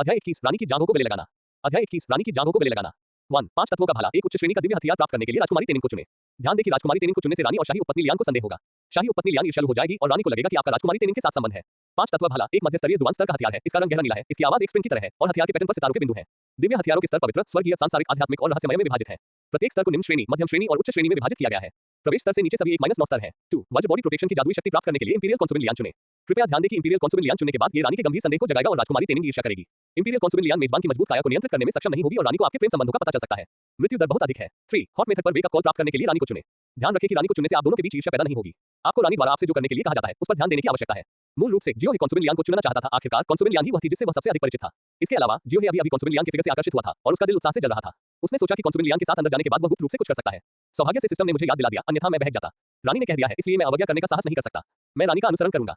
अध्याय 21 रानी की जांघों को गले लगाना। अध्याय 21 रानी की जांघों को गले लगाना। 1 5 तत्वों का भाला एक उच्च श्रेणी का दिव्य हथियार प्राप्त करने के लिए राजकुमारी तेनिन को चुने। ध्यान दें कि राजकुमारी तेनिन को चुनने से रानी और शाही उपपत्नी लियान को संदेह होगा। शाही उपपत्नी लियान ईर्ष्यालु हो जाएगी और रानी को लगेगा कि आपका राजकुमारी तेनिन के साथ संबंध है। 5 तत्व भाला एक मध्यस्तरीय जुबान स्तर का हथियार है। इसका रंग गहरा नीला है। इसकी आवाज एक स्प्रिंग की तरह है और हथियार के पैटर्न पर सितारों के बिंदु हैं। दिव्य हथियारों के स्तर पवित्र, स्वर्गीय, सांसारिक, आध्यात्मिक और रहस्यमय में विभाजित हैं। प्रत्येक स्तर को निम्न श्रेणी, मध्यम श्रेणी और उच्च श्रेणी में विभाजित किया गया है। प्रवेश स्तर से नीचे सभी 1-9 स्तर हैं। 2 वज्र बॉडी प्रोटेक्शन की जादुई शक्ति प्राप्त करने के लिए इंपीरियल कॉन्सुबल लियान चुने। कृपया ध्यान दें कि इंपीरियल कॉन्सुबल लियान चुनने के बाद ये रानी के गंभीर संदेह को जगाएगा और राजकुमारी तेनिन की ईर्ष्या करेगी। इंपीरियल कॉन्सुबल लियान मेजबान की मजबूत काया को नियंत्रित करने में सक्षम नहीं होगी और रानी को आपके प्रेम संबंधों का पता चल सकता है। मृत्यु दर बहुत अधिक है। 3 हॉट मेथड पर वेक अप कॉल प्राप्त करने के लिए रानी को चुने। ध्यान रखें कि रानी को चुनने से आप दोनों के बीच ईर्ष्या पैदा नहीं होगी। आपको रानी द्वारा आपसे जो करने के लिए कहा जाता है उस पर ध्यान देने की आवश्यकता है। मूल रूप से जियो हे कॉन्सुबल लियान को चुनना चाहता था। आखिरकार कॉन्सुबल लियान ही वह थी जिससे वह सबसे अधिक परिचित था। इसके अलावा जियो हे अभी कॉन्सुबल लियान के फिगर से आकर्षित हुआ था और उसका दिल उत्साह से जल रहा था। उसने सोचा कि कॉन्सुबल लियान के साथ अंदर जाने के बाद वह गुप्त रूप से कुछ कर सकता है। सौभाग्य से सिस्टम ने मुझे याद दिला दिया, अन्यथा मैं बहक जाता। रानी ने कह दिया है, इसलिए मैं अवज्ञा करने का साहस नहीं कर सकता। मैं रानी का अनुसरण करूंगा।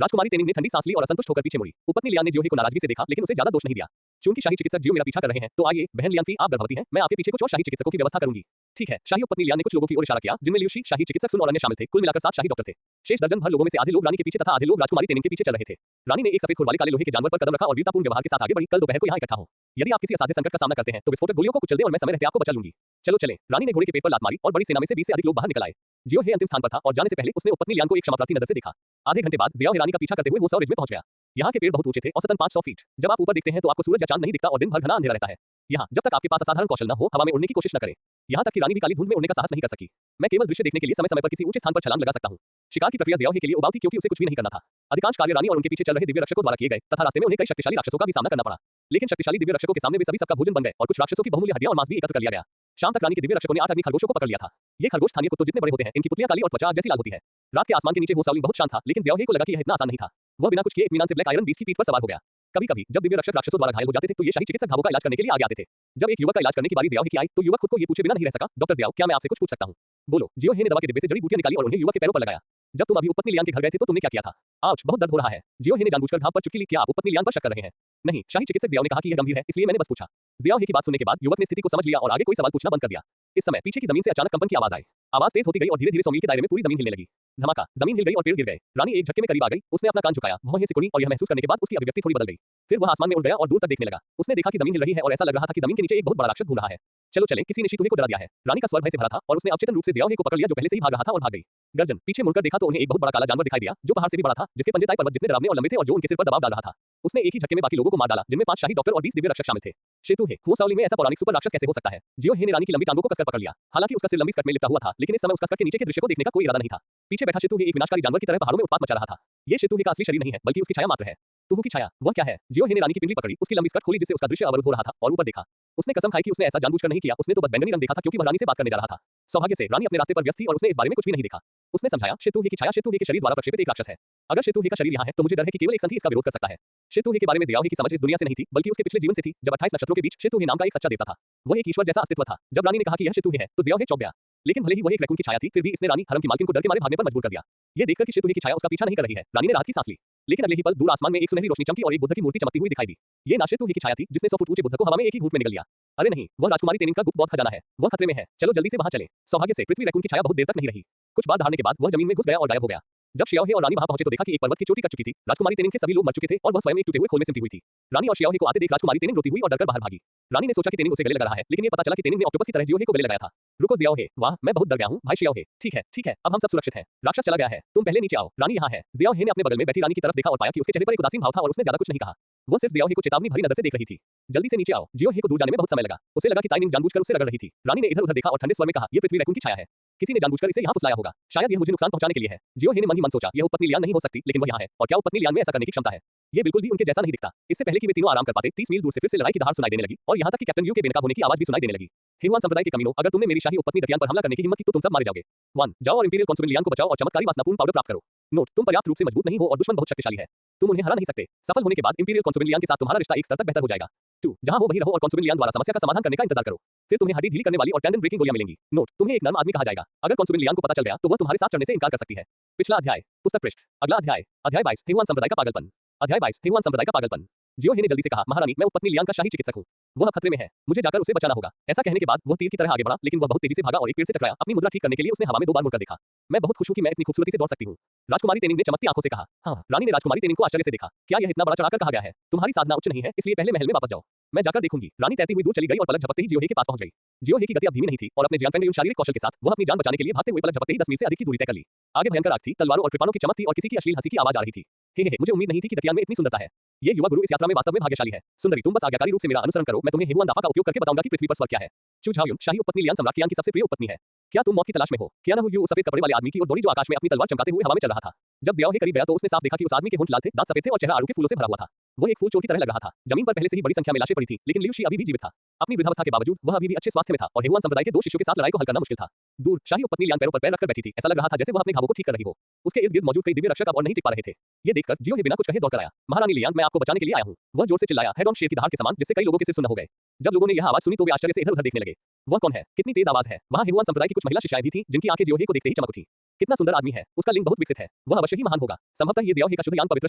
राजकुमारी तेनिन ने ठंडी सांस ली और असंतुष्ट होकर पीछे मुड़ी। उपपत्नी लियान ने जियो हे को नाराजगी से देखा, लेकिन उसे ज्यादा दोष नहीं दिया। चूंकि शाही चिकित्सक जियो मेरा पीछा कर रहे हैं, तो आइए बहन लियानफी, आप गर्भवती हैं, मैं आपके पीछे कुछ और शाही चिकित्सकों की व्यवस्था करूंगी। ठीक है। शाही उपपत्नी लियान ने कुछ लोगों की ओर इशारा किया, जिनमें ल्यूशी, शाही चिकित्सक सुन और अन्य शामिल थे। कुल मिलाकर 7 शाही डॉक्टर थे। शेष दर्जन भर लोगों में से आधे लोग रानी के पीछे तथा आधे लोग राजकुमारी तेनिन के पीछे चल रहे थे। रानी ने एक सफेद खुर वाले काले लोहे के जानवर पर कदम रखा और वीरतापूर्ण व्यवहार के साथ आगे बढ़ी। कल दोपहर को यहाँ इकट्ठा हो। यदि आप किसी असाध्य संकट का सामना करते हैं तो विस्फोटक गोलियों को कुचल दें और मैं समय रहते आपको बचा लूंगी। चलो चलें। रानी ने घोड़े के पेट पर लात मारी और बड़ी सेना में से 20 से अधिक लोग बाहर निकल आए। जियो हे अंतिम स्थान पर था और जाने से पहले उसने उपपत्नी लियान को एक क्षमाप्रार्थी नजर से देखा। आधे घंटे बाद जियो हे रानी का पीछा करते हुए होसा रिज में पहुंच गया। यहाँ के पेड़ बहुत ऊंचे थे, औसतन 500 फीट। जब आप ऊपर देखते हैं तो आपको सूरज या चांद नहीं दिखता और दिन भर घना अंधेरा रहता है। यहाँ जब तक आपके पास असाधारण कौशल न हो, हवा में उड़ने की कोशिश न करें। यहाँ तक कि रानी भी काली धुंध में उड़ने का साहस नहीं कर सकी। मैं केवल दृश्य देखने के लिए समय समय पर किसी ऊंचे स्थान पर छलांग लगा सकता हूँ। शिकार की प्रक्रिया जियो हे के लिए उबाऊ थी क्योंकि उसे कुछ भी नहीं करना था। अधिकांश कार्य रानी और उनके पीछे चल रहे दिव्य रक्षकों द्वारा किए गए तथा रास्ते में उन्हें कई शक्तिशाली राक्षसों का भी सामना करना पड़ा। लेकिन शक्तिशाली दिव्य रक्षकों के सामने वे सभी सबका भोजन बन गए और कुछ राक्षसों की बहुमूल्य हड्डियां और मांस भी एकत्र कर लिया गया। शाम तक रानी के दिव्य रक्षकों ने 8 अग्नि खरगोशों को पकड़ लिया था। ये खरगोश स्थानीय कुत्तों जितने बड़े होते हैं, इनकी पुतलियां काली और त्वचा जैसी लाल होती है। रात के आसमान के नीचे होसाउलिंग बहुत शांत था, लेकिन जियो हे को लगा कि यह इतना आसान नहीं था। वह बिना कुछ किए इत्मीनान से ब्लैक आयरन बीस्ट की पीठ पर सवार हो गया। कभी-कभी जब दिव्य रक्षक राक्षसों द्वारा घायल हो जाते थे तो ये शाही चिकित्सक घावों का इलाज करने के लिए आगे आते थे। जब एक युवक का इलाज करने की बारी जियो हे की आई तो युवक खुद को ये पूछे बिना नहीं रह सका, डॉक्टर जियो, क्या मैं आपसे कुछ पूछ सकता हूँ? बोलो। जियो हे ने दवा के डिब्बे से जड़ी बूटियां निकाली और उन्हें युवक के पैरों पर लगाया। जब तुम अभी उपपत्नी लियान के घर गए थे तो तुमने क्या किया था? आउच, बहुत दर्द हो रहा है। जियो हे ने जानबूझकर घाव पर चुटकी ली। क्या आप उपपत्नी लियान पर शक कर रहे हैं? नहीं, शाही चिकित्सक जियो ने कहा कि यह गंभीर है, इसलिए मैंने बस पूछा। जियो हे की बात सुनने के बाद युवक ने स्थिति को समझ लिया और आगे कोई सवाल पूछना बंद कर दिया। इस समय पीछे की जमीन से अचानक कंपन की आवाज आई। आवाज तेज होती गई और धीरे-धीरे 100 मील के दायरे में पूरी जमीन हिलने लगी। धमाका, जमीन हिल गई और पेड़ गिर गए। रानी एक झटके में करीब आ गई। उसने अपना कान झुकाया, भौहें सिकुड़ी और यह महसूस करने के बाद उसकी अभिव्यक्ति थोड़ी बदल गई। फिर वह आसमान में उड़ गया और दूर तक देखने लगा। उसने देखा कि जमीन हिल रही है और ऐसा लग रहा था कि जमीन के नीचे एक बहुत बड़ा राक्षस घूम रहा है। चलो चलें, किसी ने शीतूहे को डरा दिया है। रानी का स्वर भय से भरा था और उसने अवचेतन रूप से जियो हे को पकड़ लिया जो पहले से ही भाग रहा था और भाग गई। गर्जन, पीछे मुड़कर देखा तो उन्हें एक बहुत बड़ा काला जानवर दिखाई दिया जो पहाड़ से भी बड़ा था, जिसके पंजे ताई पर्वत जितने डरावने और लंबे थे और जो उनके सिर पर दबाव डाल रहा था। उसने एक ही झटके में बाकी लोगों को मार डाला, जिनमें 5 शाही डॉक्टर और 20 दिव्य रक्षक शामिल थे। शेतुहे, होसाउलिंग में ऐसा पौराणिक सुपर राक्षस कैसे हो सकता है? जियो हे ने रानी की लंबी टांगों को कसकर पकड़ लिया। हालांकि उसका सिर लंबी स्कर्ट में लिपटा हुआ था, लेकिन इस समय उस कसकर के नीचे के दृश्य को देखने का कोई इरादा नहीं था। पीछे बैठा शेतुहे एक विनाशकारी जानवर की तरह पहाड़ों में उत्पात मचा रहा था। ये शेतुहे का असली शरीर नहीं है, बल्कि उसकी छाया मात्र है। तुहु की छाया, वह क्या है? जियो हे ने रानी की पिंडली पकड़ी, उसकी लंबी स्कर्ट खोली जिससे उसका दृश्य अवरुद्ध हो रहा था और ऊपर देखा। उसने कसम खाई कि उसने ऐसा जानबूझकर नहीं किया, उसने तो बस बैंगनी रंग देखा था क्योंकि वह रानी से बात करने जा रहा था। सौभाग्य से रानी अपने रास्ते पर व्यस्त थी और उसने इस बारे में कुछ भी नहीं देखा। उसने समझाया, शेतुहे की छाया शेतुहे के शरीर द्वारा प्रक्षेपित एक राक्षस है। अगर शेतुहे का शरीर यहाँ है तो मुझे डर है कि केवल एक संत ही इसका विरोध कर सकता है। शेतुहे के बारे में जियो हे की समझ इस दुनिया से नहीं थी, बल्कि उसके पिछले जीवन से थी, जब 28 नक्षत्रों के बीच शेतुहे नाम का एक सच्चा देवता था। वह एक ईश्वर जैसा अस्तित्व था। जब रानी ने कहा कि यह शेतुहे है तो जियो हे चौंक गया। लेकिन भले ही वह एक रैकून की छाया थी, फिर भी इसने रानी हरम की मालकिन को डर के मारे भागने पर मजबूर कर दिया। ये देखकर कि शेतुहे की छाया उसका पीछा नहीं कर रही है, रानी ने राहत की सांस ली। लेकिन अगले ही पल दूर आसमान में एक सुनहरी रोशनी चमकी और एक बुद्ध की मूर्ति चमकती हुई दिखाई दी। ये ना शेतुहे की छाया थी जिसने 100 फुट ऊंचे बुद्ध को हवा में एक ही घूंट में निगल लिया। अरे नहीं, वह राजकुमारी तेनिन का गुप्त बौद्ध खजाना है। वह खतरे में है, चलो जल्दी से वहां चलें। सौभाग्य से पृथ्वी रैकून की छाया बहुत देर तक नहीं रही। कुछ बार दहाड़ने के बाद वह जमीन में घुस गया और गायब हो गया। जब शियाओ हे और रानी वहां पहुंचे तो देखा कि एक पर्वत की चोटी कट चुकी थी। राजकुमारी तेनिन के सभी लोग मर चुके थे और वह स्वयं एक टूटे हुए खोल में सिमटी हुई थी। रानी और शियाओ हे को आते देख राजकुमारी तेनिन रोती हुई और डरकर बाहर भागी। रानी ने सोचा कि तेनिन उसे गले लगा रहा है, लेकिन ये पता चला कि तेनिन ने ऑक्टोपस की तरह जियो हे को गले लगाया था। रुको जियो हे, वाह, मैं बहुत डर गया हूँ भाई शियाओ हे। ठीक है, अब हम सब सुरक्षित हैं। राक्षस चला गया है, तुम पहले नीचे आओ, रानी यहाँ है। जियो हे ने अपने बगल में बैठी रानी की तरफ देखा और पाया कि उसके चेहरे पर एक उदासीन भाव था और उसने ज्यादा कुछ नहीं कहा। वो सिर्फ जियो हे को चेतावनी भरी नजर से देख रही थी। जल्दी से नीचे आओ। जियो हे को दूर जाने में बहुत समय लगा। उसे लगा कि ताइनिंग जानबूझकर उससे रगड़ रही थी। रानी ने इधर-उधर देखा और ठंडे स्वर में कहा, ये पृथ्वी रैकून की छाया है। किसी ने जानबूझकर इसे यहाँ फुसलाया होगा। शायद यह मुझे नुकसान पहुंचाने के लिए है। जियो हे ने मन ही मन सोचा, यह उपपत्नी लियान नहीं हो सकती, लेकिन वह यहाँ है और क्या उपपत्नी लियान में ऐसा करने की क्षमता है? ये बिल्कुल भी उनके जैसा नहीं दिखता। इससे पहले कि वे तीनों आराम कर पाते, 30 मील दूर से फिर से लड़ाई की दहाड़ सुनाई देने लगी और यहाँ तक कि कैप्टन यू के बेनकाब होने की आवाज भी सुनाई देने लगी। हेहुआन संप्रदाय के कमीनों, अगर तुमने मेरी शाही उपपत्नी दकियान पर हमला करने की हिम्मत की तो तुम सब मारे जाओगे। 1 जाओ और इंपीरियल कॉन्सुबल लियान को बचाओ और चमत्कारी वासनापूर्ण पाउडर प्राप्त करो। नोट, तुम पर्याप्त रूप से मजबूत नहीं हो और दुश्मन बहुत शक्तिशाली है। तुम उन्हें हरा नहीं सकते। सफल होने के बाद इंपीरियल कॉन्सुबल लियान के साथ तुम्हारा रिश्ता एक स्तर तक बेहतर हो जाएगा। 2 जहां हो वहीं रहो और कॉन्सुबल लियान द्वारा समस्या का समाधान करने का इंतजार करो। फिर तुम्हें हड्डी ढीली करने वाली और टेंडन ब्रेकिंग गोलियां मिलेंगी। नोट, तुम्हें एक नर्म आदमी कहा जाएगा। अगर कॉन्सुबल लियान को पता चल गया तो वह तुम्हारे साथ चढ़ने से इनकार कर सकती है। पिछला अध्याय, पुस्तक पृष्ठ। अगला अध्याय, अध्याय 22 हेहुआन संप्रदाय का पागलपन। अध्याय 22 हेहुआन संप्रदाय का पागलपन। जियो हे ने जल्दी से कहा, महारानी, मैं उपपत्नी लियांग का शाही चिकित्सक हूँ। वह खतरे में है, मुझे जाकर उसे बचाना होगा। ऐसा कहने के बाद वह तीर की तरह आगे बढ़ा, लेकिन वह बहुत तेजी से भागा और एक पेड़ से टकराया। अपनी मुद्रा ठीक करने के लिए उसने हवा में 2 बार मुड़कर देखा। मैं बहुत खुश हूँ कि मैं इतनी खूबसूरती से दौड़ सकती हूँ। राजकुमारी तेनिंग ने चमकती आंखों से कहा। हाँ, रानी ने राजकुमारी तेनिंग को आश्चर्य से देखा। क्या यह इतना बड़ा चढ़ाकर कहा गया है? तुम्हारी साधना उच्च नहीं है, इसलिए पहले महल में वापस जाओ। मैं जाकर देखूंगी। रानी तैरती हुई दूर चली गई और पलक झपकते ही जियो हे के पास पहुंच गई। जियो हे की गति अब धीमी नहीं थी और अपने ज्यांग शारीरिक कौशल के साथ वह अपनी जान बचाने के लिए भागते हुए पलक झपकते ही 10 मील से अधिक की दूरी तय कर ली। आगे भयंकर आग थी, तलवारों और कृपाणों की चमक थी और किसी की अश्लील हंसी की आवाज आ रही थी। हे, मुझे उम्मीद नहीं थी कि दतियान में इतनी सुंदरता है। ये युवा गुरु इस यात्रा में वास्तव में भाग्यशाली है। सुंदरी, तुम बस आज्ञाकारी रूप से मेरा अनुसरण करो, मैं तुम्हें हेहुआन दाफा का उपयोग करके बताऊंगा कि पृथ्वी पर स्वर्ग क्या है। चू झाओयुन, शाही उपपत्नी लियान सम्राट कियांग की सबसे प्रिय उपपत्नी है। क्या तुम मौत की तलाश में हो? कियाना यू उस सफेद कपड़े वाले आदमी की ओर दौड़ी जो आकाश में अपनी तलवार चमकाते हुए हवा में चल रहा था। जब जियाओ हे करीब गया तो उसने साफ देखा कि उस आदमी के होंठ लाल थे, दांत सफेद थे और चेहरा आड़ू के फूलों से भरा हुआ था। वो एक फूल चोर की तरह लग रहा था। जमीन पर पहले से ही बड़ी संख्या में लाशें पड़ी थी, लेकिन लियू शी अभी भी जीवित था। अपनी वृद्धावस्था के बावजूद वह अभी भी अच्छे स्वास्थ्य में था और हेहुआन संप्रदाय के 2 शिष्यों के साथ लड़ाई को हल करना मुश्किल था। दूर शाही उपपत्नी लियान पैरों पर पैर रखकर बैठी थी। ऐसा लग रहा था जैसे वह अपने घावों को ठीक कर रही हो। उसके इर्द गिर्द मौजूद कई दिव्य रक्षक अब और नहीं टिक पा रहे थे। ये देखकर जियो हे बिना कुछ कहे दौड़कर आया। महारानी लियांग, मैं आपको बचाने के लिए आया हूँ। वह जोर से चिल्लाया, हेड ऑन शेर की दहाड़ के समान, जिससे कई लोगों के सिर सुन्न हो गए। जब लोगों ने यह आवाज सुनी तो वे आश्चर्य से इधर-उधर देखने लगे। वह कौन है? कितनी तेज आवाज है? वहां हेहुआन संप्रदाय की कुछ महिला शिष्याएं भी थीं, जिनकी आंखें जियो हे को देखते ही चमक उठी। कितना सुंदर आदमी है, उसका लिंग बहुत विकसित है, वह अवश्य ही महान होगा। संभवतः ये जियाओ हे का शुद्ध यांग पवित्र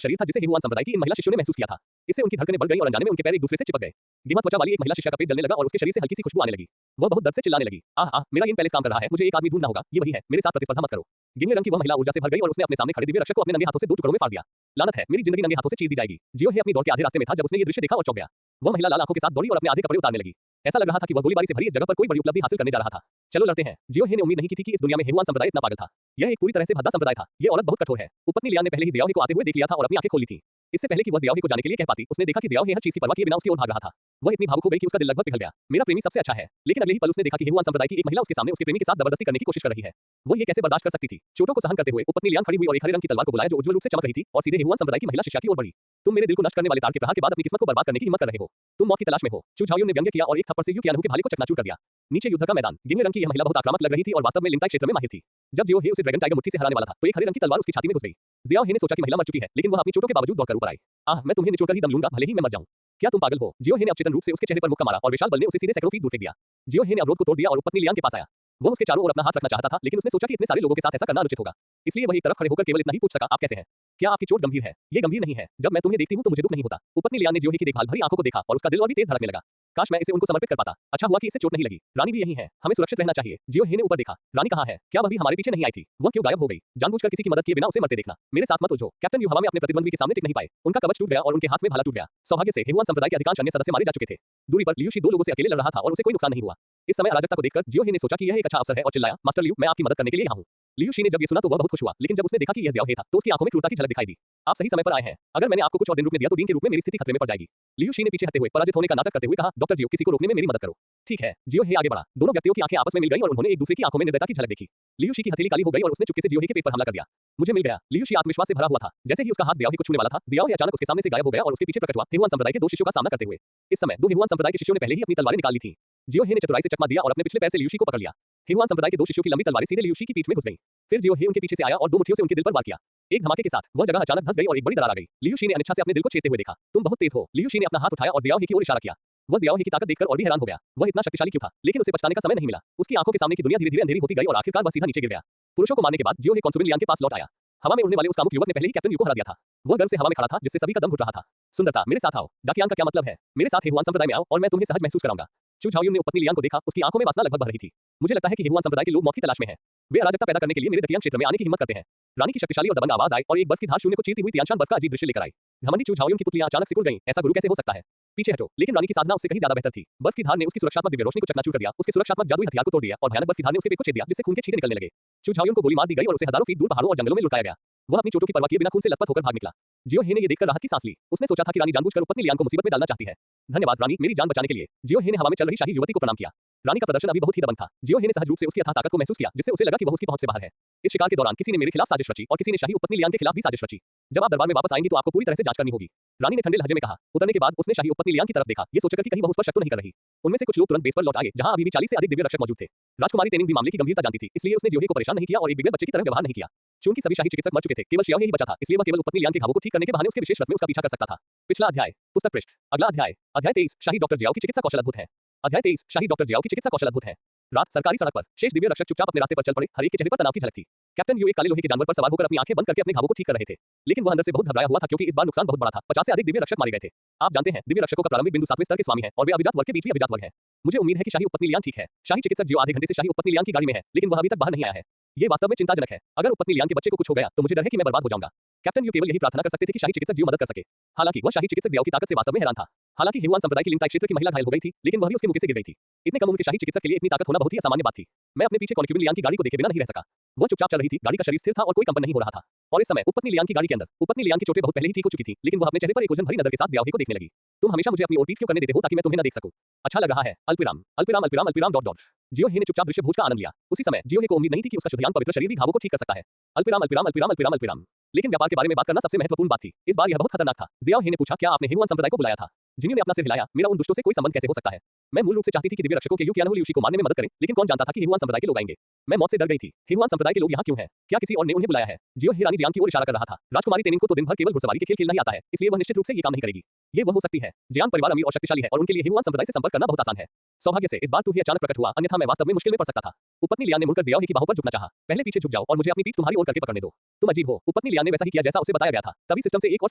शरीर था जिसे हेहुआन संप्रदाय की इन महिला शिष्यों ने महसूस किया था। इससे उनकी धड़कनें बढ़ गईं और अनजाने में उनके पैर एक दूसरे से चिपक गए। गेहूं त्वचा वाली एक महिला शिष्या का पेट जलने लगा और उसके शरीर से हल्की सी खुशबू आने लगी। वह बहुत दर्द से चिल्लाने लगी, आह आह, मेरा इन पैलेस काम कर रहा है, मुझे एक आदमी ढूंढना होगा, ये वही है, मेरे साथ प्रतिस्पर्धा मत करो। गेहूं रंग की वह महिला ऊर्जा से भर गई और उसने अपने सामने खड़े दिव्य रक्षक को अपने नंगे हाथों से 2 टुकड़ों में फाड़ दिया। लानत है, मेरी जिंदगी नंगे हाथों से चीर दी जाएगी। जियो हे अपनी दौड़ के आधे रास्ते में था जब उसने ये दृश्य देखा और चौंक गया। वह महिला लाल आंखों के साथ दौड़ी और अपने आधे कपड़े उतारने लगी। ऐसा लग रहा था कि वह गोलीबारी से भरी इस जगह पर कोई बड़ी उपलब्धि हासिल करने जा रहा था। चलो लड़ते हैं। जियो हे ने उम्मीद नहीं की थी कि इस दुनिया में हेहुआन संप्रदाय इतना पागल था। यह एक पूरी तरह से भद्दा संप्रदाय था। ये औरत बहुत कठोर है। उपपत्नी लियान ने पहले ही जियाओ हे को आते हुए देख लिया था और अपनी आंखें खोली थी। इससे पहले कि वह जियाओ हे को जाने के लिए कह पाती, उसने देखा कि जियाओ हे हर चीज की परवाह किए बिना उसकी ओर भाग रहा था। वह इतनी भावुक हो गई कि उसका दिल लगभग पिघल गया। मेरा प्रेमी सबसे अच्छा है, लेकिन अगले ही पल उसने देखा कि हेहुआन संप्रदाय की एक महिला उसके सामने उसके प्रेमी के साथ जबरदस्ती करने की कोशिश कर रही है। वो ये कैसे बर्दाश्त कर सकती थी? चोटों को सहन करते हुए उपपत्नी लियान खड़ी हुई और एक हरे रंग की तलवार को बुलाया जो उज्ज्वल रूप से चमक रही थी और सीधे हेहुआन संप्रदाय की महिला शिष्या की ओर बढ़ी। तुम मेरे दिल को नष्ट करने वाले तार के प्रहार के बाद अपनी किस्मत को बर्बाद करने की हिम्मत कर रहे हो। तुम मौत की तलाश में हो। चू झाओयुन ने व्यंग्य किया और एक थप्पड़ से यू कियानहु के भाले को चकनाचूर कर दिया। नीचे युद्ध का मैदान। गेहूं रंग की यह महिला बहुत आक्रामक लग रही थी और वास्तव में लिंगताई क्षेत्र में माहिर थी। जब जियो हे उसे ड्रैगन टाइगर मुट्ठी से हराने वाला था, तो एक हरे रंग की तलवार उसकी छाती में घुस गई। जियाओ हे ने सोचा कि महिला मर चुकी है, लेकिन वह अपनी चोटों के बावजूद दौड़कर ऊपर आई। आह, मैं तुम्हें निचोड़कर ही दम लूंगा, भले ही मैं मर जाऊं। क्या तुम पागल हो? जियो हे ने अवचेतन रूप से उसके चेहरे पर मुक्का मारा और विशाल बल ने उसे सीधे सैकड़ों फीट दूर फेंक दिया। जियो हे ने अवरोध को तोड़ दिया और उपपत्नी लियान के पास आया। वह उसके चारों ओर अपना हाथ रखना चाहता था, लेकिन उसने सोचा कि इतने सारे लोगों के साथ ऐसा करना अनुचित होगा। इसलिए वह एक तरफ खड़े होकर केवल इतना ही पूछ सका, आप कैसे हैं? क्या आपकी चोट गंभीर है? ये गंभीर नहीं है। जब मैं तुम्हें देखती हूं तो मुझे दुख नहीं होता। उपपत्नी लियान ने जियो हे की देखभाल भरी आंखों को देखा और उसका दिल और भी तेज धड़कने लगा। काश मैं इसे उनको समर्पित कर पाता। अच्छा हुआ कि इसे चोट नहीं लगी। रानी भी यही है, हमें सुरक्षित रहना चाहिए। जियो हे ने ऊपर देखा। रानी कहाँ है? क्या वह भी हमारे पीछे नहीं आई थी? वह क्यों गायब हो गई? जानबूझकर किसी की मदद किए बिना उसे मरते देखना। मेरे साथ मत उलझो। कैप्टन यू हवा में अपने प्रतिद्वंदी के सामने टिक नहीं पाए। उनका कवच टूट गया और उनके हाथ में भाला टूट गया। सौभाग्य से हेहुआन संप्रदाय के अधिकांश अन्य सदस्य मारे जा चुके थे। दूरी पर लियू शी 2 लोगों से अकेले लड़ रहा था और उसे कोई नुकसान नहीं हुआ। इस समय अराजकता को देखकर जियो हे ने सोचा कि यह एक अच्छा अवसर है और चिल्लाया, मास्टर लियू, मैं आपकी मदद करने के लिए यहाँ हूँ। लियू शी ने जब ये सुना तो वह बहुत खुश हुआ, लेकिन जब उसने देखा कि यह जियाओ हे था, तो उसकी आंखों में क्रूरता की झलक दिखाई दी। आप सही समय पर आए हैं। अगर मैंने आपको कुछ और दिन रुकने दिया तो डीन के रूप में मेरी स्थिति खतरे में पड़ जाएगी। लियू शी ने पीछे हटते हुए पराजित होने का नाटक करते हुए कहा, डॉक्टर जियो, किसी को रोकने में मेरी मदद करो। ठीक है। जियो हे आगे बढ़ा। दोनों व्यक्तियों की आंखें आपस में मिल गईं और उन्होंने एक दूसरे की आंखों में निर्दयता की झलक देखी। लियू शी की हथेली काली हो गई और उसने चुपके से जियो हे के पेट पर हमला कर दिया। मुझे मिल गया। लियू शी आत्मविश्वास से भरा हुआ था। जैसे ही उसका हाथ जियाओ हे को छूने वाला था, जियाओ हे अचानक उसके सामने से गायब हो गया और उसके पीछे प्रकट हुआ हेहुआन संप्रदाय के 2 शिष्यों का सामना करते हुए। इस समय 2 हेहुआन संप्रदाय के शिष्यों ने पहले ही अपनी तलवारें निकाल ली थीं। जियो हे ने चतुराई से चकमा दिया और अपने पिछले पैर से लियू शी को पकड़ लिया। हेहुआन संप्रदाय के 2 शिष्यों की लंबी तलवारें सीधे लियू शी की पीठ में घुस गईं। फिर जियो हे उनके पीछे से आया और 2 मुट्ठियों से उनके दिल पर वार किया। एक धमाके के साथ वह जगह अचानक धंस गई और एक बड़ी दरार आ गई। लियू शी ने अनिच्छा से अपने दिल को छेदते हुए देखा। तुम बहुत तेज हो। लियू शी ने अपना हाथ उठाया और जियाओ हे की ओर इशारा किया। वह जियाओ हे की ताकत देखकर और भी हैरान हो गया। वह इतना शक्तिशाली क्यों था? लेकिन उसे पछताने का समय नहीं मिला। उसकी आंखों के सामने की दुनिया धीरे-धीरे अंधेरी होती गई और आखिरकार वह सीधा नीचे गिर गया। पुरुषों को मारने के बाद जियो हे कॉन्सुबिन लियान के पास लौट आया। हवा में उड़ने वाले उस कामुक युवक ने पहले ही कैप्टन यू को हरा दिया था। वह गर्व से हवा में खड़ा था, जिससे सभी का दम घुट रहा था। सुंदरता, मेरे साथ आओ। डाकियांग का क्या मतलब है? मेरे साथ हेहुआन संप्रदाय में आओ और मैं तुम्हें सहज महसूस कराऊंगा। चू झाओयुन ने उपपत्नी लियान को देखा, उसकी आंखों में वासना लगभग भर रही थी। मुझे लगता है कि हेहुआन संप्रदाय के लोग मौत की तलाश में हैं। वे अराजकता पैदा करने के लिए मेरे दतियांग क्षेत्र में आने की हिम्मत करते हैं। रानी की शक्तिशाली और दबंग आवाज आई और एक बर्फ की धार शून्य को चीरती हुई तियानशान बर्फ का अजीब दृश्य लेकर आई। घमंडी चू झाओयुन की पुतलियां अचानक सिकुड़ गईं। ऐसा गुरु कैसे हो सकता है? पीछे हटो। लेकिन रानी की साधना उससे कहीं ज्यादा बेहतर थी। बर्फ की धार ने उसकी सुरक्षात्मक दिव्य रोशनी को चकनाचूर कर दिया, उसके सुरक्षात्मक जादुई हथियार को तोड़ दिया और भयानक बर्फ की धार ने उसके पेट को छेद दिया, जिससे खून के छींटे निकलने लगे। चू झाओयुन को गोली मार दी गई और उसे हजारों फीट दूर पहाड़ों और जंगलों में लुटाया गया। वह अपनी चोटों की परवाह किए बिना खून से लथपथ होकर भाग निकला। जियो हे ने ये देखकर राहत की सांस ली। उसने सोचा था कि रानी जानबूझकर उपपत्नी लियान को मुसीबत में डालना चाहती है। धन्यवाद रानी, मेरी जान बचाने के लिए। जियो हे ने हवा में चल रही शाही युवती को प्रणाम किया। रानी का प्रदर्शन अभी बहुत ही दबंग था। जियो हे ने सहज रूप से उसकी अथाह ताकत को महसूस किया, जिससे उसे लगा कि वह उसकी पहुंच से बाहर है। इस शिकार के दौरान किसी ने मेरे खिलाफ साजिश रची और किसी ने शाही उपपत्नी लियान के खिलाफ भी साजिश रची। जब आप दरबार में वापस आएंगी तो आपको पूरी तरह से जांच करनी होगी। रानी ने ठंडे लहजे में कहा। उतरने के बाद उसने शाही उपपत्नी लियान की तरफ देखा, ये सोचकर कि कहीं वह उस पर शक तो नहीं कर रही। उनमें से कुछ लोग तुरंत बेस पर लौट आए, जहां अभी भी 40 से अधिक दिव्य रक्षक मौजूद थे। राजकुमारी तेनिंग भी मामले की गंभीरता जानती थी, इसलिए उसने जियो हे को परेशान नहीं किया और एक बिगड़े बच्चे की तरह व्यवहार नहीं किया। चूंकि सभी शाही चिकित्सक मर चुके थे, केवल जियाओ हे ही बचा था, इसलिए वह केवल उपपत्नी लियान के घावों को ठीक करने के बहाने उसके विशेष रथ में उसका पीछा कर सकता था। पिछला अध्याय, पुस्तक पृष्ठ। अगला अध्याय, अध्याय 23, शाही डॉक्टर जियाओ की चिकित्सा कौशल अद्भुत है। अध्याय 23, शाही डॉक्टर जियाओ की चिकित्सा कौशल अद्भुत है। रात सरकारी सड़क पर शेष दिव्य रक्षक चुपचाप अपने रास्ते पर चल पड़े। हर एक के चेहरे पर तनाव की झलक थी। कैप्टन यू एक काले लोहे के जानवर पर सवार होकर अपनी आंखें बंद करके अपने घावों को ठीक कर रहे थे, लेकिन वह अंदर से बहुत घबराया हुआ था क्योंकि इस बार नुकसान बहुत बड़ा था। 50 से अधिक दिव्य रक्षक मारे गए थे। आप जानते हैं, दिव्य रक्षकों का प्रारंभिक बिंदु 7वें स्तर के स्वामी है और वे अभिजात वर्ग के बीच भी अभिजात वर्ग है। मुझे उम्मीद है कि शाही उपपत्नी लियान ठीक है। शाही चिकित्सक जियो आधे घंटे से शाही उपपत्नी लियान की गाड़ी में है, लेकिन वह अभी तक बाहर नहीं आया है। ये वास्तव में चिंताजनक है। अगर उपपत्नी लियान के बच्चे को कुछ हो गया तो मुझे डर है कि मैं बर्बाद हो जाऊंगा। कैप्टन यू केवल यही प्रार्थना कर सकते थे कि शाही चिकित्सक जियो मदद कर सके। हालांकि वह शाही चिकित्सक जियो की ताकत से वास्तव में हैरान था। हालांकि हेहुआन संप्रदाय की लिंगताई क्षेत्र की महिला घायल हो गई थी, लेकिन वह भी उसके मुक्के से गिर गई थी। इतने कम उम्र के शाही चिकित्सक के लिए इतनी ताकत होना बहुत ही असामान्य बात थी। मैं अपने पीछे कॉन्क्यूबिन लियान की गाड़ी को देखे बिना नहीं रह सका। वह चुपचाप चल रही थी, गाड़ी का शरीर स्थिर था और कोई कंपन नहीं हो रहा था। और इस समय उपपत्नी लियान की गाड़ी के अंदर उपपत्नी लियान की चोटें बहुत पहले ही ठीक हो चुकी थी, लेकिन वह अपने चेहरे पर एक उलझन भरी नजर के साथ जियाओ को देखने लगी। तुम हमेशा मुझे अपनी ओर पीठ क्यों करने देते हो ताकि मैं तुम्हें न देख सकूं? अच्छा लग रहा है। अल्पविराम अल्पविराम अल्पविराम अल्पविराम डॉट डॉट। जियो हे ने चुपचाप दृश्य भोज का आनंद लिया। उसी समय जियो हे को उम्मीद नहीं थी कि उसका शुद्धांग पवित्र शरीर भी घावों को ठीक कर सकता है। अल्पविराम अल्पविराम अल्पविराम अल्पविराम अल्पविराम। लेकिन व्यापार के बारे में बात करना सबसे महत्वपूर्ण बात थी। इस बार यह बहुत खतरनाक था। जियाओ हे ने पूछा, क्या आपने हेहुआन संप्रदाय को बुलाया था? जिन्यू ने अपना सिर हिलाया। मेरा उन दुष्टों से कोई संबंध कैसे हो सकता है? मैं मूल रूप से चाहती थी कि दिव्य रक्षकों के यू कियानहुल यूशी को मारने में मदद करें, लेकिन कौन जानता था कि हेहुआन संप्रदाय के लोग आएंगे। मैं मौत से डर गई थी। हेहुआन संप्रदाय के लोग यहाँ क्यों हैं? क्या किसी और ने उन्हें बुलाया है? जियो हे रानी जियांग की ओर इशारा कर रहा था। राजकुमारी तेनिंग को तो दिन भर केवल घुड़सवारी के खेल खेलना ही आता है, इसलिए वह निश्चित रूप से ये काम नहीं करेगी। ये वह हो सकती है। जियांग परिवार अमीर और शक्तिशाली है और उनके लिए हेहुआन संप्रदाय से संपर्क करना बहुत आसान है। सौभाग्य से इस बार तू ही अचानक प्रकट हुआ, अन्यथा मैं वास्तव में मुश्किल में पड़ सकता था। उपपत्नी लियान ने मुड़कर जियाओ हे की बाहों पर झुकना चाहा। पहले पीछे झुक जाओ और मुझे अपनी पीठ तुम्हारी ओर करके पकड़ने दो। तुम अजीब हो। उपपत्नी लियान ने वैसा ही किया जैसा उसे बताया गया था। तभी सिस्टम से एक और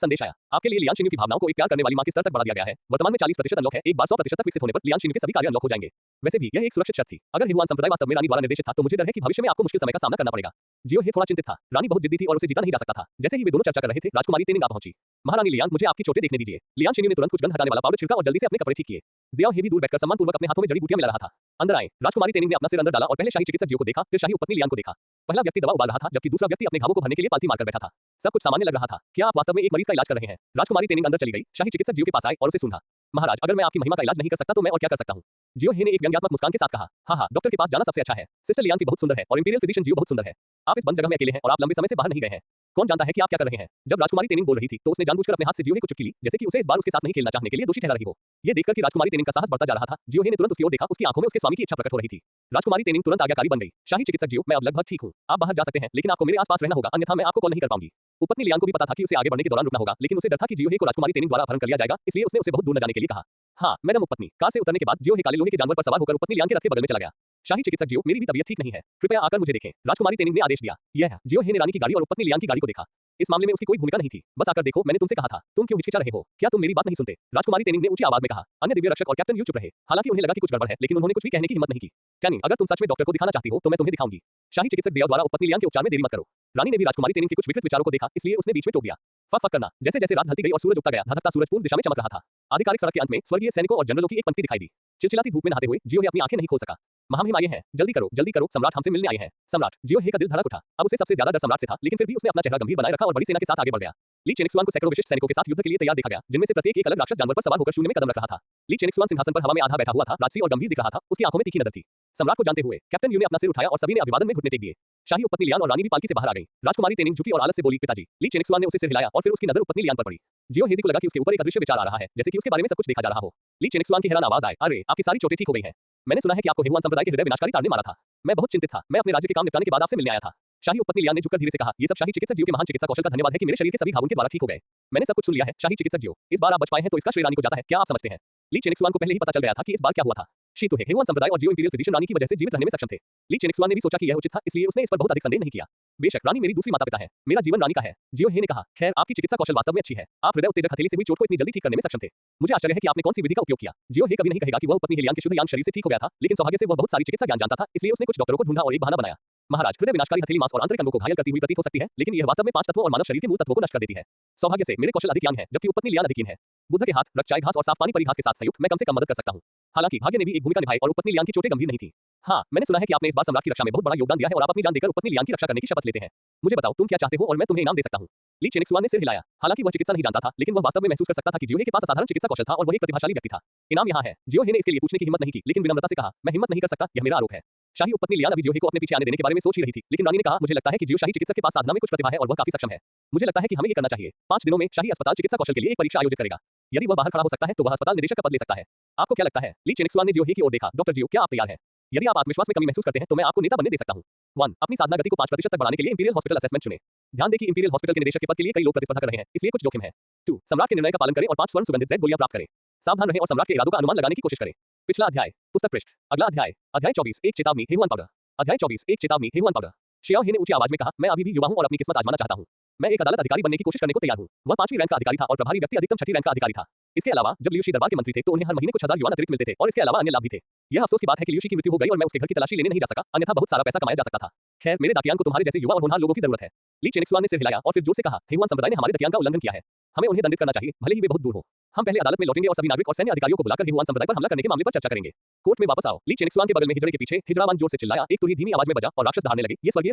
संदेश आया। आपके लिए लियान शिन्यू की भावनाओं को एक प्यार करने वाली मां के स्तर तक बढ़ा दिया गया है। वर्तमान में 40% अनलॉक है। एक बार 100% तक विकसित होने पर लियान शिन्यू के सभी कार्य अनलॉक हो जाएंगे। वैसे भी यह एक सुरक्षित शर्त थी। अगर हेहुआन संप्रदाय वास्तव में रानी द्वारा निर्देशित था तो मुझे डर है कि भविष्य में आपको मुश्किल समय का सामना करना पड़ेगा। जियो हे थोड़ा चिंतित था। रानी बहुत जिद्दी थी और उसे जीता नहीं जा सकता था। जैसे ही वे दोनों चर्चा कर रहे थे, राजकुमारी तेनिंग आ पहुंची। महारानी लियान, मुझे आपकी चोटें देखने दीजिए। लियान शिन्यू ने तुरंत कुछ गंध हटाने वाला पाउडर छिड़का और जल्दी से अपने कपड़े ठीक किए। जियाओ हे भी दूर बैठकर सम्मानपूर्वक अपने हाथों में जड़ी बूटियां मिला रहा था। अंदर आए। राजकुमारी तेनिंग ने अपना सिर अंदर डाला और पहले शाही चिकित्सक जियो को देखा, फिर शाही उपपत्नी लियान को देखा। पहला व्यक्ति दवा उबाल रहा था, जबकि दूसरा व्यक्ति अपने घावों को भरने के लिए पालथी मारकर बैठा था। सब कुछ सामान्य लग रहा था। क्या आप वास्तव में एक मरीज का इलाज कर रहे हैं? राजकुमारी तेनिंग अंदर चली गई। शाही चिकित्सक जियो के पास आए और उसे सूंघा। महाराज, अगर मैं आपकी महिमा का इलाज नहीं कर सकता तो मैं और क्या कर सकता हूँ? जियो हे ने एक व्यंग्यात्मक मुस्कान के साथ कहा। हाँ, डॉक्टर के पास जाना सबसे अच्छा है। सिस्टर लियान भी बहुत सुंदर है और इंपीरियल फिजिशियन जियो बहुत सुंदर है। आप इस बंद जगह में अकेले हैं और आप लंबे समय से बाहर नहीं गए हैं। कौन जानता है कि आप क्या कर रहे हैं? जब राजकुमारी तेनिंग बोल रही थी तो उसने जानबूझकर अपने हाथ से जियो हे को चुटकी ली, जैसे कि उसे इस बार उसके साथ नहीं खेलना चाहने के लिए दोषी ठहरा रही हो। ये देखकर कि राजकुमारी तेनिंग का साहस बढ़ता जा रहा था, जियो हे ने तुरंत उसकी ओर देखा। उसकी आंखों में उसके स्वामी की इच्छा प्रकट हो रही थी। राजकुमारी तेनिंग तुरंत आज्ञाकारी बन गई। शाही चिकित्सक जियो, मैं अब लगभग ठीक हूँ। आप बाहर जा सकते हैं, लेकिन आपको मेरे आसपास रहना होगा, अन्यथा मैं आपको कॉल नहीं कर पाऊंगी। उपपत्नी लियान को भी पता था कि उसे आगे बढ़ने के दौरान रुकना होगा, लेकिन उसे डर था कि जियो हे को राजकुमारी तेनिंग द्वारा अपहरण कर लिया जाएगा, इसलिए उसने उसे बहुत दूर न जाने के लिए कहा। हाँ, मैडम उपपत्नी। कार से उतरने के बाद जियो हे काले लोहे के जानवर पर सवार होकर उपपत्नी लियान के रथ के बगल में चला गया। शाही चिकित्सक जियो, मेरी भी तबीयत ठीक नहीं है, कृपया आकर मुझे देखें। राजकुमारी तेनिंग ने आदेश दिया। यह जियो हे ने रानी की गाड़ी और उपपत्नी लियान की गाड़ी को देखा। इस मामले में उसकी कोई भूमिका नहीं थी। बस आकर देखो, मैंने तुमसे कहा था। तुम क्यों हिचकिचा रहे हो? क्या तुम मेरी बात नहीं सुनते? राजकुमारी तेनिंग ने ऊंची आवाज में कहा। अन्य दिव्य रक्षक और कैप्टन यू चुप रहे। हालांकि उन्हें लगा कि कुछ गड़बड़ है, लेकिन उन्होंने कुछ भी कहने की हिम्मत नहीं की। टैनिंग, अगर तुम सच में डॉक्टर को दिखाना चाहती हो तो मैं तुम्हें दिखाऊंगी। शाही चिकित्सक जियो द्वारा उपपत्नी लियान के उपचार में देरी मत करो। रानी ने भी राजकुमारी तेनिंग के कुछ विकृत विचारों को देखा, इसलिए उसने बीच में टोक दिया। फक फक करना। जैसे जैसे रात ढलती गई और सूरज उगता गया, धधकता सूरज पूर्व दिशा में चमक रहा था। आधिकारिक सड़क के अंत में स्वर्गीय सैनिकों और जनरलों की एक पंक्ति दिखाई दी। चिलचिलाती धूप में नहाते हुए जियो हे अपनी आंखें नहीं खोल सका। महामहिम आए हैं, जल्दी करो, सम्राट हमसे मिलने आए हैं। सम्राट। जियो हे का दिल धड़क उठा। अब उसे सबसे ज्यादा डर सम्राट से था, लेकिन फिर भी उसने अपना चेहरा गंभीर बनाए रखा और बड़ी सेना के साथ आगे बढ़ गया। ली चेनिक्सुआन को सैकड़ों विशिष्ट सैनिकों के साथ युद्ध के लिए तैयार देखा गया, जिनमें से प्रत्येक एक अलग राक्षस जानवर पर सवार होकर शून्य में कदम रख रहा था। ली चेनिक्सुआन सिंहासन पर हवा में आधा बैठा हुआ था, राजसी और गंभीर दिख रहा था। उसकी आंखों में तीखी नजर थी। सम्राट को जानते हुए कैप्टन यू ने अपना सिर उठाया और सभी ने अभिवादन में घुटने टेक दिए। शाही उपपत्नी लियान और रानी भी पालकी से बाहर आ गई। राजकुमारी तेनिंग झुकी और आलस से बोली, पिताजी। ली चेनिक्सुआन ने उसे सिर हिलाया और फिर उसकी नजर उपपत्नी लियान पर पड़ी। जियो हेजी को लगा कि उसके ऊपर एक अदृश्य विचार आ रहा है, जैसे कि उसके बारे में सब कुछ देखा जा रहा हो। ली चेनिक्सुआन की हैरान आवाज आए, अरे, आपकी सारी चोटें ठीक हो गई हैं। मैंने सुना है कि आपको हेहुआन संप्रदाय के हृदय विनाशकारी तार ने मारा था। मैं बहुत चिंतित था। मैं अपने राज्य के काम निपटाने के बाद आपसे मिलने आया था। शाही उपपत्नी लियान ने झुककर धीरे से कहा, ये सब शाही चिकित्सक जियो के महान चिकित्सा कौशल का धन्यवाद है कि मेरे शरीर के सभी घावों के द्वारा ठीक हो गए। मैंने सब कुछ सुन लिया है। शाही चिकित्सक जियो, इस बार आप बच पाए हैं तो इसका श्रेय रानी को जाता है। क्या आप समझते हैं? ली चेनिक्सुआन को पहले ही पता चल गया था कि इस बार क्या हुआ था। शी तो है, हेहुआन संप्रदाय और जियो इंपीरियल फिजिशियन रानी की वजह से जीवित रहने में सक्षम थे। ली चेनिक्सुआन ने भी सोचा कि यह उचित था, इसलिए उसने इस पर बहुत अधिक संदेह नहीं किया। बेशक रानी मेरी दूसरी माता पिता है, मेरा जीवन रानी का है। जियो हे ने कहा, खैर आपकी चिकित्सा कौशल वास्तव में अच्छी है। आप हृदय उत्तेजक हथेली से हुई चोट को इतनी जल्दी ठीक करने में सक्षम थे। मुझे आश्चर्य है कि आपने कौन सी विधि का उपयोग किया। जियो हे कभी नहीं कहेगा कि वह उपपत्नी लियान के शुद्ध यान शरीर से ठीक हो गया था, लेकिन सौभाग्य से वह बहुत सारी चिकित्सा ज्ञान जानता था, इसलिए उसने कुछ डॉक्टरों को ढूंढा और एक बहाना बनाया। महाराज, हृदय विनाशकारी हथेली मांस और आंतरिक अंगों को घायल करती हुई प्रतीत हो सकती है, लेकिन यह वास्तव में 5 तत्वों और मानव शरीर के मूल तत्वों को नष्ट कर देती है। सौभाग्य से मेरे कौशल अधिक यान है, जबकि उपपत्नी लियान अधिकीन है। बुद्ध के हाथ, रक्त घास और साफ पानी परी घास के साथ संयुक्त मैं कम से कम मदद कर सकता हूँ। हालांकि भाग्य ने भी एक भूमिका निभाई और उपपत्नी लियान की चोटें गंभीर नहीं थी। हाँ, मैंने सुना है कि आपने इस बार सम्राट की रक्षा में बहुत बड़ा योगदान दिया है और आप अपनी जान देकर उपपत्नी लियान की रक्षा करने की शपथ लेते हैं। मुझे बताओ तुम क्या चाहते हो और मैं तुम्हें इनाम दे सकता हूँ। ली चेनिक्सुआन ने सिर हिलाया। हालांकि वह चिकित्सा नहीं जानता था, लेकिन वह वास्तव में महसूस कर सकता था कि जियो हे के पास असाधारण चिकित्सा कौशल था और वह एक प्रतिभाशाली व्यक्ति था। इनाम यहाँ है। जियो हे ने इसके लिए पूछने की हिम्मत नहीं की, लेकिन विनम्रता से कहा, मैं हिम्मत नहीं कर सकता, यह मेरा आरोप है। शाही उपपत्नी लियान अभी जियो हे को अपने पीछे आने देने के बारे में सोच ही रही थी, लेकिन रानी ने कहा, मुझे लगता है कि जियो शाही चिकित्सक के पास साधना में कुछ प्रतिभा है और वह काफी सक्षम है। मुझे लगता है कि हमें ये करना चाहिए। 5 दिनों में शाही अस्पताल चिकित्सा कौशल के लिए एक परीक्षा आयोजित करेगा। यदि वह बाहर खड़ा हो सकता है तो वह अस्पताल निदेशक का पद ले सकता है। आपको क्या लगता है? ली चेनिक्सुआन ने जियो हे की ओर देखा। डॉक्टर जियो, क्या आप तैयार हैं? यदि आप आत्मविश्वास में कमी महसूस करते हैं तो मैं आपको नेता बनने दे सकता हूँ। 1. अपनी साधना गति को 5% तक बढ़ाने के लिए इंपीरियल हॉस्पिटल असेसमेंट चुनें। ध्यान दें कि इंपीरियल हॉस्पिटल के निदेशक के पद के लिए कई लोग प्रतिस्पर्धा कर रहे हैं, इसलिए कुछ जोखिम है। 2. सम्राट के निर्णय का पालन करें और 5 स्वर्ण सुगंधित Z गोलियां प्राप्त करें। सावधान रहें और सम्राट के इरादों का अनुमान लगाने की कोशिश करें। पिछला अध्याय, पुस्तक पृष्ठ। अगला अध्याय, अध्याय 24, एक चेतावनी, हेहुआन पाउडर। अध्याय 24, एक चेतावनी, हेहुआन पाउडर। शियाओ हे ने ऊंची आवाज में कहा, मैं अभी भी युवा हूं और अपनी किस्मत आजमाना चाहता हूं। मैं एक अदालत अधिकारी बनने की कोशिश करने को तैयार हूं। वह 5वीं रैंक का अधिकारी था और प्रभारी व्यक्ति अधिकतम 6ठी रैंक का अधिकारी था। इसके अलावा जब लियूशी दरबार के मंत्री थे तो उन्हें हर महीने कुछ हजार युआन अतिरिक्त मिलते थे और इसके अलावा अन्य लाभ भी थे। यह अफसोस की बात है कि लियूशी की मृत्यु हो गई और मैं उसके घर की तलाशी लेने नहीं जा सका, अन्यथा बहुत सारा पैसा कमाया जा सकता था। खैर, मेरे दाकियान को तुम्हारे जैसे युवा और होनहार लोगों की जरूरत है। ली चेनिक्सुआन ने सिर हिलाया और फिर जोर से कहा, हेहुआन संप्रदाय ने हमारे दाकियान का उल्लंघन किया है। हमें उन्हें दंडित करना चाहिए, भले ही वे बहुत दूर हो। हम पहले अदालत में लौटेंगे और सभी नागरिक और सैन्य अधिकारियों को बुलाकर हेहुआन संप्रदाय पर हमला करने के मामले पर चर्चा करेंगे। कोर्ट में वापस आओ। ली चेनिक्सुआन के बगल में हिजड़े के पीछे हिजड़ावान जोर से चिल्लाया, एक तुरही धीमी आवाज में बजा और राक्षस दहाड़ने लगे। ये स्वर्गीय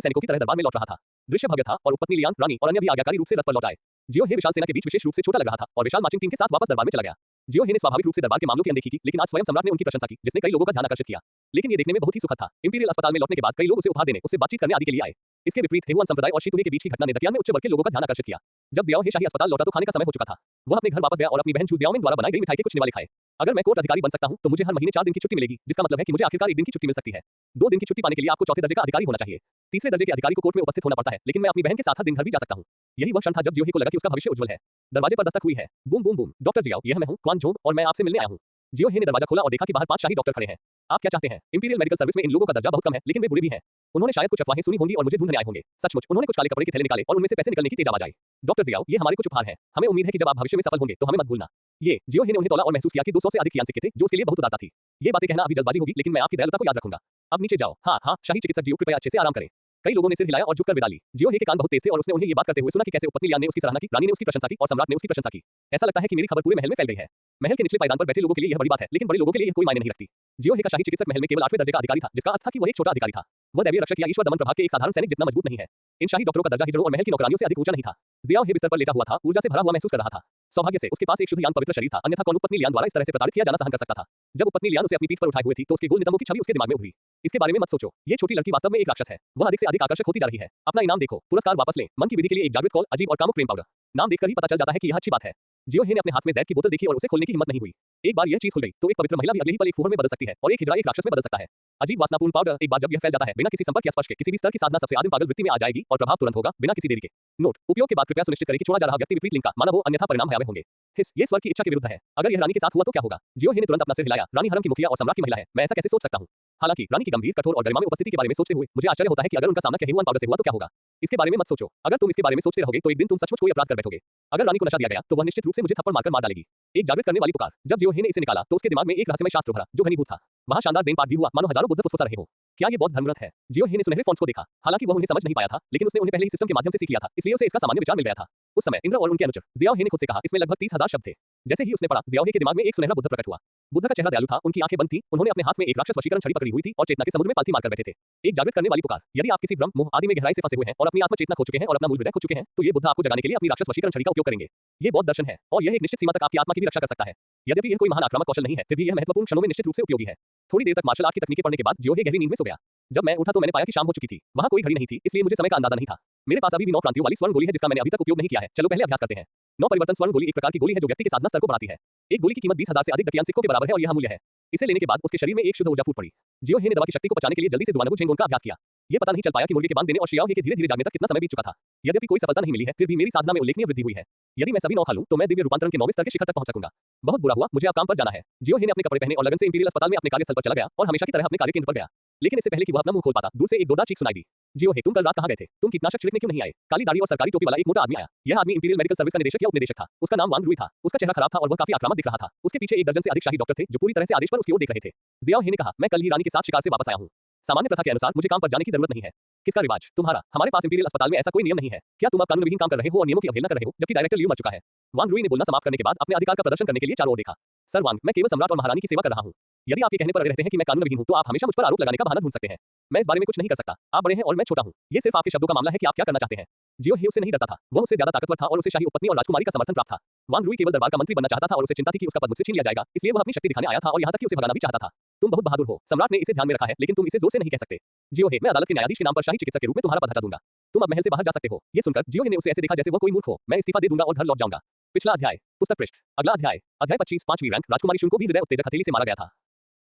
सैनिकों की तरह दरबार में लौट रहा था। दृश्य भव्य था और उपपत्नी लियान, रानी और अन्य भी आज्ञाकारी रूप से रथ पर लौट आए। जियो हे विशाल सेना के बीच विशेष रूप से छोटा लग रहा था और विशाल मार्चिंग टीम के साथ वापस दरबार में चला गया। जियो हे ने स्वाभाविक रूप से दरबार के मामलों की अनदेखी की, लेकिन आज स्वयं सम्राट ने उनकी प्रशंसा की, जिसने कई लोगों का ध्यान आकर्षित किया। लेकिन ये देखने में बहुत ही सुखद था। इंपीरियल अस्पताल में लौटने के बाद कई लोग उसे उपहार देने, उससे बातचीत करने आदि के लिए आए। इसके विपरीत हेहुआन संप्रदाय और शीतुहे के बीच की घटना ने दाकियान में उच्च वर्ग के लोगों का ध्यान आकर्षित किया। जब जियाओ हे शाही अस्पताल लौटा तो खाने का समय हो चुका था। वह अपने घर वापस गया और अपनी बहन झू जियाओमिंग द्वारा बनाई गई मिठाई के कुछ निवाले खाए। अगर मैं कोर्ट अधिकारी बन सकता हूं तो मुझे हर महीने 4 दिन की छुट्टी मिलेगी, जिसका मतलब है कि मुझे आखिरकार 1 दिन की छुट्टी मिल सकती है। 2 दिन की छुट्टी पाने के लिए आपको चौथे दर्जे का अधिकारी होना चाहिए। तीसरे दर्जे के अधिकारी को कोर्ट में उपस्थित होना पड़ता है, लेकिन मैं अपनी बहन के साथ हर दिन घर भी जा सकता हूं। यही वह क्षण था जब जियो हे को लगा कि उसका भविष्य उज्जवल है। दरवाजे पर दस्तक हुई है। Boom boom boom. Doctor Xiao, यह मैं हूं, क्वान झोंग, और मैं आपसे मिलने आया हूं। जियो हे ने दरवाजा खोला और देखा कि बाहर 5 शाही डॉक्टर खड़े हैं। आप क्या चाहते हैं? इंपीरियल मेडिकल सर्विस में इन लोगों का दर्जा बहुत कम है, लेकिन वे बुरे भी हैं। उन्होंने शायद कुछ अफवाहें सुनी होंगी और मुझे ढूंढने आए होंगे। सचमुच, उन्होंने कुछ काले कपड़े के थैले निकाले और उनमें से पैसे निकलने की तेज आवाज आई। डॉक्टर जियाओ, ये हमारे कुछ उपहार हैं। हमें उम्मीद है कि जब आप भविष्य में सफल होंगे तो हमें मत भूलना। ये जियो हे ने उन्हें तोला और महसूस किया कि 200 से अधिक कियान सिक्के थे, जो उसके लिए बहुत उदारता थी। ये बातें कहना अभी जल्दबाजी होगी, लेकिन मैं आपकी दयालुता को याद रखूंगा। अब नीचे जाओ। हाँ हाँ, शाही चिकित्सक जियो, कृपया अच्छे से आराम करें। कई लोगों ने सिर हिलाया और झुककर विदा ली। जियो हे के कान बहुत तेज थे और उसने उन्हें ये बात करते हुए सुना कि कैसे उपपत्नी लियान ने उसकी सराहना की, रानी ने उसकी प्रशंसा की और सम्राट ने उसकी प्रशंसा की। ऐसा लगता है कि मेरी खबर पूरे महल में फैल गई है। महल के निचले पायदान पर बैठे लोगों के लिए यह बड़ी बात है, लेकिन बड़े लोगों के लिए यह कोई मायने नहीं रखती। जियो हे का शाही चिकित्सक महल में केवल 8वें दर्जे का अधिकारी था, जिसका अर्थ था कि वह एक छोटा अधिकारी था। वह दैवीय रक्षक या ईश्वर दमन प्रभाव के एक साधारण सैनिक जितना मजबूत नहीं है। इन शाही डॉक्टरों का दर्जा हिजड़ों और महल की नौकरानियों से अधिक ऊंचा नहीं था। जियाओ हे बिस्तर पर लेटा हुआ था, ऊर्जा से भरा हुआ महसूस कर रहा था। सौभाग्य से उसके पास एक शुद्ध यान पवित्र शरीर था, अन्यथा कौन उपपत्नी लियान द्वारा इस तरह से प्रताड़ित किया जाना सहन कर सकता था। जब उपपत्नी लियान उसे अपनी पीठ पर उठाए हुए थी तो उसके गोल नितंबों की छवि उसके दिमाग में उभरी। इसके बारे में मत सोचो, ये छोटी लड़की वास्तव में एक राक्षस है। वह अधिक से अधिक आकर्षक होती जा रही है। अपना इनाम देखो, पुरस्कार वापस लें, मन की विधि के लिए एक जागृत कॉल, अजीब और कामुक प्रेम पाउडर। नाम देखकर ही पता चल जाता है कि यह अच्छी बात है। जियो हे ने अपने हाथ में जैद की बोतल देखी और उसे खोलने की हिम्मत नहीं हुई। एक बार यह चीज खुल गई तो एक पवित्र महिला भी अगले ही पल एक फूहड़ में बदल सकती है और एक हिजड़ा एक राक्षस में बदल सकता है। अजीब वासनापूर्ण पाउडर, एक बार जब यह फैल जाता है बिना किसी संपर्क या स्पर्श के, किसी भी स्तर की साधना सबसे आदिम पागल वृत्ति में आ जाएगी और प्रभाव तुरंत होगा, बिना किसी देरी के। नोट, उपयोग के बाद कृपया सुनिश्चित करें कि छोड़ा जा रहा व्यक्ति विपरीत लिंग का मानव हो, अन्यथा परिणाम भयावह होंगे। हिस, ये स्वर्ग की इच्छा के विरुद्ध है। अगर यह रानी के साथ हुआ तो क्या होगा? जियो हे ने तुरंत अपना सिर हिलाया। रानी हरम की मुखिया और सम्राट की महिला है, मैं ऐसा कैसे सोच सकता हूँ? हालांकि रानी की गंभीर, कठोर और गरिमा में उपस्थिति के बारे में सोचते हुए मुझे आश्चर्य होता है कि अगर उनका सामना हेहुआन पाउडर से हुआ तो क्या होगा? इसके बारे में मत सोचो। अगर तुम इसके बारे में सोचते रहोगे तो एक दिन तुम सचमुच कोई अपराध कर बैठोगे। अगर रानी को नशा दिया गया तो वह निश्चित रूप से मुझे थप्पड़ मारकर मार डालेगी। एक जागृत करने वाली पुकार। जब जियो हे ने इसे निकाला तो उसके दिमाग में एक रहस्यमय शास्त्र उभरा, जो घनीभूत था। वहां शानदार ज़ेन पाठ भी हुआ, मानो हजारों बुद्ध फुसफुसा रहे हो। क्या ये बौद्ध धर्मग्रंथ है? जियो हे ने सुनहरे फॉन्ट्स को देखा। हालांकि वह उन्हें समझ नहीं पाया था, लेकिन उसने उन्हें पहले ही सिस्टम के माध्यम से सीख लिया था, इसलिए उसे इसका सामान्य विचार मिल गया था। उस समय इंद्र और उनके अनुचर जियाओ हे ने खुद से कहा, इसमें लगभग 30,000 शब्द थे। जैसे ही उसने पढ़ा, जियाओ हे के दिमाग में एक सुनहरा बुद्ध प्रकट हुआ। बुद्ध का चेहरा दयालु था, उनकी आंखें बंद थीं, उन्होंने अपने हाथ में एक राक्षस वशीकरण छड़ी पकड़ी हुई थी और चेतना के समुद्र में पालथी मारकर बैठे थे। एक जागृत करने वाली पुकार। यदि आप किसी भ्रम, मोह आदि में गहराई से फंसे हुए हैं और अपनी आत्म चेतना खो चुके हैं और अपना मूल हृदय खो चुके हैं, तो ये बुद्ध आपको जगाने के लिए अपनी राक्षस वशीकरण छड़ी का उपयोग करेंगे। ये बौद्ध दर्शन है और यह एक निश्चित सीमा तक आपकी आत्मा की भी रक्षा कर सकता है। यद्यपि यह कोई महान आक्रामक कौशल नहीं है, फिर भी यह महत्वपूर्ण क्षणों में निश्चित रूप से उपयोगी है। थोड़ी देर तक मार्शल आर्ट की तकनीकें पढ़ने के बाद जियो हे गहरी नींद में सो गया। जब मैं उठा तो मैंने पाया कि शाम हो चुकी थी। वहां कोई घड़ी नहीं थी, इसलिए मुझे समय का अंदाजा नहीं था। मेरे पास अभी भी 9 क्रांतियों वाली स्वर्ण गोली है, जिसका मैंने अभी तक उपयोग नहीं किया है। चलो पहले अभ्यास करते हैं। 9 परिवर्तन स्वर्ण गोली एक प्रकार की गोली है जो व्यक्ति के साधना स्तर को बढ़ाती है। एक गोली की कीमत 20,000 से अधिक दकियान सिक्कों के बराबर है और यह अमूल्य है। इसे लेने के बाद उसके शरीर में एक शुद्ध ऊर्जा फूट पड़ी। जियो हे ने दवा की शक्ति को पचाने के लिए जल्दी से जुआनगु झेंगोन का अभ्यास किया। ये पता नहीं चल पाया कि मुर्गे के बांध देने और शियाओ हे के धीरे-धीरे जागने तक कितना समय बीत चुका था। यद्यपि कोई सफलता नहीं मिली है, फिर भी मेरी साधना में उल्लेखनीय वृद्धि हुई है। यदि मैं सभी 9 खा लूं तो मैं दिव्य रूपांतरण के 9वें स्तर के शिखर तक पहुंच सकूंगा। बहुत बुरा हुआ, मुझे अब काम पर जाना है। जियो हे ने अपने कपड़े पहने और लगन से इंपीरियल अस्पताल में अपने कार्यस्थल पर चला गया और हमेशा की तरह अपने कार्य केंद्र पर गया। लेकिन इससे पहले कि वह अपना मुंह खोल पाता, दूर से एक जोरदार चीख सुनाई दी। जियो हे, तुम कल रात कहां गए थे? तुम कीटनाशक छिड़कने क्यों नहीं आए? काली दाढ़ी और सरकारी टोपी वाला एक मोटा आदमी आया। यह आदमी इंपीरियल मेडिकल सर्विस का निदेशक या उपनिदेशक था। उसका नाम वांग रुई था। उसका चेहरा खराब था और वह काफी आक्रामक दिख रहा था। उसके पीछे एक दर्जन से अधिक शाही डॉक्टर थे, जो पूरी तरह से आदेश पर उसकी ओर देख रहे थे। जियाओ हे ने कहा, मैं कल ही रानी के साथ शिकार से वापस आया हूं। सामान्य प्रथा के अनुसार मुझे काम पर जाने की जरूरत नहीं है। किसका रिवाज? तुम्हारा। हमारे पास इंपीरियल अस्पताल में ऐसा कोई नियम नहीं है। क्या तुम अब कानून विहीन काम कर रहे हो और नियमों की अवहेलना कर रहे हो, जबकि डायरेक्टर लियू मर चुका है? वांग रुई ने बोलना समाप्त करने के बाद अपने अधिकार का प्रदर्शन करने के लिए चारों ओर देखा। सर वांग, मैं केवल सम्राट और महारानी की सेवा कर रहा हूं। यदि आप ये कहने पर अड़े रहते हैं कि मैं कानून विहीन हूं, तो आप हमेशा मुझ पर आरोप लगाने का बहाना ढूंढ सकते हैं। मैं इस बारे में कुछ नहीं कर सकता। आप बड़े हैं और मैं छोटा हूं। ये सिर्फ आपके शब्दों का मामला है कि आप क्या करना चाहते हैं। जियो हे उससे नहीं डरता था। वह उससे ज्यादा ताकतवर था और उसे शाही उपपत्नी और राजकुमारी का समर्थन प्राप्त था। वांग रुई केवल दरबार का मंत्री बनना चाहता था और उसे चिंता थी कि उसका पद मुझसे छीन लिया जाएगा, इसलिए वह अपनी शक्ति दिखाने आया था और यहां तक कि उसे भगाना भी चाहता था। तुम बहुत बहादुर हो। सम्राट ने इसे ध्यान में रखा है, लेकिन तुम इसे जोर से नहीं कह सकते। जियो हे, मैं अदालत के न्यायाधीश के नाम पर शाही चिकित्सक के रूप में तुम्हारा पद हटा दूंगा। तुम अब महल से बाहर जा सकते हो। ये सुनकर जियो हे ने उसे ऐसे देखा जैसे वह कोई मूर्ख हो। मैं इस्तीफा दे दूंगा और घर लौट जाऊंगा। पिछला अध्याय, पुस्तक पृष्ठ। अगला अध्याय, अध्याय 25, 5वीं रैंक राजकुमारी शुन को भी हृदय उत्तेजक हथेली से मारा गया था।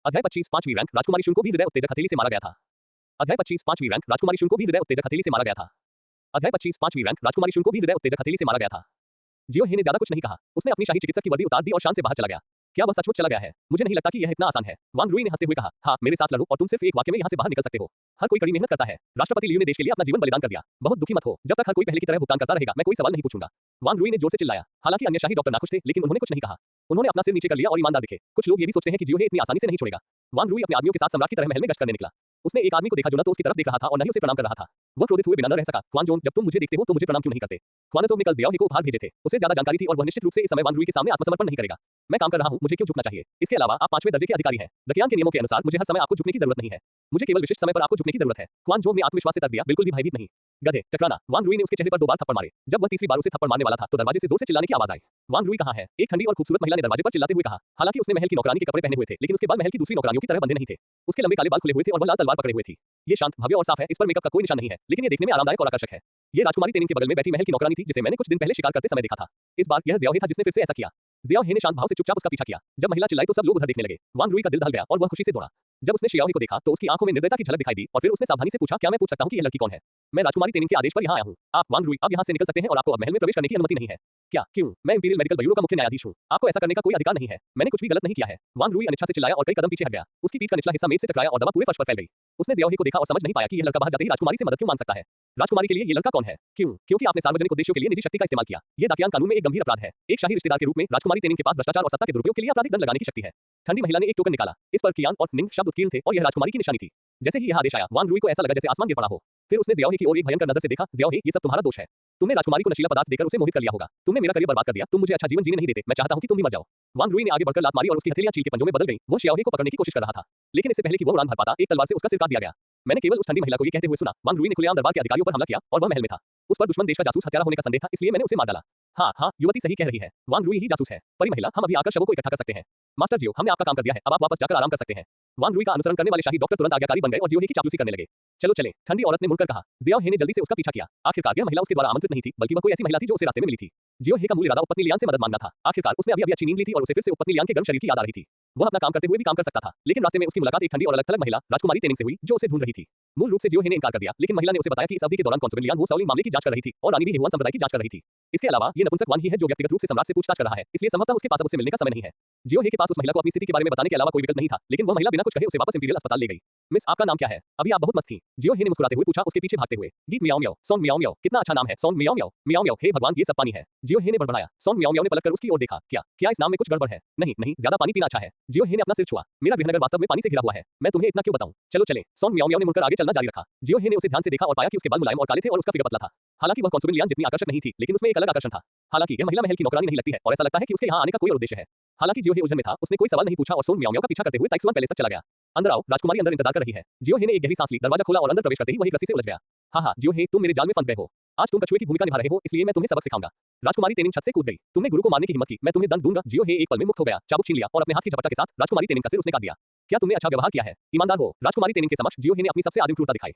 अध्याय 25, 5वीं रैंक राजकुमारी शुन को भी हृदय उत्तेजक हथेली से मारा गया था। अध्याय 25, 5वीं रैंक राजकुमारी शुन को भी हृदय उत्तेजक हथेली से मारा गया था। अध्याय 25, 5वीं रैंक राजकुमारी शुन को भी हृदय उत्तेजक हथेली से मारा गया था। जियो हे ने ज्यादा कुछ नहीं कहा। उसने अपनी शाही चिकित्सक की वर्दी उतार दी और शान से बाहर चला गया। क्या वह सचमुच चला गया है? मुझे नहीं लगता कि यह इतना आसान है। वांग रुई ने हंसते हुए कहा, हाँ, मेरे साथ लड़ो और तुम सिर्फ एक वाक्य में यहाँ से बाहर निकल सकते हो। हर कोई कड़ी मेहनत करता है। राष्ट्रपति लियू ने देश के लिए अपना जीवन बलिदान कर दिया। बहुत दुखी मत हो। जब तक हर कोई पहले की तरह भुगतान करता रहेगा, मैं कोई सवाल नहीं पूछूंगा। वांग रुई ने जोर से चिल्लाया। हालांकि अन्य शाही डॉक्टर नाखुश थे, लेकिन उन्होंने कुछ नहीं कहा। उन्होंने अपना सिर नीचे कर लिया और ईमानदार दिखे। कुछ लोग ये भी सोचते हैं कि जियो हे इतनी आसानी से नहीं छोड़ेगा। वांग रुई अपने आदमियों के साथ सम्राट की तरह महल में गश्त करने निकला। उसने एक आदमी को देखा जो न तो उसकी तरफ देख रहा था और न ही उसे प्रणाम कर रहा था। वह क्रोधित हुए बिना न रह सका। क्वानजोंग, जब तुम मुझे देखते हो तो मुझे प्रणाम क्यों नहीं करते? क्वानजोंग ने कल जियाओ हे को उपहार भेजे थे। उसे ज्यादा जानकारी थी और वह निश्चित रूप से इस समय वांग रुई के सामने आत्मसमर्पण नहीं करेगा। मैं काम कर रहा हूं, मुझे क्यों झुकना चाहिए? इसके अलावा आप 5वें दर्जे के अधिकारी हैं। दकियान के नियमों के अनुसार मुझे हर समय आपको झुकने की जरूरत नहीं है। मुझे केवल विशिष्ट समय पर आपको झुकने की जरूरत है। क्वानजोंग ने आत्मविश्वास से तर्क दिया, बिल्कुल भी भयभीत नहीं। गधे, टकराना। वांग रुई ने उसके चेहरे पर 2 बार थप्पड़ मारे। जब वह तीसरी बार उसे थप्पड़ मारने वाला था तो दरवाजे से जोर से चिल्लाने की आवाज आई। वांग रुई कहां है? एक ठंडी और खूबसूरत महिला ने दरवाजे पर चिल्लाते हुए कहा। हालांकि उसने महल की नौकरानी के कपड़े पहने हुए थे, लेकिन उसके बाल महल की दूसरी नौकरानियों की तरह बंधे नहीं थे। उसके लंबे काले बाल खुले हुए थे और वह लाल तलवार पकड़े हुए थी। ये शांत, भव्य और साफ है। इस पर मेकअप का कोई निशान नहीं है, लेकिन ये देखने में आरामदायक और आकर्षक है। ये राजकुमारी तेनिंग के बगल में बैठी महल की नौकरानी थी जिसे मैंने कुछ दिन पहले शिकार करते समय देखा था। इस बार यह जियाओ हे था जिसने फिर से ऐसा किया। जियाओ हे ने शांत भाव से चुपचाप उसका पीछा किया। जब महिला चिल्लाई तो सब लोग उधर देखने लगे। वांग रुई का दिल दहल गया और वह खुशी से दौड़ा। जब उसने शियाओ हे को देखा तो उसकी आंखों में निर्दयता की झलक दिखाई दी और फिर उसने सावधानी से पूछा, क्या मैं पूछ सकता हूं कि यह लड़की कौन है? मैं राजकुमारी तेनिंग के आदेश पर यहाँ आया हूँ। आप वांग रुई अब यहाँ से निकल सकते हैं और आपको अब महल में प्रवेश करने की अनुमति नहीं है। क्या? क्यों? मैं इंपीरियल मेडिकल ब्यूरो का मुख्य न्यायाधीश हूँ। आपको ऐसा करने का कोई अधिकार नहीं है। मैंने कुछ भी गलत नहीं किया है। वांग रुई अनिच्छा से चिल्लाया और कई कदम पीछे हट गया। उसकी पीठ का निचला हिस्सा मेज से टकराया और दवा पूरे फर्श पर फैल गई। उसने जियाओ हे को देखा और समझ नहीं पाया कि यह लड़का बाहर जाते ही राजकुमारी से मदद क्यों मांग सकता है। राजकुमारी के लिए ये लड़का कौन है? क्यों? क्योंकि आपने सार्वजनिक उद्देश्यों के लिए निजी शक्ति का इस्तेमाल किया। ये दाकियान कानून में एक गंभीर अपराध है। एक शाही रिश्तेदार के रूप में राजकुमारी तेनिंग के पास भ्रष्टाचार और सत्ता के दुरुपयोग के लिए आपराधिक दंड लगाने की शक्ति है। ठंडी महिला ने एक टोकन निकाला। इस पर कियान और निंग शब्द उत्कीर्ण थे और यह राजकुमारी की निशानी थी। जैसे ही यह आदेश आया, वांग रुई को ऐसा लगा जैसे आसमान गिर पड़ा हो। फिर उसने जियाओ हे की ओर एक भयंकर नजर से देखा। जियाओ हे, ये सब तुम्हारा दोष है। तुमने राजकुमारी को नशीला पदार्थ देकर उसे मोहित कर लिया होगा। तुमने मेरा करियर बर्बाद कर दिया। तुम मुझे अच्छा जीवन जीने नहीं देते। मैं चाहता हूं कि तुम भी मर जाओ। वांग रुई ने आगे बढ़कर लात मारी और उसकी हथेलियां चील के पंजों में बदल गईं। वो जियाओ हे को पकड़ने की कोशिश कर रहा था, लेकिन इससे पहले कि वह उड़ान भर पाता, एक तलवार से उसका सिर काट दिया गया। मैंने केवल उस ठंडी महिला को ये कहते हुए सुना। वांग रुई ने खुलेआम दरबार के अधिकारियों पर हमला किया और वह महल में था। उस पर दुश्मन देश का जासूस हत्यारा होने का संदेह था, इसलिए मैंने उसे मार डाला। हाँ, युवती सही कह रही है। वांग रुई ही जासूस है। परी महिला, हम अभी आकर शवों को इकट्ठा कर सकते हैं। मास्टर जियो, हमने आपका काम कर दिया है। अब आप वापस जाकर आराम कर सकते हैं। वांग रुई का अनुसरण करने वाले शाही डॉक्टर तुरंत आज्ञाकारी बन गए और जियो हे की चापलूसी करने लगे। चलो चलें। ठंडी औरत ने मुड़कर कहा। जियाओ हे ने जल्दी से उसका पीछा किया। आखिरकार यह महिला उसके द्वारा आमंत्रित नहीं थी, बल्कि वह कोई ऐसी महिला थी जो उसे रास्ते में मिली थी। जियो हे का मूल इरादा उपपत्नी लियान से मदद मांगना था। आखिरकार उसने अभी अच्छी नींद ली थी और उसे फिर से उपपत्नी लियान के गर्म शरीर की याद आ रही थी। वह अपना काम करते हुए भी काम कर सकता था, लेकिन रास्ते में उसकी मुलाकात एक ठंडी और अलग-थलग महिला राजकुमारी तेनिंग से हुई जो उसे ढूंढ रही थी। मूल रूप से जियो हे ने इनकार कर दिया, लेकिन महिला ने उसे बताया कि इस अवधि के दौरान कॉन्स्टेबल लियान वो साओलिंग मामले की जांच कर रही थी और रानी भी हेहुआन संप्रदाय की जांच कर रही थी। इसके अलावा ये नपुंसक वान ही है जो व्यक्तिगत रूप से सम्राट से पूछताछ कर रहा है, इसलिए संभवतः उसके पास अब उसे मिलने का समय नहीं है। जियो हे के पास उस महिला को अपनी स्थिति के बारे में बताने के अलावा कोई विकल्प नहीं था, लेकिन वह महिला बिना कुछ कहे उसे वापस इंपीरियल अस्पताल ले गई। मिस, आपका नाम क्या है? अभी आप बहुत मस्त थी। जियो हे ने मुस्कुराते हुए पूछा, उसके पीछे भागते हुए। गीत मियाओ मियाओ, सॉन्ग मियाओ मियाओ, कितना अच्छा नाम है। सॉन्ग मियाओ मियाओ, मियाओ मियाओ, हे भगवान, ये सब पानी है। जियो हे ने बड़बड़ाया। सॉन्ग मियाओ मियाओ ने पलटकर उसकी ओर देखा। क्या इस नाम में कुछ गड़बड़ है? नहीं, ज्यादा पानी पीना अच्छा है। जियो हे ने अपना सिर छुआ। मेरा गृहनगर वास्तव में पानी से घिरा हुआ है। मैं तुम्हें इतना क्यों बताऊं? चलो चलें। सॉन्ग मियाओ मियाओ ने मुड़कर आगे चलना जारी रखा। जियो हे ने उसे ध्यान से देखा और पाया कि उसके बाल मुलायम और काले थे और उसका फिगर पतला था। हालांकि वह कॉन्स्टेबल लियान जितनी आकर्षक नहीं थी, लेकिन उसमें एक अलग आकर्षण था। हालांकि यह महिला महल की नौकरानी नहीं लगती है और ऐसा लगता है कि उसके यहाँ आने का कोई और उद्देश्य है। हालांकि जियो हे उलझन में था, उसने कोई सवाल नहीं पूछा और सॉन्ग मियाओ मियाओ का पीछा करते हुए ताइक्सुआन पैलेस तक चला गया। अंदर आओ, राजकुमारी अंदर इंतजार कर रही है। जियो हे ने एक गहरी सांस ली, दरवाजा खोला और अंदर प्रवेश करते ही वही रस्सी से उलझ गया। हाँ, जियो हे, तुम मेरे जाल में फंस गए हो। आज तुम कछुए की भूमिका निभा रहे हो, इसलिए मैं तुम्हें सबक सिखाऊंगा। राजकुमारी तेनिंग छत से कूद गई। तुमने गुरु को मारने की हिम्मत की, मैं तुम्हें दंड दूंगा। जियो हे एक पल में मुक्त हो गया, चाबुक छीन लिया और अपने हाथ की झपट्टा के साथ राजकुमारी तेनिंग का सिर उसने काट दिया। क्या तुमने अच्छा व्यवहार किया है? ईमानदार हो। राजकुमारी तेनिंग के समक्ष जियो हे ने अपनी सबसे आदिम क्रूरता दिखाई।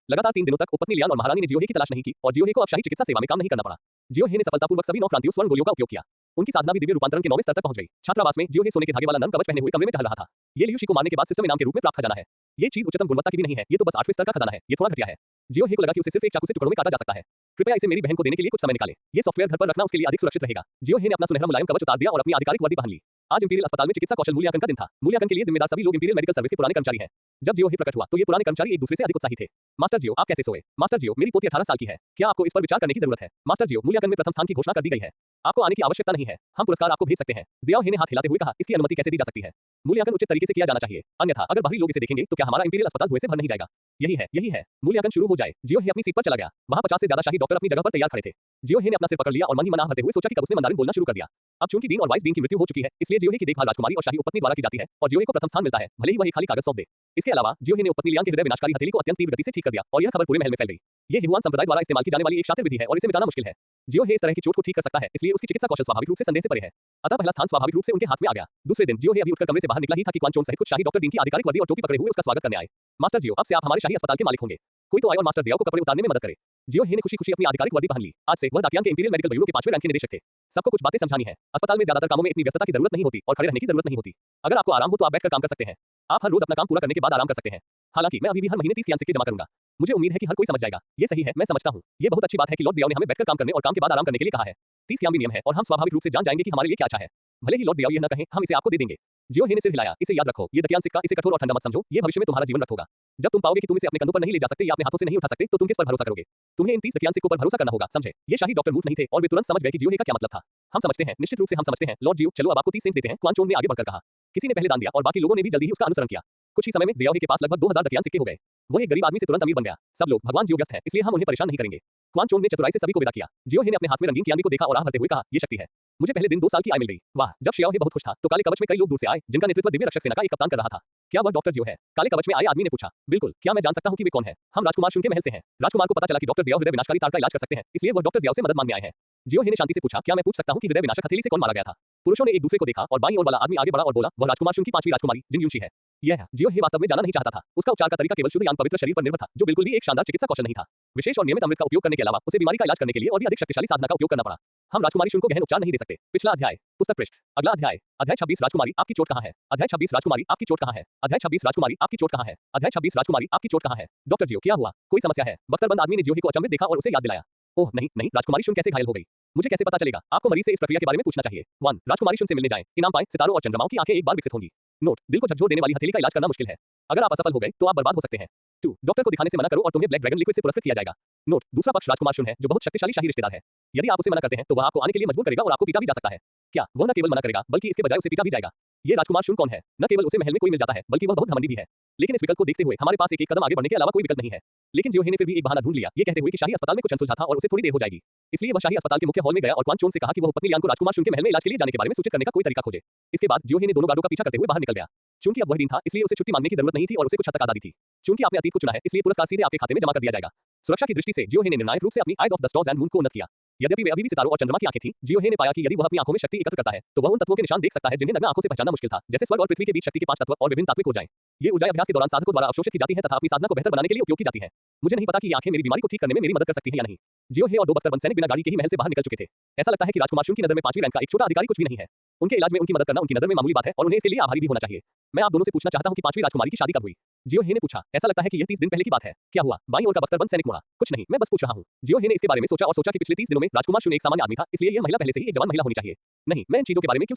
लगातार 3 दिनों तक उपपत्नी लियान और महारानी ने जियो हे की तलाश नहीं की और जियो हे को अब शाही चिकित्सा सेवा में काम नहीं करना पड़ा। जियो हे ने सफलतापूर्वक सभी 9 क्रांतियों स्वर्ण गोलियों का उपयोग किया। उनकी साधना भी दिव्य रूपांतरण के 9वें स्तर तक पहुंच गई। छात्रावास में जियो हे सोने के धागे वाला नर्म कवच पहने हुए कमरे में टहल रहा था। ये लियू शी को मारने के बाद सिस्टम इनाम के रूप में प्राप्त खजाना है। ये चीज उच्चतम गुणवत्ता की भी नहीं है, ये तो बस 8वें स्तर का खजाना है। ये थोड़ा घटिया है। जियो हे को लगा कि उसे सिर्फ एक चाकू से टुकड़ों में काटा जा सकता है। कृपया इसे मेरी बहन को देने के लिए कुछ समय निकालें। ये सॉफ्टवेयर घर पर रखना उसके लिए अधिक सुरक्षित रहेगा। जियो हे ने अपना सुनहरा मुलायम कवच उतार दिया और अपनी आधिकारिक वर्दी पहन ली। आज इंपीरियल अस्पताल में चिकित्सा कौशल मूल्यांकन का दिन था। मूल्यांकन के लिए जिम्मेदार सभी लोग इंपीरियल मेडिकल सर्विस के पुराने कर्मचारी हैं। जब जियो हे प्रकट हुआ तो ये पुराने कर्मचारी एक दूसरे से अधिक उत्साही थे। मास्टर जियो, आप कैसे सोए? मास्टर जियो, मेरी पोती 18 साल की है। क्या आपको इस पर विचार करने की जरूरत है? मास्टर जियो, मूल्यांकन में प्रथम स्थान की घोषणा कर दी गई है। आपको आने की आवश्यकता नहीं है। हम पुरस्कार आपको भेज सकते हैं। जियाओ हे ने हाथ हिलाते हुए कहा, इसकी अनुमति कैसे दी जा सकती है? मूल्यांकन उचित तरीके से किया जाना चाहिए, अन्यथा अगर बाहरी लोग इसे देखेंगे तो क्या हमारा इंपीरियल अस्पताल धुएं से भर नहीं जाएगा? यही है। मूल्यांकन शुरू हो जाए। जियो हे अपनी सीट पर चला गया। वहां 50 से ज्यादा शाही डॉक्टर अपनी जगह पर तैयार खड़े थे। जियो हे ने अपना सिर पकड़ लिया और मन ही मन भरते हुए सोचा कि कब उसने मंदारिन बोलना शुरू कर दिया। अब चूंकि डीन और वाइस डीन की मृत्यु हो चुकी है, इसलिए जियो हे की देखभाल राजकुमारी और शाही उपपत्नी द्वारा की जाती है और जियो हे को प्रथम स्थान मिलता है, भले ही वह एक खाली कागज सौंप दे। इसके अलावा जियो हे ने उपपत्नी लियान के हृदय विनाशकारी हथेली को अत्यंत तीव्र गति से ठीक कर दिया और यह खबर पूरे महल में फैल गई। ये हेहुआन संप्रदाय द्वारा इस्तेमाल की जाने वाली एक शातिर विधि है और इसे मिटाना मुश्किल है। जियो हे इस तरह की चोट को ठीक कर सकता है, इसलिए उसकी चिकित्सा कौशल स्वाभाविक रूप से संदेह से परे है। अतः पहला स्थान स्वाभाविक रूप से उनके हाथ में आ गया। दूसरे दिन जियो हे अभी उठकर कमरे से बाहर निकला ही था कि क्वानचोंग सहित कुछ शाही डॉक्टर डीन की आधिकारिक वर्दी और टोपी पकड़े हुए उसका स्वागत करने आए। मास्टर जियो, अब से आप हमारे शाही अस्पताल के मालिक होंगे। कोई तो आए और मास्टर जियाओ को कपड़े उतारने में मदद करे। जियो हे ने खुशी-खुशी अपनी आधिकारिक वर्दी पहन ली। आज से वह दाकियान के इंपीरियल मेडिकल ब्यूरो के 5वें रैंक के निदेशक थे। सबको कुछ बातें समझानी है। अस्पताल में ज्यादातर कामों में इतनी व्यस्तता की जरूरत नहीं होती और खड़े रहने की जरूरत नहीं होती। अगर आपको आराम हो तो आप बैठकर काम कर सकते हैं। आप हर रोज अपना काम पूरा करने के बाद आराम कर सकते हैं। हालांकि मैं अभी भी हर महीने 30 कियान सिक्के जमा करूंगा। मुझे उम्मीद है कि हर कोई समझ जाएगा। ये सही है, मैं समझता हूँ। ये बहुत अच्छी बात है कि लॉर्ड जियाओ ने हमें बैठकर काम करने और काम के बाद आराम करने के लिए कहा है। 30 कियान भी नियम है और हम स्वाभाविक रूप से जान जाएंगे कि हमारे लिए क्या अच्छा है। भले ही लॉर्ड जियाओ यह न कहें, हम इसे आपको दे देंगे। जियो हे ने सिर हिलाया, इसे याद रखो, ये दकियान सिक्का, इसे कठोर और ठंडा मत समझो, ये भविष्य में तुम्हारा जीवन रख होगा। जब तुम पाओगे कि तुम इसे अपने कंधों पर नहीं ले जा सकते या अपने हाथों से नहीं उठा सकते, तो तुम किस पर भरोसा करोगे? तुम्हें इन 30 दकियान सिक्कों पर भरोसा करना होगा, समझे? ये शाही डॉक्टर मूर्ख नहीं थे और वे तुरंत समझ गए कि जियो हे का क्या मतलब था। हम समझते हैं, निश्चित रूप से हम समझते हैं, लॉर्ड जियो, चलो अब आपको 30 सेंट देते हैं, क्वान चोन ने आगे बढ़कर कहा। किसी ने पहले दान दिया और बाकी लोगों ने भी जल्दी ही उसका अनुसरण किया। कुछ ही समय में जियाओ हे के पास लगभग 2000 दकियान सिक्के हो गए। वो एक गरीब आदमी से तुरंत अमीर बन गया। सब लोग भगवान जियो व्यस्त हैं, इसलिए हम उन्हें परेशान नहीं करेंगे। क्वान चोन ने चतुराई से सभी को विदा किया। जियो हे ने अपने हाथ में रंगीन कियानी को देखा और आह भरते हुए कहा, ये शक्ति है। मुझे पहले दिन 2 साल की आय मिल गई। वाह! जब शियाओ हे बहुत खुश था, तो काले कवच में कई लोग दूर से आए, जिनका नेतृत्व दिव्य रक्षक सेना का एक कप्तान कर रहा था। क्या वह डॉक्टर जियो है? काले कवच में आए आदमी ने पूछा। बिल्कुल, क्या मैं जान सकता हूँ कि वे कौन है? हम राजकुमार शुन के महल से हैं। राजकुमार को पता चला कि डॉक्टर जियाओ हृदय विनाशकारी तार का इलाज कर सकते हैं, इसलिए वह डॉक्टर जियाओ से मदद मांगने आए हैं। जियो हे ने शांति से पूछा, क्या मैं पूछ सकता हूँ कि हृदय विनाशक हथेली से कौन मारा गया था? पुरुषों ने एक दूसरे को देखा और बाईं ओर वाला आदमी आगे बढ़ा और बोला, वह राजकुमार शुन की 5वीं राजकुमारी जिन यूशी है। यह है। जियो हे वास्तव में जाना नहीं चाहता था। उसका उपचार का तरीका केवल शुद्ध यान पवित्र शरीर पर निर्भर था, जो बिल्कुल भी एक शानदार चिकित्सा कौशल नहीं था। विशेष और नियमित अमृत का उपयोग करने के अलावा उसे बीमारी का इलाज करने के लिए और भी अधिक शक्तिशाली साधना का उपयोग करना पड़ा। हम राजकुमारी शुन को गहन उपचार नहीं दे सकते। पिछला अध्याय, पुस्तक पृष्ठ, अगला अध्याय, अध्याय 26 राजकुमारी आपकी चोट कहाँ है? अध्याय 26 राजकुमारी आपकी चोट कहाँ है? अध्याय 26 राजकुमारी आपकी चोट कहाँ है? अध्याय 26 राजकुमारी आपकी चोट कहाँ है? डॉक्टर जियो, क्या हुआ? कोई समस्या है? बख्तरबंद आदमी ने जियो हे को अचंभित देखा और उसे याद दिलाया। ओह नहीं नहीं, राजकुमारी शुन कैसे घायल हो गई? मुझे कैसे पता चलेगा? आपको मरीज से इस प्रक्रिया के बारे में पूछना चाहिए। 1 राजकुमारी शुन से मिलने जाएं, इनाम पाएं, सितारों और चंद्रमाओं की आंखें एक बार विकसित होंगी। नोट, दिल को झकझोर देने वाली हथेली का इलाज करना मुश्किल है। अगर आप असफल हो गए तो आप बर्बाद हो सकते हैं। 2 डॉक्टर को दिखाने से मना करो और तुम्हें ब्लैक ड्रैगन लिक्विड से पुरस्कृत किया जाएगा। नोट, दूसरा पक्ष राजकुमार शुन है, जो बहुत शक्तिशाली शाही रिश्तेदार है। यदि आप उसे मना करते हैं तो वह आपको आने के लिए मजबूर करेगा और आपको पीटा भी जा सकता है। क्या वह न केवल मना करेगा बल्कि इसके बजाय उसे पीटा भी जाएगा? ये राजकुमार शुन कौन है? न केवल उसे महल में कोई मिल जाता है, बल्कि वह बहुत घमंडी भी है। लेकिन इस विकल्प को देखते हुए हमारे पास एक कदम आगे बढ़ने के अलावा कोई विकल्प नहीं है। लेकिन जियो हे ने फिर भी एक बहाना ढूंढ लिया, ये कहते हुए कि शाही अस्पताल में कुछ अनसुलझा था और उसे थोड़ी देर हो जाएगी। इसलिए वह शाही अस्पताल के मुख्य हॉल में गया और क्वान चोन से कहा कि वह पत्नी लियान को राजकुमार शुन के महल में इलाज के लिए जाने के बारे में सूचित करने का कोई तरीका खोजे। इसके बाद जियो हे ने दोनों गार्डों का पीछा करते हुए बाहर निकल गया। चूंकि अब वह दिन था, इसलिए उसे छुट्टी मांगने की जरूरत नहीं थी और उसे कुछ हद तक आजादी थी। चूंकि आपने अतीत को चुना है, इसलिए पुरस्कार सीधे आपके खाते में जमा कर दिया जाएगा। सुरक्षा की दृष्टि से जियो हे ने निर्णायक रूप से अपनी eyes of the stars and moon को उन्नत किया। यद्यपि वे अभी भी सितारों और चंद्रमा की आंखें थीं, जियो हे ने पाया कि यदि वह अपनी आंखों में शक्ति एकत्र करता है, तो वह उन तत्वों के निशान देख सकता है जिन्हें नग्न आंखों से पहचानना मुश्किल था, जैसे स्वर्ग और पृथ्वी के बीच शक्ति के 5 तत्व और विभिन्न तात्विक ऊर्जाएं। ये ऊर्जाएं अभ्यास के दौरान साधकों द्वारा अवशोषित की जाती हैं तथा अपनी साधना को बेहतर बनाने के लिए उपयोग की जाती हैं। मुझे नहीं पता कि ये आंखें मेरी बीमारी को ठीक करने में मेरी मदद कर सकती हैं या नहीं। जियो हे और 2 बख्तरबंद सैनिक बिना गाड़ी के ही महल से बाहर निकल चुके थे। ऐसा लगता है कि राजकुमार शुन की नजर में 5वीं रैंक का एक छोटा अधिकारी कुछ भी नहीं है। उनके इलाज में उनकी मदद करना उनकी नजर में मामूली बात है और उन्हें इसके लिए आभारी भी होना चाहिए। मैं आप दोनों से पूछना चाहता हूं कि 5वीं राजकुमारी की शादी कब हुई? जियो हे ने पूछा। ऐसा लगता है कि यह 30 दिन पहले की बात है। क्या हुआ? बाईं ओर का बख्तरबंद सैनिक मुड़ा। कुछ नहीं, मैं बस पूछ रहा हूं। जियो हे ने इसके बारे में सोचा और सोचा कि पिछले 30 दिनों में राजकुमार शुन एक सामान्य आदमी था, इसलिए यह महिला पहले से ही एक जवान महिला होनी चाहिए। नहीं, मैं इन चीजों के बारे में क्यों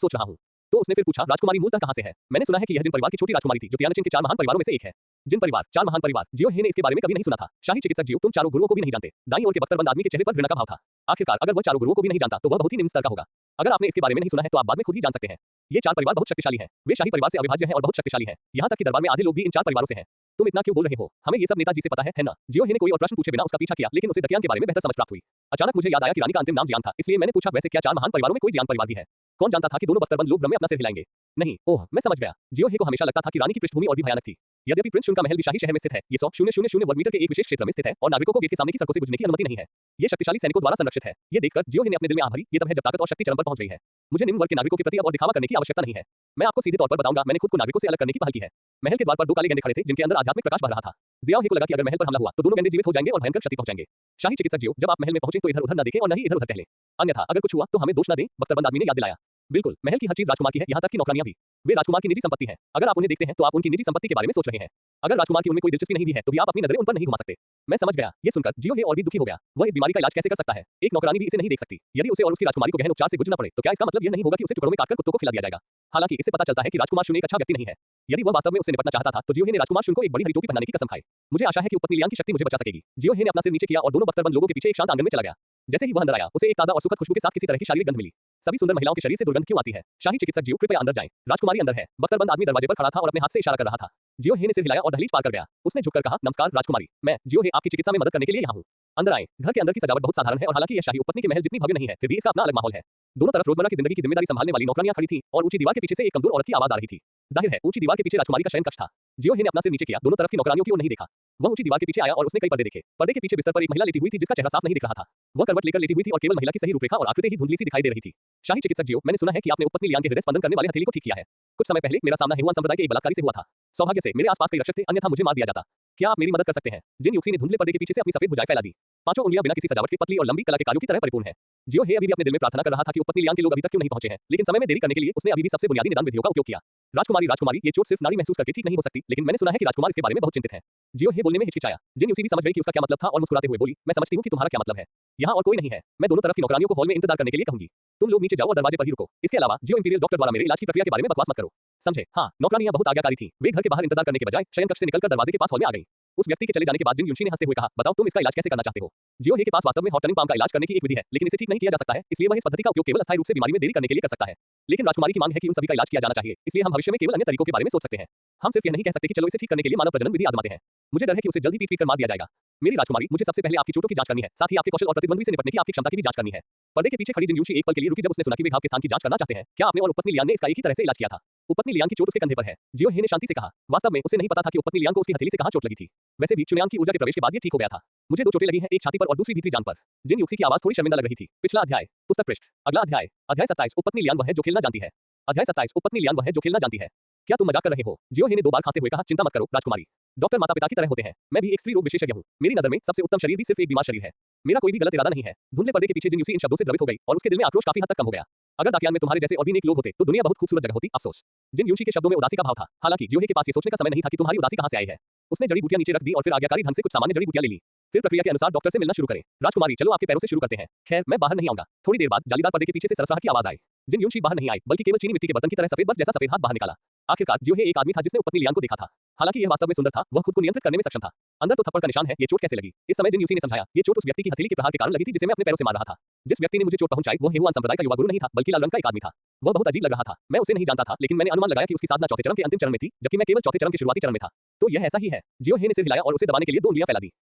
सोच रहा हूं? तो उसने फिर पूछा, राजकुमारी मूलतः कहां से है? मैंने सुना है कि यह जिन परिवार की छोटी राजकुमारी थी, जो तियानचिन के 4 महान परिवारों में से एक है। जिन परिवार, 4 महान परिवार। जियो हे ने इसके बारे में कभी नहीं सुना था। शाही चिकित्सक जियो, तुम चारों गुरुओं को भी नहीं जानते। दाईं ओर के बख्तरबंद आदमी के चेहरे पर घृणा का भाव था। आखिरकार अगर वह चारों गुरुओं को भी नहीं जानता तो वह बहुत ही निम्न स्तर का होगा। अगर आपने इसके बारे में नहीं सुना है तो आप बाद में खुद ही जान सकते हैं। ये 4 परिवार बहुत शक्तिशाली हैं। वे शाही परिवार से अविभाज्य हैं और बहुत शक्तिशाली हैं। यहाँ तक कि दरबार में आधे लोग भी इन 4 परिवारों से हैं। तुम इतना क्यों बोल रहे हो? हमें ये सब नेताजी से पता है ना? जियो हे ने कोई और प्रश्न पूछे बिना उसका पीछा किया, लेकिन उसे दकियान के बारे में बेहतर समझ प्राप्त हुई। अचानक मुझे याद आया कि रानी का अंतिम नाम जियान था, इसलिए मैंने पूछा, वैसे क्या 4 महान परिवारों में कोई जियान परिवार भी है? कौन जानता था कि दोनों बख्तरबंद लोग भ्रम में अपना सिर हिलाएंगे? नहीं, ओह, मैं समझ गया। जियो हे को हमेशा लगता था कि रानी की पृष्ठभूमि और भी भयानक थी। यद्यपि प्रिंस शुन का महल भी शाही शहर में स्थित है, ये 100,000 वर्ग मीटर के एक विशेष क्षेत्र में स्थित है और नागरिकों को गेट के सामने की सड़कों से गुजरने की अनुमति नहीं है। ये शक्तिशाली सैनिकों द्वारा संरक्षित है। ये देखकर जियो हे ने अपने दिल में आह भरी, ये तब है जब ताकत और शक्ति चरम पर पहुंच गई है। मुझे निम्न वर्ग के नागरिकों के प्रति अब और दिखावा करने की आवश्यकता नहीं है। मैं आपको सीधे तौर पर बताऊंगा, मैंने खुद को नागरिकों से अलग करने की पहल की है। महल के द्वार पर 2 काले गेंडे खड़े थे, जिनके अंदर आध्यात्मिक प्रकाश बह रहा था। जियाओ हे को लगा कि अगर महल पर हमला हुआ तो दोनों गेंडे जीवित हो जाएंगे और भयंकर क्षति पहुंचाएंगे। शाही चिकित्सक जियो, जब आप महल में पहुंचे तो इधर-उधर न देखें और न ही इधर-उधर टहलें। अन्यथा अगर कुछ हुआ तो हमें दोष न दें, बख्तरबंद आदमी ने याद दिलाया। बिल्कुल, महल की हर चीज राजकुमार की है, यहाँ तक कि नौकरानियां भी। वे राजकुमार की निजी संपत्ति हैं। अगर आप उन्हें देखते हैं तो आप उनकी निजी संपत्ति के बारे में सोच रहे हैं। अगर राजकुमार की उनमें कोई दिलचस्पी नहीं भी है तो भी आप अपनी नजरें उन पर नहीं घुमा सकते। मैं समझ गया। ये सुनकर जियो हे और भी दुखी हो गया। वह इस बीमारी का इलाज कैसे कर सकता है? एक नौकरानी भी इसे नहीं देख सकती। यदि उसे और उसकी राजकुमारी को गहन उपचार से गुजरना पड़े तो क्या इसका मतलब यह नहीं होगा कि उसे टुकड़ों में काटकर कुत्तों को खिला दिया जाएगा? हालांकि इससे पता चलता है कि राजकुमार शुन एक अच्छा व्यक्ति नहीं है। यदि वह वास्तव में उससे निपटना चाहता था तो जियो हे ने राजकुमार शुन को एक बड़ी हरी टोपी पहनाने की कसम खाई। मुझे आशा है कि उपपत्नी लियान की शक्ति मुझे बचा सकेगी। जियो हे ने अपना सिर नीचे किया और दोनों बख्तरबंद लोगों के पीछे एक शांत आंगन में चला गया। जैसे ही वह अंदर आया, उसे एक ताजा और सुखद खुशबू के साथ किसी तरह की शारीरिक गंध मिली। सभी सुंदर महिलाओं के शरीर से दुर्गंध क्यों आती है? शाही चिकित्सक जियो, कृपया अंदर जाएं। राजकुमारी अंदर है। बख्तरबंद आदमी दरवाजे पर खड़ा था और अपने हाथ से इशारा कर रहा था। जियो हे ने सिर हिलाया और दहलीज पार कर गया। उसने झुककर कहा, नमस्कार राजकुमारी, मैं जियो हे आपकी चिकित्सा में मदद करने के लिए यहाँ हूँ। अंदर आएं। घर के अंदर की सजावट बहुत साधारण है और हालांकि यह शाही उपपत्नी के महल जितनी भव्य नहीं है, फिर भी इसका अपना अलग माहौल है। दोनों तरफ रोजमर्रा की जिंदगी की जिम्मेदारी संभालने वाली नौकरानियां खड़ी थीं और ऊंची दीवार के पीछे से एक कमजोर औरत की आवाज आ रही थी। जाहिर है, ऊंची दीवार के पीछे राजकुमारी का शयन कक्ष था। जियो हे ने अपना सिर नीचे किया, दोनों तरफ की नौकरानियों की ओर नहीं देखा। वह ऊंची दीवार के पीछे आया और उसने कई पर्दे देखे। पर्दे के पीछे बिस्तर पर एक महिला लेटी हुई थी जिसका चेहरा साफ नहीं दिख रहा था। वह करवट लेकर लेटी हुई थी और केवल महिला की सही रूपरेखा और आकृति ही धुंधली सी दिखाई दे रही थी। शाही चिकित्सक जियो, मैंने सुना है कि आपने उपपत्नी लियान के हृदय स्पंदन करने वाले हथेली को ठीक किया है। कुछ समय पहले मेरा सामना हेहुआन संप्रदाय के एक बलात्कारी से हुआ था। सौभाग्य से मेरे आसपास कई रक्षक थे, अन्यथा मुझे मार दिया जाता। क्या आप मेरी मदद कर सकते हैं? जिन युवती ने धुंधले पर्दे के पीछे से अपनी सफेद भुजाएं फैला दी। 5 उंगलियां बिना किसी सजावट के पतली और लंबी कला के कार्यों की तरह परिपूर्ण है। जियो हे अभी भी अपने दिल में प्रार्थना कर रहा था कि उपपत्नी लियान के लोग अभी तक क्यों नहीं पहुंचे हैं, लेकिन समय में देरी करने के लिए उसने अभी भी सबसे बुनियादी निदान विधियों का उपयोग किया। राजकुमारी राजकुमारी ये चोट सिर्फ नारी महसूस करके ठीक नहीं हो सकती, लेकिन मैंने सुना है कि राजकुमार इसके बारे में बहुत चिंतित है। जियो हे बोलने में हिचकिचाया। जिन यूसी भी समझ गई कि उसका क्या मतलब था और मुस्कुराते हुए बोली, मैं समझती हूँ कि तुम्हारा क्या मतलब है। यहाँ और कोई नहीं है। मैं दोनों तरफ की नौकरानियों को हॉल में इंतजार करने के लिए कहूंगी। तुम लोग नीचे जाओ और दरवाजे पर ही रुको। इसके अलावा जियो इंपीरियल डॉक्टर द्वारा मेरे इलाज की प्रक्रिया के बारे में बकवास मत करो। समझे? हाँ, नौकरानियां बहुत आज्ञाकारी थीं। वे घर के बाहर इंतजार करने के बजाय शयन कक्ष से निकलकर दरवाजे के पास हॉल में आ गईं। उस व्यक्ति के चले जाने के बाद जिन यूशी ने हंसते हुए कहा, बताओ तुम इसका इलाज कैसे करना चाहते हो? जियो हे के पास वास्तव में हॉट टनिंग पाम का इलाज करने की एक विधि है, लेकिन इसे ठीक नहीं किया जा सकता है, इसलिए वह इस पद्धति का उपयोग केवल अस्थायी रूप से बीमारी में देरी करने के लिए कर सकता है। लेकिन राजकुमारी की मांग है कि उन सभी का इलाज किया जाना चाहिए, इसलिए हम भविष्य में केवल अन्य तरीकों के बारे में सोच सकते हैं। हम सिर्फ यह नहीं कह सकते कि चलो इसे ठीक करने के लिए मानव प्रजनन विधि आजमाते हैं। मुझे डर है कि उसे जल्दी पीट कर मार दिया जाएगा। मेरी राजकुमारी, मुझे सबसे पहले आपकी चोटों की जांच करनी है, साथ ही आपके कौशल और प्रतिद्वंदी से निपटने की आपकी क्षमता की भी जांच करनी है। पर्दे के पीछे खड़ी जिन यूशी एक पल के लिए रुकी जब उसने सुना कि वे घाव के स्थान की जांच करना चाहते हैं। क्या आपने और उपपत्नी लियान ने इसका एक ही तरह से इलाज किया था? उपपत्नी लियान की चोट उसके कंधे पर है। जियो हे ने शांति से कहा। वास्तव में उसे नहीं पता था कि उपपत्नी लियान को उसकी हथेली से कहां चोट लगी थी। वैसे भी चुनयांग की ऊर्जा के प्रवेश के बाद ये ठीक हो गया था। मुझे दो चोटें लगी हैं, एक छाती पर और दूसरी भीतरी जांघ पर। जिन यूसी की आवाज थोड़ी शर्मिंदा लग रही थी। पिछला अध्याय, पुस्तक पृष्ठ। अगला अध्याय, अध्याय 27, उपपत्नी लियान वह है जो खेलना जानती है। अध्याय 27, उपपत्नी लियान वह है जो खेलना जानती है। क्या तुम मजाक कर रहे हो? जियो हे ने 2 बार खांसते हुए कहा, चिंता मत करो राजकुमारी। डॉक्टर माता पिता की तरह होते हैं। मैं भी एक स्त्री रोग विशेषज्ञ हूँ। मेरी नजर में सबसे उत्तम शरीर भी सिर्फ एक बीमार शरीर है। मेरा कोई भी गलत इरादा नहीं है। धुंधले पर्दे के पीछे जिन यूसी इन शब्दों से द्रवित हो गई और उसके दिल में आक्रोश काफी हद तक कम हो गया। अगर दाकियान में तुम्हारे जैसे और भी नेक लोग होते तो दुनिया बहुत खूबसूरत जगह होती। अफसोस। जिन यूशी के शब्दों में उदासी का भाव था। हालांकि जियो हे के पास ये सोचने का समय नहीं था कि तुम्हारी उदासी कहां से आई है। उसने जड़ी बूटियां नीचे रख दी और फिर आज्ञाकारी ढंग से कुछ सामान्य जड़ी बूटियां ले ली। फिर प्रक्रिया के अनुसार डॉक्टर से मिलना शुरू करें। राजकुमारी, चलो आपके पैरों से शुरू करते हैं। खैर, मैं बाहर नहीं आऊंगा। थोड़ी देर बाद जालीदार पर्दे के पीछे से सरसराहट की आवाज आई। जिन यूशी बाहर नहीं आई, बल्कि केवल चीनी मिट्टी के बर्तन की तरह सफेद बर्फ जैसा सफेद हाथ बाहर निकाला। आखिरकार जियो हे एक आदमी था जिसने उपपत्नी लियान को देखा था। हालांकि यह वास्तव में सुंदर था, वह खुद को नियंत्रित करने में सक्षम था। अंदर तो थप्पड़ का निशान है, ये चोट कैसे लगी? इस समय जिन यूसी ने समझाया, ये चोट उस व्यक्ति की हथेली के प्रहार के कारण लगी थी जिसे मैं अपने पैरों से मार रहा था। जिस व्यक्ति ने मुझे चोट पहुंचाई वो हेहुआन संप्रदाय का युवा गुरु नहीं था, बल्कि लाल रंग का एक आदमी था। वह बहुत अजीब लग रहा था। मैं उसे नहीं जानता था, लेकिन मैंने अनुमान लगाया कि उसकी साधना चौथे चरण के अंतिम चरण में थी, जबकि मैं केवल चौथे चरण के शुरुआती चरण में था। तो यह ऐसा ही है। जियो हे ने सिर हिलाया और उसे दबाने के लिए 2 उंगलियां फैला दी।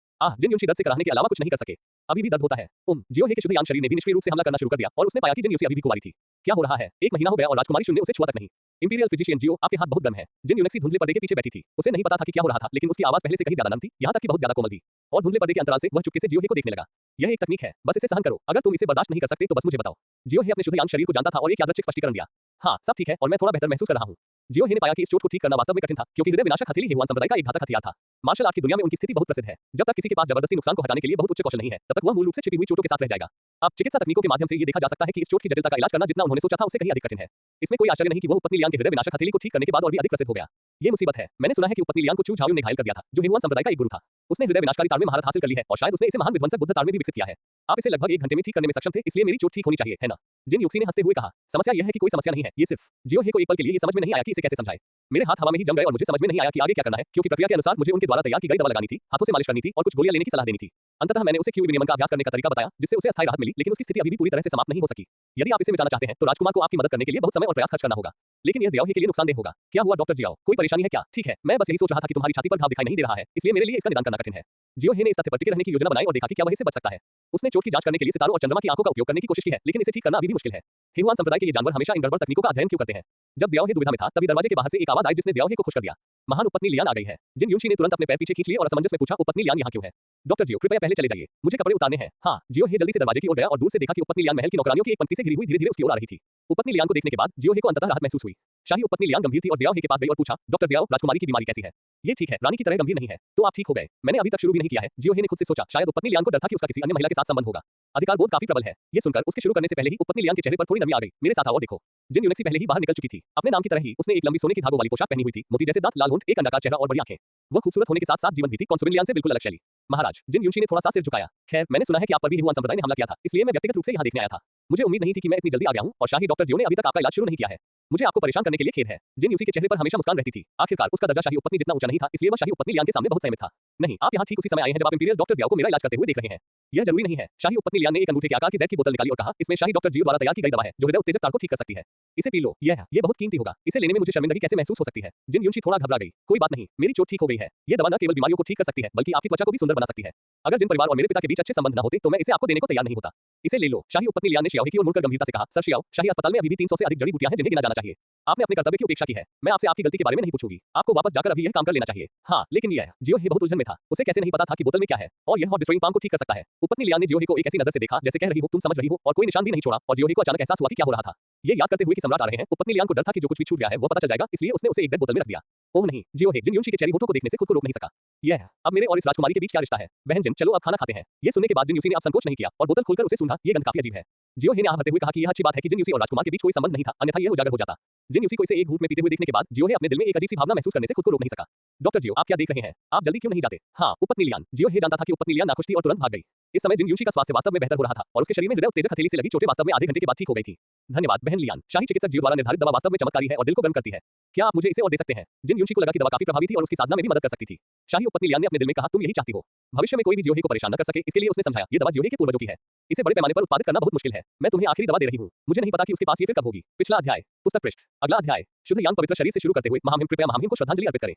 जिन यूशी दर्द से कराहने के अलावा कुछ नहीं कर सके। अभी भी दर्द होता है। जियो हे के शुद्ध यांग शरीर ने भी निष्क्रिय रूप से हमला करना शुरू कर दिया और उसने पाया कि जिन यूसी अभी भी कुंवारी थी। क्या हो रहा है? 1 महीना हो गया और राजकुमारी शून्य उसे छुआ तक नहीं। इंपीरियल फिजिशियन जियो, आपके हाथ बहुत गर्म है। जिन यूनिक्सी धुंधले पर्दे के पीछे बैठी थी। उसे नहीं पता था कि क्या हो रहा था, लेकिन उसकी आवाज पहले से कहीं ज्यादा नम थी, यहाँ तक कि बहुत ज्यादा कोमल थी। और धुंधले पर्दे के अंतराल से वह चुपके से जियो हे को देखने लगा। यह एक तकनीक है, बस इसे सहन करो। अगर तुम इसे बर्दाश्त नहीं कर सकते तो बस मुझे बताओ। जियो हे अपने शुद्ध यांग शरीर को जानता था और एक यादृच्छिक स्पष्टीकरण दिया। हाँ, सब ठीक है और मैं थोड़ा बेहतर महसूस कर रहा हूँ। जियो हे ने पाया कि इस चोट को ठीक करना वास्तव में कठिन था, क्योंकि हृदय विनाशक हथेली हेहुआन संप्रदाय का एक घातक हथियार था। मार्शल आर्ट की दुनिया में उनकी स्थिति बहुत प्रसिद्ध है। जब तक किसी के पास जबरदस्ती नुकसान को हटाने के लिए बहुत उच्च कौशल नहीं है, तब तक वह मूल रूप से छिपी हुई चोटों के साथ रह जाएगा। अब चिकित्सा तकनीकों के माध्यम से ये देखा जा सकता है कि इस चोट की जटिलता का इलाज करना जितना उन्होंने सोचा था उससे कहीं अधिक कठिन है। इसमें कोई आश्चर्य नहीं कि वह उपपत्नी लियान के हृदय विनाशक हथेली को ठीक करने के बाद और भी अधिक प्रसिद्ध हो गया। ये मुसीबत है। मैंने सुना है कि उपपत्नी लियान को चू झाओयुन ने घायल कर दिया था, जो हेहुआन संप्रदाय का एक गुरु था। उसने हृदय विनाशकारी तार में महारत हासिल कर ली है और शायद उसने इसे महान विध्वंसक बुद्ध तार में भी विकसित किया है। आप इसे लगभग 1 घंटे में ठीक करने में सक्षम थे, इसलिए मेरी चोट ठीक होनी चाहिए, है ना? जिन यूसी ने हंसते हुए कहा। समस्या यह है कि कोई समस्या नहीं है, ये सिर्फ। जियो हे को एक पल के लिए ये समझ में नहीं आया कि इसे कैसे समझाए। मेरे हाथ हवा में ही जम गए और मुझे समझ में नहीं आया कि आगे क्या करना है, क्योंकि प्रक्रिया के अनुसार मुझे उनके द्वारा तैयार की गई दवा लगानी थी, हाथों से मालिश करनी थी और कुछ गोलियां लेने की सलाह देनी थी। अंततः मैंने उसे क्यू विनियमन का अभ्यास करने का तरीका बताया, जिससे उसे अस्थायी राहत मिली, लेकिन उसकी स्थिति अभी भी पूरी तरह से समाप्त नहीं हो सकी। यदि आप इसे मिटाना चाहते हैं तो राजकुमार को आपकी मदद करने के लिए बहुत समय और प्रयास खर्च करना होगा, लेकिन यह जियाओ हे के लिए नुकसानदेह होगा। क्या हुआ डॉक्टर जियाओ? कोई परेशानी है क्या? ठीक है, मैं बस यही सोच रहा था कि तुम्हारी छाती पर घाव दिखाई नहीं दे रहा है, इसलिए मेरे लिए इसका निदान करना कठिन है। जियो हे ने इस तथ्य पर टिके रहने की योजना बनाई और देखा कि क्या वह इससे बच सकता है। उसने चोट की जांच करने के लिए सितारों और चंद्रमा की आंखों का उपयोग करने की कोशिश की है, लेकिन इसे ठीक करना अभी भी मुश्किल है। हेहुआन संप्रदाय के ये जानवर हमेशा इन गड़बड़ तकनीकों का अध्ययन क्यों करते हैं? जब जियाओ हे दुविधा में था, तभी दरवाजे के बाहर से एक आवाज आई जिसने जियाओ हे को खुश कर दिया। महान उपपत्नी लियान आ गई है। जिन यूशी ने तुरंत अपने पैर पीछे खींच लिए और असमंजस में पूछा, उपपत्नी लियान यहाँ क्यों है? डॉक्टर जियो, कृपया पहले चले जाइए, मुझे कपड़े उतारने हैं। हाँ, जियो हे जल्दी से दरवाजे की ओर गया और दूर से देखा कि उपपत्नी लियान महल की नौकरानियों की एक पंक्ति से घिरी हुई धीरे-धीरे उसकी ओर आ रही थी। उपपत्नी लियान को देखने के बाद जियो हे को अंततः राहत महसूस हुई। शाही उपपत्नी लियान गंभीर थी और जियाओ हे के पास गई और पूछा, डॉक्टर जियाओ, राजकुमारी की बीमारी कैसी है? ये ठीक है, रानी की तरह गंभीर नहीं है। तो आप ठीक हो गए? मैंने अभी तक शुरू भी नहीं किया है। जियो हे ने खुद से सोचा, शायद उपपत्नी लियान को डर था कि उसका किसी अन्य महिला के साथ संबंध होगा। अधिकार बोध काफी प्रबल है। ये सुनकर उसके शुरू करने से पहले ही उपपत्नी लियान के चेहरे पर थोड़ी नमी आ गई। मेरे साथ आओ और देखो। जिन यूनिक्सी पहले ही बाहर निकल चुकी थी। अपने नाम की तरह ही उसने एक लंबी सोने की धागों वाली पोशाक पहनी हुई थी, मोती जैसे दांत, लाल होंठ, एक अंडाकार चेहरा और बड़ी आंखें। वह खूबसूरत होने के साथ साथ जीवन भी थी, कॉन्सुबिन लियान से बिल्कुल अलग शैली। महाराज, जिन यूशी ने थोड़ा सा सिर झुकाया। खैर, मैंने सुना है कि आप पर भी हेहुआन संप्रदाय ने हमला किया था, इसलिए मैं व्यक्तिगत रूप से यहाँ देखने आया था। मुझे उम्मीद नहीं थी कि मैं इतनी जल्दी आ गया हूँ और शाही डॉक्टर जियो ने अभी तक आपका इलाज शुरू नहीं किया है। मुझे आपको परेशान करने के लिए खेद है। जिन यूसी के चेहरे पर हमेशा मुस्कान रहती थी। आखिरकार उसका दर्जा शाही उपपत्नी जितना ऊंचा नहीं था, इसलिए वह शाही उपपत्नी लियान के सामने बहुत संयमित था। नहीं, आप यहाँ ठीक उसी समय आए हैं जब आप इंपीरियल डॉक्टर जियाओ को मेरा इलाज करते हुए देख रहे हैं। यह जरूरी नहीं है। शाही उपपत्नी लियान ने एक अंगूठे के आकार की जैक की बोतल निकाली और कहा, इसमें शाही डॉक्टर जियो द्वारा तैयार की गई दवा है, जो हृदय उत्तेजक तार को ठीक कर सकती है। इसे पी लो, ये बहुत कीमती होगा। इसे लेने में मुझे शर्मिंदगी कैसे महसूस हो सकती है? जिन यूशी थोड़ा घबरा गई। कोई बात नहीं, मेरी चोट ठीक हो गई है। ये दवा न केवल बीमारियों को ठीक कर सकती है, बल्कि आपकी त्वचा को भी सुंदर बना सकती है। अगर जिन परिवार और मेरे पिता के बीच अच्छे संबंध न होते तो मैं इसे आपको देने को तैयार नहीं होता। इसे ले लो। शाही उपपत्नी लियान ने शियाओ की ओर मुड़कर गंभीरता से कहा, सर शियाओ, शाही अस्पताल में अभी भी 300 से अधिक जड़ी बूटियां हैं जिन्हें गिना जाना चाहिए। आपने अपने कर्तव्य की उपेक्षा की है। मैं आपसे आपकी गलती के बारे में नहीं पूछूंगी। आपको वापस जाकर अभी यह काम कर लेना चाहिए। हाँ, लेकिन यह जियो हे बहुत उलझन में था। उसे कैसे नहीं पता था कि बोतल में क्या है और यह हॉट डिस्ट्रॉइंग पाम को ठीक कर सकता है। उपपत्नी लियान ने जियो हे को एक ऐसी नजर से देखा जैसे कह रही हो तुम समझ रही हो, और कोई निशान भी नहीं छोड़ा और जियो हे को अचानक एहसास हुआ कि क्या हो रहा था। ये याद करते हुए कि सम्राट आ रहे हैं, उपपत्नी लियान को डर था कि जो कुछ भी छूट गया है वो पता चल जाएगा, इसलिए उसने उसे एक बोतल में रख दिया। ओह नहीं, जियो हे जिन यूशी के चेरी होठों को देखने से खुद को रोक नहीं सका। यह अब मेरे और इस राजकुमारी के बीच क्या रिश्ता है? बहन जिन, चलो अब खाना खाते हैं। ये सुनने के बाद जिन यूशी ने अब संकोच नहीं किया और बोतल खोलकर उसे सूंघा। ये गंध काफी अजीब है। जियो हे ने आहते हुए कहा कि यह अच्छी बात है कि जिन यूसी और राजकुमार के बीच कोई संबंध नहीं था, अन्यथा यह उजागर हो जाता। जिन यूसी को इसे एक घूंट में पीते हुए देखने के बाद जियो हे अपने दिल में एक अजीब सी भावना महसूस करने से खुद को रोक नहीं सका। डॉक्टर जियो, आप क्या देख रहे हैं? आप जल्दी क्यों नहीं जाते? हाँ, उपपत्नी लियान। जियो हे जानता था कि उपपत्नी लियान नाखुश थी और तुरंत भाग गई। इस समय जिन यूशी का स्वास्थ्य वास्तव में बेहतर हो रहा था और उसके शरीर में हृदय उत्तेजक हथेली से लगी चोटें वास्तव में आधे घंटे के बाद ठीक हो गई थी। धन्यवाद बहन लियान। शाही चिकित्सक जियो द्वारा निर्धारित दवा वास्तव में चमत्कारी है और दिल को गर्म करती है। क्या आप मुझे इसे और दे सकते हैं? जिन यूशी को लगा कि दवा काफी प्रभावी थी और उसकी साधना में भी मदद कर सकती थी। शाही उपपत्नी लियान ने अपने दिल में कहा, तुम यही चाहती हो। भविष्य में कोई भी जियो हे को परेशान न कर सके, इसके लिए उसने समझाया, ये दवा जियो हे के पूर्वजों की है। इसे बड़े पैमाने पर उत्पादित करना बहुत मुश्किल है। मैं तुम्हें आखिरी दवा दे रही हूँ। मुझे नहीं पता कि उसके पास ये फिर कब होगी। पिछला अध्याय, पुस्तक पृष्ठ। अगला अध्याय, शुद्ध यान पवित्र शरीर से शुरू करते हुए महामहिम कृपया महामहिम को श्रद्धांजलि अर्पित करें।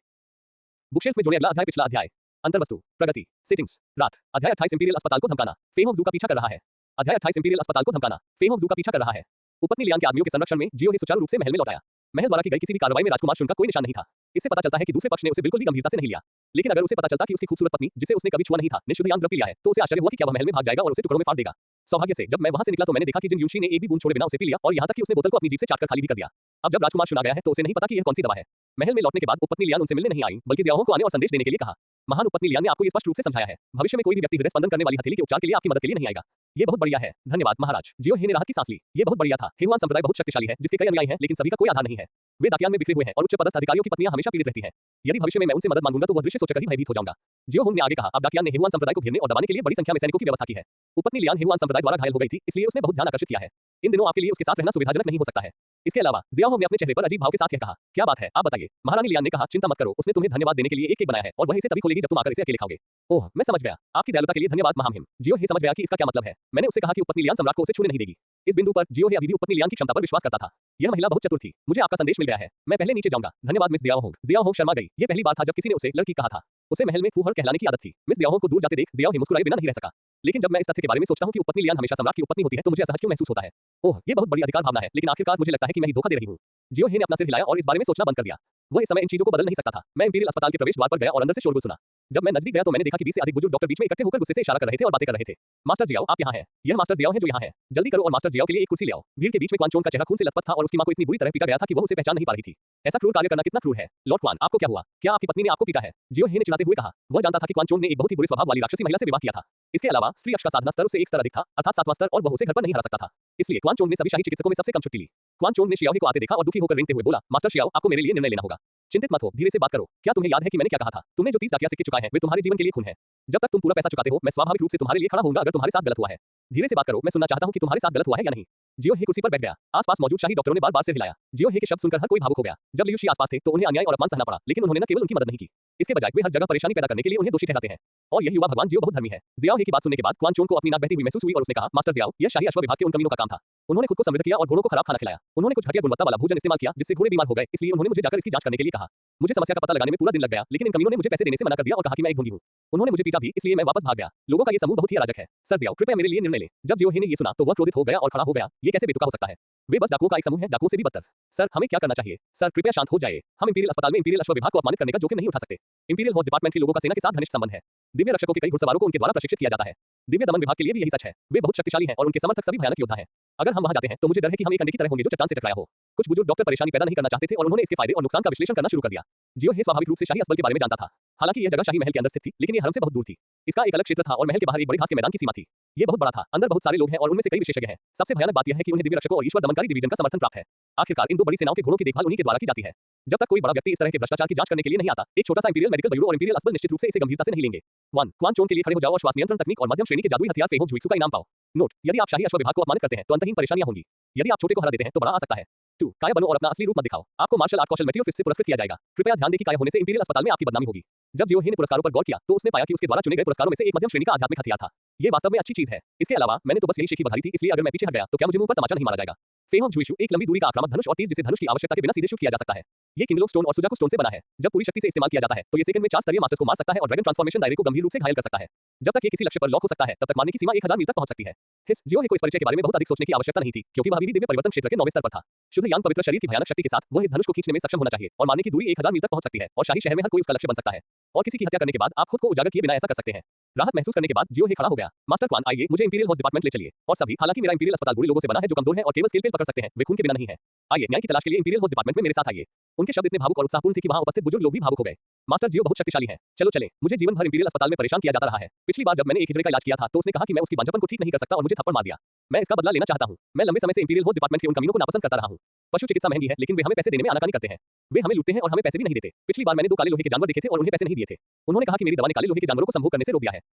बुकशेल्फ में जोड़ें अगला अध्याय। पिछला अध्याय, अंतर्वस्तु, प्रगति, सेटिंग्स, रात। अध्याय 28 इंपीरियल अस्पताल को धमकाना। फेहोंग जू का पीछा कर रहा है। अध्याय 28 इंपीरियल अस्पताल को धमकाना। फेहोंग जू का पीछा कर रहा है। उपपत्नी लियान के आदमियों के संरक्षण में जियो हे सुचारू रूप से महल में लौट आया। महल द्वारा की गई किसी भी कार्रवाई में राजकुमार शुन का कोई निशान नहीं था। इससे पता चलता है कि दूसरे पक्ष ने उसे बिल्कुल भी गंभीरता से नहीं लिया। लेकिन अगर उसे पता चलता कि उसकी खूबसूरत पत्नी, जिसे उसने कभी छुआ नहीं था, ने शुद्ध यान पी लिया है, तो उसे आश्चर्य हुआ कि क्या वह महल में भाग जाएगा और उसे टुकड़ों में फाड़ देगा। सौभाग्य से जब मैं वहां से निकला तो मैंने देखा कि जिन यूशी ने एक भी बूंद छोड़े बिना उसे पी लिया और यहाँ तक कि उसने बोतल को अपनी जीभ से चाटकर खाली भी कर दिया। अब जब राजकुमार शुन आ गया है तो उसे नहीं पता कि यह कौन सी दवा है। महल में लौटने के बाद उपपत्नी लियान उनसे मिलने नहीं आई, बल्कि जियाओ को आने और संदेश देने के लिए कहा। महान उपपत्नी लियान ने आपको ये स्पष्ट रूप से समझाया है, भविष्य में कोई भी व्यक्ति हृदय स्पंदन करने वाली हथेली के उपचार के लिए आपकी मदद के लिए नहीं आएगा। ये बहुत बढ़िया है। धन्यवाद महाराज। जियो हे ने राहत की सांस ली। ये बहुत बढ़िया था। हेहुआन संप्रदाय बहुत शक्तिशाली है, जिसके कई अनुयायी हैं, लेकिन सभी का कोई आधार नहीं है। वे दाकियान में बिखरे हुए हैं और उच्च पदस्थ अधिकारियों की पत्नियां हमेशा पीड़ित रहती हैं। यदि भविष्य में मैं उनसे मदद मांगूंगा तो वह दृश्य सोचकर ही भयभीत हो जाऊंगा। जियो हुंग ने आगे कहा, अब दाकियान ने हेहुआन संप्रदाय को घेरने और दबाने के लिए बड़ी संख्या में सैनिकों की व्यवस्था की है। उपपत्नी लियान हेहुआन संप्रदाय द्वारा घायल हो गई थी, इसलिए उसने बहुत ध्यान आकर्षित किया है। इन दिनों आपके लिए उसके साथ रहना सुविधाजनक नहीं हो सकता है। इसके अलावा जियाओ ने अपने चेहरे पर अजीब भाव के साथ यह कहा, क्या बात है, आप बताइए। महारानी लियान ने कहा, चिंता मत करो, उसने तुम्हें धन्यवाद देने के लिए एक केक बनाया है और वह इसे तभी खोलेगी जब तुम आकर इसे अकेले खाओगे। ओह, मैं समझ गया। आपकी दयालुता के लिए धन्यवाद महामहिम। जियो हे समझ गया कि इसका क्या मतलब है। मैंने उससे कहा कि उपपत्नी लियान सम्राट को उसे छूने नहीं देगी। इस बिंदु पर जियो हे अभी भी उपपत्नी लियान की क्षमता पर विश्वास करता था। यह महिला बहुत चतुर थी। मुझे आपका संदेश मिल गया है। मैं पहले नीचे जाऊंगा। धन्यवाद miss Xiao Hong. Xiao Hong शर्मा गई। ये पहली बार था जब किसी ने उसे लड़की कहा था। उसे महल में फूहड़ कहलाने की आदत थी। मिस जियाओ होंग को दूर जाते देख जियाओ हे मुस्कुराए बिना नहीं रह सका। लेकिन जब मैं इस तथ्य के बारे में सोचता हूं कि उपपत्नी लियान हमेशा सम्राट की उपपत्नी होती है तो मुझे असहज क्यों महसूस होता है। ओह, ये बहुत बड़ी अधिकार भावना है, लेकिन आखिरकार मुझे लगता है कि मैं ही धोखा दे रही हूं। जियो हे ने अपना सिर हिलाया और इस बारे में सोचना बंद कर दिया। वह इस समय इन चीजों को बदल नहीं सकता था। मैं इंपीरियल अस्पताल के प्रवेश द्वार पर गया और अंदर से शोरगुल सुना। जब मैं नजदीक गया तो मैंने देखा कि 20 से अधिक बुजुर्ग डॉक्टर बीच में इकट्ठे होकर गुस्से से इशारा कर रहे थे और बातें कर रहे थे। मास्टर जियाओ, आप यहाँ हैं। यह मास्टर जियाओ है जो यहाँ है। जल्दी करो और मास्टर जियाओ के लिए एक कुर्सी ले आओ। भीड़ के बीच में क्वान चोन का चेहरा खून से लथपथ था और उसकी मां को इतनी बुरी तरह पीटा गया था कि वह उसे पहचान नहीं पा रही थी। ऐसा क्रूर कार्य करना कितना क्रूर है। लॉर्ड क्वान, आपको क्या हुआ? क्या आपकी पत्नी ने आपको पीटा है? जियो हे ने चिल्लाते हुए कहा। वह जानता था कि क्वान चोन ने एक बहुत ही बुरे स्वभाव वाली राक्षसी महिला से विवाह किया था। इसके अलावा स्त्री अक्ष का साधना स्तर उससे एक स्तर अधिक था, अर्थात 7वां स्तर, और वह उसे घर पर नहीं हरा सकता था। इसलिए क्वान चोन ने सभी शाही चिकित्सकों में सबसे कम छुट्टी ली। क्वान चोन ने शियाओ को आते देखा और दुखी होकर रेंगते हुए बोला, मास्टर शियाओ, आपको मेरे लिए निर्णय लेना होगा। चिंतित मत हो, धीरे से बात करो। क्या तुम्हें याद है कि मैंने क्या कहा था? तुमने जो 30 दाकिया सिक्के चुकाए हैं वे तुम्हारे जीवन के लिए खून है। जब तक तुम पूरा पैसा चुकाते हो मैं स्वाभाविक रूप से तुम्हारे लिए खड़ा होऊंगा अगर तुम्हारे साथ गलत हुआ है। धीरे से बात करो, मैं सुनना चाहता हूं कि तुम्हारे साथ गलत हुआ है या नहीं। जियो हे कुर्सी पर बैठ गया। आसपास मौजूद शाही डॉक्टरों ने बार-बार सिर हिलाया। जियो हे के शब्द सुनकर हर कोई भावुक हो गया। जब लियू शी आसपास थे तो उन्हें अन्याय और अपमान सहना पड़ा, लेकिन उन्होंने न केवल उनकी मदद नहीं की, इसके बजाय वे हर जगह परेशानी पैदा करने के लिए उन्हें दोषी ठहराते हैं। और यही युवा भगवान जियो बहुत धर्मी है। जियाओ हे की बात सुनने के बाद क्वान चोन को अपनी नाक बहती हुई महसूस हुई और उसने कहा, मास्टर जियाओ, यह शाही अश्व विभाग के उन कमीनों का काम था। उन्होंने खुद को समृद्ध किया और घोड़ों को खराब खाना खिलाया। उन्होंने कुछ घटिया गुणवत्ता वाला भोजन इस्तेमाल किया जिससे घोड़े बीमार हो गए, इसलिए उन्होंने मुझे जाकर इसकी जांच करने के लिए कहा। मुझे समस्या का पता लगाने में पूरा दिन लग गया, लेकिन इन कमीनों ने मुझे पैसे देने से मना कर दिया और कहा कि मैं एक ढोंगी हूं। उन्होंने मुझे पीटा भी, इसलिए मैं वापस भाग गया। लोगों का ये समूह बहुत ही अराजक है। सर जियाओ, कृपया मेरे लिए निर्णय लें। जब जियो हे ने ये सुना तो वह क्रोधित हो गया और खड़ा हो गया। ये कैसे बेतुका हो सकता है? वे बस डाकुओं का एक समूह है, डाकुओं से भी बदतर। सर, हमें क्या करना चाहिए? सर, कृपया शांत हो जाइए। हम इंपीरियल अस्पताल में इंपीरियल अश्व विभाग को अपमानित करने का जोखिम नहीं उठा सकते। इंपीरियल हॉर्स डिपार्टमेंट के लोगों का सेना के साथ घनिष्ठ संबंध है। दिव्य रक्षकों के कई घुड़सवारों को उनके द्वारा प्रशिक्षित किया जाता है। दिव्य दमन विभाग के लिए भी यही सच है। वे बहुत शक्तिशाली हैं और उनके समर्थक सभी भयानक योद्धा हैं। अगर हम वहां जाते हैं तो मुझे डर है कि हम एक अंडे की तरह होंगे जो चट्टान से टकराया हो। कुछ बुजुर्ग डॉक्टर परेशानी पैदा नहीं करना चाहते थे और उन्होंने इसके फायदे और नुकसान का विश्लेषण करना शुरू कर दिया। जियो हे स्वाभाविक रूप से शाही अस्पताल के बारे में जानता था। हालांकि यह जगह शाही महल के अंदर स्थित थी, लेकिन यह हरम से बहुत दूर थी। इसका एक अलग क्षेत्र था और महल के बाहर एक बड़े घास के मैदान की सीमा थी। ये बहुत बड़ा था, अंदर बहुत सारे लोग हैं और उनमें से कई विशेषज्ञ हैं। सबसे भयानक बात यह है कि उन्हें दिव्य रक्षकों और ईश्वर दमनकारी डिवीजन का समर्थन प्राप्त है। आखिरकार इन दो बड़ी सेनाओं के घोड़ों की देखभाल उन्हीं के द्वारा की जाती है। जब तक कोई बड़ा व्यक्ति इस तरह के भ्रष्टाचार की जांच करने के लिए नहीं आता, एक छोटा सा इंपीरियल मेडिकल ब्यूरो और इंपीरियल अस्पताल निश्चित रूप से इसे गंभीरता से नहीं लेंगे। 1. क्वान चोन के लिए खड़े हो जाओ और श्वास नियंत्रण तकनीक और मध्यम श्रेणी के जादुई हथियार फेहोंग जुइक्सु का इनाम पाओ। नोट, यदि आप शाही अश्व विभाग को अपमानित करते हैं तो अंतहीन परेशानियां होंगी। यदि आप छोटे को हरा देते हैं तो बड़ा आ सकता है। 2. काया बनो और अपना असली रूप मत दिखाओ। आपको मार्शल आर्ट कौशल मेटियोर फिस्ट से पुरस्कृत किया जाएगा। कृपया ध्यान दें कि काया होने से इंपीरियल अस्पताल में आपकी बदनामी होगी। जब जियो हे ने पुरस्कारों पर गौर किया तो उसने पाया कि उसके द्वारा चुने गए पुरस्कारों में से एक मध्यम श्रेणी का आध्यात्मिक हथियार था। ये वास्तव में अच्छी चीज है। इसके अलावा मैंने तो बस यही शीखी बघारी थी, इसलिए अगर मैं पीछे हट गया तो क्या मुझे मुंह पर तमाचा नहीं मारा जाएगा। फेहोंग जुइशु एक लंबी दूरी का आक्रामक धनुष और तीर जिसे धनुष की आवश्यकता के बिना सीधे शूट किया जा सकता है। ये किंगलोक स्टोन और सुजाकू स्टोन से बना है। जब पूरी शक्ति से इस्तेमाल किया जाता है तो ये सेकंड में 4 स्तरीय मास्टर्स को मार सकता है और ड्रैगन ट्रांसफॉर्मेशन दायरे को गंभीर रूप से घायल कर सकता है। जब तक ये किसी लक्ष्य पर लॉक हो सकता है तब तक मारने की सीमा 1000 मील तक पहुंच सकती है। जियो हे को इस परिचय के बारे में बहुत अधिक सोचने की आवश्यकता नहीं थी, क्योंकि वह अभी भी दिव्य परिवर्तन क्षेत्र के 9वें स्तर पर था। शुद्ध यान पवित्र शरीर की भयानक शक्ति के साथ वह इस धनुष को खींचने में सक्षम होना चाहिए और मारने की दूरी 1000 मील तक पहुंच सकती है और शाही शहर में हर कोई उसका लक्ष्य बन सकता है। और किसी की हत्या करने के बाद आप खुद को उजागर किए बिना ऐसा कर सकते हैं। राहत महसूस करने के बाद जियो हे खड़ा हो गया। मास्टर क्वान, आइए मुझे इंपीरियल हॉर्स डिपार्टमेंट ले चलिए। और सभी, हालांकि मेरा इंपीरियल अस्पताल बुरे लोगों से बना है जो कमजोर है और केवल स्केल पेल पकड़ सकते हैं, वे खून के बिना नहीं है। आइए न्याय की तलाश के लिए इंपीरियल हॉर्स डिपार्टमेंट में मेरे साथ आइए। उनके शब्द इतने भावुक और उत्साहपूर्ण थे कि वहां उपस्थित बुजुर्ग लोग भी भावुक हो गए। मास्टर जियो बहुत शक्तिशाली हैं। चलो चलें। मुझे जीवन भर इंपीरियल अस्पताल में परेशान किया जाता रहा है। पिछली बार जब मैंने एक हिजड़े का इलाज किया था तो उसने कहा कि मैं उसकी बांझपन को ठीक नहीं कर सकता और मुझे थप्पड़ मार दिया। मैं इसका बदला लेना चाहता हूँ। मैं लंबे समय से इंपीरियल होस्ट डिपार्टमेंट के उन कमीनों को नापसंद करता रहा हूँ। पशु चिकित्सा महंगी है, लेकिन वे हमें पैसे देने में आनाकानी करते हैं। वे हमें लूटते हैं और हमें पैसे भी नहीं देते। पिछली बार मैंने 2 काले लोहे के जानवर देखे थे और उन्हें पैसे नहीं दिए थे। उन्होंने कहा कि मेरी दवा ने काले लोहे के जानवरों को संभोग करने से रोक दिया है।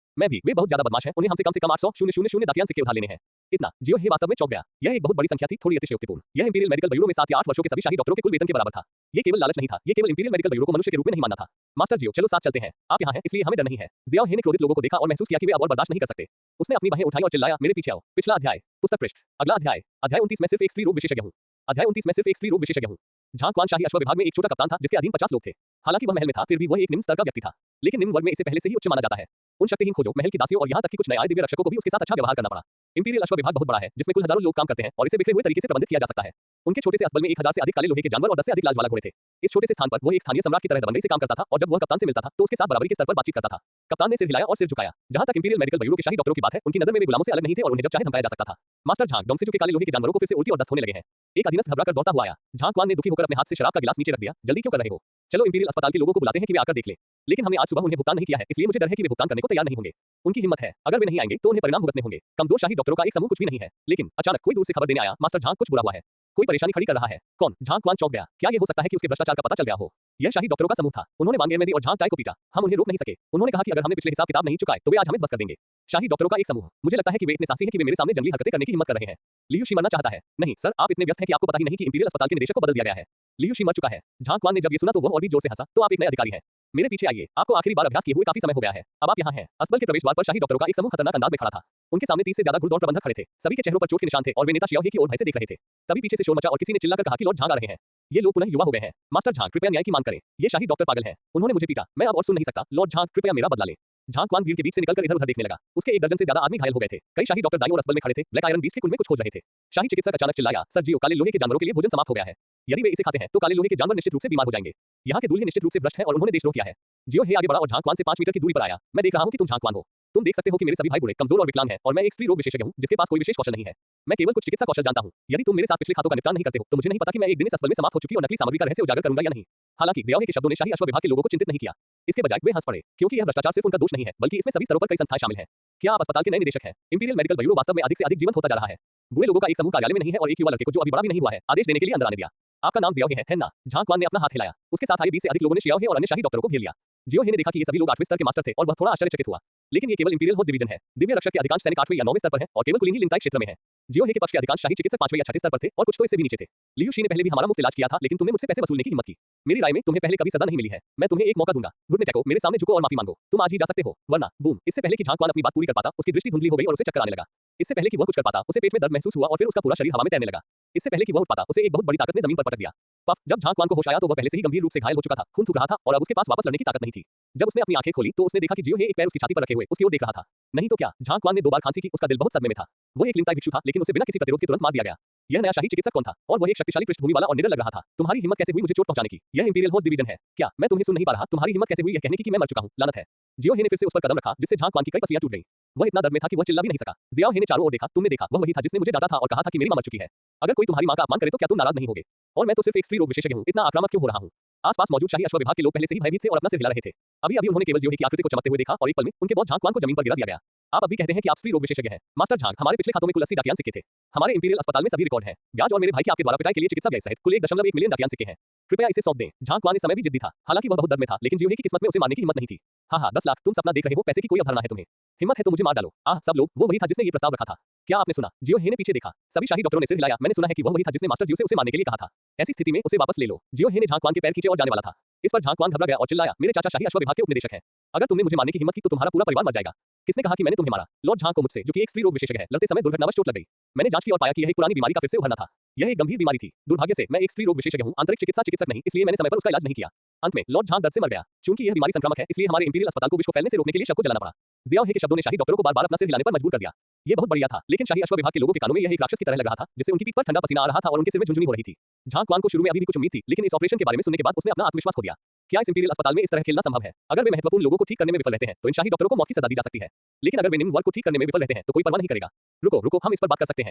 मैं भी। वे बहुत ज्यादा बदमाश हैं। उन्हें हमसे कम से कम 800,000 दाकियान सिक्के उधार लेने हैं। इतना। जियो हे वास्तव में चौंक गया। यह एक बहुत बड़ी संख्या थी, थोड़ी अतिशयोक्तिपूर्ण। यह इंपीरियल मेडिकल ब्यूरो में 7 या 8 वर्षों के सभी शाही डॉक्टरों के कुल वेतन के बराबर था। ये केवल लालच नहीं था, ये केवल इंपीरियल मेडिकल ब्यूरो को मनुष्य के रूप में नहीं मानना था। मास्टर जियो, चलो साथ चलते हैं। आप यहाँ हैं, इसलिए हमें डर नहीं है। जियाओ हे ने क्रोधित लोगों को देखा और महसूस किया कि वे अब और बर्दाश्त नहीं कर सकते। उसने अपनी बाहें उठाई और चिल्लाया, मेरे पीछे आओ। पिछला अध्याय। पुस्तक पृष्ठ। अगला अध्याय। अध्याय 29 मैं सिर्फ एक स्त्री रोग विशेषज्ञ हूँ। अध्याय 29 मैं सिर्फ एक स्त्री रोग विशेषज्ञ हूँ। झांग क्वान शाही अश्व विभाग में एक छोटा कप्तान था जिसके अधीन 50 लोग थे। हालांकि वह महल में था, फिर भी वह एक निम्न स्तर का व्यक्ति था। लेकिन निम्न वर्ग में इसे पहले से ही उच्च माना जाता है। उन शक्तिहीन खोजों, महल की दासियों और यहाँ तक कि कुछ नए आए दिव्य रक्षकों को भी उसके साथ अच्छा व्यवहार करना पड़ा। इंपीरियल अश्व विभाग बहुत बड़ा है, जिसमें कुल हजारों लोग काम करते हैं और इसे बिखरे हुए तरीके से प्रबंधित किया जा सकता है। उनके छोटे से अस्तबल में 1000 से अधिक काले लोहे के जानवर और 10 से अधिक लाज वाला घोड़े थे। इस छोटे से स्थान पर वह एक स्थानीय सम्राट की तरह दबंगई से काम करता था और जब वह कप्तान से मिलता था तो उसके साथ बराबरी के स्तर पर बातचीत करता था। कप्तान ने सिर हिलाया और सिर झुकाया। जहां तक इंपीरियल मेडिकल ब्यूरो के शाही डॉक्टरों की बात है, उनकी नजर में वे गुलामों से अलग नहीं थे और उन्हें जब चाहे धमकाया जा सकता था। मास्टर झांग, डोंगसिजू के काले लोहे के जानवरों को फिर से उल्टी और दस्त होने लगे हैं। एक अधीनस्थ घबराकर दौड़ता हुआ आया। झांग क्वान ने दुखी होकर अपने हाथ से शराब का गिलास नीचे रख दिया। जल्दी क्यों कर रहे हो? चलो इंपीरियल अस्पताल के लोगों को बुलाते हैं कि वे आकर देख ले। लेकिन हमने आज सुबह उन्हें भुगतान नहीं किया है, इसलिए मुझे डर है कि वे भुगतान करने को तैयार नहीं होंगे। उनकी हिम्मत है, अगर वे नहीं आएंगे तो उन्हें परिणाम भुगतने होंगे। कमजोर शाही डॉक्टरों का एक समूह कुछ भी नहीं है। लेकिन अचानक कोई दूर से खबर देने आया, मास्टर झांग, कुछ बुरा हुआ है। कोई परेशानी खड़ी कर रहा है। कौन? झांग क्वान चौंक गया। क्या ये हो सकता है कि उसके भ्रष्टाचार का पता चल गया हो? यह शाही डॉक्टरों का समूह था। उन्होंने वांगेमेजी और झांग टाई को पीटा। हम उन्हें रोक नहीं सके। उन्होंने कहा कि अगर हमने पिछले हिसाब किताब नहीं चुकाए तो वे आज हमें बस कर देंगे। शाही डॉक्टरों का एक समूह। मुझे लगता है कि वे इतने साहसी हैं कि वे मेरे सामने जंगली हरकतें करने की हिम्मत कर रहे हैं। लियू शी मरना चाहता है। नहीं सर, आप इतने व्यस्त हैं कि आपको पता ही नहीं कि इंपीरियल अस्पताल के निदेशक को बदल दिया गया है। लियू शी मर चुका है। झांग क्वान ने जब ये सुना तो वह और भी जोर से हंसा। तो आप एक नए अधिकारी हैं। मेरे पीछे आइए। आपको आखिरी बार अभ्यास किए हुए काफी समय हो गया है। अब आप यहाँ हैं। अस्पताल के प्रवेश द्वार पर शाही डॉक्टरों का एक समूह खतरनाक अंदाज में खड़ा था। उनके सामने 30 से ज्यादा घुड़दौड़ प्रबंधक खड़े थे। सभी के चेहरों पर चोट के निशान थे और वे नेता शियाओ हे की ओर भय से देख रहे थे। तभी पीछे से शोर मचा और किसी ने चिल्लाकर कहा कि लॉर्ड झांग आ रहे हैं। ये लोग पुनः युवा हो गए हैं। मास्टर झांग, कृपया न्याय की मांग करें। ये शाही डॉक्टर पागल हैं। उन्होंने मुझे पीटा। मैं अब और सुन नहीं सकता। लॉर्ड झांग, कृपया मेरा बदला लें। झांग क्वान भीड़ के बीच से निकलकर इधर-उधर देखने लगा। उसके 1 दर्जन से ज्यादा आदमी घायल हो गए थे। कई शाही डॉक्टर दाईं ओर अस्पताल में खड़े थे। ब्लैक आयरन बीस्ट के कुंड में कुछ खोज रहे थे। शाही चिकित्सक अचानक चिल्लाया, सर जियो, काले लोहे के जानवरों के लिए भोजन समाप्त हो गया है। यदि वे इसे खाते हैं तो काले लोहे के जानवर निश्चित रूप से बीमार हो जाएंगे। यहाँ के दूल्हे निश्चित रूप से भ्रष्ट हैं और उन्होंने देशद्रोह किया है। जियो हे आगे बढ़ा और झांग क्वान से 5 मीटर की दूरी पर आया। मैं देख रहा हूँ कि तुम झांग क्वान हो। तुम देख सकते हो कि मेरे सभी भाई बूढ़े, कमजोर और विकलांग हैं और मैं एक स्त्री रोग विशेषज्ञ हूँ जिसके पास कोई विशेष कौशल नहीं है। मैं केवल कुछ चिकित्सा कौशल जानता हूँ। यदि तुम मेरे साथ पिछले खातों का निपटान नहीं करते हो तो मुझे नहीं पता कि मैं एक दिन इस अस्पताल में समाप्त हो चुकी और नकली सामग्री का रहस्य उजागर करूंगा या नहीं। हालांकि जियाओ हे के शब्दों ने शाही अश्व विभाग के लोगों को चिंतित नहीं किया। इसके बजाय वे हंस पड़े, क्योंकि यह भ्रष्टाचार सिर्फ उनका दोष नहीं है, बल्कि इसमें सभी स्तरों पर कई संस्थाएं शामिल हैं। क्या आप अस्पताल के नए निदेशक हैं? इंपीरियल मेडिकल ब्यूरो वास्तव में अधिक से अधिक जीवंत होता जा रहा है। बुरे लोगों का एक समूह कार्यालय में नहीं है और एक युवा लड़के को, जो अभी बड़ा भी नहीं हुआ है, आदेश देने के लिए अंदर आने दिया। आपका नाम जियाओ हे है ना? झांग क्वान ने अपना हाथ हिलाया। उसके साथ आए 20 से अधिक लोगों ने शियाओ हे और अन्य शाही डॉक्टरों को घेर लिया। जियो हे ने देखा कि ये सभी लोग 8वें स्तर के मास्टर थे और वह थोड़ा आश्चर्यचकित हुआ। लेकिन ये केवल इंपीरियल होस्ट डिवीजन है। दिव्य रक्षक के अधिकांश सैनिक 8वें या 9वें स्तर पर हैं और केवल कुलीन ही लिंगताई क्षेत्र में है। जियो हे के पक्ष के अधिकांश शाही चिकित्सक 5वें या 6वें स्तर पर थे और कुछ तो इससे भी नीचे थे। लियू शी ने पहले भी हमारा मुफ्त इलाज किया था, लेकिन तुमने मुझसे पैसे वसूलने की हिम्मत की। मेरी राय में तुम्हें पहले कभी सजा नहीं मिली है। मैं तुम्हें एक मौका दूंगा। घुटने टेको, मेरे सामने झुको और माफी मांगो। तुम आज ही जा सकते हो, वरना बूम। इससे पहले कि झांग क्वान अपनी बात पूरी कर पाता, उसकी दृष्टि धुंधली हो गई और उसे चक्कर आने लगा। इससे पहले कि वह कुछ कर पाता, उसे पेट में दर्द महसूस हुआ और फिर उसका पूरा शरीर हवा में तैरने लगा। इससे पहले कि वह उठ पाता, उसे एक बहुत बड़ी ताकत ने जमीन पर पटक दिया। पफ, जब झांग क्वान को होश आया तो वह पहले से ही गंभीर रूप से घायल हो चुका था, खून थूक रहा था और अब उसके पास वापस लड़ने की ताकत नहीं थी। जब उसने अपनी आंखें खोली तो उसने देखा कि जियो हे एक पैर उसकी छाती पर रखे हुए उसकी ओर देख रहा था। नहीं तो क्या, झांग क्वान ने 2 बार खांसी की। उसका दिल बहुत सदमे में था। वह एक लिंगताई भिक्षु था, लेकिन उसे बिना किसी प्रतिरोध के तुरंत मार दिया गया। यह नया शाही चिकित्सक कौन था? और वह एक शक्तिशाली पृष्ठभूमि वाला और निडर लग रहा था। तुम्हारी हिम्मत कैसे हुई मुझे चोट पहुंचाने की? यह इंपीरियल होस्ट डिवीजन है। क्या मैं तुम्हें सुन नहीं पा रहा? तुम्हारी हिम्मत कैसे हुई यह कहने की कि मैं मर चुका हूं? लानत है। जियो हे ने फिर से उस पर कदम रखा, जिससे झांग क्वान की कई पसलियां टूट गईं। वह इतना दर्द में था कि वह चिल्ला भी नहीं सका। जियाओ हे ने चारों ओर देखा। तुमने देखा, वह वही था जिसने मुझे डांटा था और कहा था कि मेरी मां मर चुकी है। अगर कोई तुम्हारी मां का अपमान करे तो क्या तुम नाराज नहीं होगे? और मैं तो सिर्फ एक स्त्री रोग विशेषज्ञ हूं, इतना आक्रामक क्यों हो रहा हूं? आसपास मौजूद शाही अश्व विभाग के लोग पहले से ही भयभीत थे और अपना सिर हिला रहे थे। अभी उन्होंने केवल जियो हे की आकृति को चमकते हुए देखा और एक पल में उनके बॉस झांग क्वान को जमीन पर गिरा दिया गया। आप अभी कहते हैं कि आप स्त्री रोग विशेषज्ञ हैं। मास्टर झांग, हमारे पिछले खातों में कुल 80 डाकियान सिक्के थे। हमारे इंपीरियल अस्पताल में सभी रिकॉर्ड हैं। ब्याज और मेरे भाई की आपके द्वारा पिटाई के लिए चिकित्सा व्यय सहित कुल 1.1 मिलियन डाकियान सिक्के हैं। कृपया इसे सौंप दें। झांग क्वान इस समय भी जिद्दी था। हालांकि वह बहुत दर्द में था, लेकिन जियो हे की किस्मत में उसे मारने की हिम्मत नहीं थी। हाँ, 10 लाख, तुम सपना देख रहे हो, पैसे की कोई अवधारणा है तुम्हें? हिम्मत है तो मुझे मार डालो। सब लोग, वो वही था जिसने ये प्रस्ताव रखा था। क्या आपने सुना? जियो हे ने पीछे देखा। सभी शाही डॉक्टरों ने सिर हिलाया। मैंने सुना है कि वह वही था जिसने मास्टर जियो से उसे मारने के लिए कहा था। ऐसी स्थिति में उसे वापस ले लो। जियो हे ने झांग क्वान के पैर खींचे और जाने वाला था। इस पर झांग क्वान घबरा गया और चिल्लाया, मेरे चाचा शाही अश्व विभाग के उपनिदेशक हैं। अगर तुमने मुझे मारने की हिम्मत की तो तुम्हारा पूरा परिवार मर जाएगा। किसने कहा कि मैंने तुम्हें मारा? लॉर्ड झांग को मुझसे, जो कि एक स्त्री रोग विशेषज्ञ है, लड़ते समय दुर्घटनावश चोट लग गई। मैंने जांच की और पाया कि यह एक पुरानी बीमारी का फिर से उभरना था। यह एक गंभीर बीमारी थी। दुर्भाग्य से मैं एक स्त्री रोग विशेषज्ञ हूं, आंतरिक चिकित्सक नहीं, इसलिए मैंने समय पर उसका इलाज नहीं किया। अंत में लॉर्ड झांग दर्द से मर गया। चूंकि यह बीमारी संक्रामक है, इसलिए हमारे इंपीरियल अस्पताल को विश्व फैलने से रोकने के लिए शव को जलाना पड़ा। जियाओ हे के शब्दों ने शाही डॉक्टरों को बार-बार अपना सिर हिलाने पर मजबूर कर दिया। ये बहुत बढ़िया था, लेकिन शाही अश्व विभाग के लोगों के कानों में यह एक राक्षस की तरह लग रहा था, जिससे उनकी पीठ पर ठंडा पसीना आ रहा था और उनके सिर में झुंझुनी हो रही थी। झांग क्वान को शुरू में अभी भी कुछ उम्मीद थी, लेकिन इस ऑपरेशन के बारे में सुनने के बाद उसने अपना आत्मविश्वास खो दिया। क्या इस इंपीरियल अस्पताल में इस तरह खेलना संभव है? अगर वे महत्वपूर्ण लोगों को ठीक करने में विफल रहते हैं तो इन शाही डॉक्टरों को मौत की सजा दी जा सकती है। लेकिन अगर वे निम्न वर्ग को ठीक करने में विफल रहते हैं तो कोई परवाह नहीं करेगा। रुको, हम इस पर बात कर सकते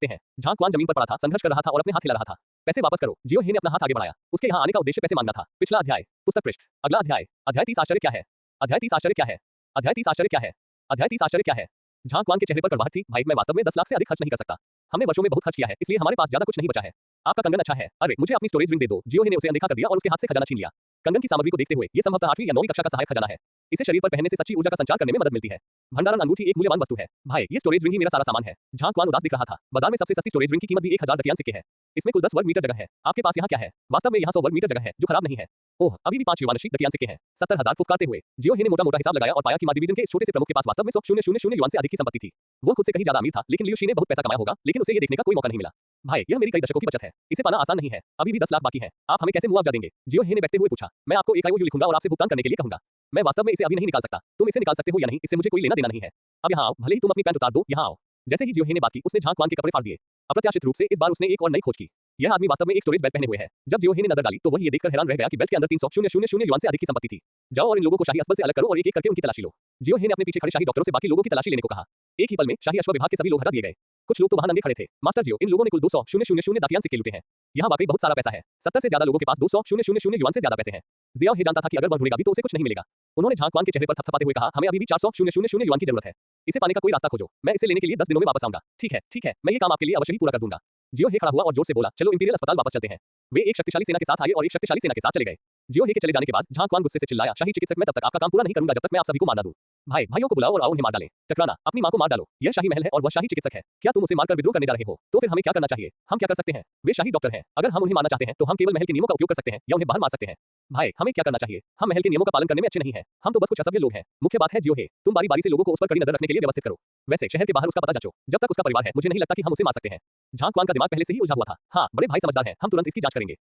हैं। झांग क्वान जमीन पर पड़ा था, संघर्ष कर रहा था और अपने हाथ हिला रहा था। पैसे वापस करो। जियो हे ने अपना हाथ आगे बढ़ाया। उसके यहाँ आने का उद्देश्य पैसे मांगना था। पिछला अध्याय। पुस्तक पृष्ठ। अगला अध्याय। अध्याय 30 आश्चर्य क्या है? अध्याय 30 आश्चर्य क्या है? अध्याय 30 आश्चर्य क्या है? अध्याय 30 आश्चर्य क्या है? झांग क्वान के चेहरे पर कड़वाहट थी। भाई मैं वास्तव में 10 लाख से अधिक खर्च नहीं कर सकता। हमने वर्षों में बहुत खर्च किया है, इसलिए हमारे पास ज्यादा कुछ नहीं बचा है। आपका कंगन अच्छा है। अरे मुझे अपनी स्टोरेज रिंग दे दो। जियो हे ने उसे अनदेखा कर दिया और उसके हाथ से खजाना छीन लिया। कंगन की सामग्री को देखते हुए ये संभवतः 8वीं या 9वीं कक्षा का सहायक खजाना है। इसे शरीर पर पहनने से सच्ची ऊर्जा का संचार करने में मदद मिलती है। भंडारण अंगूठी एक मूल्यवान वस्तु है। भाई ये स्टोरेज रिंग ही मेरा सारा सामान है। झांग क्वान उदास दिख रहा था। बाजार में सबसे सस्ती स्टोरेज रिंग की कीमत भी 1000 दकियान सिक्के है। इसमें कुल 10 वर्ग मीटर जगह है। आपके पास यहाँ क्या है? वास्तव में यहाँ 100 वर्ग मीटर जगह है, जो खराब नहीं है। ओह, अभी भी 5 युवानशी दकियान सिक्के हैं। 70,000 फुफकारते हुए जियो हे ने मोटा मोटा हिसाब लगाया और पाया कि मार्क डिवीजन के इस छोटे से प्रमुख के पास वास्तव में 100,000 युआन से अधिक की संपत्ति थी। वो खुद से कहीं ज्यादा अमीर था, लेकिन लियू शी ने बहुत पैसा कमाया होगा, लेकिन उसे ये देखने का कोई मौका नहीं मिला। भाई यह मेरी कई दशकों की बचत है। इसे पाना आसान नहीं है। अभी भी 10 लाख बाकी है। आप हमें कैसे मुआवजा देंगे? जियो हे ने बैठते हुए पूछा। मैं आपको एक आईओयू लिखूंगा और आपसे भुगतान करने के लिए कहूंगा। मैं वास्तव में इसे अभी नहीं निकाल सकता। तुम इसे निकाल सकते हो या नहीं, इससे मुझे कोई लेना देना नहीं है। अब यहाँ आओ, भले ही तुम अपनी पैंट उतार दो, यहाँ आओ। जैसे ही जियो हे ने बात की, उसने झांग क्वान के कपड़े फाड़ दिए। अप्रत्याशित रूप से इस बार उसने एक और नई खोज की। यह आदमी वास्तव में एक स्टोरेज बेल्ट पहने हुए है। जब जियो हे ने नजर डाली तो वह ये देखकर हैरान रह गया कि बेल्ट के अंदर 300,000 युआन से अधिक की संपत्ति थी। जाओ और इन लोगों को शाही अस्पताल से अलग करो और एक-एक करके उनकी तलाशी लो। जियो हे ने अपने पीछे खड़े शाही डॉक्टरों से बाकी लोगों की तलाशी लेने को कहा। एक ही पल में शाही अश्व विभाग के सभी लोग हटा दिए गए। कुछ लोग तो वहां नंगे खड़े थे। मास्टर जियो, इन लोगों ने कुल 200,000 दाकियान सिक्के लूटे हैं। यहाँ वाकई बहुत सारा पैसा है। 70 से ज्यादा लोगों के पास 200,000 युआन से ज्यादा पैसे हैं। जियो हे जानता था कि अगर वह ढूंढेगा भी तो उसे कुछ नहीं मिलेगा। उन्होंने झांग क्वान के चेहरे पर थपथपाते हुए कहा, हमें अभी भी 400,000 युआन की जरूरत है। इसे पाने का कोई रास्ता खोजो। मैं इसे लेने के लिए 10 दिनों में वापस आऊंगा। ठीक है, मैं ये काम आपके लिए अवश्य ही पूरा कर दूंगा। जियो हे खड़ा हुआ और जोर से बोला, चलो इंपीरियल अस्पताल वापस चलते हैं। वे एक शक्तिशाली सेना के साथ आए और एक शक्तिशाली सेना के साथ चले गए। जियो हे के चले जाने के बाद झांग क्वान गुस्से से चिल्लाया, शाही चिकित्सक, मैं तब तक आपका काम पूरा नहीं करूंगा जब तक मैं आप सभी को मार ना दूं। भाइयों को बुलाओ और आओ उन्हें मार डालें। टकराना, अपनी मां को मार डालो। यह शाही महल है और वह शाही चिकित्सक है। क्या तुम उसे मारकर विद्रोह करने जा रहे हो? तो फिर हमें क्या करना चाहिए? हम क्या कर सकते हैं? वे शाही डॉक्टर हैं। अगर हम उन्हें मारना चाहते हैं तो हम केवल महल के नियमों का उपयोग कर सकते हैं या उन्हें बाहर मार सकते हैं। भाई हमें क्या करना चाहिए? हम महल के नियमों का पालन करने में अच्छे नहीं हैं। हम तो बस कुछ असभ्य लोग हैं। मुख्य बात है जियो हे, तुम बारी बारी से लोगों को उस पर कड़ी नजर रखने के लिए व्यवस्थित करो। वैसे शहर के बाहर उसका पता जांचो। जब तक उसका परिवार है मुझे नहीं लगता कि हम उसे मार सकते हैं। झांग क्वान का दिमाग पहले से ही उलझा हुआ था। हाँ, बड़े भाई समझदार हैं, हम तुरंत इसकी जांच करेंगे।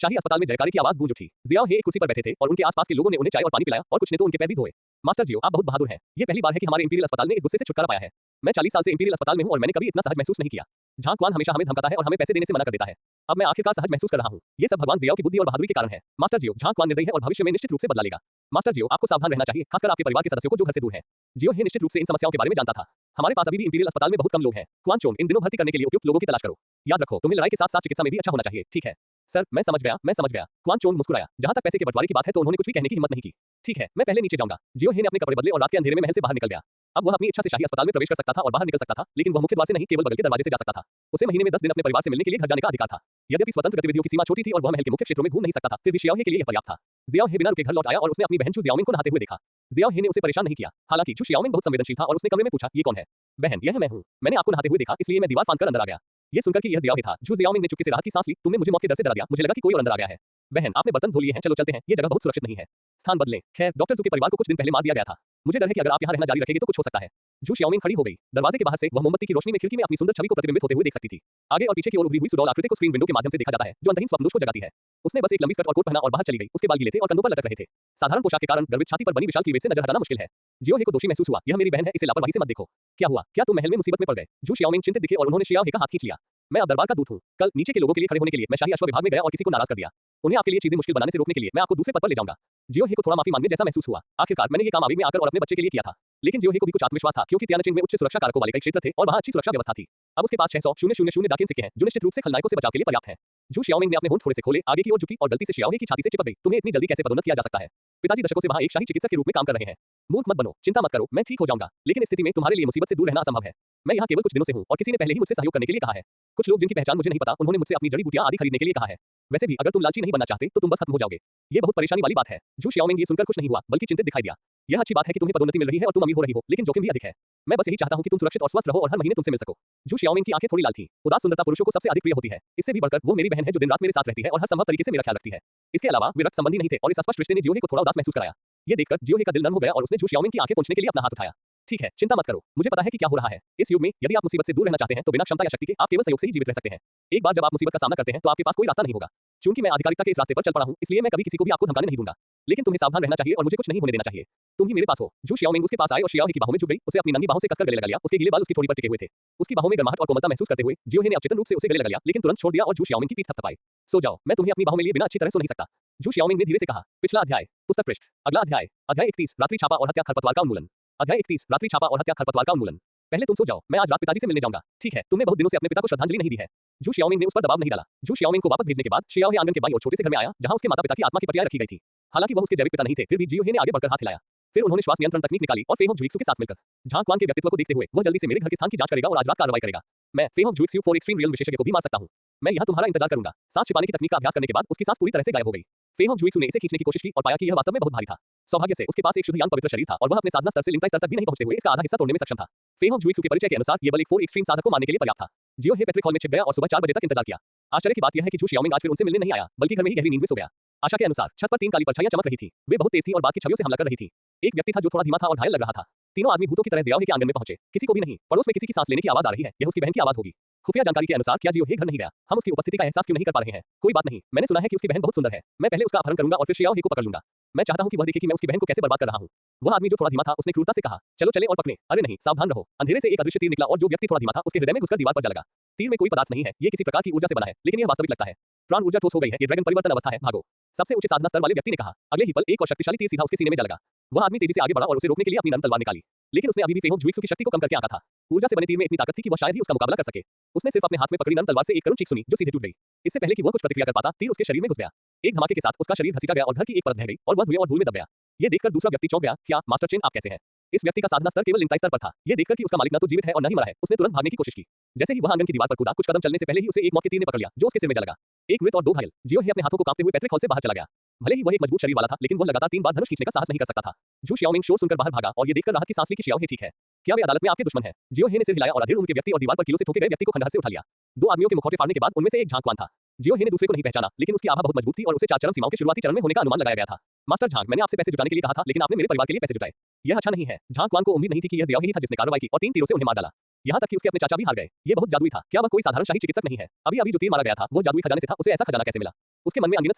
शाही अस्पताल में जयकारे की आवाज गूंज उठी। जियाओ हे एक कुर्सी पर बैठे थे और उनके आसपास के लोगों ने उन्हें चाय और पानी पिलाया और कुछ ने तो उनके पैर भी धोए। मास्टर जियो, आप बहुत बहादुर हैं। ये पहली बार है कि हमारे इंपीरियल अस्पताल ने इस गुस्से से छुटकारा पाया है। मैं 40 साल से इंपीरियल अस्पताल में हूं और मैंने कभी इतना सहज महसूस नहीं किया। झांग क्वान हमेशा हमें धमकाता है और हमें पैसे देने से मना कर देता है। अब मैं आखिरकार सहज महसूस कर रहा हूं। ये सब भगवान जियाओ की बुद्धि और बहादुरी के कारण है। मास्टर जियो, झांग क्वान निर्दयी है और भविष्य में निश्चित रूप से बदला लेगा। मास्टर जियो, आपको सावधान रहना चाहिए, खासकर आपके परिवार के सदस्यों को जो घर से दूर हैं। जियो हे निश्चित रूप से इन समस्याओं के बारे में जानता था। हमारे पास अभी भी इंपीरियल अस्पताल में बहुत कम लोग हैं। क्वान चोंग, इन दिनों भर्ती करने के लिए उपयुक्त लोगों की तलाश करो। याद रखो, तुम्हें लड़ाई के साथ साथ चिकित्सा में भी अच्छा होना चाहिए। ठीक है सर, मैं समझ गया। क्वान चोंग मुस्कुराया। जहां तक पैसे के बंटवारे की बात है तो उन्होंने कुछ भी कहने की हिम्मत नहीं की। ठीक है, मैं पहले नीचे जाऊंगा। जियो हे ने अपने कपड़े बदले और रात के अंधेरे में महल से बाहर निकल गया। अब वह अपनी इच्छा से शाही अस्पताल में प्रवेश कर सकता था और बाहर निकल सकता था, लेकिन वह मुख्य द्वार से नहीं केवल बगल के दरवाजे से जा सकता था। उसे महीने में 10 दिन अपने परिवार से मिलने के लिए घर जाने का अधिकार था। यद्यपि स्वतंत्र गतिविधियों की सीमा छोटी थी और वह महल के मुख्य क्षेत्रों में घूम नहीं सकता था, फिर भी जियाओ हे के लिए यह पर्याप्त था। जियाओ हे बिना रुके घर लौट आया और उसने अपनी बहन चू जियाओमिंग को नहाते हुए देखा। जियाओ हे ने उसे परेशान नहीं किया। हालांकि चू जियाओमिंग बहुत संवेदनशील था और उसने कमरे में पूछा, ये कौन है? बहन, यह मैं हूं। मैंने आपको नहाते हुए देखा, इसलिए मैं दीवार फांदकर अंदर आ गया। ये सुनकर कि यह जियाओ हे था, झू जियाओमिंग ने चुपके से राहत की सांस ली। तुमने मुझे मौत के डर से डरा दिया। मुझे लगा कि कोई और अंदर आ गया है। बहन, आपने बर्तन धो लिए हैं, चलो चलते हैं। ये जगह बहुत सुरक्षित नहीं है। स्थान बदलें। खैर, डॉक्टर जू के परिवार को कुछ दिन पहले मार दिया गया था। मुझे डर है कि अगर आप यहाँ रहना जारी रखेंगे तो कुछ हो सकता है। झू जियाओमिंग खड़ी हो गई। दरवाजे के बाहर से वह मोमबत्ती की रोशनी में खिड़की में अपनी सुंदर छवि को प्रतिबिंबित होते हुए देख सकती थी। आगे और पीछे की ओर उभरी हुई सुडौल आकृति को स्क्रीन विंडो के माध्यम से देखा जाता है, जो अंतहीन स्वप्नदोष को जगाती है। उसने बस एक लंबी स्कर्ट और कोट पहना और बाहर चली गई। उसके बाल गीले थे और कंधों पर लटक रहे थे। साधारण पोशाक के कारण गर्वित छाती पर बनी विशाल क्लीवेज से नजर हटाना मुश्किल है। जियो हे को दोषी महसूस हुआ। यह मेरी बहन है, इसे लापरवाही से मत देखो। क्या हुआ? क्या तुम महल में मुसीबत में पड़ गए? झू जियाओमिंग चिंतित दिखे और उन्होंने जियाओ हे का हाथ खींच लिया। मैं अब दरबार का दूत हूं। कल नीचे के लोगों के लिए खड़े होने के लिए मैं शाही अश्व विभाग में गया और किसी को नाराज कर दिया। उन्हें आपके लिए चीजें मुश्किल बनाने से रोकने के लिए मैं आपको दूसरे पद पर ले जाऊंगा। जियो हे को थोड़ा माफी मांगने जैसा महसूस हुआ। आखिरकार मैंने ये काम आवेग में आकर और अपने बच्चे के लिए किया था। लेकिन जियो हे को भी कुछ आत्मविश्वास था, क्योंकि तियानचिन में उच्च सुरक्षा कारकों वाले कई क्षेत्र थे और वहां अच्छी सुरक्षा व्यवस्था थी। अब उसके पास 600,000 दाकिन सिक्के हैं, जो निश्चित रूप से खलनायकों से बचाव के लिए पर्याप्त हैं। झू जियाओमिंग ने अपने होंठ थोड़े से खोले, आगे की ओर झुकी और गलती से जियाओ हे की छाती से चिपक गई। तुम्हें इतनी जल्दी कैसे पदोन्नत किया जा सकता है? पिताजी दशकों से वहां एक शाही चिकित्सक के रूप में काम कर रहे हैं। मूर्ख मत बनो, चिंता मत करो, मैं ठीक हो जाऊंगा। लेकिन इस स्थिति में तुम्हारे लिए मुसीबत से दूर रहना असंभव है। मैं यहाँ केवल कुछ दिनों से हूँ और किसी ने पहले ही मुझसे सहयोग करने के लिए कहा है। कुछ लोग जिनकी पहचान मुझे नहीं पता, उन्होंने मुझसे अपनी जड़ी बूटियां आदि खरीदने के लिए कहा है। वैसे भी अगर तुम लालची नहीं बनना चाहते तो तुम बस खत्म हो जाओगे। ये बहुत परेशानी वाली बात है। झू जियाओमिंग ये सुनकर खुश नहीं हुआ, बल्कि चिंतित दिखाई दिया। यह अच्छी बात है कि तुम्हें पदोन्नति मिल रही है और तुम अमीर हो रही हो, लेकिन जोखिम भी अधिक है। मैं बस यही चाहता हूं कि तुम सुरक्षित और स्वस्थ रहो और हर महीने तुमसे मिल सको। झू जियाओमिंग की आंखें थोड़ी लाल थीं। उदास सुंदरता पुरुषों को सबसे अधिक प्रिय होती है। इससे भी बढ़कर वो मेरी बहन है जो दिन रात मेरे साथ रहती है और हर संभव तरीके से मेरा ख्याल रखती है। इसके अलावा वे रक्त संबंधी नहीं थे और इस अस्पष्ट रिश्ते ने जियो हे को थोड़ा उदास महसूस कराया। ये देखकर जियो हे का दिल नर्म हो गया और उसने झू जियाओमिंग की आंखें पोंछने के लिए अपना हाथ उठाया। ठीक है, चिंता मत करो, मुझे पता है कि क्या हो रहा है। इस युग में यदि आप मुसीबत से दूर रहना चाहते हैं तो बिना क्षमता या शक्ति के आप केवल सहयोग से ही जीवित रह सकते हैं। एक बार जब आप मुसीबत का सामना करते हैं तो आपके पास कोई रास्ता नहीं होगा। क्योंकि मैं आधिकारिकता के इस रास्ते पर चल पड़ा हूं, इसलिए मैं कभी किसी को भी आपको धमकाने नहीं दूंगा। लेकिन तुम्हें सावधान रहना चाहिए और मुझे कुछ नहीं होने देना चाहिए। तुम ही मेरे पास हो। झू जियाओमिंग उसके पास आए और जियाओ हे की बाहों में झुक गई, उसे अपनी नंगी बाहों से कसकर गले लगा लिया। उसके गीले बाल उसकी ठोड़ी पर टिके हुए थे। उसकी बाहों में गर्माहट और कोमलता महसूस करते हुए जियो हे ने अचेतन रूप से उसे गले लगा लिया, लेकिन तुरंत छोड़ दिया और झू जियाओमिंग की पीठ थपथपाई। सो जाओ, मैं तुम्हें अपनी बाहों में लिए बिना अच्छी तरह सो नहीं सकता। झू जियाओमिंग ने धीरे से कहा। पिछला अध्याय, पुस्तक पृष्ठ। अगला अध्याय, अध्याय 31, रात्रि छापा और हत्या खरपतवार का उन्मूलन। अध्याय 31, रात्रि छापा और हत्या खरपतवार का उन्मूलन। पहले तुम सो जाओ, मैं आज रात पिताजी से मिलने जाऊंगा। ठीक है, तुमने बहुत दिनों से अपने पिता को श्रद्धांजलि नहीं दी है। झू जियाओमिंग ने उस पर दबाव नहीं डाला। झू जियाओमिंग को वापस भेजने के बाद जियाओ हे आंगन के बाईं ओर छोटे से घर में आया, जहां उसके माता-पिता की आत्मा की पटियाएं रखी गई थी। हालांकि वह उसके जैविक पिता नहीं थे, फिर भी जियो हे ने आगे बढ़कर हाथ हिलाया। फिर उन्होंने श्वास नियंत्रण तकनीक निकाली और फेहोंग जुइक्सू के साथ मिलकर झांग क्वान के व्यक्तित्व को देखते हुए वह जल्दी से मेरे घर के स्थान की जांच करेगा और आज रात कार्रवाई करेगा। मैं फेहोंग जुइक्सू फॉर एक्सट्रीम रियल विशेषज्ञ को भी मार सकता हूं। मैं यहां तुम्हारा इंतजार करूंगा। सांस छिपाने की तकनीक का अभ्यास करने के बाद उसकी सांस पूरी तरह से गायब हो गई। फेहोंग जुइक्सू ने इसे खींचने की कोशिश की और पाया कि यह वास्तव में बहुत भारी था। सौभाग्य से उसके पास एक शुद्ध यांग पवित्र शरीर था और वह अपने साधना स्तर से लिंगता स्तर तक भी नहीं पहुंचते हुए इसका आधा हिस्सा तोड़ने में सक्षम था। फेहोंग जुइक्सू के परिचय के अनुसार ये बल एक 4 एक्सट्रीम साधक को मारने के लिए पर्याप्त था। जियो हे पैट्रिक हॉल में छिप गया और सुबह 4 बजे तक इंतजार किया। आश्चर्य की बात यह है कि जू शियाओमिंग आज फिर उनसे मिलने नहीं आया, बल्कि घर में ही गहरी नींद में सो गया। आशा के अनुसार छत पर 3 काली परछाइयां चमक रही थी। वे बहुत तेज थी और बात की छवियों से हमला कर रही थी। एक व्यक्ति था जो थोड़ा धीमा था और घायल लग रहा था। तीनों आदमी भूतों की तरह जियाओ हे के आंगन में पहुंचे। किसी को भी नहीं। पड़ोस में किसी की सांस लेने की आवाज आ रही है। यह उसकी बहन की आवाज होगी। खुफिया जानकारी के अनुसार क्या जियो हे घर नहीं गया? हम उसकी उपस्थिति का एहसास क्यों नहीं कर पा रहे हैं? कोई बात नहीं, मैंने सुना है कि उसकी बहन बहुत सुंदर है। मैं पहले उसका अपहरण करूंगा और फिर शियाओ हे को पकड़ लूंगा। मैं चाहता हूं कि वह देखे कि मैं उसकी बहन को कैसे बर्बाद कर रहा हूं। वह आदमी जो थोड़ा धीमा था उसने क्रूरता से कहा, चलो चले और पकड़े। अरे नहीं, सावधान रहो। अंधेरे से एक अदृश्य तीर निकला और जो व्यक्ति थोड़ा धीमा था उसके हृदय में घुसकर दीवार पर जा लगा। तीर में कोई पदार्थ नहीं है, ये किसी प्रकार की ऊर्जा से बना है, लेकिन यह वास्तविक लगता है। प्राण ऊर्जा ठोस हो गई है, ये ड्रैगन परिवर्तन अवस्था है, भागो। सबसे ऊंचे साधना स्तर वाले व्यक्ति ने कहा। अगले ही पल एक और शक्तिशाली तीर सीधा उसके सीने में जा लगा। वह आदमी तेजी से आगे बढ़ा और उसे रोकने के लिए अपनी नर्म तलवार निकाली, लेकिन उसने अभी भी फेहोंग जुइक्सू की शक्ति को कम करके आंका था। ऊर्जा से बने तीर में इतनी ताकत थी कि वह शायद ही उसका मुकाबला कर सके। उसने सिर्फ अपने हाथ में पकड़ी नर्म तलवार से एक करुण चीख सुनी जो सीधे टूट गई। इससे पहले कि वह कुछ प्रतिक्रिया कर पाता, तीर उसके शरीर में घुस गया। एक धमाके के साथ उसका शरीर घसीटा गया और घर की एक परत बह गई और वह धुएं और धूल में दब गया। ये देखकर दूसरा व्यक्ति चौंक गया। क्या मास्टर चेन, आप कैसे हैं? इस व्यक्ति का साधना स्तर केवल लिंगताई स्तर पर था। ये देखकर कि उसका मालिक न तो जीवित है और न ही मरा है, उसने तुरंत भागने की कोशिश की। जैसे ही वह आंगन की दीवार पर कूदा, कुछ कदम चलने से पहले ही उसे एक मौत के तीर ने पकड़ लिया जो उसके सिर में जा लगा। एक मृत और 2 घायल। जियो हे अपने हाथों को कांपते हुए पैट्रिक हॉल से बाहर चला गया। भले ही वह एक मजबूत शरीर वाला था, लेकिन वह लगातार 3 बार धनुष खींचने का साहस नहीं कर सकता था। जू शियाओमिंग शोर सुनकर बाहर भागा और ये देखकर राहत की सांस ली कि शियाओ हे ठीक है। क्या वे अदालत में आपके दुश्मन हैं? जियो हे ने सिर हिलाया और अधीर उनके व्यक्ति और दीवार पर कीलों से ठोके गए व्यक्ति को खंडहर से उठा लिया। 2 आदमियों के मुखौटे फाड़ने के बाद उनमें से एक झांग क्वान था। जियो हे ने दूसरे को नहीं पहचाना, लेकिन उसकी आभा बहुत मजबूत थी और उसे 4 चरम सीमाओं के शुरुआती चरण में होने का अनुमान लगाया गया था। मास्टर झांग, मैंने आपसे पैसे जुटाने के लिए कहा था, लेकिन आपने मेरे परिवार के लिए पैसे जुटाए। यह अच्छा नहीं है। झांग क्वान को उम्मीद नहीं थी कि यह जियाओ ही था जिसने कार्रवाई की और 3 तीरों से उन्हें मार डाला। यहाँ तक कि उसके अपने चाचा भी हार गए। ये बहुत जादुई था। क्या वह कोई साधारण शाही चिकित्सक नहीं है? अभी जो तीर मारा गया था वो जादुई खजाने से था। उसे ऐसा खजाना कैसे मिला? उसके मन में अनगिनत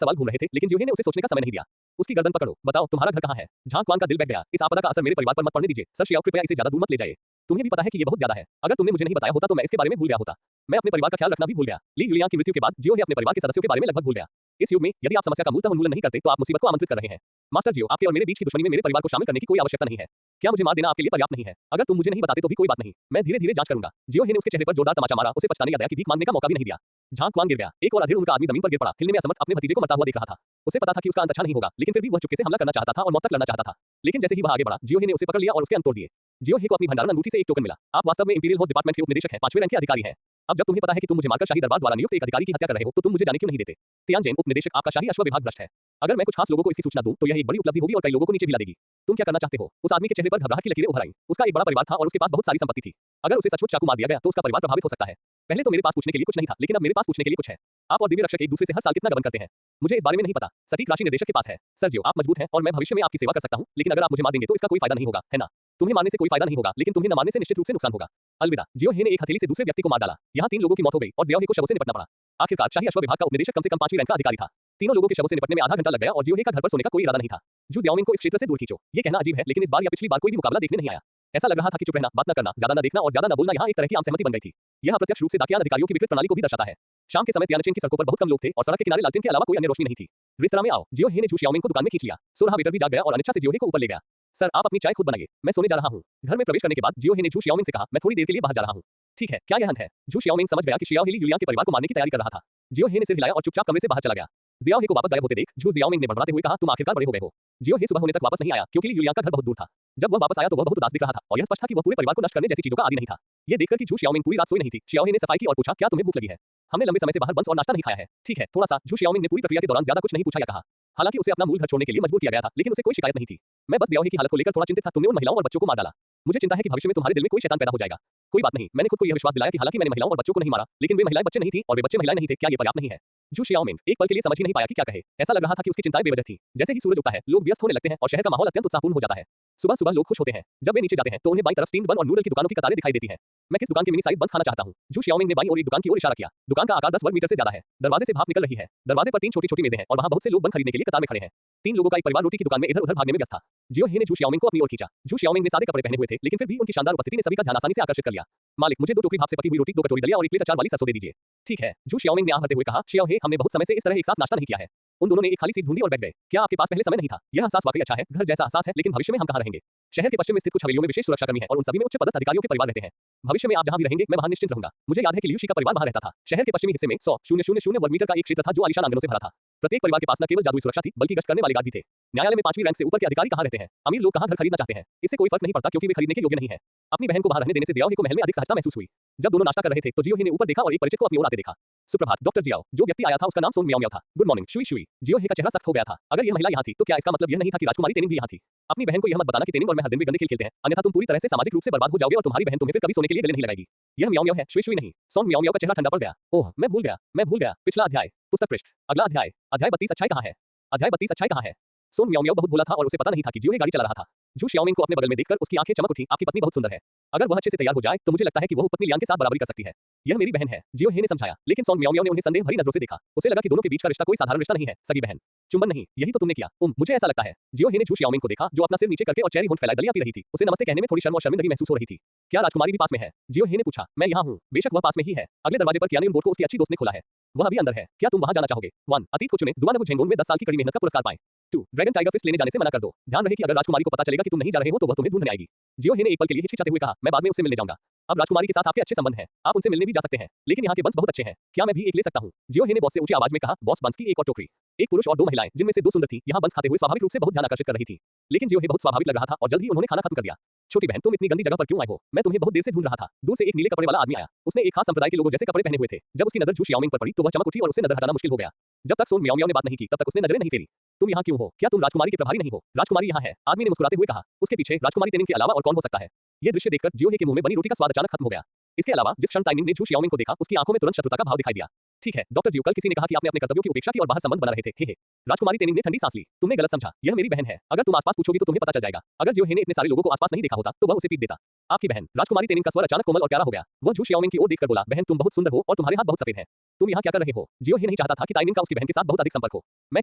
सवाल घूम रहे थे, लेकिन जियो हे ने उसे सोचने का समय नहीं दिया। उसकी गर्दन पकड़ो, बताओ तुम्हारा घर कहाँ है? झांग क्वान का दिल बैठ गया। इस आपदा का असर मेरे परिवार पर मत पड़ने दीजिए। सर शियाओ, कृपया इसे ज्यादा दूर मत ले जाइए। तुम्हें भी पता है कि ये बहुत ज्यादा है। अगर तुमने मुझे नहीं बताया होता तो मैं इसके बारे में भूल गया होता। मैं अपने परिवार का ख्याल रखना भी भूल गया। ली यूलियांग की मृत्यु के बाद जियो हे अपने परिवार के सदस्यों के बारे में लगभग भूल गया। इस युग में यदि आप समस्या का मूलतः उन्मूलन नहीं करते तो आप मुसीबत को आमंत्रित कर रहे हैं। मास्टर जियो, आपके और मेरे बीच की दुश्मनी में मेरे परिवार को शामिल करने की कोई आवश्यकता नहीं है। क्या मुझे मार देना आपके लिए पर्याप्त नहीं है? अगर तुम मुझे नहीं बताते तो भी कोई बात नहीं, मैं धीरे-धीरे जांच करूंगा। जियो हे ने उसके चेहरे पर जोरदार तमाचा मारा, उसे पछताने या दया की भीख मांगने का मौका भी नहीं दिया। झांग क्वान गिर गया। एक और अधीर उनका आदमी जमीन पर गिर पड़ा, हिलने में असमर्थ अपने भतीजे को मरता हुआ देख रहा था। उसे पता था कि उसका अंत अच्छा नहीं होगा, लेकिन फिर भी वह चुपके से हमला करना चाहता था और मौत तक लड़ना चाहता था। लेकिन जैसे ही वह आगे बढ़ा, जियो हे ने उसे पकड़ लिया और उसके अंत तोड़ दिए। जियो हे को अपनी भंडारण अंगूठी से एक टोकन मिला। आप वास्तव में इंपीरियल होस्ट डिपार्टमेंट के उपनिदेशक हैं, 5वें रैंक के अधिकारी हैं। अब जब तुम्हें पता है कि तुम मुझे मारकर शाही दरबार द्वारा नियुक्त एक अधिकारी की हत्या कर रहे हो, तो तुम मुझे जाने क्यों नहीं देते? तियानजेन उपनिदेशक, आपका शाही अश्व विभाग भ्रष्ट है। अगर मैं कुछ खास लोगों को इसकी सूचना दूं तो यह एक बड़ी उपलब्धि होगी और कई लोगों को नीचे भी ला देगी। तुम क्या करना चाहते हो? उस आदमी के चेहरे पर घबराहट की लकीरें उभर आईं। उसका एक बड़ा परिवार था और उसके पास बहुत सारी संपत्ति थी। अगर उसे सचमुच चाकू मार दिया गया तो उसका परिवार प्रभावित हो सकता है। पहले तो मेरे पास पूछने के लिए कुछ नहीं था, लेकिन अब मेरे पास पूछने के लिए कुछ है। आप और दिव्य रक्षक एक दूसरे से हर साल कितना गबन करते हैं? मुझे इस बारे में नहीं पता। सटीक राशि निर्देशक के पास है। सर जियो, आप मजबूत हैं और मैं भविष्य में आपकी सेवा कर सकता हूं, लेकिन अगर आप मुझे मार देंगे तो इसका कोई फायदा नहीं होगा, है ना? तुम्हें मारने से कोई फायदा नहीं होगा, लेकिन तुम्हें न मारने से निश्चित रूप से नुकसान होगा। अलविदा। जियो हे ने एक हथेली से दूसरे व्यक्ति को मार डाला। यहाँ 3 लोगों की मौत हो गई और जियाओ हे को शवों से निपटना पड़ा। आखिरकार शाही अश्व विभाग का उपनिदेशक कम से कम 5वीं रैंक का अधिकारी था। तीनों लोगों के शवों से निपटने में आधा घंटा लग गया और जियो हे का घर पर सोने का कोई इरादा नहीं था। जू जियाओमिंग को इस क्षेत्र से दूर खींचो। ये कहना अजीब है, लेकिन इस बार या पिछली बार कोई भी मुकाबला देखने नहीं आया। ऐसा लग रहा था कि चुप रहना, बात न करना, ज्यादा न देखना और ज्यादा न बोलना यहाँ एक तरह की आम सहमति बन गई थी। यह अप्रत्यक्ष रूप से दाकियान अधिकारियों की विकृत प्रणाली को भी दर्शाता है। शाम के समय तियानचेन की सड़कों पर बहुत कम लोग थे और सड़क के किनारे लालटेन के अलावा कोई अन्य रोशनी नहीं थी। रेस्तरां में आओ। जियो हे ने जू शियाओमिंग को दुकान में खींच लिया। सो रहा वेटर भी जाग गया और अनिच्छा से जियो हे को ऊपर ले गया। सर, आप अपनी चाय खुद बनाइए, मैं सोने जा रहा हूँ। घर में प्रवेश करने के बाद जियो हे ने जू शियाओमिंग से कहा, मैं थोड़ी देर के लिए बाहर जा रहा हूँ। ठीक है, क्या यह अंत है? जू शियाओमिंग समझ गया कि शियाओ हे ली यूलियांग के परिवार को मारने की तैयारी कर रहा था। जियो हे ने सिर हिलाया और चुपचाप कमरे से बाहर चला गया। जियाओ हे को वापस गायब होते देख जू जियाओमिंग ने बड़बड़ाते हुए कहा, तुम आखिरकार बड़े हो गए हो। जियो हे सुबह होने तक वापस नहीं आया क्योंकि ली यूलियांग का घर बहुत दूर था। जब वह वापस आया तो वह बहुत उदास दिख रहा था और यह स्पष्ट था कि वह पूरे परिवार को नष्ट करने जैसी चीजों का आदी नहीं था। ये देखकर कि जू शियाओमिंग पूरी रात सोई नहीं थी, शियाओ हे ने सफाई की और पूछा, क्या तुम्हें भूख लगी है? हमने लंबे समय से बाहर बंस और नाश्ता नहीं खाया है। ठीक है, थोड़ा सा। जू शियाओमिंग ने पूरी प्रक्रिया के दौरान ज्यादा कुछ नहीं पूछा या कहा। हालांकि उसे अपना मूल घर छोड़ने के लिए मजबूर किया गया था, लेकिन उसे कोई शिकायत नहीं थी। मैं बस जियाओ हे की हालत को लेकर थोड़ा चिंतित था। तुमने उन महिलाओं और बच्चों को मार डाला। मुझे चिंता है कि भविष्य में तुम्हारे दिल में कोई शैतान पैदा हो जाएगा। कोई बात नहीं, मैंने खुद को यह विश्वास दिलाया कि हालांकि मैंने महिलाओं और बच्चों को नहीं मारा, लेकिन वे महिलाएं बच्चे नहीं थी और वे बच्चे महिलाएं नहीं थे। क्या ये पर्याप्त नहीं है? जू शियाओमिंग एक पल के लिए समझ ही नहीं पाया कि क्या कहे। ऐसा लग रहा था कि उसकी चिंताएं बेवजह थी। जैसे ही सूरज उगता है, लोग व्यस्त होने लगते हैं और शहर का माहौल अत्यंत उत्साहपूर्ण हो जाता है। सुबह सुबह लोग खुश होते हैं। जब वे नीचे जाते हैं तो उन्हें बाईं तरफ स्टीम्ड बन और नूडल की दुकानों की कतारें दिखाई देती हैं। मैं किस दुकान के मिनी साइज बंस खाना चाहता हूँ? जू शियाओमिंग ने बाईं ओर एक दुकान की ओर इशारा किया। दुकान का आकार 10 वर्ग मीटर से ज्यादा है। दरवाजे से भाप निकल रही है। दरवाजे पर 3 छोटी-छोटी मेजें हैं और वहाँ बहुत से लोग बन खरीदने के लिए कतार में खड़े हैं। 3 लोगों का एक परिवार रोटी की दुकान में इधर-उधर भागने में व्यस्त था। जियो हे ने जू शियाओमिंग को अपनी ओर खींचा। जू शियाओमिंग ने सादे कपड़े पहने हुए थे, लेकिन फिर भी उनकी शानदार उपस्थिति ने सभी का ध्यान आसानी से आकर्षित कर लिया। मालिक, मुझे 2 टोकरी भाप से पकी हुई रोटी, 2 कटोरी दलिया और 1 प्लेट अचार वाली सरसों दे दीजिए। ठीक है, जू शियाओमिंग ने आह भरते हुए कहा। शियाओ हे, हमने बहुत समय से इस तरह एक साथ नाश्ता नहीं किया है। उन दोनों ने एक खाली सीट ढूंढी और बैठ गए। क्या आपके पास पहले समय नहीं था? यह एहसास वाकई अच्छा है। घर जैसा एहसास है, लेकिन भविष्य में हम कहाँ रहेंगे? शहर के पश्चिम में स्थित कुछ हवेलियों में विशेष सुरक्षाकर्मी हैं और उन सभी में उच्च पदस्थ अधिकारियों के परिवार रहते हैं। भविष्य में आप जहां भी रहेंगे मैं वहां निश्चिंत रहूंगा। मुझे याद है कि लियू शी का परिवार वहां रहता था। शहर के पश्चिमी हिस्से में 100,000 वर्ग मीटर का एक क्षेत्र था जो आलीशान आंगनों से भरा था। प्रत्येक परिवार के पास न केवल जादुई सुरक्षा थी बल्कि गश्त करने वाले गार्ड भी थे। न्यायालय में 5वीं रैंक से ऊपर के अधिकारी कहां रहते हैं, अमीर लोग कहां घर खरीदना चाहते हैं, इससे कोई फर्क नहीं पड़ता क्योंकि वे खरीदने के योग्य नहीं है। अपनी बहन को बाहर रहने देने से जियाओ हे को महल में अधिक सहजता महसूस हुई। जब दोनों नाश्ता कर रहे थे तो जियो हे ने ऊपर देखा और एक परिचित को अपनी ओर आते देखा। सुप्रभात डॉक्टर जियाओ। जो व्यक्ति आया था उसका नाम सोंग मियाओ मियाओ था। Good morning Shui Shui. जियो हे का चेहरा सख्त हो गया था। अगर यह महिला यहाँ थी तो क्या इसका मतलब यह नहीं था कि राजकुमारी तेनिंग भी यहाँ थी। अपनी बहन को यह मत बताना कि तेनिंग और मैं हर दिन भी गंदे खेल खेलते हैं, अन्यथा तुम पूरी तरह से सामाजिक रूप से बर्बाद हो जाओगे और तुम्हारी बहन तुम्हें फिर कभी सोने के लिए गले नहीं लगाएगी। यह मियाओ मियाओ है, शुई शुई नहीं। सोंग मियाओ मियाओ का चेहरा ठंडा पड़ गया। ओह मैं भूल गया। पिछला अध्याय। पुस्तक पृष्ठ। अगला अध्याय। अध्याय 32 अच्छाई कहाँ है। अध्याय 32 अच्छाई कहाँ है। सोंग मियाओ मियाओ बहुत भूला था और उसे पता नहीं था कि जियो हे गाड़ी चला रहा था। जू शियाओमिंग को अपने बगल में देखकर उसकी आंखें चमक उठी। आपकी पत्नी बहुत सुंदर है। अगर वह अच्छे से तैयार हो जाए तो मुझे लगता है कि वह उपपत्नी लियांग के साथ बराबरी कर सकती है। यह मेरी बहन है, जियो हे ने समझाया। लेकिन सोंग मियाओ मियाओ ने उन्हें संदेह भरी नजरों से देखा। उसे लगा कि दोनों के बीच का रिश्ता कोई साधारण रिश्ता नहीं है। सगी बहन। चुंबन नहीं, यही तो तुमने किया। मुझे ऐसा लगता है। जियो हे ने जू शियाओमिंग को देखा जो अपना सिर नीचे करके और चेहरी होंठ फैलाए दलिया पी रही थी। उसे नमस्ते कहने में थोड़ी शर्म और शर्मिंदगी महसूस हो रही थी। क्या राजकुमारी भी पास में है? जियो हे ने पूछा। मैं यहाँ हूँ। बेशक वह पास में ही है। अगले दरवाजे पर कियाने बोर्ड को उसकी अच्छी दोस्त ने खोला है। वह अभी अंदर है। क्या तुम वहां जाना चाहोगे? 1 अतीत को चुने। जुआनगु झेंगोन में 10 साल की कड़ी मेहनत का पुरस्कार पाएं। 2 ड्रैगन टाइगर फिस्ट लेने जाने से मना कर दो। ध्यान रहे कि अगर राजकुमारी को पता चलेगा कि तुम नहीं जा रहे हो तो वह तुम्हें ढूंढने आएगी। जियो हे ने एक पल के लिए हिचकिचाते हुए कहा, मैं बाद में उससे मिलने जाऊंगा। अब राजकुमारी के साथ आपके अच्छे संबंध हैं, आप उनसे मिलने भी जा सकते हैं, लेकिन यहाँ के बंस बहुत अच्छे हैं। क्या मैं भी एक ले सकता हूँ? जियो हे ने बॉस से ऊंची आवाज में कहा। बॉस बंस की एक और टोकरी। एक पुरुष और 2 महिलाएं जिनमें से 2 सुंदर थी यहाँ बंस खाते हुए स्वाभाविक रूप से बहुत ध्यान आकर्षित कर रही थी। लेकिन जियो हे बहुत स्वाभाविक लग रहा था और जल्द ही उन्होंने खाना खत्म कर दिया। छोटी बहन तुम इतनी गंदी जगह पर क्यों आए हो? मैं तुम्हें बहुत देर से ढूंढ रहा था। दूर से एक नीले कपड़े वाला आदमी आया। उसने एक खास संप्रदाय के लोगों जैसे कपड़े पहने हुए थे। जब उसकी नजर जू शियाओमिंग पर पड़ी तो वह चमक उठी और उससे नजर हटाना मुश्किल हो गया। जब तक सोंग मियाओ मियाओ ने बात नहीं की तब तक उसने नजरें नहीं फेरी। तुम यहाँ क्यों हो? क्या तुम राजकुमारी के प्रभारी नहीं हो? राजकुमारी यहाँ है, आदमी ने मुस्कुराते हुए कहा। उसके पीछे राजकुमारी तेनिंग के अलावा और कौन हो सकता है? ये दृश्य देखकर जियो हे के मुंह में बनी रोटी का स्वाद अचानक खत्म हो गया। इसके अलावा जिस क्षण ताइनिंग ने जू शियाओमिंग को देखा उसकी आंखों में तुरंत शत्रुता का भाव दिखाई दिया। ठीक है डॉक्टर जियो, कल किसी ने कहा कि आपने अपने कर्तव्यों की उपेक्षा की और बाहर संबंध बना रहे थे। हे। राजकुमारी तेनिंग ने ठंडी सांस ली। तुमने गलत समझा, यह मेरी बहन है। अगर तुम आसपास पूछोगी तो तुम्हें पता चल जाएगा। अगर जियो हे ने इतने सारे लोगों को आसपास नहीं देखा होता तो वह उसे पीट देता। आपकी बहन। राजकुमारी तेनिंग का स्वर अचानक कोमल और प्यारा हो गया। वह जू शियाओमिंग की ओर देखकर बोला, बहन तुम बहुत सुंदर हो और तुम्हारे हाथ बहुत सफेद हैं। तुम यहाँ क्या कर रहे हो? जियो हे नहीं चाहता था कि ताइनिंग का उसकी बहन के साथ बहुत अधिक संपर्क हो। मैं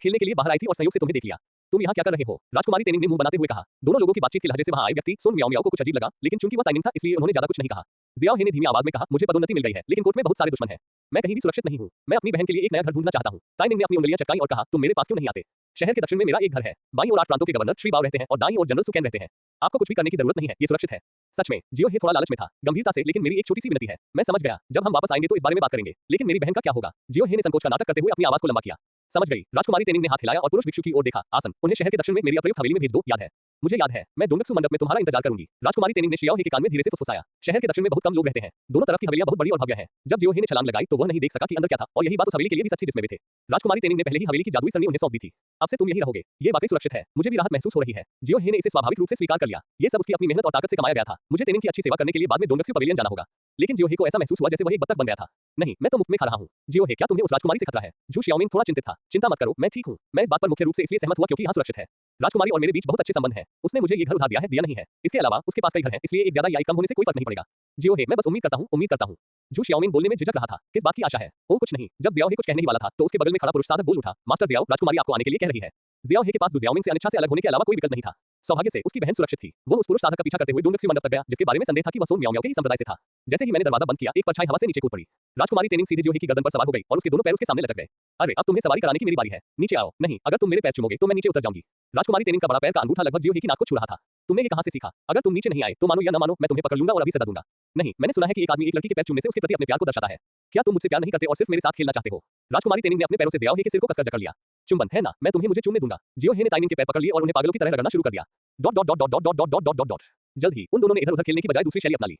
खेलने के लिए बाहर आई थी और संयोग से तुम्हें देख लिया। तुम यहाँ क्या कर रहे हो? राजकुमारी तेनिंग ने मुंह बनाते हुए कहा। दोनों लोगों की बातचीत के लहजे से वहां आए व्यक्ति सोंग मियाओ मियाओ को कुछ अजीब लगा, लेकिन चूंकि वह ताइनिंग था इसलिए उन्होंने ज्यादा कुछ नहीं कहा। जियाओ हे ने धीमी आवाज में कहा, मुझे पदोन्नति मिल गई है लेकिन कोर्ट में बहुत सारे दुश्मन हैं। मैं कहीं भी सुरक्षित नहीं हूँ। मैं अपनी बहन के लिए एक नया घर ढूंढना चाहता हूँ। ताइनिंग ने अपनी उंगलियां चटकाई और कहा, तुम मेरे पास क्यों नहीं आते? शहर के दक्षिण में मेरा एक घर है। बाईं ओर 8 प्रांतों के गवर्नर श्री बाओ रहते हैं और दाईं ओर जनरल सुकेन रहते हैं। आपको कुछ भी करने की जरूरत नहीं है, ये सुरक्षित है। सच में? जियो हे थोड़ा लालच में था। गंभीरता से, लेकिन मेरी एक छोटी सी विनती है। मैं समझ गया, जब हम वापस आएंगे तो इस बारे में बात करेंगे, लेकिन मेरी बहन का क्या होगा? जियो हे ने संकोच का नाटक करते हुए अपनी आवाज को लंबा किया। समझ गई। राजकुमारी तेनिंग ने हाथ हिलाया और पुरुष भिक्षु की ओर देखा। आसन। उन्हें शहर के दक्षिण में मेरी अप्रयुक्त हवेली में भेज दो। याद है? मुझे याद है। मैं डोंगक्सू मंडप में तुम्हारा इंतजार करूंगी। राजकुमारी तेनिंग ने शियाओ हे के कान में धीरे से फुसफुसाया। शहर के दक्षिण में बहुत कम लोग रहते हैं। दोनों तरफ की हवेलियां बहुत बड़ी और भव्य हैं। जब जियो हे ने छलांग लगाई तो वह नहीं देख सका कि अंदर क्या था और यही बात उस हवेली के लिए भी सच्ची जिसमें वे थे। राजकुमारी तेनिंग ने पहले ही हवेली की जादुई संधि उन्हें सौंप दी थी। अब से तुम यही रहोगे। ये वाकई सुरक्षित है। मुझे भी राहत महसूस हो रही है। जियो हे ने इसे स्वाभाविक रूप से स्वीकार कर लिया। ये सब उसकी अपनी मेहनत और ताकत से कमाया गया था। मुझे तेनिंग की अच्छी सेवा करने के लिए बाद में डोंगक्सू पवेलियन जाना होगा। लेकिन जियो हे को ऐसा महसूस हुआ जैसे वह एक बत्तख बन गया था। नहीं, मैं तो मुफ्त में खा रहा हूँ। जियो हे, क्या तुम्हें उस राजकुमारी से खतरा है? जू शियाओमिंग थोड़ा चिंतित था। चिंता मत करो, मैं ठीक हूँ। मैं इस बात पर मुख्य रूप से इसलिए सहमत हुआ क्योंकि यहाँ सुरक्षित है। राजकुमारी और मेरे बीच बहुत अच्छे संबंध हैं। उसने मुझे ये घर उधार दिया है, दिया नहीं है। इसके अलावा उसके पास कई घर हैं, इसलिए एक ज्यादा या एक कम होने से कोई फर्क नहीं पड़ेगा। जियो हे, मैं बस उम्मीद करता हूँ। जू शियाओमिंग बोलने में झिझक रहा था। किस बात की आशा है? ओह कुछ नहीं। जब जियाओ हे कुछ कहने ही वाला था तो उसके बगल में खड़ा पुरुष साधक बोल उठा, मास्टर जियाओ, राजकुमारी आपको आने के लिए कह रही है। जियाओ हे के पास जियाओमिंग से अनिच्छा से अलग होने के अलावा कोई विकल्प नहीं था। सौभाग्य से उसकी बहन सुरक्षित थी। वो उस पुरुष साधक का पीछा करते हुए डोंगक्सू मंडप तक गया जिसके बारे में संदेह था कि वह सोंग मियाओ मियाओ के ही संप्रदाय से था। जैसे ही मैंने दरवाजा बंद किया एक परछाई हवा से नीचे कूद पड़ी। राजकुमारी तेनिंग सीधे जियो हे की गर्दन पर सवार हो गई और उसके दोनों पैर उसके सामने लटक गए। अरे अब तुम्हें सवारी कराने की मेरी बारी है। नीचे आओ। नहीं, अगर तुम मेरे पैर चुमोगे तो मैं नीचे उतर जाऊंगी। राजकुमारी तेनिंग का बड़ा पैर का अंगूठा लगभग जियो हे की नाक को छू रहा था। तुमने ये कहां से सीखा? अगर तुम नीचे नहीं आए तो मानो या न मानो मैं तुम्हें पकड़ लूंगा और अभी सजा दूंगा। नहीं, मैंने सुना है कि एक आदमी एक लड़की के पैर चूमने से उसके प्रति अपने प्यार को दर्शाता है। क्या तुम मुझसे प्यार नहीं करते और सिर्फ मेरे साथ खेलना चाहते हो? राजकुमारी तेनिंग ने अपने पैरों से जियाओ हे के सिर को कसकर जकड़ लिया। चुंबन है ना, मैं तुम्हें मुझे चूमने दूंगा। जियो हे ने ताइनिंग के पैर पकड़ लिए और उन्हें पागलों की तरह रगड़ना शुरू कर दिया। Dot dot dot dot dot dot dot dot dot dot. जल्द ही उन दोनों ने इधर-उधर खेलने की बजाय दूसरी शैली अपना ली।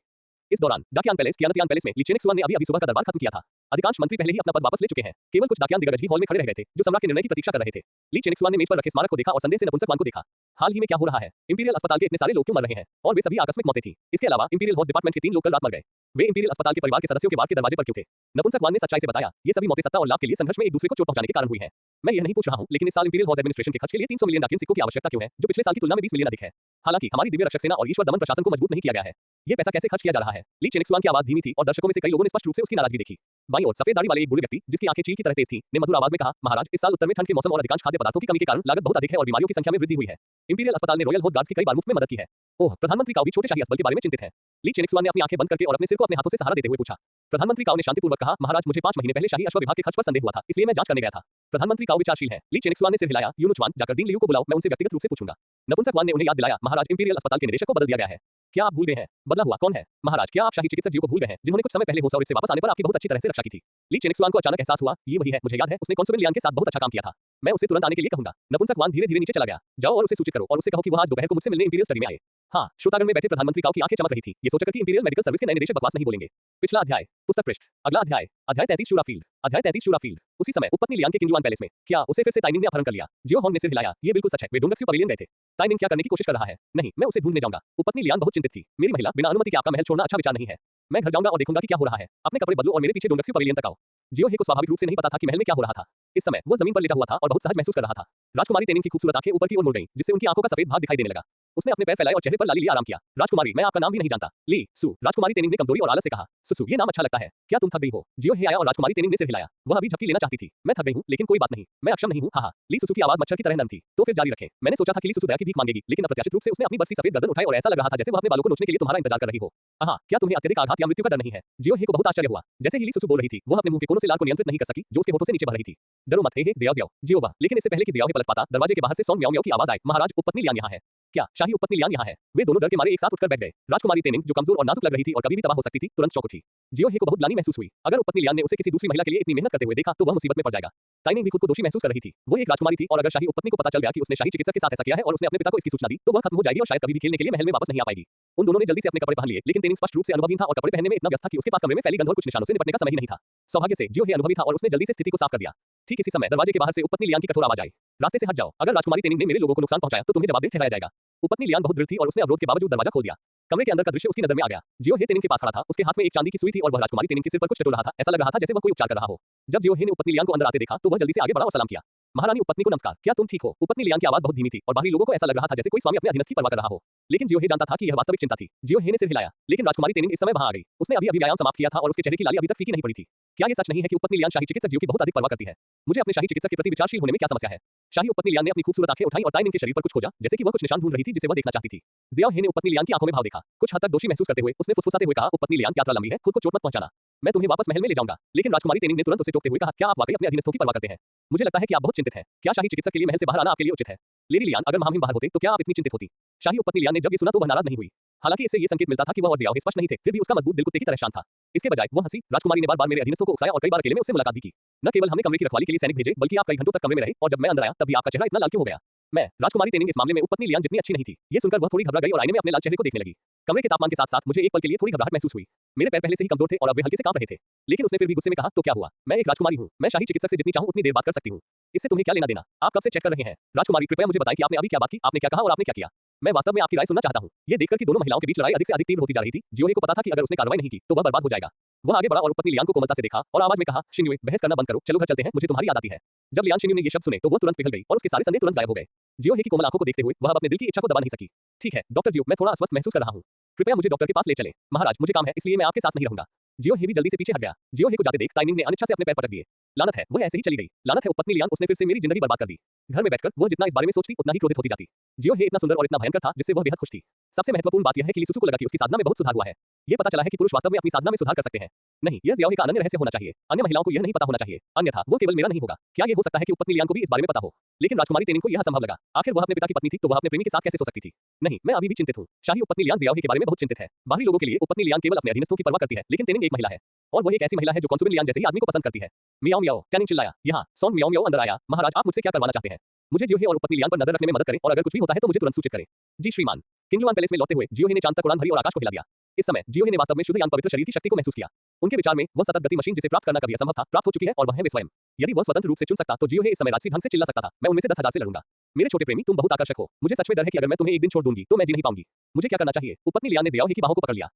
इस दौरान डाकियान पैलेस कियानतियान पैलेस में ली चेनेक्सुआन ने अभी सुबह का दरबार खत्म किया था। अधिकांश मंत्री पहले ही अपना पद वापस ले चुके हैं। केवल कुछ डाकियान दिग्गज ही हॉल में खड़े रह गए थे जो सम्राट के निर्णय की प्रतीक्षा कर रहे थे। ली चेनेक्सुआन ने मेज पर रखे स्मारक को देखा और संदेह से नपुंसकवान को देखा। हाल ही में क्या हो रहा है? इंपीरियल अस्पताल के इतने सारे लोग क्यों मर रहे हैं? और वे सभी आकस्मिक मौतें थी। इसके अलावा इंपीरियल हॉर्स डिपार्टमेंट के 3 लोग कल रात मर गए। वे इंपीरियल अस्पताल के परिवार के सदस्यों के वार्ड के दरवाजे पर क्यों थे? नपुंसकवान ने सच्चाई से बताया, ये सभी मौतें सत्ता और लाभ के लिए संघर्ष में एक दूसरे को चोट पहुंचाने के कारण हुई हैं। मैं ये नहीं पूछ रहा हूं, लेकिन इस साल इंपीरियल हॉर्स एडमिनिस्ट्रेशन के खर्च के लिए 300 मिलियन डाकियन सिक्कों की आवश्यकता क्यों है, जो पिछले साल की तुलना में 20 मिलियन अधिक है? हालांकि हमारी दिव्य रक्षक सेना और ईश्वर दमन प्रशासन को मजबूत नहीं किया गया है। ये पैसा कैसे खर्च किया जा रहा है? ली चेनेक्सुआन की आवाज धीमी थी और दर्शकों में से कई लोगों ने स्पष्ट रूप से उसकी नाराजगी देखी। बाईं ओर सफेद दाढ़ी वाले एक बूढ़े व्यक्ति जिसकी आंखें चील की तरह तेज थीं, ने मधुर आवाज में कहा, महाराज, इस साल उत्तर में ठंड के मौसम और अधिकांश खाद्य पदार्थों की कमी के कारण लागत बहुत अधिक है और बीमारियों की संख्या में वृद्धि हुई है। इंपीरियल अस्पताल ने रॉयल हॉर्स गार्ड्स की कई बार मुफ्त में मदद की है। ओह, प्रधानमंत्री काओ भी छोटे शाही अस्पताल के बारे में चिंतित है। ली चेनेक्सुआन ने अपनी आंखें बंद करके और अपने सिर को अपने हाथों से सहारा देते हुए पूछा। प्रधानमंत्री काओ ने शांतिपूर्वक कहा, महाराज, मुझे 5 महीने पहले शाही अश्व विभाग के खर्च पर संदेह हुआ था, इसलिए मैं जांच करने गया था। प्रधानमंत्री काओ विचारशील है। ली चेनिक्सवान ने सिर हिलाया। यूनुचवान, जाकर डीन लियू को बुलाओ, मैं उनसे व्यक्तिगत रूप से पूछूंगा। नपुंसकवान ने उन्हें याद दिलाया, महाराज, इंपीरियल अस्पताल के निदेशक को बदल दिया गया है। क्या आप भूल गए हैं? बदला हुआ कौन है? महाराज, क्या आप शाही चिकित्सक जी को भूल गए हैं, जिन्होंने कुछ समय पहले होश और से वापस आने पर आपकी बहुत अच्छी तरह से रक्षा की थी? ली चेनिक्सवान को अचानक एहसास हुआ, ये वही है, मुझे याद है, उसने कॉन्सुबल लियान के साथ बहुत अच्छा काम किया था। मैं उसे तुरंत आने के लिए कहूंगा। नपुंसकवान धीरे-धीरे नीचे चला गया। जाओ और उसे सूचित करो और उससे कहो कि वह आज दोपहर को मुझसे मिलने इंपीरियल स्टडी में आए। हाँ, श्रोतागण में बैठे प्रधानमंत्री काओ की आंखें चमक रही थी, ये सोचकर कि इंपीरियल मेडिकल सर्विस के नए निदेशक बकवास नहीं बोलेंगे। पिछला अध्याय, पुस्तक पृष्ठ, अगला अध्याय, अध्याय 33 शूरा फील्ड, अध्याय 33 शूरा फील्ड। उसी समय उपपत्नी लियान के किंगलुआन पैलेस में, क्या उसे फिर से ताइनिंग ने अपहरण कर लिया? जियो होंग ने सिर हिलाया, ये बिल्कुल सच है, वे डोंगक्सू पवेलियन गए थे। ताइनिंग क्या करने की कोशिश कर रहा है? नहीं, मैं उसे ढूंढने जाऊंगा। उपपत्नी लियान बहुत चिंतित थी। मेरी महिला, बिना अनुमति के आपका महल छोड़ना अच्छा विचार नहीं है। मैं घर जाऊंगा और देखूंगा कि क्या हो रहा है। अपने कपड़े बदलो और मेरे पीछे डोंगक्सू पवेलियन तक आओ। जियो हे को स्वाभाविक रूप से नहीं पता था कि महल में क्या हो रहा था। इस समय वो जमीन पर लेटा हुआ था और बहुत सहज महसूस कर रहा था। राजकुमारी तेनिंग की खूबसूरत आंखें ऊपर की ओर मुड़ गईं, जिससे उनकी आंखों का सफेद भाग दिखाई देने लगा। उसने अपने पैर फैलाए और चेहरे पर लाली लिए आराम किया। राजकुमारी, मैं आपका नाम भी नहीं जानता। ली सु, राजकुमारी तेनिंग ने कमजोरी और आलस से कहा। सुसु, ये नाम अच्छा लगता है। क्या तुम थक गई हो? जियो हे आया और राजकुमारी तेनिंग ने सिर हिलाया। वह अभी झपकी लेना चाहती थी। मैं थक गई हूं, लेकिन कोई बात नहीं, मैं अक्षम नहीं हूं। हां। ली सुसु की आवाज मच्छर की तरह नरम थी। तो फिर जारी रखें। मैंने सोचा था कि ली सुसु दया की भीख मांगेगी, लेकिन अप्रत्याशित रूप से उसने अपनी बरसी सफेद गर्दन उठाई और ऐसा लग रहा था जैसे वह अपने बालों को नोचने के लिए तुम्हारा इंतजार कर रही हो। हां, क्या तुम्हें अत्यधिक आघात या मृत्यु का डर नहीं है? जियो हे को बहुत आश्चर्य हुआ। जैसे ही ली सुसु बोल रही थी, वह अपने मुंह के कोनों से लार को नियंत्रित नहीं कर सकी, जो उसके होठों से नीचे बह रही थी। डरो मत, हे जियाओ जियाओ, जियो वाह। लेकिन इससे पहले कि जियाओ हे पलट पाता, दरवाजे के बाहर से सॉन्ग म्याओ म्याओ की आवाज आई। महाराज, उपपत्नी लियान यहाँ है। क्या शाही उपपत्नी लियान यहाँ है? वे दोनों डर के मारे एक साथ उठकर बैठ गए। राजकुमारी तेनिंग, जो कमजोर और नाजुक लग रही थी और कभी भी तबाह हो सकती थी, तुरंत चौंक उठी। जियो हे को बहुत ग्लानि महसूस हुई। अगर उपपत्नी लियान ने उसे किसी दूसरी महिला के लिए इतनी मेहनत करते हुए देखा, तो वह मुसीबत में पड़ जाएगा। ताइनिंग भी खुद को दोषी महसूस कर रही थी। वो एक राजकुमारी थी और अगर शाही उपपत्नी को पता चल गया कि उसने शाही चिकित्सक के साथ ऐसा किया है और उसने अपने पिता को इसकी सूचना दी, तो वह खत्म हो जाएगी और शायद कभी भी खेलने के लिए महल में वापस नहीं आ पाएगी। उन दोनों ने जल्दी से अपने कपड़े पहन लिए, लेकिन तेनिंग स्पष्ट रूप से अनुभवहीन था और कपड़े पहनने में इतना व्यस्त था कि उसके पास कमरे में फैली गंध और कुछ निशानों से निपटने का समय ही नहीं था। सौभाग्य से जियो हे अनुभवी था और उसने जल्दी से स्थिति को साफ कर दिया। ठीक इसी समय दरवाजे के बाहर से उपपत्नी लियान की कठोर आवाज आई। रास्ते से हट जाओ, अगर राजकुमारी तेनिंग ने मेरे लोगों को नुकसान पहुंचाया तो तुम्हें जवाबदेह ठहराया जाएगा। उपपत्नी लियान बहुत दृढ़ थी और उसने अवरोध के बावजूद दरवाजा खोल दिया। कमरे के अंदर का दृश्य उसकी नजर में आ गया। जियो हे तेनिंग के पास खड़ा था, उसके हाथ में एक चांदी की सुई थी और वह राजकुमारी तेनिंग के सिर पर कुछ टटोल रहा था। ऐसा लग रहा था जैसे वह कोई उपचार कर रहा हो। जब जियो हे ने उपपत्नी लियान को अंदर आते देखा, तो वह जल्दी से आगे बढ़ा और सलाम किया। महारानी उपपत्नी को नमस्कार, क्या तुम ठीक हो? उपपत्नी लियान की आवाज बहुत धीमी थी और बाहरी लोगों को ऐसा लग रहा था जैसे कोई स्वामी अपने अधीनस्थ की परवाह कर रहा हो। लेकिन जियो हे जानता था कि यह वास्तविक चिंता थी। जियो हे ने सिर हिलाया, लेकिन राजकुमारी तेनिंग इस समय वहां आ गई। उसने अभी व्यायाम समाप्त किया था और उसके चेहरे की लाली अभी तक फीकी नहीं पड़ी थी। क्या ये सच नहीं है कि उपपत्नी लियान शाही चिकित्सक जियो की बहुत अधिक परवाह करती है? मुझे अपने शाही चिकित्सक के प्रति विचारशील होने में क्या समस्या है? शाही उपपत्नी लियान ने अपनी खूबसूरत आंखें उठाई और ताइनिंग के शरीर पर कुछ खोजा, जैसे कि वह कुछ निशान ढूंढ रही थी जिसे वह देखना चाहती थी। जियाओ हे ने उपपत्नी लियान की आंखों में भाव देखा। कुछ हद तक दोषी महसूस करते हुए उसने फुसफुसाते हुए कहा, उपपत्नी लियान, यात्रा लंबी है, खुद को चोट मत पहुंचाना। मैं तुम्हें वापस महल में ले जाऊंगा। लेकिन राजकुमारी तेनिंग ने तुरंत उसे टोकते हुए कहा, क्या आप वाकई अपने अधीनस्थों की परवाह करते हैं? मुझे लगता है कि आप बहुत चिंतित हैं। क्या शाही चिकित्सक के लिए महल से बाहर आना आपके लिए उचित है? लेडी लियान, अगर हम बाहर होते तो क्या आप इतनी चिंतित होती? शाही उपपत्नी लियान ने जब ये सुना तो वह नाराज नहीं हुई। हालांकि इससे ये संकेत मिलता था कि वह और जियाओ हे स्पष्ट नहीं थे, फिर भी उसका मजबूत दिल कुत्ते की तरह शांत था। इसके बजाय वह हंसी। राजकुमारी ने बार-बार मेरे अधीनस्थों को उकसाया और कई बार अकेले में उससे मुलाकात भी की। न केवल हमने कमरे की रखवाली के लिए सैनिक भेजे, बल्कि आप कई घंटों तक कमरे में रहे और जब मैं अंदर आया तब भी आपका चेहरा इतना लाल क्यों हो गया? मैं, राजकुमारी तेनिंग इस मामले में उपपत्नी लियान जितनी अच्छी नहीं थी। ये सुनकर वह थोड़ी घबरा गई और आईने में अपने लाल चेहरे को देखने लगी। कमरे के तापमान के साथ-साथ मुझे एक पल के लिए थोड़ी घबराहट महसूस हुई। मेरे पैर पहले से ही कमजोर थे और अब वे हल्के से कांप रहे थे। लेकिन उसने फिर भी गुस्से में कहा, तो क्या हुआ? मैं एक राजकुमारी हूं। मैं शाही चिकित्सक से जितनी चाहूं उतनी देर बात कर सकती हूं। इससे तुम्हें क्या लेना देना? आप कब से चेक कर रहे हैं? राजकुमारी, कृपया मुझे बताएं कि आपने अभी क्या बात की, आपने क्या कहा और आपने क्या किया? मैं वास्तव में आपकी राय सुनना चाहता हूं। ये देखकर कि दोनों महिलाओं के बीच लड़ाई अधिक से अधिक तीव्र होती जा रही थी, जियो हे को पता था कि अगर उसने कार्रवाई नहीं की तो वह बर्बाद हो जाएगा। वह आगे बढ़ा और उपपत्नी लियान को कोमलता से देखा और आवाज में कहा, शिन्युए, बहस करना बंद करो, चलो घर चलते हैं, मुझे तुम्हारी याद आती है। जब लियान शिन्यू ने ये शब्द सुने तो वह तुरंत पिघल गई और उसके सारे संदेह तुरंत गायब हो गए। जियो हे की कोमल आंखों को देखते हुए वह अपने दिल की इच्छा को दबा नहीं सकी। ठीक है डॉक्टर जियो, मैं थोड़ा अस्वस्थ महसूस कर रहा हूं। कृपया मुझे डॉक्टर के पास ले चलें। महाराज, मुझे काम है, इसलिए मैं आपके साथ नहीं रहूंगा। जियो हे भी जल्दी से पीछे हट गया। जियो हे को जाते देख ताइनिंग ने अनिच्छा से अपने पैर पटक दिए। लानत है, वह ऐसे ही चली गई। लानत है उपपत्नी लियान, उसने फिर से मेरी जिंदगी बर्बाद कर दी। घर में बैठकर वह जितना इस बारे में सोचती उतना ही क्रोधित होती जाती। जियो हे इतना सुंदर और इतना भयंकर था जिससे वह बेहद खुश थी। सबसे महत्वपूर्ण बात यह है कि ली सुसु को लगा कि उसकी साधना में बहुत सुधार हुआ है। ये पता चला है कि पुरुष वास्तव में अपनी साधना में सुधार कर सकते हैं। नहीं, यह जियाओ हे का अनन्य रहस्य होना चाहिए। अन्य महिलाओं को यह नहीं पता होना चाहिए, अन्यथा वो केवल मेरा नहीं होगा। क्या ये हो सकता है कि उपपत्नी लियान को भी इस बारे में पता हो? लेकिन राजकुमारी तेनिंग को यह असंभव लगा। आखिर वह अपने पिता की पत्नी थी तो वह अपने प्रेमी के साथ कैसे सो सकती थी? नहीं, मैं अभी भी चिंतित हूं। शाही उपपत्नी लियान जियाओ हे के बारे में बहुत चिंतित है। बाहरी लोगों के लिए उपपत्नी लियान केवल अपने अधीनस्थों की परवाह करती है, लेकिन तेनिंग एक महिला है और वह एक ऐसी महिला है जो कॉन्सुबल लियान जैसे ही आदमी को पसंद करती है। मियाओ मियाओ, टैनिंग चिल्लाया। यहाँ सॉन्ग मियाओ मियाओ अंदर आया। महाराज, आप मुझसे क्या करवाना चाहते हैं? मुझे जियो हे और उपपत्नी लियान पर नजर रखने में मदद करें और अगर कुछ भी होता है तो मुझे तुरंत सूचित करें। जी श्रीमान। किंगलुआन पैलेस में लौटते हुए जियो हे ने चांद तक उड़ान भरी और आकाश को हिला दिया। इस समय जियो हे ने वास्तव में शुद्ध यान पवित्र शरीर की शक्ति को महसूस किया। उनके विचार में वह सतत गति मशीन जिसे प्राप्त करना कभी असंभव था, प्राप्त हो चुकी है और वह है वे स्वयं। यदि वह स्वतंत्र रूप से चुन सकता तो जियो हे इस समय राजसी ढंग से चिल्ला सकता था, मैं उनमें से 10,000 से लड़ूंगा। मेरे छोटे प्रेमी, तुम बहुत आकर्षक हो। मुझे सच में डर है कि अगर मैं तुम्हें एक दिन छोड़ दूंगी तो मैं जी नहीं पाऊंगी। मुझे क्या करना चाहिए? उपपत्नी लियान ने जियाओ हे की बाहों को पकड़ लिया।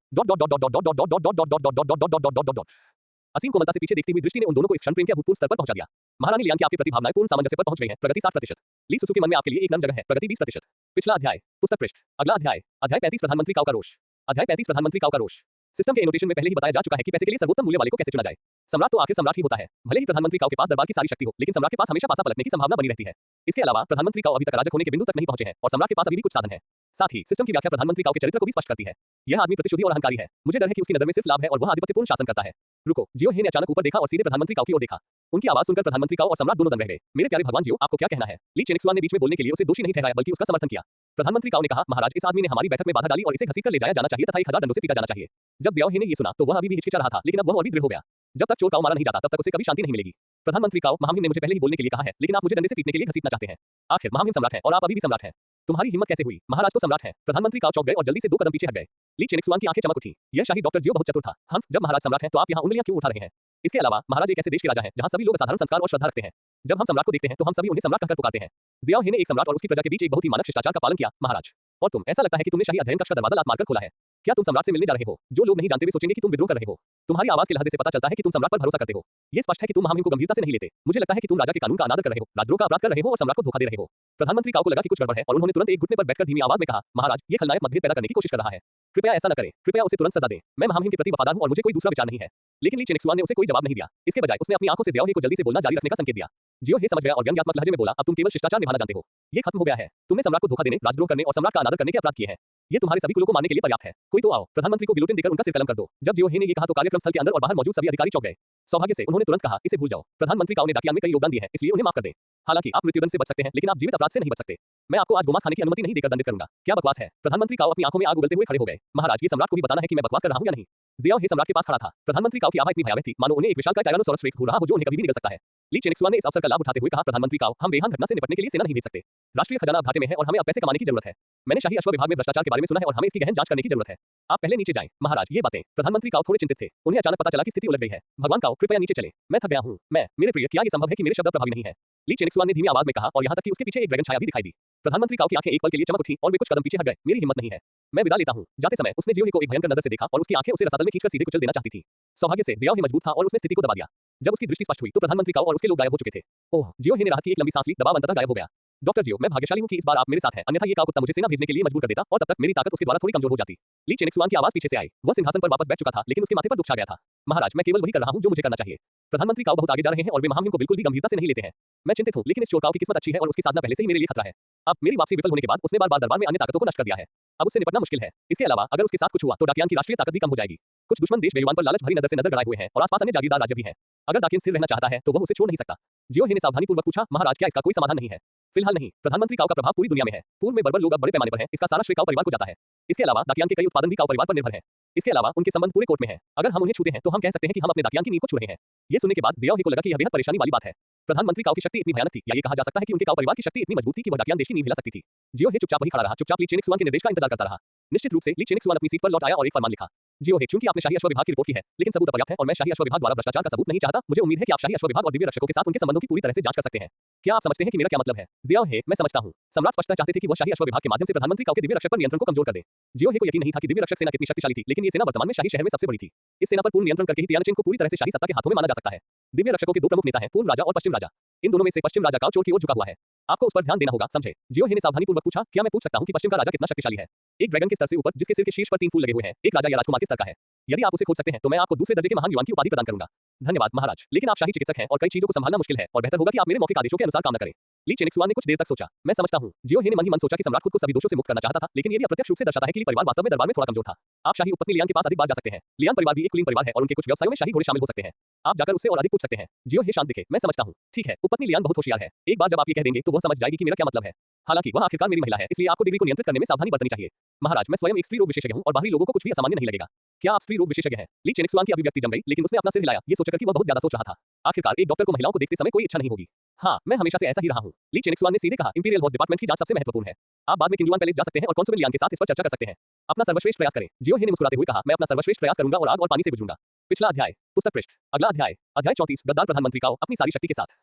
असीम कोमलता से पीछे देखती हुई दृष्टि ने उन दोनों को इस क्षण प्रेम के अभूतपूर्व स्तर पर पहुंचा दिया। महारानी लियान की आपकी प्रतिभावनाएं पूर्ण सामंजस्य पर पहुंच गई हैं। प्रगति 60%। ली सुसु के मन में आपके लिए एक नम जगह है। प्रगति 20%। पिछला अध्याय, पुस्तक पृष्ठ, अगला अध्याय, अध्याय 35 प्रधानमंत्री काओ का रोष। अध्याय 35 प्रधानमंत्री काओ का रोष। सिस्टम के एनोटेशन में पहले ही बताया जा चुका है कि पैसे के लिए सर्वोत्तम मूल्य वाले को कैसे चुना जाए। सम्राट तो आखिर सम्राट ही होता है। भले ही प्रधानमंत्री काओ के पास दरबार की सारी शक्ति हो, लेकिन सम्राट के पास हमेशा पासा पलटने की संभावना बनी रहती है। इसके अलावा प्रधानमंत्री काओ अभी तक अराजक होने के बिंदु तक नहीं पहुंचे हैं और सम्राट के पास अभी भी कुछ साधन है। साथ ही सिस्टम की व्याख्या प्रधानमंत्री काओ के चरित्र को भी स्पष्ट करती है। यह आदमी प्रतिशोधी और अहंकारी है। मुझे डर है कि उसकी नजर में सिर्फ लाभ है और वह आधिपत्यपूर्ण शासन करता है। रुको, जियो हे ने अचानक ऊपर देखा और सीधे प्रधानमंत्री काओ की ओर देखा। उनकी आवाज सुनकर प्रधानमंत्री काओ और सम्राट दोनों दंग रह गए। मेरे प्यारे भगवान जियो, आपको क्या कहना है? ली चेनिक्सुआन ने बीच में बोलने के लिए उसे दोषी नहीं ठहराया बल्कि उसका समर्थन किया। प्रधानमंत्री काओ ने कहा, महाराज, इस आदमी ने हमारी बैठक में बाधा डाली और इसे घसीटकर ले जाया जाना चाहिए तथा 1000 डंडों से पीटा जाना चाहिए। जब जियाओ हे ने ये सुना तो वह अभी भी हिचकिचा रहा था, लेकिन अब वह और भी दृढ़ हो गया। जब तक चोर काओ मारा नहीं जाता तब तक उसे कभी शांति नहीं मिलेगी। प्रधानमंत्री काओ, महामहिम ने मुझे पहले ही बोलने के लिए कहा है, लेकिन आप मुझे डंडे से पीटने के लिए घसीटना चाहते हैं। आखिर महामहिम सम्राट है और आप अभी भी सम्राट हैं। तुम्हारी हिम्मत कैसे हुई? महाराज तो सम्राट है। प्रधानमंत्री काओ चौंक गए और जल्दी से 2 कदम पीछे हट गए। ली चेनिक्सुआन की आंखें चमक उठी। यह शाही डॉक्टर जियो बहुत चतुर था। हम जब महाराज सम्राट हैं तो आप यहाँ उंगलियां क्यों उठा रहे हैं? इसके अलावा महाराज एक ऐसे देश के राजा हैं जहां सभी लोग असाधारण संस्कार और श्रद्धा रखते हैं। जब हम सम्राट को देखते हैं तो हम सभी उन्हें सम्राट कहकर पुकारते हैं। जियाओ हे ने एक सम्राट और उसकी प्रजा के बीच एक बहुत ही मानक शिष्टाचार का पालन किया। महाराज, और तुम, ऐसा लगता है कि तुमने शाही अध्ययन कक्ष का दरवाजा लात मारकर खोला है। क्या तुम सम्राट से मिलने जा रहे हो? जो लोग नहीं जानते वे सोचेंगे कि तुम विद्रोह कर रहे हो। तुम्हारी आवाज के लहजे से पता चलता है कि तुम सम्राट पर भरोसा करते हो। ये स्पष्ट है कि तुम महामहिम को गंभीरता से नहीं लेते। मुझे लगता है कि तुम राजा के कानून का अनादर कर रहे हो, राजद्रोह का अपराध कर रहे हो और सम्राट को धोखा दे रहे हो। प्रधानमंत्री काओ को लगा कि कुछ गड़बड़ है और उन्होंने तुरंत एक घुटने पर बैठकर धीमी आवाज में कहा, महाराज, ये खलनायक मतभेद पैदा करने की कोशिश कर रहा है। कृपया ऐसा न करें। कृपया उसे तुरंत सजा दें। मैं महामहिम के प्रति वफादार हूं और मुझे कोई दूसरा विचार नहीं है। लेकिन ली चेनिक्सुआन ने उसे कोई जवाब नहीं दिया। इसके बजाय उसने अपनी आंखों से जियाओ हे को जल्दी से बोलना जारी रखने का संकेत दिया। जियो हे समझ गया और व्यंग्यात्मक लहजे में बोला, अब तुम केवल शिष्टाचार निभाना जानते हो। ये खत्म हो गया है। तुमने सम्राट को धोखा देने, राजद्रोह करने और सम्राट का अनादर करने के अपराध किए हैं। ये तुम्हारे सभी कुलों को मारने के लिए पर्याप्त है। कोई तो आओ, प्रधानमंत्री को गिलोटिन देकर उनका सिर कलम कर दो। जब जियो हे ने ये कहा तो कार्यक्रम स्थल के अंदर और बाहर मौजूद सभी अधिकारी चौंक गए। सौभाग्य से उन्होंने तुरंत कहा, इसे भूल जाओ। प्रधानमंत्री काओ ने डाकियान में कई योगदान दिए हैं, इसलिए उन्हें माफ कर दें। हालांकि आप मृत्युदंड से बच सकते हैं, लेकिन आप जीवित अपराध से नहीं बच सकते। मैं आपको आज गोमांस खाने की अनुमति नहीं देकर दंडित करूंगा। क्या बकवास है? प्रधानमंत्री काओ अपनी आंखों में आग उगलते हुए खड़े हो गए। महाराज, ये सम्राट को भी बताना है कि मैं बकवास कर रहा हूं या नहीं। जियाओ हे सम्राट के पास खड़ा था। प्रधानमंत्री काओ की आवाज इतनी भयावह थी मानो उन्हें एक विशालकाय टायरानोसॉरस रेक्स घूर रहा हो जो उन्हें कभी भी निगल सकता है। ली चेनिक्सुआन ने इस अवसर का लाभ उठाते हुए कहा, प्रधानमंत्री काओ, हम बेईमान घटना से निपटने के लिए सेना नहीं भेज सकते। राष्ट्रीय खजाना अब घाटे में है और हमें अब पैसे कमाने की जरूरत है। मैंने शाही अश्व विभाग में भ्रष्टाचार के बारे में सुना है और हमें इसकी गहन जांच करने की जरूरत है। आप पहले नीचे जाएं। महाराज, ये बातें। प्रधानमंत्री काओ थोड़े चिंतित थे। उन्हें अचानक पता चला कि स्थिति उलझ गई है। भगवान काओ, कृपया नीचे चले। मैं थक गया हूं। मेरे प्रिय, क्या ये संभव है कि मेरे शब्द प्रभावी नहीं है? ली चेनिक्सुआन ने धीमी आवाज में कहा और यहां तक कि उसके पीछे एक ड्रैगन छाया भी दिखाई दी। प्रधानमंत्री काओ की आंखें एक पल के लिए चमक उठी और वे कुछ कदम पीछे हट गए। मेरी हिम्मत नहीं है। मैं विदा लेता हूं। जाते समय उसने जियो हे को एक भयंकर नजर से देखा और उसकी आंखें उसे रसातल में खींचकर सीधे कुचल देना चाहती थी। सौभाग्य से जियाओ हे मजबूत था और उसने स्थिति को दबा दिया। जब उसकी दृष्टि स्पष्ट हुई तो प्रधानमंत्री काओ और उसके लोग गायब हो चुके थे। ओह, जियो हे ने राहत की एक लंबी सांस ली। दबाव अंततः गायब हो गया। डॉक्टर जियो, मैं भाग्यशाली हूं कि इस बार आप मेरे साथ हैं, अन्यथा ये काओ कुत्ता मुझे सेना भेजने के लिए मजबूर कर देता और तब तक मेरी ताकत उसके द्वारा थोड़ी कमजोर हो जाती। ली चेनिक्सुआन की आवाज पीछे से आई। वह सिंहासन पर वापस बैठ चुका था, लेकिन उसके माथे पर दुख छा गया था। महाराज, मैं केवल वही कर रहा हूं जो मुझे करना चाहिए। प्रधानमंत्री काओ बहुत आगे जा रहे हैं और वे महामहिम को बिल्कुल भी गंभीरता से नहीं लेते हैं। मैं चिंतित हूं, लेकिन इस चोर काओ की किस्मत अच्छी है और उसकी साधना पहले से ही मेरे लिए खतरा है। अब मेरी वापसी विफल होने के बाद उसने बार-बार दरबार में अन्य ताकतों को नष्ट कर दिया है। अब उससे निपटना मुश्किल है। इसके अलावा अगर उसके साथ कुछ हुआ तो डाकियान की राष्ट्रीय ताकत भी कम हो जाएगी। कुछ दुश्मन देश बेईमान पर लालच भरी नजर से नजर गड़ाए हुए हैं और आसपास अन्य जागीरदार राज्य भी हैं। अगर डाकियन स्थिर रहना चाहता है तो वह उसे छोड़ नहीं सकता। जियो हे ने सावधानीपूर्वक पूछा, महाराज, क्या इसका कोई समाधान नहीं है? फिलहाल नहीं। प्रधानमंत्री काओ का प्रभाव पूरी दुनिया में है। पूर्व में बर्बर लोग अब बड़े पैमाने पर हैं। इसका सारा श्रेय काओ परिवार को जाता है। इसके अलावा डाकियान के कई उत्पादन भी काओ परिवार पर निर्भर हैं। इसके अलावा उनके संबंध पूरे कोर्ट में हैं। अगर हम उन्हें छूते हैं तो हम कह सकते हैं कि हम अपने डाकियान की नींव को छू रहे हैं। ये सुनने के बाद जियाओ हे को लगा कि यह बेहद परेशानी वाली बात है। प्रधानमंत्री काओ की शक्ति इतनी भयानक थी, या ये कहा जा सकता है कि उनके काओ परिवार की शक्ति इतनी मजबूत थी कि वह डाकियान देश की नींव हिला सकती थी। जियो हे चुपचाप वहीं खड़ा रहा, चुपचाप ली चेनिक्सुआन के निर्देश का इंतजार करता रहा। निश्चित रूप से ली चेनिक्सुआन अपनी सीट पर लौट आया और एक फरमान लिखा। जियो हे, चूंकि आपने शाही अश्व विभाग की रिपोर्ट की है, लेकिन सबूत अपर्याप्त है और मैं शाही अश्व विभाग द्वारा भ्रष्टाचार का सबूत नहीं चाहता। मुझे उम्मीद है कि आप शाही अश्व विभाग और दिव्य रक्षकों के साथ उनके संबंधों की पूरी तरह से जांच कर सकते हैं। क्या आप समझते हैं कि मेरा क्या मतलब है? जियाओ हे, मैं समझता हूं। सम्राट स्पष्टता चाहते थे कि वह शाही अश्व विभाग के माध्यम से प्रधानमंत्री काओ के दिव्य रक्षक पर नियंत्रण को कमजोर कर दे। जियो हे को यकीन नहीं था कि दिव्य रक्षक सेना कितनी शक्तिशाली थी, लेकिन ये सेना वर्तमान में शाही शहर में सबसे बड़ी थी। इस सेना पर पूर्ण नियंत्रण करके ही तियानचिन को पूरी तरह से शाही सत्ता के हाथों में माना जा सकता है। दिव्य रक्षकों के 2 प्रमुख नेता हैं, पूर्व राजा और पश्चिम राजा। इन दोनों में से पश्चिम राजा काओ चोर की ओर झुका हुआ है। आपको उस पर ध्यान देना होगा, समझे? जियो हे ने सावधानीपूर्वक पूछा, क्या मैं पूछ सकता हूं कि पश्चिम का राजा कितना शक्तिशाली है? एक ड्रैगन के स्तर से ऊपर, जिसके सिर के शीर्ष पर 3 फूल लगे हुए हैं, एक राजा या राजकुमार के स्तर का है। यदि आप उसे खोज सकते हैं तो मैं आपको दूसरे दर्जे के महान युवान की उपाधि प्रदान करूंगा। धन्यवाद महाराज, लेकिन आप शाही चिकित्सक हैं और कई चीजों को संभालना मुश्किल है और बेहतर होगा कि आप मेरे मौके के आदेशों के अनुसार काम न करें। ली चेनिक्सुआन ने कुछ देर तक सोचा। मैं समझता हूं। जियो हे ने मन ही मन सोचा कि सम्राट खुद को सभी दोषों से मुक्त करना चाहता था, लेकिन ये भी अप्रत्यक्ष रूप से दर्शाता है कि ली परिवार वास्तव में दरबार में थोड़ा कमजोर था। आप शाही उपपत्नी लियान के पास अधिक बार जा सकते हैं। लियान परिवार भी एक कुलीन परिवार है और उनके कुछ व्यवसायों में शाही घोड़े शामिल हो सकते हैं। आप जाकर उससे और अधिक पूछ सकते हैं। जियो हे शांत दिखे। मैं समझता हूं। ठीक है, उपपत्नी लियान बहुत होशियार है। एक बार जब आप ये कह देंगे तो वह समझ जाएगी कि मेरा क्या मतलब है। हालांकि वह आखिरकार मेरी महिला है, इसलिए आपको डिग्री को नियंत्रित करने में सावधानी बरतनी चाहिए। महाराज, मैं स्वयं एक स्त्री रोग विशेषज्ञ हूं और बाहरी लोगों को कुछ भी असामान्य नहीं लगेगा। क्या आप स्त्री रोग विशेषज्ञ हैं? ली चेनिक्सुआन की अभिव्यक्ति जम गई, लेकिन उसने अपना सिर हिलाया, ये सोचकर कि वह बहुत ज्यादा सोच रहा था। आखिरकार एक डॉक्टर को महिलाओं को देखते समय कोई इच्छा नहीं होगी। हाँ, मैं हमेशा से ऐसा ही रहा हूं। ली चेनिक्सुआन ने सीधे कहा, इंपीरियल हॉर्स डिपार्टमेंट की जांच सबसे महत्वपूर्ण है। आप बाद में किंगयुआन पैलेस जा सकते हैं और कॉन्सुबल लियान के साथ इस पर चर्चा कर सकते हैं। अपना सर्वश्रेष्ठ प्रयास करें। जियो हे ने मुस्कुराते हुए कहा, मैं अपना सर्वश्रेष्ठ प्रयास करूंगा और आग और पानी से गुजरूंगा। पिछला अध्याय, पुस्तक पृष्ठ। अगला अध्याय, अध्याय 34, गद्दार प्रधानमंत्री काओ अपनी सारी शक्ति के साथ।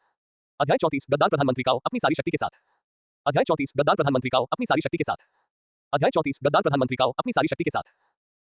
अध्याय 34, गद्दार प्रधानमंत्री काओ अपनी सारी शक्ति के साथ। अध्याय 34, गद्दार प्रधानमंत्री काओ अपनी सारी शक्ति के साथ। अध्याय 34, गद्दार प्रधानमंत्री काओ अपनी सारी शक्ति के साथ।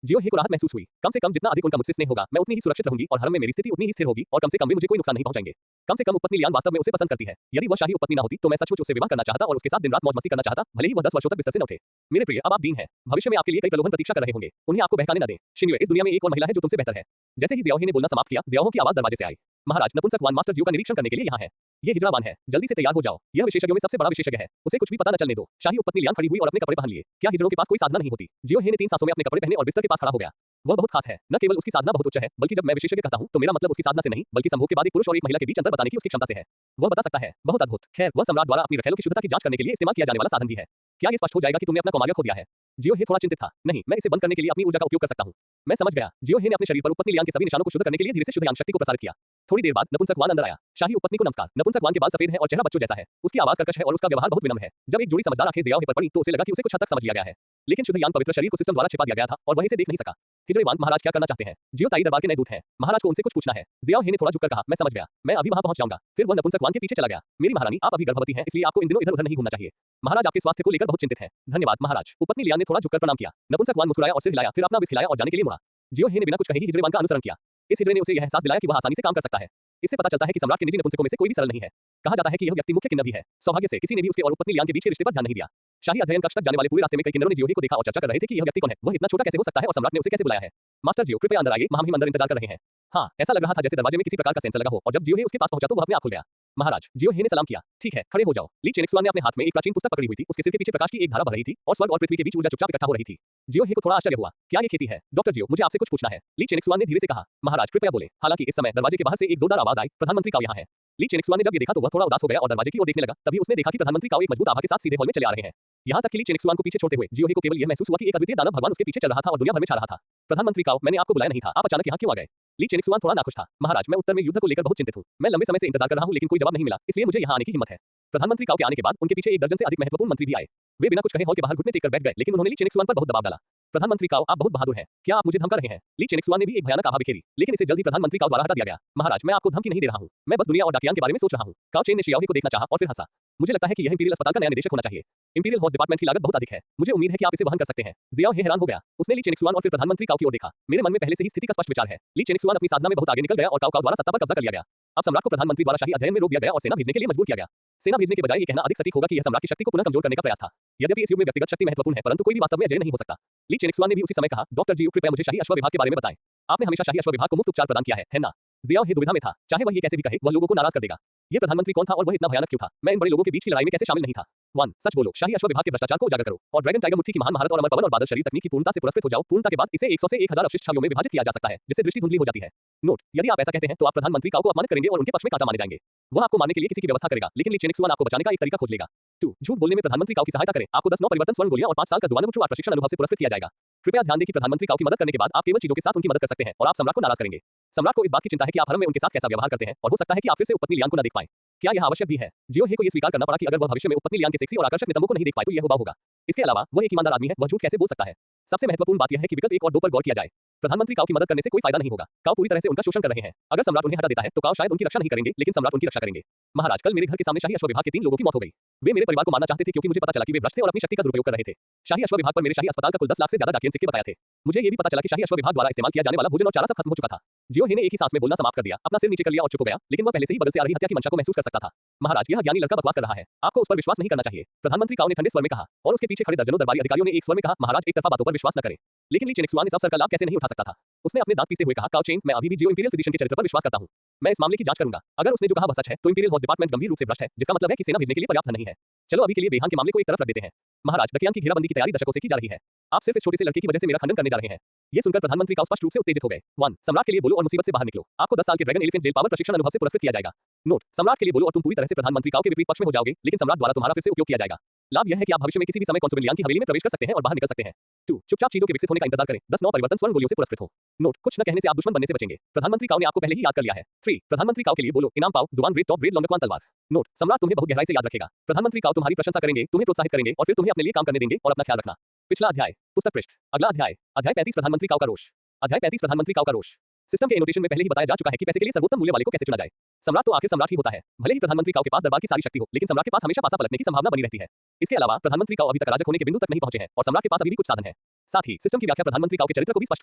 जियो हे को राहत महसूस हुई। कम से कम जितना अधिक उनका मुझसे स्नेह होगा, मैं उतनी ही सुरक्षित रहूंगी और हरम में मेरी स्थिति उतनी ही स्थिर होगी और कम से कम वे मुझे कोई नुकसान नहीं पहुंचाएंगे। कम से कम उपपत्नी लियान वास्तव में उसे पसंद करती है। यदि वह शाही उपपत्नी न होती तो मैं सचमुच उससे विवाह करना चाहता और उसके साथ दिन रात मौज मस्ती करना चाहता, भले ही वह 10 वर्षों तक बिस्तर से न उठे। मेरे प्रिय, अब आप दीन हैं। भविष्य में आपके लिए कई प्रलोभन प्रतीक्षा कर रहे होंगे। उन्हें आपको बहकाने न दें। शिन्युए, इस दुनिया में एक और महिला है जो तुमसे बेहतर है। जैसे ही जियाओ हे ने बोलना समाप्त किया, जियाओ की आवाज दरवाजे से आई। महाराज, नपुंसक वान मास्टर जियो का निरीक्षण करने के लिए यहाँ है। ये हिजड़ा वान है, जल्दी से तैयार हो जाओ। यह विशेषज्ञों में सबसे बड़ा विशेषज्ञ है, उसे कुछ भी पता न चलने दो। शाही उपपत्नी लियांग खड़ी हुई और अपने कपड़े पहन लिए। क्या हिजड़ों के पास कोई साधना नहीं होती? जियो हे ने 3 सांसों में अपने कपड़े पहने और बिस्तर के पास खड़ा हो गया। वह बहुत खास है, न केवल उसकी साधना बहुत उच्च है, बल्कि जब मैं विशेषज्ञ कहता हूँ तो मेरा मतलब उसकी साधना से नहीं, बल्कि संभोग के बाद एक पुरुष और एक महिला के बीच अंतर बताने की उसकी क्षमता से है। वह बता सकता है, बहुत अद्भुत। खैर, वह सम्राट द्वारा अपनी रखेलों की शुद्धता की जांच करने के लिए इस्तेमाल किया जाने वाला साधन भी है। क्या ये स्पष्ट हो जाएगा कि तुमने अपना कौमार्य खो दिया है? जियो हे थोड़ा चिंतित था। नहीं, मैं इसे बंद करने के लिए अपनी ऊर्जा का उपयोग कर सकता हूँ। मैं समझ गया। जियो हे ने अपने शरीर पर उपपत्नी लियांग के सभी निशानों को शुद्ध करने के लिए धीरे से शुद्ध यांग शक्ति को प्रसारित किया। थोड़ी देर बाद नपुंसक वान अंदर आया। शाही उपपत्नी को नमस्कार। नपुंसक वान के बाल सफेद हैं और चेहरा बच्चों जैसा है। उसकी आवाज कर्कश है और उसका व्यवहार बहुत विनम्र है। जब एक जोड़ी समझदार आंखें जियाओ हे पर पड़ी तो उसे लगा कि उसे कुछ हद तक समझ लिया गया है, लेकिन शुद्ध यांग पवित्र शरीर को सिस्टम द्वारा छिपा दिया गया था और वह इसे देख नहीं सका। हिजड़े वान, महाराज क्या करना चाहते हैं? जियो ताई दरबार के नए दूत हैं। महाराज को उनसे कुछ पूछना है। जियाओ हे ने थोड़ा झुककर कहा, मैं समझ गया, मैं अभी वहां पहुंच जाऊंगा। फिर वह नपुंसक वान के पीछे चला गया। मेरी महारानी, आप अभी गर्भवती हैं, इसलिए आपको इन दिनों इधर उधर नहीं घूमना चाहिए। महाराज आपके स्वास्थ्य को लेकर बहुत चिंतित हैं। धन्यवाद महाराज। उपपत्नी लियांग ने थोड़ा झुककर प्रणाम किया। नपुंसक वान मुस्कुराया और सिर हिलाया, फिर अपना विष खिलाया और जाने के लिए मुड़ा। जियो हे ने बिना कुछ कहे ही हिजड़े वान का अनुसरण किया। इस हिजड़े ने उसे यह एहसास दिलाया कि वह आसानी से काम कर सकता है। इससे पता चलता है कि सम्राट के निजी नपुंसकों में से कोई भी सरल नहीं है। कहा जाता है कि यह व्यक्ति मुख्य किन्नर भी है। सौभाग्य से किसी ने भी उसके और उपपत्नी लियांग के बीच के रिश्ते पर ध्यान नहीं दिया। शाही अध्ययन कक्ष तक जाने वाले पूरे रास्ते में कई किन्नरों ने जियो हे को देखा और चर्चा कर रहे थे कि यह व्यक्ति कौन है, वह इतना छोटा कैसे हो सकता है और सम्राट ने उसे कैसे बुलाया है। मास्टर जियो, कृपया अंदर आइए, महामहिम अंदर इंतजार कर रहे हैं। हाँ, ऐसा लग रहा था जैसे दरवाजे में किसी प्रकार का सेंसर लगा हो और जब जियो हे उसके पास पहुंचा तो वह अपने आप खुल गया। महाराज, जियो हे ने सलाम किया। ठीक है, खड़े हो जाओ। ली चेनिक्सुआन ने अपने हाथ में एक प्राचीन पुस्तक पकड़ी हुई थी। उसके सिर के पीछे प्रकाश की एक धारा बह रही थी और स्वर्ग और पृथ्वी के बीच ऊर्जा चुपचाप इकट्ठा हो रही थी। जियो हे को थोड़ा आश्चर्य हुआ। क्या ये खेती है? डॉक्टर जियो, मुझे आपसे कुछ पूछना है। ली चेनिक्सुआन ने धीरे से कहा। महाराज, कृपया बोले। हालांकि इस समय दरवाजे के बाहर से एक जोरदार आवाज आई, प्रधानमंत्री काओ यहाँ है। ली चेनिक्सुआन ने जब ये देखा तो वह थोड़ा उदास हो गया और दरवाजे की ओर देखने लगा। तभी उसने देखा कि प्रधानमंत्री काओ एक मजबूत आभा के साथ सीधे हॉल में चले आ रहे हैं। यहाँ तक कि ली चेनिक्सुआन को पीछे छोड़ते हुए जियो हे को केवल यह महसूस हुआ कि एक अद्वितीय दानव भगवान उसके पीछे चल रहा था और दुनिया भर में छा रहा था। प्रधानमंत्री काओ, मैंने आपको बुलाया नहीं था, आप अचानक यहाँ क्यों आ गए? ली चेनिक्सुआन थोड़ा नाखुश था। महाराज, मैं उत्तर में युद्ध को लेकर बहुत चिंतित हूँ। मैं लंबे समय से इंतजार कर रहा हूँ लेकिन कोई जवाब नहीं मिला, इसलिए मुझे यहाँ आने की हिम्मत है। प्रधानमंत्री काओ के आने के बाद उनके पीछे एक दर्जन से अधिक महत्वपूर्ण मंत्री भी आए। वे बिना कुछ कहे हॉल के बाहर घुटने टेककर बैठ गए, लेकिन उन्होंने ली चेनिक्सुआन पर बहुत दबाव डाला। प्रधानमंत्री काओ, आप बहुत बहादुर हैं। क्या आप मुझे धमका रहे हैं? ली चेनिक्सुआन ने भी एक भयानक आभा बिखेरी, लेकिन इसे जल्द ही प्रधानमंत्री काओ द्वारा हटा दिया गया। महाराज, मैं आपको धमकी नहीं दे रहा हूँ, मैं बस दुनिया और डाकियान के बारे में सोच रहा हूँ। काओ चेन ने शियाओ हे को देखना चाहा और फिर हंसा। मुझे लगता है कि यह इंपीरियल अस्पताल का नया निदेशक होना चाहिए। इंपीरियल हॉर्स डिपार्टमेंट की लागत बहुत अधिक है। मुझे उम्मीद है कि आप इसे वहन कर सकते हैं। जियाओ हे हैरान हो गया। उसने ली चेनिक्सुआन और फिर प्रधानमंत्री काओ की ओर देखा। मेरे मन में पहले से ही स्थिति का स्पष्ट विचार है। ली चेनिक्सुआन अपनी साधना में बहुत आगे निकल गया और काओ द्वारा सत्ता पर कब्जा कर लिया गया। अब सम्राट को प्रधानमंत्री द्वारा शाही अध्ययन में रोक दिया गया और सेना भेजने के लिए मजबूर किया गया। सेना भेजने के बजाय ये कहना अधिक सटीक होगा कि यह सम्राट की शक्ति को पुनः कमजोर करने का प्रयास था। यद्यपि इस युग में व्यक्तिगत शक्ति महत्वपूर्ण है, परंतु कोई भी वास्तव में अजय नहीं हो सकता। ली चेनिक्सुआन ने भी उसी समय कहा, डॉक्टर जी, कृपया मुझे शाही अश्व विभाग के बारे में बताएं। आपने हमेशा शाही अश्व विभाग को मुफ्त उपचार प्रदान किया है ना? जियाओ हे दुविधा में था। चाहे वह ये कैसे भी कहे, वह लोगों को नाराज कर देगा। ये प्रधानमंत्री कौन था और वह इतना भयानक क्यों था? मैं इन बड़े लोगों के बीच की लड़ाई में कैसे शामिल नहीं था? 1. सच बोलो। शाही अश्व विभाग के भ्रष्टाचार को उजागर करो और ड्रैगन टाइगर मुट्ठी की महान महारत और अमर पवन और बादल शरीर तकनीक की पूर्णता से पुरस्कृत हो जाओ। पूर्णता के बाद इसे 100 से 1000 अवशिष्ट छवियों में विभाजित किया जा सकता है, जिससे दृष्टि धुंधली हो जाती है। नोट, यदि आप ऐसा कहते हैं तो आप प्रधानमंत्री काओ को अपमानित करेंगे और उनके पक्ष में कांटा माने जाएंगे। वह आपको मारने के लिए किसी की व्यवस्था करेगा, लेकिन ली चेनिक्सुआन आपको बचाने का एक तरीका खोज लेगा। 2. झूठ बोलने में प्रधानमंत्री काओ की सहायता करें। आपको 10 नौ परिवर्तन स्वर्ण गोलियां और 5 साल का जुआन प्रशिक्षण अनुभव से पुरस्कृत किया जाएगा। कृपया ध्यान दें कि प्रधानमंत्री काओ की मदद करने के बाद आप केवल चीजों के साथ उनकी मदद कर सकते हैं और आप सम्राट को नाराज करेंगे। सम्राट को इस बात की चिंता है कि आप हरम में उनके साथ कैसा व्यवहार करते हैं और हो सकता है कि आप फिर से उपपत्नी लियांग को न देख पाएं। क्या यह आवश्यक भी है? जियो हे को यह स्वीकार करना पड़ा कि अगर वह भविष्य में उपपत्नी लियांग के सेक्सी और आकर्षक नितंबों को नहीं देख पाए तो यह हुआ होगा। इसके अलावा वह एक ईमानदार आदमी है, वह झूठ कैसे बोल सकता है? सबसे महत्वपूर्ण बात यह है कि विकल्प 1 और 2 पर गौर किया जाए। प्रधानमंत्री काओ की मदद करने से कोई फायदा नहीं होगा। काओ पूरी तरह से उनका शोषण कर रहे हैं। अगर सम्राट उन्हें हटा देता है तो काओ शायद उनकी रक्षा नहीं करेंगे, लेकिन सम्राट उनकी रक्षा करेंगे। महाराज, कल मेरे घर के सामने शाही अश्व विभाग के 3 लोगों की मौत हो गई। वे मेरे परिवार को मारना चाहते थे क्योंकि मुझे पता चला कि वे भ्रष्ट थे और अपनी शक्ति का दुरुपयोग कर रहे थे। शाही अश्व विभाग पर मेरे शाही अस्पताल का कुल 10 लाख से ज्यादा डाकियन सिक्के बताए थे। मुझे ये भी पता चला कि शाही अश्व विभाग द्वारा इस्तेमाल किया जाने वाला भोजन और चारा सब खत्म हो चुका था। जियो हे ने एक ही सांस में बोलना समाप्त कर दिया, अपना सिर नीचे कर लिया और चुप हो गया, लेकिन वह पहले से ही बगल से आ रही हत्या की मंशा को महसूस कर सकता था। महाराज, यह ज्ञानी लड़का बकवास कर रहा है, आपको उस पर विश्वास नहीं करना चाहिए। प्रधानमंत्री काओ ने ठंडे स्वर में कहा और उसके पीछे खड़े दर्जनों दरबारी अधिकारियों ने एक स्वर में कहा, महाराज, एक तरफा बातों पर विश्वास न करें। लेकिन ली चेनिक्सुआन इस अवसर का लाभ कैसे नहीं उठा सकता था। उसने अपने दांत पीसते हुए कहा, काओ चेन, मैं अभी भी जियो इंपीरियल फिजिशियन के चरित्र पर विश्वास करता हूं। मैं इस मामले की जांच करूंगा। अगर उसने जो कहा वह सच है तो इंपीरियल हॉर्स डिपार्टमेंट गंभीर रूप से भ्रष्ट है, जिसका मतलब है कि सेना भेजने के लिए पर्याप्त नहीं है। चलो अभी के लिए बेहान के मामले को एक तरफ रख देते हैं। महाराज, डकियान की घेराबंदी की तैयारी दशकों से की जा रही है। आप सिर्फ इस छोटे से लड़के की वजह से मेरा खंडन करने जा रहे हैं। ये सुनकर प्रधानमंत्री काओ स्पष्ट रूप से उत्तेजित हो गए। 1. सम्राट के लिए बोलो और मुसीबत से बाहर निकलो। आपको 10 साल के ड्रैगन एलिफेंट जेल पावर प्रशिक्षण अनुभव से पुरस्कृत किया जाएगा। नोट, सम्राट के लिए बोलो और तुम पूरी तरह से प्रधानमंत्री काओ के विपरीत पक्ष में हो जाओगे, लेकिन सम्राट द्वारा तुम्हारा फिर से उपयोग किया जाएगा। लाभ यह है कि आप भविष्य में किसी भी समय कॉन्सुबल लियांग की हवेली में प्रवेश कर सकते हैं और बाहर निकल सकते हैं। 2. चुपचाप चीजों के विकसित होने का इंतजार करें। 10 नौ परिवर्तन स्वर्ण गोलियों से पुरस्कृत हो। नोट, कुछ न कहने से आप दुश्मन बनने से बचेंगे। प्रधानमंत्री काओ ने आपको पहले ही याद कर लिया है। 3. प्रधानमंत्री काओ के लिए बोलो, इनाम पाओ, जुबान ग्रेट टॉप ग्रेड लॉन्गक्वान तलवार। नोट, सम्राट तुम्हें बहुत गहराई से याद रखेगा। प्रधानमंत्री काओ तुम्हारी प्रशंसा करेंगे, तुम्हें प्रोत्साहित करेंगे और फिर तुम्हें अपने लिए काम करने देंगे और अपना ख्याल रखना। पिछला अध्याय, पुस्तक पृष्ठ। अगला अध्याय, अध्याय 35, प्रधानमंत्री काओ का रोष। अध्याय 35, प्रधानमंत्री काओ का रोष। सिस्टम के एनोटेशन में पहले ही बताया जा चुका है कि पैसे के लिए सर्वोत्तम मूल्य वाले को कैसे चुना जाए। सम्राट तो आखिर सम्राट ही होता है। भले ही प्रधानमंत्री काओ के पास दरबार की सारी शक्ति हो, लेकिन सम्राट के पास हमेशा पासा पलटने की संभावना बनी रहती है। इसके अलावा प्रधानमंत्री काओ अभी तक अराजक होने के बिंदु तक नहीं पहुंचे हैं और सम्राट के पास अभी भी कुछ साधन है। साथ ही सिस्टम की व्याख्या प्रधानमंत्री काओ के चरित्र को भी स्पष्ट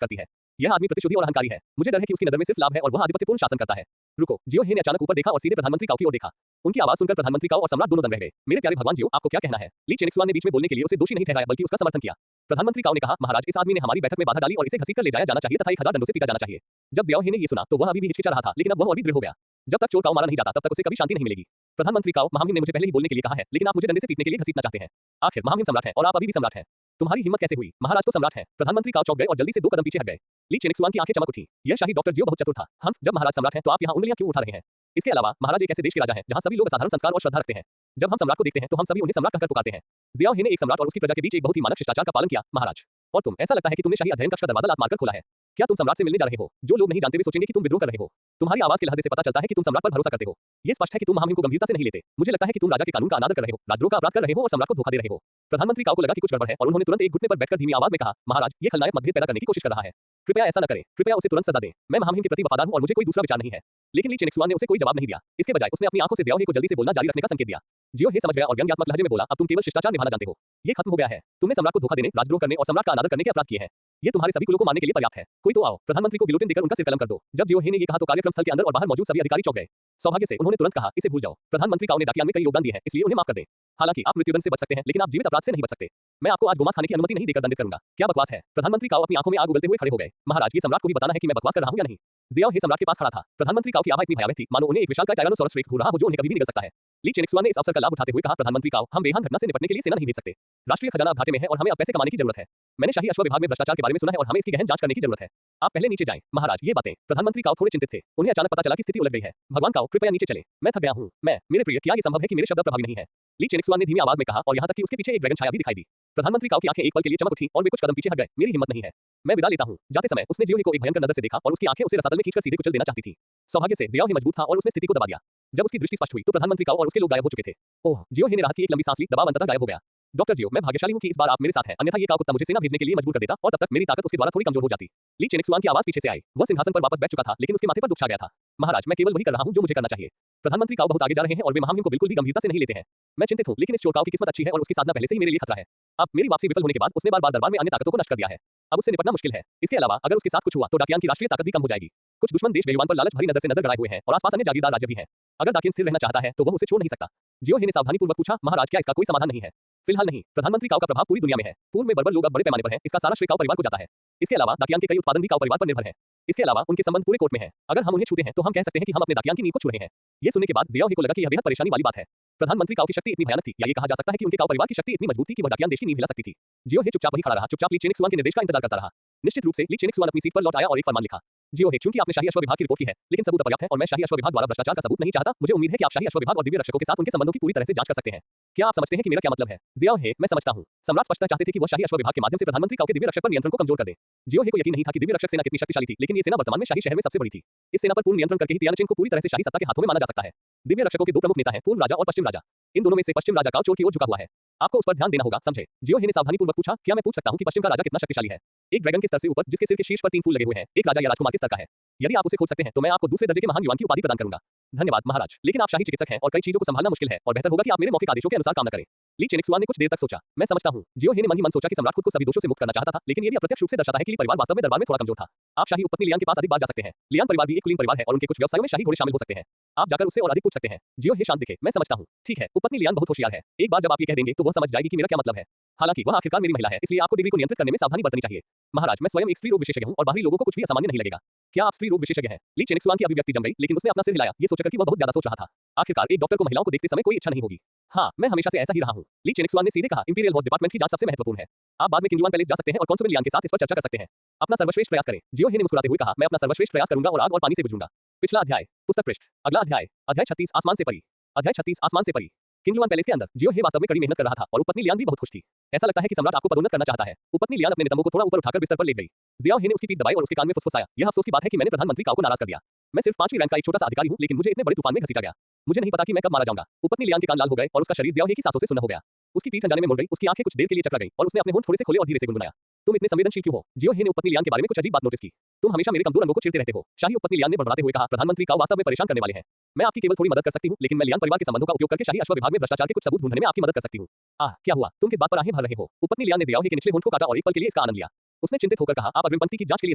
करती है। यह आदमी प्रतिशोधी और अहंकारी है। मुझे डर है कि उसकी नजर में सिर्फ लाभ है और वह आधिपत्यपूर्ण शासन करता है। रुको, जियो हे ने अचानक ऊपर देखा और सीधे प्रधानमंत्री काओ की ओर देखा। उनकी आवाज सुनकर प्रधानमंत्री काओ और सम्राट दोनों दंग रह गए। मेरे प्यारे भगवान जियो, आपको क्या कहना है? ली चेनिक्सुआन ने बीच में बोलने के लिए उसे दोषी नहीं ठहराया बल्कि उसका समर्थन किया। प्रधानमंत्री काओ ने कहा, महाराज, इस आदमी ने हमारी बैठक में बाधा डाली और इसे घसीटकर ले जाया जाना चाहिए तथा 1000 दंडों से पीटा जाना चाहिए। जब जियाओ हे ने ये सुना तो वह अभी भी हिचकिचा रहा था, लेकिन अब वह और भी दृढ़ हो गया। जब तक चोर काओ मारा नहीं जाता तब तक उसे कभी शांति नहीं मिलेगी। प्रधानमंत्री काओ, महामहिम ने मुझे पहले ही बोलने के लिए कहा है, लेकिन आप मुझे डंडे से पीटने के लिए घसीटना चाहते हैं। आखिर महामहिम सम्राट हैं और आप अभी भी सम्राट हैं। तुम्हारी हिम्मत कैसे हुई? महाराज तो सम्राट हैं। प्रधानमंत्री काओ चौंक गए और जल्दी से 2 कदम पीछे हट गए। ली चेनिक्सुआन की आंखें चमक उठी। यह शाही डॉक्टर जियो बहुत चतुर था। हम जब महाराज सम्राट हैं तो आप यहाँ उंगलियां क्यों उठा रहे हैं? इसके अलावा महाराज एक ऐसे देश के राजा हैं जहां सभी लोग असाधारण संस्कार और श्रद्धा रखते हैं। जब हम सम्राट को देखते हैं तो हम सभी उन्हें सम्राट कहकर पुकारते हैं। जियाओ हे ने एक सम्राट और उसकी प्रजा के बीच एक बहुत ही मानक शिष्टाचार का पालन किया, महाराज। और तुम, ऐसा लगता है कि तुमने शाही अध्ययन कक्ष का दरवाजा लात मारकर खोला है। क्या तुम सम्राट से मिलने जा रहे हो? जो लोग नहीं जानते वे सोचेंगे कि तुम विद्रोह कर रहे हो। तुम्हारी आवाज के लहजे से पता चलता है कि तुम सम्राट पर भरोसा करते हो। ये स्पष्ट है कि तुम महामहिम को गंभीरता से नहीं लेते। मुझे लगता है कि तुम राजा के कानून का अनादर कर रहे हो, राजद्रोह का अपराध कर रहे हो और सम्राट को धोखा दे रहे हो। प्रधानमंत्री काओ को लगा कि कुछ गड़बड़ है और उन्होंने तुरंत एक घुटने पर बैठकर धीमी आवाज में कहा, महाराज, ये खलनायक मतभेद पैदा करने की कोशिश कर रहा है। कृपया ऐसा न करें। कृपया उसे तुरंत सजा दें। मैं महामहिम के प्रति वफादार हूं और मुझे कोई दूसरा विचार नहीं है। लेकिन ली चेनिक्सुआन ने उसे कोई जवाब नहीं दिया। इसके बजाय उसने अपनी आंखों से जियाओ हे को जल्दी से बोलना जारी रखने का संकेत दिया। जियो हे समझ गया और व्यंग्यात्मक लहजे में बोला, अब तुम केवल शिष्टाचार निभाना जानते हो। ये खत्म हो गया है। तुमने सम्राट को धोखा देने, राजद्रोह करने और सम्राट का अनादर करने के अपराध किए हैं। ये तुम्हारे सभी कुलों को मारने के लिए पर्याप्त है। कोई तो आओ। प्रधानमंत्री को गिलोटिन देकर उनका सिर कलम कर दो। जब जियो हे ने ये कहा तो कार्यक्रम स्थल के अंदर और बाहर मौजूद सभी अधिकारी चौंक गए। सौभाग्य से उन्होंने तुरंत कहा, इसे भूल जाओ। प्रधानमंत्री काओ ने डाकियान में कई योगदान दिए हैं, इसलिए उन्हें माफ कर दें। हालांकि आप मृत्युदंड से बच सकते हैं, लेकिन आप जीवित अपराध से नहीं बच सकते। मैं आपको आज गोमांस खाने की अनुमति नहीं देकर दंडित करूंगा। क्या बकवास है? प्रधानमंत्री काओ अपनी आंखों में आग उगलते हुए खड़े हो गए। महाराज, ये सम्राट को भी बताना है कि मैं बकवास कर रहा हूं या नहीं। जियाओ हे सम्राट के पास खड़ा था। प्रधानमंत्री काओ की आवाज इतनी भयावह थी मानो उन्हें एक विशालकाय टायरानोसॉरस रेक्स घूर रहा हो जो उन्हें कभी भी निगल सकता है। ली चेनिक्सुआन ने इस अवसर का लाभ उठाते हुए कहा, प्रधानमंत्री काओ, हम बेहान घटना से निपटने के लिए सेना नहीं भेज सकते। राष्ट्रीय खजाना अब घाटे में है और हमें अब पैसे कमाने की जरूरत है। मैंने शाही अश्व विभाग में भ्रष्टाचार के बारे में सुना है और हमें इसकी गहन जांच करने की जरूरत है। आप पहले नीचे जाएं। महाराज, ये बातें। प्रधानमंत्री काओ थोड़े चिंतित थे। उन्हें अचानक पता चला कि स्थिति उलझ गई है। भगवान काओ, कृपया नीचे चलें। मैं थक गया हूं। मेरे प्रिय, क्या ये संभव है कि मेरे शब्द प्रभावी नहीं है? ली चेनिक्सुआन ने धीमी आवाज में कहा और यहां तक कि उसके पीछे एक ड्रैगन छाया भी दिखाई दी। प्रधानमंत्री काओ की आंखें एक पल के लिए चमक उठी और वे कुछ कदम पीछे हट गए। मेरी हिम्मत नहीं है। मैं विदा लेता हूं। जाते समय उसने जियो हे को एक भयंकर नजर से देखा और उसकी आंखें उसे रसातल में खींचकर सीधे कुचल देना चाहती थी। सौभाग्य से जियाओ हे मजबूत था और उसने स्थिति को दबा दिया। जब उसकी दृष्टि स्पष्ट हुई तो प्रधानमंत्री काओ और उसके लोग गायब हो चुके थे। ओह, जियो हे ने राहत की एक लंबी सांस ली, दबाव अंततः गायब हो गया। डॉक्टर जियो, मैं भाग्यशाली हूं कि इस बार आप मेरे साथ हैं, अन्यथा ये काओ कुत्ता मुझे सेना भेजने के लिए मजबूर कर देता और तब तक मेरी ताकत उसके द्वारा थोड़ी कमजोर हो जाती। ली चेनिक्सुआन की आवाज पीछे से आई। वह सिंहासन पर वापस बैठ चुका था, लेकिन उसके माथे पर दुख छा गया था। महाराज, मैं केवल वही कर रहा हूं जो मुझे करना चाहिए। प्रधानमंत्री काओ बहुत आगे जा रहे हैं और वे महामहिम को बिल्कुल भी गंभीरता से नहीं लेते हैं। मैं चिंतित हूं, लेकिन इस चोर काओ की किस्मत अच्छी है और उसकी साधना पहले से ही मेरे लिए खतरा है। अब मेरी वापसी विफल होने के बाद उसने बार-बार दरबार में अन्य ताकतों को नष्ट कर दिया है। अब उससे निपटना मुश्किल है। इसके अलावा अगर उसके साथ कुछ हुआ तो डाकियान की राष्ट्रीय ताकत भी कम हो जाएगी। कुछ दुश्मन देश बेईमान पर लालच भरी नजर से नजर गड़ाए हुए हैं और आसपास अन्य जागीरदार राज्य भी हैं। अगर डाकियन स्थिर रहना चाहता है तो वह उसे छोड़ नहीं सकता। जियो हे ने सावधानीपूर्वक पूछा, महाराज, क्या इसका कोई समाधान नहीं है? फिलहाल नहीं। प्रधानमंत्री काओ का प्रभाव पूरी दुनिया में है। पूर्व में बर्बर लोग अब बड़े पैमाने पर हैं, इसका सारा श्रेय काओ परिवार को जाता है। इसके अलावा डाकियान के कई उत्पादन भी काओ परिवार पर निर्भर हैं। इसके अलावा उनके संबंध पूरे कोर्ट में हैं। अगर हम उन्हें छूते हैं तो हम कह सकते हैं कि हम अपने डाकियान की नींव को छू रहे हैं। ये सुनने के बाद जियाओ हे को लगा कि यह बेहद परेशानी वाली बात है। प्रधानमंत्री काओ की शक्ति इतनी भयानक थी, या ये कहा जा सकता है कि उनके काओ परिवार की शक्ति इतनी मजबूत थी कि वह डाकियान देश की नींव हिला सकती थी। जियो हे चुपचाप वहीं खड़ा रहा, चुपचाप ली चेनिक्सुआन के निर्देश का इंतजार करता रहा। निश्चित रूप से ली चेनिक्सुआन अपनी सीट पर लौट आया और एक फरमान लिखा। जियो हे, चूंकि आपने शाही अश्व विभाग की रिपोर्ट की है, लेकिन सबूत अपर्याप्त है और मैं शाही अश्व विभाग द्वारा भ्रष्टाचार का सबूत नहीं चाहता। मुझे उम्मीद है कि आप शाही अश्व विभाग और दिव्य रक्षकों के साथ उनके संबंधों की पूरी तरह से जांच कर सकते हैं। क्या आप समझते हैं कि मेरा क्या मतलब है? जियाओ हे, मैं समझता हूं। सम्राट स्पष्टता चाहते थे कि वह शाही अश्व विभाग के माध्यम से प्रधानमंत्री काओ के दिव्य रक्षक पर नियंत्रण को कमजोर कर दे। जियो हे को यकीन नहीं था कि दिव्य रक्षक सेना कितनी शक्तिशाली थी, लेकिन ये सेना वर्तमान में शाही शहर में सबसे बड़ी थी। इस सेना पर पूर्ण नियंत्रण करके ही तियानचिन को पूरी तरह से शाही सत्ता के हाथों में माना जा सकता है। दिव्य रक्षकों के दो प्रमुख नेता हैं, पूर्व राजा और पश्चिम राजा। इन दोनों में से पश्चिम राजा काओ चोर की ओर झुका हुआ है। आपको उस पर ध्यान देना होगा, समझे? जियो हे ने सावधानीपूर्वक पूछा, क्या मैं पूछ सकता हूं कि पश्चिम का राजा कितना शक्तिशाली है? एक ड्रैगन के स्तर से ऊपर, जिसके सिर के शीर्ष पर 3 फूल लगे हुए हैं, एक राजा या राजकुमार के स्तर का है। यदि आप उसे खोज सकते हैं तो मैं आपको दूसरे दर्जे के महान युवान की उपाधि प्रदान करूंगा। धन्यवाद महाराज, लेकिन आप शाही चिकित्सक हैं और कई चीजों को संभालना मुश्किल है और बेहतर होगा कि आप मेरे मौखिक आदेशों के अनुसार काम न करें। ली चेनिक्सुआन ने कुछ देर तक सोचा। मैं समझता हूं। जियो हे ने मन ही मन सोचा कि सम्राट खुद को सभी दोषों से मुक्त करना चाहता था, लेकिन ये भी अप्रत्यक्ष रूप से दर्शाता है कि ली परिवार वास्तव में दरबार में थोड़ा कमजोर था। आप शाही उपपत्नी लियान के पास अधिक बार जा सकते हैं। लियान परिवार भी एक कुलीन परिवार है और उनके कुछ व्यवसायों में शाही घोड़े शामिल हो सकते हैं। आप जाकर उससे और अधिक पूछ सकते हैं। जियो हे शांत दिखे। मैं समझता हूं। ठीक है, उपपत्नी लियान बहुत होशियार है। एक बार जब आप ये कह देंगे तो वह समझ जाएगी कि मेरा क्या मतलब है। हालांकि वह आखिरकार मेरी महिला है, इसलिए आपको डिग्री को नियंत्रित करने में सावधानी बरतनी चाहिए। महाराज, मैं स्वयं एक स्त्री रोग विशेषज्ञ हूं और बाहरी लोगों को कुछ भी असामान्य नहीं लगेगा। क्या आप स्त्री रोग विशेषज्ञ हैं? ली चेनिक्सुआन की अभिव्यक्ति जम गई, लेकिन उसने अपना सिर हिलाया, ये सोचकर कि वह बहुत ज्यादा सोच रहा था। आखिरकार एक डॉक्टर को महिलाओं को देखते समय कोई इच्छा नहीं होगी। हाँ, मैं हमेशा से ऐसा ही रहा हूं। ली चेनिक्सुआन ने सीधे कहा, इंपीरियल हॉर्स डिपार्टमेंट की जांच सबसे महत्वपूर्ण है। आप बाद में किंगयुआन पैलेस जा सकते हैं और कॉन्सुबल लियान के साथ इस पर चर्चा कर सकते हैं। अपना सर्वश्रेष्ठ प्रयास करें। जियो हे ने मुस्कुराते हुए कहा, मैं अपना सर्वश्रेष्ठ प्रयास करूंगा और आग और पानी से गुजरूंगा। पिछला अध्याय, पुस्तक पृष्ठ। अगला अध्याय, अध्याय 36, आसमान से परी। अध्याय 36, आसमान से परी। किंगयुआन पैलेस के अंदर जियो हे वास्तव में कड़ी मेहनत कर रहा था और उपपत्नी लियान भी बहुत खुश थी। ऐसा लगता है कि सम्राट आपको पदोन्नत करना चाहता है। उपपत्नी लियान अपने नितंबों को थोड़ा ऊपर उठाकर बिस्तर पर ले गई। जियाओ हे ने उसकी पीठ दबाई और उसके कान में फुसफुसाया, यह अफसोस की बात है कि मैंने प्रधानमंत्री काओ को नाराज कर दिया। मैं सिर्फ 5वीं रैंक का एक छोटा सा अधिकारी हूं, लेकिन मुझे इतने बड़े तूफान में घसीटा गया। मुझे नहीं पता कि मैं कब मारा जाऊंगा। उपपत्नी लियान के कान लाल हो गए और उसका शरीर जियाओ हे की सांसों से सुन्न हो गया। उसकी पीठ अनजाने में मुड़ गई, उसकी आंखें कुछ देर के लिए चकरा गईं और उसने अपने होंठ थोड़े से खोले और धीरे से गुनगुनाया। तुम इतने संवेदनशील क्यों हो? जियो हे ने उपपत्नी लियान के बारे में कुछ अजीब बात नोटिस की। तुम हमेशा मेरे कमजोर अंगों को चिढ़ते रहते हो। शाही उपपत्नी लियान ने बड़बड़ाते हुए कहा, प्रधानमंत्री काओ वास्तव में परेशान करने वाले हैं। मैं आपकी केवल थोड़ी मदद कर सकती हूं, लेकिन मैं लियान परिवार के संबंधों का उपयोग करके शाही अश्व विभाग में भ्रष्टाचार के कुछ सबूत ढूंढने में आपकी मदद कर सकती हूं। क्या हुआ? तुम किस बात पर आहें भर रहे हो? उपपत्नी लियान ने जियाओ हे के निचले होंठ को काटा और एक पल के लिए इसका आनंद लिया। उसने चिंतित होकर कहा, आप अग्रिम पंक्ति की जांच के लिए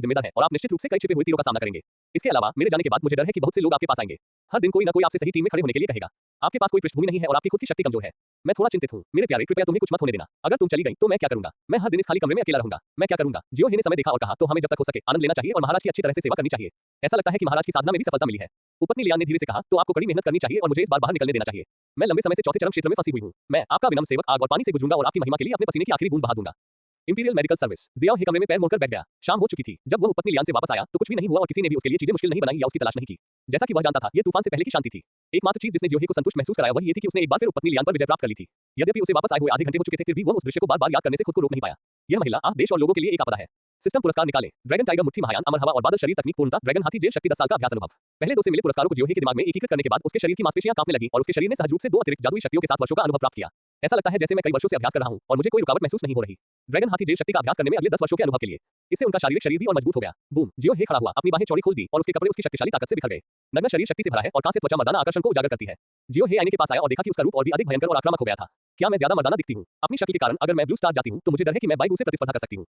जिम्मेदार हैं और आप निश्चित रूप से कई छिपे हुए तीरों का सामना करेंगे। इसके अलावा मेरे जाने के बाद मुझे डर है कि बहुत से लोग आपके पास आएंगे। हर दिन कोई न कोई आपसे सही टीम में खड़े होने के लिए कहेगा। आपके पास कोई पृष्ठभूमि नहीं है और आपकी खुद की शक्ति कमजोर है। मैं थोड़ा चिंतित हूँ। मेरे प्यारे, कृपया तुम्हें कुछ मत होने देना। अगर तुम चली गई तो मैं क्या करूंगा? मैं हर दिन इस खाली कमरे में अकेला रहूंगा। मैं क्या करूंगा? जियो हे ने समय देखा और कहा, तो हमें जब तक हो सके आनंद लेना चाहिए और महाराज की अच्छी तरह से सेवा करनी चाहिए। ऐसा लगता है कि महाराज की साधना में भी सफलता मिली है। उपपत्नी लियान ने धीरे से कहा, तो आपको कड़ी मेहनत करनी चाहिए और मुझे इस बार बाहर निकलने देना चाहिए। मैं लंबे समय से चौथे चरम क्षेत्र में फंसी हुई हूँ। मैं आपका विनम्र सेवक आग और पानी से गुजरूंगा और आपकी महिमा के लिए अपने पसीने की आखिरी बूंद बहा दूंगा। Imperial medical service. जियाओ हे कमरे में पैर मोड़कर बैठ गया। शाम हो चुकी थी। जब वह उपपत्नी लियान से वापस आया तो कुछ भी नहीं हुआ और किसी ने भी उसके लिए चीजें मुश्किल नहीं बनाई या उसकी तलाश नहीं की। जैसा कि वह जानता था, यह तूफान से पहले की शांति थी। एकमात्र चीज जिसने जियो हे को संतुष्ट महसूस कराया वह ये थी कि उसने एक बार फिर उपपत्नी लियान पर विजय प्राप्त कर ली थी। यद्यपि उसे वापस आए हुए आधे घंटे हो चुके थे, फिर भी वह उस दृश्य को बार-बार याद करने से खुद को रोक नहीं पाया। यह महिला देश और लोगों के लिए एक आपदा है। सिस्टम पुरस्कार निकाले। ड्रैगन टाइगर मुट्ठी महायान अमर हवा और बादल शरीर तकनीक पूर्णता ड्रैगन हाथी जेल शक्ति 10 साल का अभ्यास अनुभव। पहले 2 से मिले पुरस्कारों को जियो हे के दिमाग में एकीकृत करने के बाद उसके शरीर की मांसपेशियां कांपने लगी और उसके शरीर ने सहज रूप से 2 अतिरिक्त जादुई शक्तियों के साथ वर्षों का अनुभव प्राप्त किया। ऐसा लगता है जैसे मैं कई वर्षों से अभ्यास कर रहा हूं और मुझे कोई रुकावट महसूस नहीं हो रही। ड्रैगन हाथी जेल शक्ति का अभ्यास करने में अगले 10 वर्षों के अनुभव के लिए। इससे उनका शारीरिक शरीर भी और मजबूत हो गया। बूम, जियो हे खड़ा हुआ, अपनी बाहें चौड़ी खोल दी और उसके कपड़े उसकी शक्तिशाली ताकत से बिखर गए। नग्न शरीर शक्ति से भरा है और कांस्य त्वचा मर्दाना आकर्षण को उजागर करती है। जियो हे आईने के पास आया और देखा कि उसका रूप और भी अधिक भयंकर और आक्रामक हो गया था। क्या मैं ज्यादा मर्दाना दिखती हूँ? अपनी शक्ल के कारण अगर मैं ब्लू स्टार जाती हूँ तो मुझे डर है कि मैं बाइबू से प्रतिस्पर्धा कर सकती हूँ।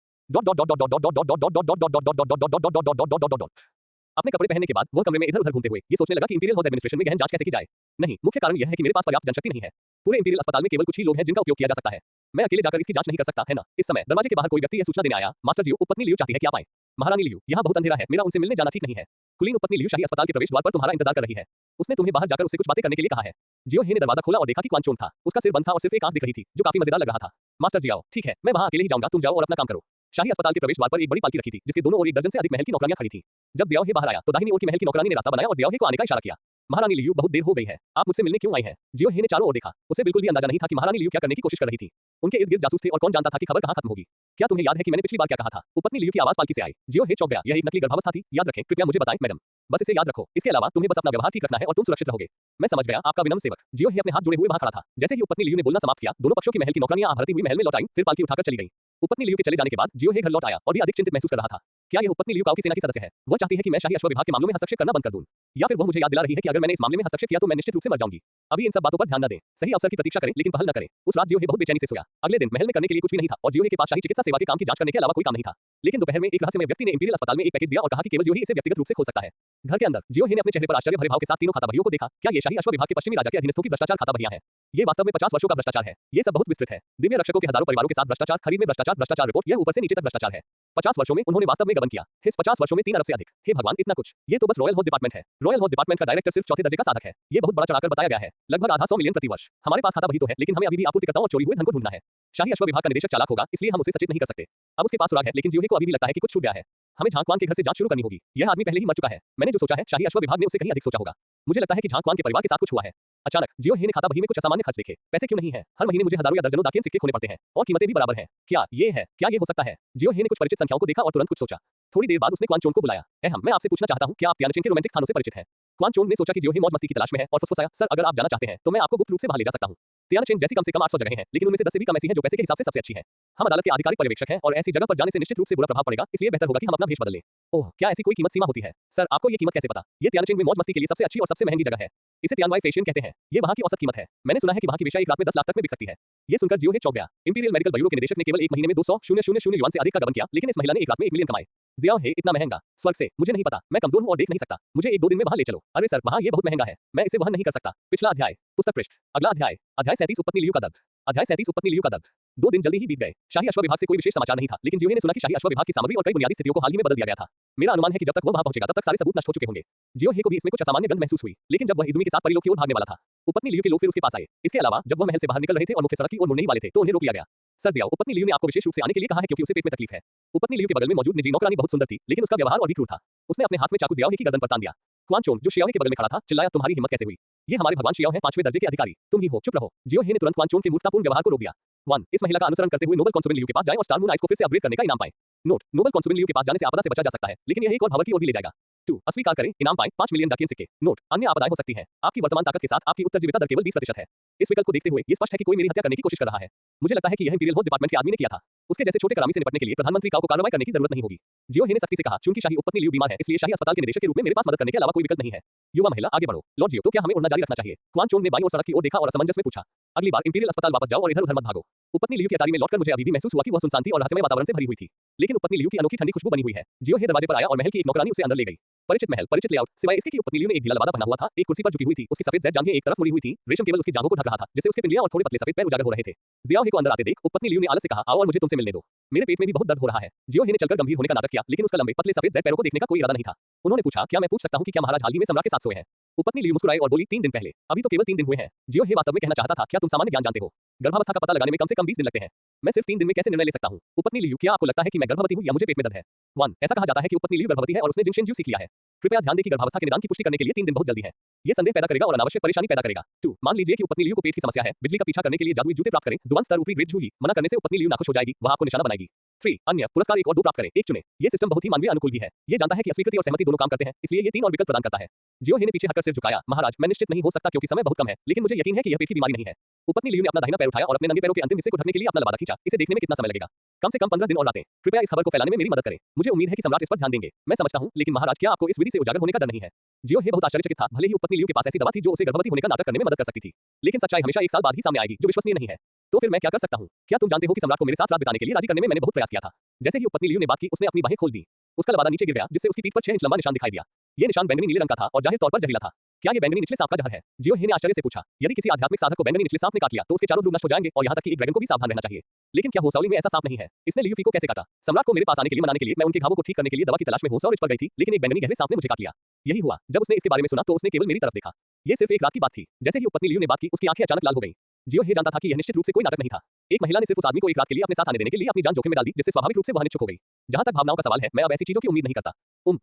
अपने कपड़े पहनने के बाद वह कमरे में इधर-उधर घूमते हुए ये सोचने लगा कि इंपीरियल हाउस एडमिनिस्ट्रेशन में गहन जांच कैसे की जाए। नहीं, मुख्य कारण यह है कि मेरे पास पर्याप्त जनशक्ति नहीं है। पूरे इंपीरियल अस्पताल में केवल कुछ ही लोग हैं जिनका उपयोग किया जा सकता है। मैं अकेले जाकर इसकी जांच नहीं कर सकता, है ना? इस समय दरवाजे के बाहर कोई व्यक्ति यह सूचना देने आया, मास्टर जियो, उपपत्नी लियू चाहती है कि आप आएं। महारानी लियू, यहाँ बहुत अंधेरा है, मेरा उनसे मिलने जाना ठीक नहीं है। कुलीन उपपत्नी लियू शाही अस्पताल के प्रवेश द्वार पर तुम्हारा इंतजार कर रही है। उसने तुम्हें बाहर जाकर उससे कुछ बातें करने के लिए कहा है। जियो हे ने दरवाजा खोला और देखा कि क्वान चोंग था। उसका सिर बंद था और सिर्फ एक आंख दिख रही थी, जो काफी मजेदार लग रहा था। मास्टर जियाओ, ठीक है, मैं वहां अकेले ही जाऊंगा, तुम जाओ और अपना काम करो। शाही अस्पताल के प्रवेश द्वार पर एक बड़ी पालकी रखी थी, जिसके दोनों ओर एक दर्जन से अधिक महल की नौकरानियां खड़ी थी। जब जियाओ हे बाहर आया तो दाहिनी ओर की महल की नौकरानी ने रास्ता बनाया और जियाओ हे को आने का इशारा किया। महारानी लियू, बहुत देर हो गई है, आप मुझसे मिलने क्यों आई हैं? जियो हे ने चारों ओर देखा। उसे बिल्कुल भी अंदाजा नहीं था कि महारानी लियू क्या करने की कोशिश कर रही थी। उनके इर्द-गिर्द जासूस थे और कौन जानता था कि खबर कहां खत्म होगी। क्या तुम्हें याद है कि मैंने पिछली बार क्या कहा था? उपपत्नी लियू की आवाज पालकी से आई। जियो हे चौंक गया। यह एक नकली गर्भावस्था थी, याद रखें, कृपया मुझे बताएं मैडम। बस इसे याद रखो। इसके अलावा तुम्हें बस अपना व्यवहार ठीक रखना है और तुम सुरक्षित रहोगे। मैं समझ गया, आपका विनम्र सेवक। जियो हे अपने हाथ जोड़े हुए वहां खड़ा था। जैसे ही उपपत्नी लियू ने बोलना समाप्त किया, दोनों पक्षों की महल की नौकरानियां भरती हुई महल में लौट आईं, फिर पालकी उठाकर चली गईं। उपपत्नी लियू के चले जाने के बाद जियो हे घर लौट आया और भी अधिक चिंतित महसूस कर रहा था। क्या यह उपपत्नी लियू काऊ की सेना की सदस्य है? वह चाहती है कि मैं शाही अश्व विभाग के मामलों में हस्तक्षेप करना बंद कर दूं, या फिर वह मुझे याद दिला रही है कि अगर मैंने इस मामले में हस्तक्षेप किया तो मैं निश्चित रूप से मर जाऊंगी। अभी इन सब बातों पर ध्यान न दें। सही अवसर की प्रतीक्षा करें लेकिन पहल न करें। उस रात जियो हे बहुत बेचैनी से सोया। अगले दिन महल में करने के लिए कुछ भी नहीं था और जियो हे के पास शाही चिकित्सा सेवा के काम की जांच करने के अलावा कोई काम नहीं था। लेकिन दोपहर में एक रहस्यमय व्यक्ति ने इंपीरियल अस्पताल में एक पैकेज दिया और कहा कि केवल जियो ही इसे व्यक्तिगत रूप से खोल सकता है। घर के अंदर जियो हे ने अपने चेहरे पर आश्चर्य भरे भाव के साथ तीनों खाता बहियों को देखा। क्या ये शाही अश्व विभाग के पश्चिमी राजा के अधीनस्थों की भ्रष्टाचार खाता बहियां हैं? ये वास्तव में 50 वर्षों का भ्रष्टाचार है। ये सब बहुत विस्तृत है। दिव्य रक्षकों के हजारों परिवारों के साथ भ्रष्टाचार, खरीद में भ्रष्टाचार, भ्रष्टाचार रिपोर्ट, यह ऊपर से नीचे तक भ्रष्टाचार है। 50 वर्षों में उन्होंने वास्तव में गबन किया। इस 50 वर्षों में 3 अरब से अधिक। हे भगवान, इतना कुछ! ये तो बस रॉयल हाउस डिपार्टमेंट है। रॉयल हाउस डिपार्टमेंट का डायरेक्टर सिर्फ चौथे दर्जे का साधक है। ये बहुत बड़ा चढ़ाकर बताया गया है। लगभग आधा 100 मिलियन प्रति वर्ष। हमारे पास खाता बही तो है, लेकिन हमें अभी भी आपूर्तिकर्ताओं और चोरी हुए धन को ढूंढना है। शाही अश्व विभाग का निदेशक चालाक होगा, इसलिए हम उसे सचेत नहीं कर सकते। अब उसके पास सुराग है, लेकिन जियो हे को अभी भी लगता है कि कुछ छूट गया है। हमें झांकवान के घर से जांच शुरू करनी होगी। यह आदमी पहले ही मर चुका है। मैंने जो सोचा है, शाही अश्व विभाग ने उससे कहीं अधिक सोचा होगा। मुझे लगता है कि झांकवान के परिवार के साथ कुछ हुआ है। अचानक जियो हे ने खाता बही में कुछ असामान्य खर्च देखे। पैसे क्यों नहीं है? हर महीने मुझे हजारों या दर्जनों दाकिन सिक्के खोने पड़ते हैं और कीमतें भी बराबर हैं। क्या ये है? क्या ये हो सकता है? जियो हे ने कुछ परिचित संख्याओं को देखा और तुरंत कुछ सोचा। थोड़ी देर बाद उसने क्वान चोंग को बुलाया। मैं आपसे पूछना चाहता हूं, क्या आप तियानचिन के रोमांटिक स्थानों से परिचित हैं? क्वान चोंग ने सोचा कि जियो हे मौज मस्ती की तलाश में है और फुसफुसाया, सर, अगर आप जाना चाहते हैं तो मैं आपको गुप्त रूप से वहां ले जा सकता हूं। तियानचिन जैसी कम से कम 800 जगहें हैं, लेकिन उनमें से 10 से भी कम ऐसी हैं जो पैसे के हिसाब से सबसे अच्छी हैं। हम अदालत के आधिकारिक पर्यवेक्षक हैं और ऐसी जगह पर जाने से निश्चित रूप से बुरा प्रभाव पड़ेगा, इसलिए बेहतर होगा कि हम अपना भेष बदल लें। ओह, क्या ऐसी कोई कीमत सीमा होती है? सर, आपको ये कीमत कैसे पता? ये तियानचिन में मौज मस्ती के लिए सबसे अच्छी और सबसे महंगी जगह है। इसे तियानवाई फेशियन कहते हैं। ये वहां की औसत कीमत है। मैंने सुना है कि वहां की वेश्या एक रात में 10 लाख तक में बिक सकती है। ये सुनकर जियो हे चौंक गया। इंपीरियल मेडिकल ब्यूरो के निदेशक ने केवल एक महीने में 200,000 युआन से अधिक का गबन किया, लेकिन इस महिला ने एक रात में 1 मिलियन कमाए। जियाओ हे, इतना महंगा? स्वर्ग से? मुझे नहीं पता, मैं कमजोर हूं और देख नहीं सकता। मुझे 1-2 दिन में वहां ले चलो। अरे सर, वहां ये बहुत महंगा है, मैं इसे वहन नहीं कर सकता। पिछला अध्याय, पुस्तक पृष्ठ। अगला अध्याय, अध्याय 37, उपपत्नी लियू का दर्द। अध्याय 37, उपपत्नी लियू का दर्द। 2 दिन जल्दी ही बीत गए। शाही अश्व विभाग से कोई विशेष समाचार नहीं था, लेकिन जियो हे ने सुना कि शाही अश्व विभाग की सामग्री और कई बुनियादी स्थितियों को हाल ही में बदल दिया गया था। मेरा अनुमान है कि जब तक वह वहां पहुंचेगा तब तक सारे सबूत नष्ट हो चुके होंगे। जियो हे को भी इसमें कुछ असामान्य गंध महसूस हुई, लेकिन जब वह इजुमी के साथ परिलोक की ओर भागने वाला था, उपपत्नी लियू के लोग फिर उसके पास आए। इसके अलावा जब वह महल से बाहर निकल रहे थे और मुख्य सड़क की ओर मुड़ने ही वाले थे तो उन्हें रोक लिया गया। सर जियाओ, उपपत्नी लियू ने आपको विशेष रूप से आने के लिए कहा है क्योंकि उसे पेट में तकलीफ है। उपपत्नी लियू के बगल में मौजूद निजी नौकरानी बहुत सुंदर थी, लेकिन उसका व्यवहार और भी क्रूर था। उसने अपने हाथ में चाकू जियाओ हे की गर्दन पर तान दिया। क्वान चोंग, जो शियाओ हे के बगल में खड़ा था, चिल्लाया, तुम्हारी हिम्मत कैसे हुई? ये हमारे भगवान शियाओ हैं, 5वें दर्जे के अधिकारी। तुम ही हो, चुप रहो। जियो हे ने तुरंत क्वान चोंग के मूर्खतापूर्ण व्यवहार को रोक दिया। 1. इस महिला का अनुसरण करते हुए नोबल कॉन्सुबल लियू के पास जाएं और स्टार मून आइस को फिर से अपग्रेड करने का इनाम पाएं। नोट, नोबल कॉन्सुबल लियू के पास जाने से आपदा से बचा जा सकता है, लेकिन यह एक और भंवर की ओर भी ले जाएगा। 2. अस्वीकार करें, इनाम पाएं, 5 मिलियन दाकिन सिक्के। नोट, अन्य आपदाएं हो सकती हैं। आपकी वर्तमान ताकत के साथ आपकी उत्तरजीविता दर केवल 20% है। इस विकल्प को देखते हुए ये स्पष्ट है कि कोई मेरी हत्या करने की कोशिश कर रहा है। मुझे लगता है कि यह इंपीरियल हाउस डिपार्टमेंट के आदमी ने किया था। उसके जैसे छोटे करामी से निपटने के लिए प्रधानमंत्री काओ को कार्रवाई करने की जरूरत नहीं होगी। जियो हे ने सख्ती से कहा, चूंकि शाही उपपत्नी लियू बीमार है, इसलिए शाही अस्पताल के निदेशक के रूप में मेरे पास मदद करने के अलावा कोई विकल्प नहीं है। युवा महिला, आगे बढ़ो। लॉर्ड जियो, तो क्या हमें उड़ना जारी रखना चाहिए? क्वान चोंग ने बाईं ओर सड़क की ओर देखा और असमंजस में पूछा। अगली बार इंपीरियल अस्पताल वापस जाओ और इधर-उधर मत भागो। उपपत्नी लियू की अटारी में लौटकर मुझे अभी भी महसूस हुआ कि वह सुनसान थी और रहस्यमय वातावरण से भरी हुई थी। लेकिन उपपत्नी लियू की अनोखी ठंडी खुशबू बनी हुई है। जियो हे दरवाजे पर आया और महल की एक नौकरानी उसे अंदर ले गई। परिचित महल, परिचित लेआउट, सिवाय इसके कि उपपत्नी लियू ने एक ढीला लबादा पहना हुआ था, एक कुर्सी पर झुकी हुई थी, उसकी सफेद ज़ैद जांघें एक तरफ मुड़ी हुई थी, रेशम केवल उसकी जांघों को ढक रहा था, जिससे उसके पिंडलियां और थोड़े पतले सफेद पैर उजागर हो रहे थे। जियाओ हे को अंदर आते देख उपपत्नी लियू ने आलस से कहा, आओ और मुझे तुमसे मिलने दो। मेरे पेट में भी बहुत दर्द हो रहा है। जियो हे ने चलकर गंभीर होने का नाटक किया, लेकिन उसका लंबे पतले सफेद ज़ैद पैरों को देखने का कोई इरादा नहीं था। उन्होंने पूछा, क्या मैं पूछ सकता हूं कि क्या महाराज हाल ही में सम्राट के साथ सोए हैं? उपपत्नी लियू मुस्कुराई और बोली, 3 दिन पहले। अभी तो केवल 3 दिन हुए हैं। जियो हे वास्तव में कहना चाहता था, क्या तुम सामान्य ज्ञान जानते हो? गर्भावस्था का पता लगाने में कम से कम 20 दिन लगते हैं। मैं सिर्फ 3 दिन में कैसे निर्णय ले सकता हूं? उपपत्नी लियू, क्या आपको लगता है कि मैं गर्भवती हूं या मुझे पेट में दर्द है? 1 ऐसा कहा जाता है कि उपपत्नी लियू गर्भवती है और उसने जिनशेन ज्यू सीख लिया है। कृपया ध्यान दें कि गर्भावस्था के निदान की पुष्टि करने के लिए 3 दिन बहुत जल्दी है। ये संदेह पैदा करेगा और अनावश्यक परेशानी पैदा करेगा। 2 मान लीजिए कि उपपत्नी लियू को पेट की समस्या है, बिजली का पीछा करने के लिए जादुई जूते प्राप्त करें, जुबान स्तर ऊपरी ग्रेड झूठी, मना करने से उपपत्नी लियू नाखुश हो जाएगी, वह आपको निशाना बनाएगी। 3 अन्य पुरस्कार 1 और 2 प्राप्त करें, एक चुनें। ये सिस्टम बहुत ही मानवीय अनुकूल भी है। ये जानता है कि अस्वीकृति और सहमति दोनों काम करते हैं, इसलिए ये 3 और विकल्प प्रदान करता है। जियो हे ने पीछे हटकर सिर झुकाया, महाराज मैं निश्चित नहीं हो सकता क्योंकि समय बहुत कम है, लेकिन मुझे यकीन है कि यह पेट की बीमारी नहीं है। उपपत्नी लियू ने अपना दाहिना पैर उठाया और अपने नंगे पैरों के अंतिम हिस्से को ढकने के लिए अपना लबादा खींचा। इसे देखने में कितना समय लगेगा? कम से कम 15 दिन और रातें। कृपया इस खबर को फैलाने में मेरी मदद करें। मुझे उम्मीद है कि सम्राट इस पर ध्यान देंगे। मैं समझता हूं, लेकिन महाराज क्या आपको इस विधि से उजागर होने का डर नहीं है? जियो हे बहुत आश्चर्यचकित था, भले ही उपपत्नी लियू के पास ऐसी दवा थी जो उसे गर्भवती होने का नाटक करने में मदद कर सकती थी, लेकिन सच्चाई हमेशा 1 साल बाद ही सामने आएगी, जो विश्वसनीय नहीं है। तो फिर मैं क्या कर सकता हूं? क्या तुम जानते हो कि सम्राट को मेरे साथ रात बिताने के लिए राजी करने में मैंने बहुत प्रयास किया था? जैसे ही उपपत्नी लियू ने बात की, उसने अपनी बाहें खोल दी। उसका लबादा नीचे गिर गया, जिससे उसकी पीठ पर 6 इंच लंबा निशान दिखाई दिया। ये निशान बैंगनी नीले रंग का था और जाहिर तौर पर जहरीला था। क्या ये बैंगनी निचले सांप का जहर है? जियो हे ने आश्चर्य से पूछा। यदि किसी आध्यात्मिक साधक को बैंगनी निचले सांप ने काट लिया, तो उसके चारों ध्रुव नष्ट हो जाएंगे और यहाँ तक कि एक ड्रैगन को भी सावधान रहना चाहिए। लेकिन क्या होसौली में ऐसा सांप नहीं है? इसने लियू फी को कैसे काटा? सम्राट को मेरे पास आने के लिए मनाने के लिए मैं उनके घावों को ठीक करने के लिए दवा की तलाश में होसौल पर गई थी, लेकिन एक बैंगनी गहरे सांप ने मुझे काट लिया। यही हुआ। जब उसने इसके बारे में सुना तो उसने केवल मेरी तरफ देखा। ये सिर्फ एक रात की बात थी। जैसे ही उपपत्नी लियू ने बात की, उसकी आंखें अचानक लाल हो गईं। जियो हे जानता था कि यह निश्चित रूप से कोई नाटक नहीं था। एक महिला ने सिर्फ उस आदमी को एक रात के लिए अपने साथ आने देने के लिए अपनी जान जोखिम में डाल दी, जिससे स्वाभाविक रूप से वह निश्चुप हो गई। जहां तक भावनाओं का सवाल है, मैं अब ऐसी चीजों की उम्मीद नहीं करता।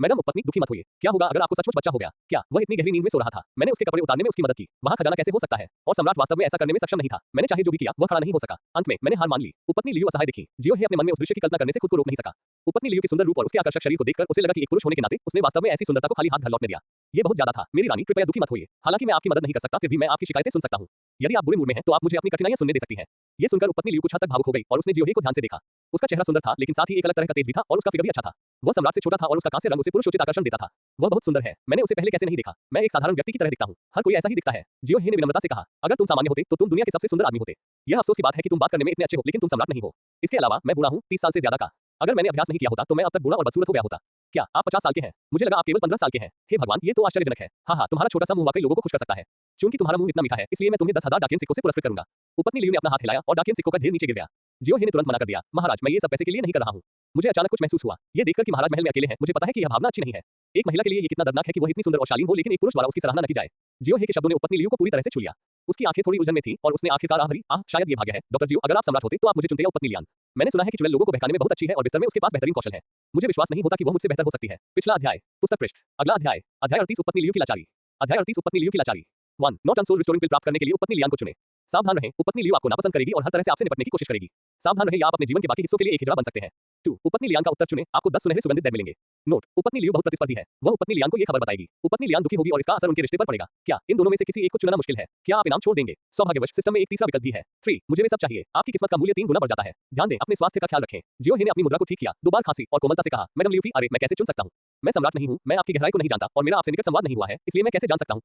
मैडम उपपत्नी, दुखी मत होइए। क्या होगा अगर आपको सचमुच बच्चा हो गया? क्या वह इतनी गहरी नींद में सो रहा था? मैंने उसके कपड़े उतारने में उसकी मदद की। वहां खजाना कैसे हो सकता है? और सम्राट वास्तव में ऐसा करने में सक्षम नहीं था। मैंने चाहे जो भी किया, वह खड़ा नहीं हो सका। अंत में मैंने हार मान ली। उपपत्नी लियू असहाय दिखी। जियो हे अपने मन में उस दृश्य की कल्पना करने से खुद को रोक नहीं सका। उपपत्नी लियू के सुंदर रूप और उसके आकर्षक शरीर को देखकर उसे लगा कि एक पुरुष होने के नाते उसने वास्तव में ऐसी सुंदरता को खाली हाथ घर लौटने दिया। ये बहुत ज्यादा था। मेरी रानी, कृपया दुखी मत होइए। हालांकि मैं आपकी मदद नहीं कर सकता, फिर भी मैं आपकी शिकायतें सुन सकता हूं। यदि आप बुरे मूड में हैं, तो आप मुझे अपनी कठिनाइयां सुनने दे सकती हैं। ये सुनकर उपपत्नी लियू कुछ हद तक भावुक हो गई और उसने जियो हे को ध्यान से देखा। उसका चेहरा सुंदर था, लेकिन साथ ही एक अलग तरह का तेज भी था और उसका फिगर भी अच्छा था। वह सम्राट से छोटा था और उसका कांस्य रंग उसे पुरुषोचित आकर्षण देता था। वह बहुत सुंदर है। मैंने उसे पहले कैसे नहीं देखा? मैं एक साधारण व्यक्ति की तरह दिखता हूं। हर कोई ऐसा ही दिखता है। जियो हे ने विनम्रता से कहा, अगर तुम सामान्य होते तो तुम दुनिया के सबसे सुंदर आदमी होते। यह अफसोस की बात है कि तुम बात करने में इतने अच्छे हो, लेकिन तुम सम्राट नहीं हो। इसके अलावा मैं बूढ़ा हूं, 30 साल से ज्यादा का। अगर मैंने अभ्यास नहीं किया होता तो मैं अब तक बूढ़ा और बदसूरत हो गया होता। क्या आप 50 साल के हैं? मुझे लगा आप केवल 15 साल के हैं। हे भगवान, ये तो आश्चर्यजनक है। हाँ, तुम्हारा छोटा सा मुंह वाकई लोगों को खुश कर सकता है। चूंकि तुम्हारा मुंह इतना मीठा है, इसलिए मैं तुम्हें 10,000 डाकियन सिक्कों से पुरस्कृत करूंगा। उपपत्नी लियू ने अपना हाथ हिलाया और डाकियन सिक्कों का ढेर नीचे गिर गया। जियो हे ने तुरंत मना कर दिया, महाराज मैं ये सब पैसे के लिए नहीं कर रहा हूँ। मुझे अचानक कुछ महसूस हुआ। ये देखकर कि महाराज महल में अकेले हैं, मुझे पता है कि यह भावना अच्छी नहीं है। एक महिला के लिए ये कितना दर्दनाक है कि वह इतनी सुंदर और शालीन हो, लेकिन एक पुरुष द्वारा उसकी सराहना न की जाए। जियो हे के शब्दों ने उपपत्नी लियू को पूरी तरह से छू लिया। उसकी आंखें थोड़ी उलझन में थीं और उसने आखिरकार आह भरी, शायद ये भाग्य है। डॉक्टर जियो, अगर आप सम्राट होते तो आप मुझे चुनते या उपपत्नी लियान? मैंने सुना है कि चुड़ैल लोगों को बहकाने में बहुत अच्छी है और बिस्तर में उसके पास बेहतरीन कौशल है। मुझे विश्वास नहीं होता कि वह मुझसे बेहतर हो सकती है। पिछला अध्याय, पुस्तक पृष्ठ। अगला अध्याय, अध्याय 38 उपपत्नी लियू की लाचारी। अध्याय 38 उपपत्नी लियू की लाचारी। 1 नॉट अनसोल्ड रिस्टोरिंग पिल प्राप्त करने के लिए उपपत्नी लियान को चुनें। सावधान रहें, उपपत्नी लियू आपको नापसंद करेगी और हर तरह से आपसे निपटने की कोशिश करेगी। सावधान रहें, आप अपने जीवन के बाकी हिस्सों के लिए एक हिजड़ा बन सकते हैं। 2 उपपत्नी लियान का उत्तर चुनें, आपको 10 सुनहरे सुगंधित ज़ैद मिलेंगे। नोट, उपपत्नी लियू बहुत प्रतिस्पर्धी है। वह उपपत्नी लियान को ये खबर बताएगी। उपपत्नी लियान दुखी होगी और इसका असर उनके रिश्ते पर पड़ेगा। क्या इन दोनों में से किसी एक को चुनना मुश्किल है? क्या आप इनाम छोड़ देंगे? सौभाग्यवश सिस्टम में एक तीसरा विकल्प भी है। 3 मुझे वे सब चाहिए। आपकी किस्मत का मूल्य 3 गुना बढ़ जाता है। ध्यान दें, अपने स्वास्थ्य का ख्याल रखें। जियो हे ने अपनी मुद्रा को ठीक किया, 2 बार खांसी और कोमलता से कहा, मैडम लियू फी, अरे मैं कैसे चुन सकता हूँ? मैं सम्राट नहीं हूँ, मैं आपकी गहराई को नहीं जानता और मेरा आपसे निकट संवाद नहीं हुआ है, इसलिए मैं कैसे जान सकता हूँ?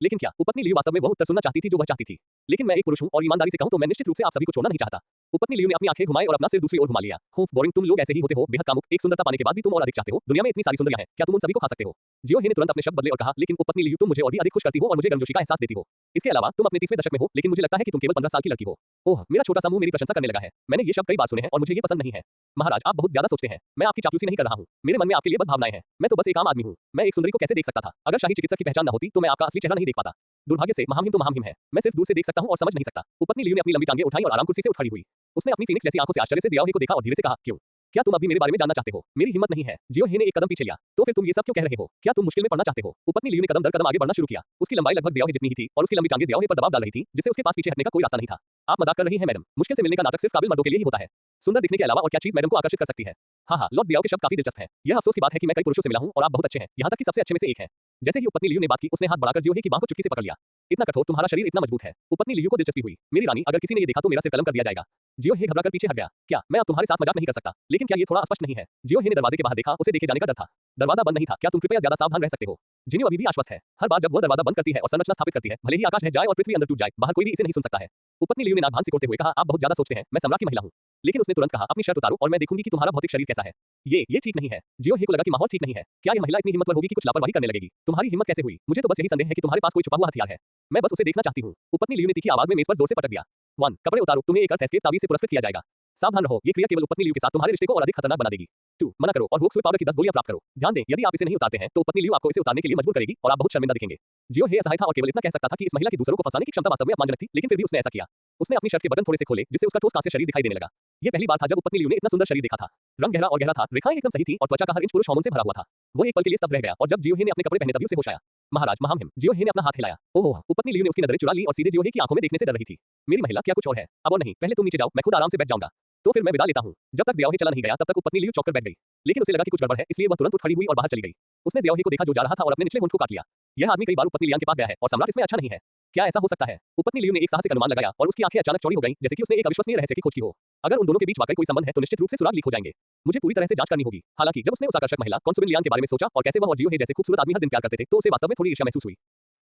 लेकिन क्या उपपत्नी लियू वास्तव में वह उत्तर सुनना चाहती थी जो वह चाहती थी? लेकिन मैं एक पुरुष हूँ और ईमानदारी से कहूँ तो मैं निश्चित रूप से आप सभी को छोड़ना नहीं चाहता। उपपत्नी लियू ने अपनी आंखें घुमाई और अपना सिर दूसरी ओर घुमा लिया। बोरिंग, तुम लोग ऐसे ही होते हो, बेहद कामुक। एक सुंदरता पाने के बाद भी तुम और अधिक चाहते हो। दुनिया में इतनी सारी सुंदरियां हैं, क्या तुम उन सभी को खा सकते हो? जियो हे ने तुरंत अपने शब्द बदले और कहा, लेकिन उपपत्नी लियू, तुम मुझे और भी अधिक खुश करती हो और मुझे गर्मजोशी का एहसास देती हो। इसके अलावा तुम अपने 30वें दशक में हो, लेकिन मुझे लगता है कि तुम केवल 15 साल की लड़की हो। ओह, मेरा छोटा सा मुंह मेरी प्रशंसा करने लगा है। मैंने ये शब्द कई बार सुने हैं और मुझे ये पसंद नहीं है। महाराज, आप बहुत ज्यादा सोचते हैं। मैं आपकी चापलूसी नहीं कर रहा हूँ। मेरे मन में आपके लिए बस भावनाएं हैं। मैं तो बस एक आम आदमी हूँ। मैं एक सुंदरी को कैसे देख सकता था? अगर शाही चिकित्सक की पहचान न होती तो मैं आपका असली चेहरा नहीं देख पाता। दुर्भाग्य से महामहिम तो महामहिम है। मैं सिर्फ दूर से देख सकता हूँ और समझ नहीं सकता। उपपत्नी लियू ने अपनी लंबी टांगें उठाई और आराम कुर्सी से उठ खड़ी हुई। उसने अपनी फीनिक्स जैसी आंखों से आश्चर्य से जियाओ हे को देखा और धीरे से कहा, क्यों? क्या तुम अभी मेरे बारे में जानना चाहते हो? मेरी हिम्मत नहीं है। जियो हे ने एक कदम पीछे लिया। तो फिर तुम ये सब क्यों कह रहे हो? क्या तुम मुश्किल में पड़ना चाहते हो? उपपत्नी लियू ने कदम दर कदम आगे बढ़ना शुरू किया। उसकी लंबाई लगभग जियाओ हे जितनी ही थी और उसकी लंबी टांगें जियाओ हे पर दबाव डाल रही थी, जिससे उसके पास पीछे हटने का कोई रास्ता नहीं था। आप मजाक कर रही हैं मैडम? मुश्किल से मिलने का नाटक सिर्फ काबिल मर्दों के लिए ही होता है। सुंदर दिखने के अलावा और क्या चीज मैडम को आकर्षित कर सकती है? हाँ, लॉर्ड जियाओ के शब्द काफी दिलचस्प हैं। यह अफसोस की बात है कि मैं कई पुरुषों से मिला हूं और आप बहुत अच्छे हैं, यहाँ तक कि सबसे अच्छे में से एक हैं। जैसे ही उपपत्नी लियू ने बात की, उसने हाथ बढ़ाकर जियो हे की बांह को चुटकी से पकड़ लिया। इतना कठोर, तुम्हारा शरीर इतना मजबूत है। उपपत्नी लियू को दिलचस्पी हुई। मेरी रानी, अगर किसी ने ये देखा तो मेरा सिर कलम कर दिया जाएगा। जियो हे घबराकर पीछे हट गया। क्या मैं अब तुम्हारे साथ मजाक नहीं कर सकता? लेकिन क्या ये थोड़ा स्पष्ट नहीं है? जियो हे ने दरवाजे के बाहर देखा, उसे देखे जाने का डर था। दरवाजा बंद नहीं था। क्या तुम कृपया ज्यादा सावधान रह सकते हो? जिन्यो अभी भी आश्वस्त है। हर बार जब वह दरवाजा बंद करती है और संरचना स्थापित करती है, भले ही आकाश ढह जाए और पृथ्वी अंदर टूट जाए, बाहर कोई भी इसे नहीं सुन सकता है। उपपत्नी लियू ने नाक भान सिकोड़ते हुए कहा, आप बहुत ज्यादा सोचते हैं, मैं सम्राट की महिला हूँ। लेकिन उसने तुरंत कहा, अपनी शर्ट उतारो और मैं देखूंगी कि तुम्हारा भौतिक शरीर कैसा है। ये ठीक नहीं है। जियो हे को लगा कि माहौल ठीक नहीं है। क्या यह महिला इतनी हिम्मतवर होगी कि कुछ लापरवाही करने लगेगी? तुम्हारी हिम्मत कैसे हुई? मुझे तो बस यही संदेह है कि तुम्हारे पास कोई छुपा हुआ हथियार है। मैं बस उसे देखना चाहती हूँ। उपपत्नी लियू ने तीखी आवाज में मेज पर जोर से पटक दिया। 1 कपड़े उतारो, तुम्हें एक अर्थ एस्केप तावीज से पुरस्कृत किया जाएगा। सावधान रहो, ये क्रिया केवल उपपत्नी लियू के साथ तुम्हारे रिश्ते को और अधिक खतरनाक बना देगी। 2 मना करो और होक स्विट पाउडर की 10 गोलियां प्राप्त करो। ध्यान दें, यदि आप इसे नहीं उतारते हैं तो उपपत्नी लियू आपको इसे उतारने के लिए मजबूर करेगी और आप बहुत शर्मिंदा दिखेंगे। जियो हे असहाय था और केवल इतना कह सकता था कि इस महिला की दूसरों को फंसाने की क्षमता वास्तव में अपमानजनक थी, लेकिन फिर भी उसने ऐसा किया। उसने अपनी शर्ट के बटन थोड़े से खोले, जिससे उसका ठोस कांस्य शरीर दिखाई देने लगा। ये पहली बार था जब उपपत्नी लियू ने इतना सुंदर शरीर देखा था। रंग गहरा और गहरा था, रेखाएं एकदम सही थी और त्वचा का हर इंच पुरुष हार्मोन से भरा हुआ था। वो एक पल के लिए स्तब्ध रह गया और जब जियो हे ने अपने कपड़े पहने तभी उसे होश आया। महाराज महामहिम, जियो हे ने अपना हाथ हिलाया। ओह, उपपत्नी लियू ने उसकी नजरें चुरा ली और सीधे जियो हे की आंखों में देखने से डर रही थी। मेरी महिला, क्या कुछ और है? अब और नहीं, पहले तुम नीचे जाओ, मैं खुद आराम से बैठ जाऊंगा। तो फिर मैं विदा लेता हूँ। जब तक जियाओ हे चला नहीं गया तब तक उपपत्नी लियू चौंक कर बैठ गई। लेकिन उसे लगा कि कुछ गड़बड़ है, इसलिए वह तुरंत उठ खड़ी हुई और बाहर चली गई। उसने जियाओ हे को देखा जो जा रहा था और अपने निचले होंठ को काट लिया। यह आदमी कई बार उपपत्नी लियांग के पास गया है और सम्राट इसमें अच्छा नहीं है। क्या ऐसा हो सकता है? उपपत्नी लियू ने एक साहसिक अनुमान लगाया और उसकी आंखें अचानक चौड़ी हो गईं, जैसे कि उसने एक अविश्वसनीय रहस्य की खोज की हो। अगर उन दोनों के बीच वाकई कोई संबंध है तो निश्चित रूप से सुराग लीक हो जाएंगे। मुझे पूरी तरह से जांच करनी होगी। हालांकि जब उसने उस आकर्षक महिला कॉन्सुबिन लियांग के बारे में सोचा और कैसे वह और जियो हे जैसे खूबसूरत आदमी हर दिन प्यार करते थे, तो उसे वास्तव में थोड़ी ईर्ष्या महसूस हुई।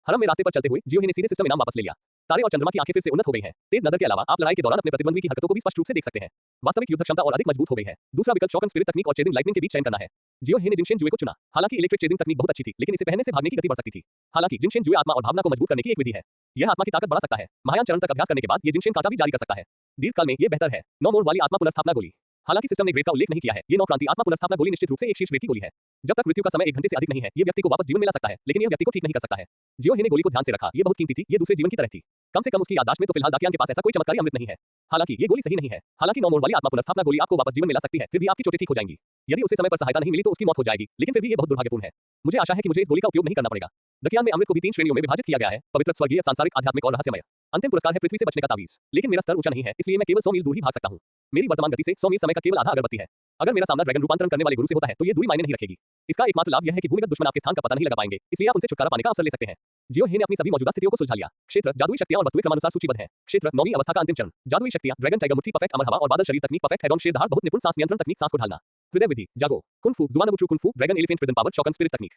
हरम में रास्ते पर चलते हुए जियो हे ने सीधे सिस्टम इनाम वापस ले लिया। तारे और चंद्रमा की आंखें फिर से उन्नत हो गई हैं। तेज नजर के अलावा आप लड़ाई के दौरान अपने प्रतिद्वंदी की हरकतों को भी स्पष्ट रूप से देख सकते हैं। वास्तविक युद्ध क्षमता और अधिक मजबूत हो गई है। दूसरा विकल्प शॉक एंड स्पिरिट तकनीक और चेजिंग लाइटनिंग के बीच चयन करना है। जियो हे ने जिंगशेन जुए को चुना। हालांकि इलेक्ट्रिक चेजिंग तकनीक बहुत अच्छी थी, लेकिन इसे पहनने से भागने की गति बढ़ सकती थी। हालांकि जिंगशेन जुए आत्मा और भावना को मजबूत करने की एक विधि है। यह आत्मा की ताकत बढ़ा सकता है। महायान चरण तक अभ्यास करने के बाद ये जिंगशेन कांटा भी जारी कर सकता है। दीर्घकाल में ये बेहतर है। 9 मोड़ वाली आत्मा पुनर्स्थापना गोली। हालांकि सिस्टम ने ग्रेड का उल्लेख नहीं किया है, ये 9 क्रांति आत्मा पुनर्स्थापना गोली निश्चित रूप से एक शीर्ष ग्रेड की गोली है। जब तक मृत्यु का समय 1 घंटे से अधिक नहीं है, ये व्यक्ति को वापस जीवन मिला सकता है, लेकिन यह व्यक्ति को ठीक नहीं कर सकता है। जियो हे ने गोली को ध्यान से रखा, ये बहुत कीमती थी, ये दूसरे जीवन की तरह थी। कम से कम उसकी याददाश्त में तो फिलहाल दाकियान के पास ऐसा कोई चमत्कारी अमृत नहीं है। हालांकि ये गोली सही नहीं है। हालांकि 9 मोड़ वाली आत्मा पुनर्स्थापना गोली आपको वापस जीवन मिला सकती है, फिर भी आपकी चोटें ठीक हो जाएंगी। यदि उसे समय पर सहायता नहीं मिली तो उसकी मौत हो जाएगी, लेकिन फिर भी ये बहुत दुर्भाग्यपूर्ण है। मुझे आशा है कि मुझे इस गोली का उपयोग नहीं करना पड़ेगा। दाकियान में अमृत को भी 3 श्रेणियों में विभाजित किया गया है, पवित्र, स्वर्गीय, सांसारिक, आध्यात्मिक और रहस्यमय। अंतिम पुरस्कार है पृथ्वी से बचने का तावीज, लेकिन मेरा स्तर ऊंचा नहीं है, इसलिए मैं केवल 100 मील दूर ही भाग सकता हूँ। मेरी वर्तमान गति से 100 मील समय का केवल आधा अगरबत्ती है। अगर मेरा सामना ड्रैगन रूपांतरण करने वाले गुरु से होता है तो ये दूरी मायने नहीं रखेगी। इसका एकमात्र लाभ यह है कि भूमिगत दुश्मन आपके स्थान का पता नहीं लगा पाएंगे, इसलिए आप उनसे छुटकारा पाने का अवसर ले सकते हैं। जियो हे ने अपनी सभी मौजूदा स्थितियों को सुलझा लिया। क्षेत्र, जादुई शक्तियां और वस्तुएं क्रमानुसार सूचीबद्ध हैं। क्षेत्र, 9वीं अवस्था का अंतिम चरण। जादुई शक्तियां, ड्रैगन टाइगर मुट्ठी, परफेक्ट अमर हवा और बादल शरीर तकनीक, परफेक्ट हेड ऑन शेर दहाड़, बहुत निपुण सांस नियंत्रण तकनीक, सांस को ढालना। हृदय विधि, जागो, कुंफू, जुआन true kung fu, dragon elephant prison power, shock and spirit तकनीक।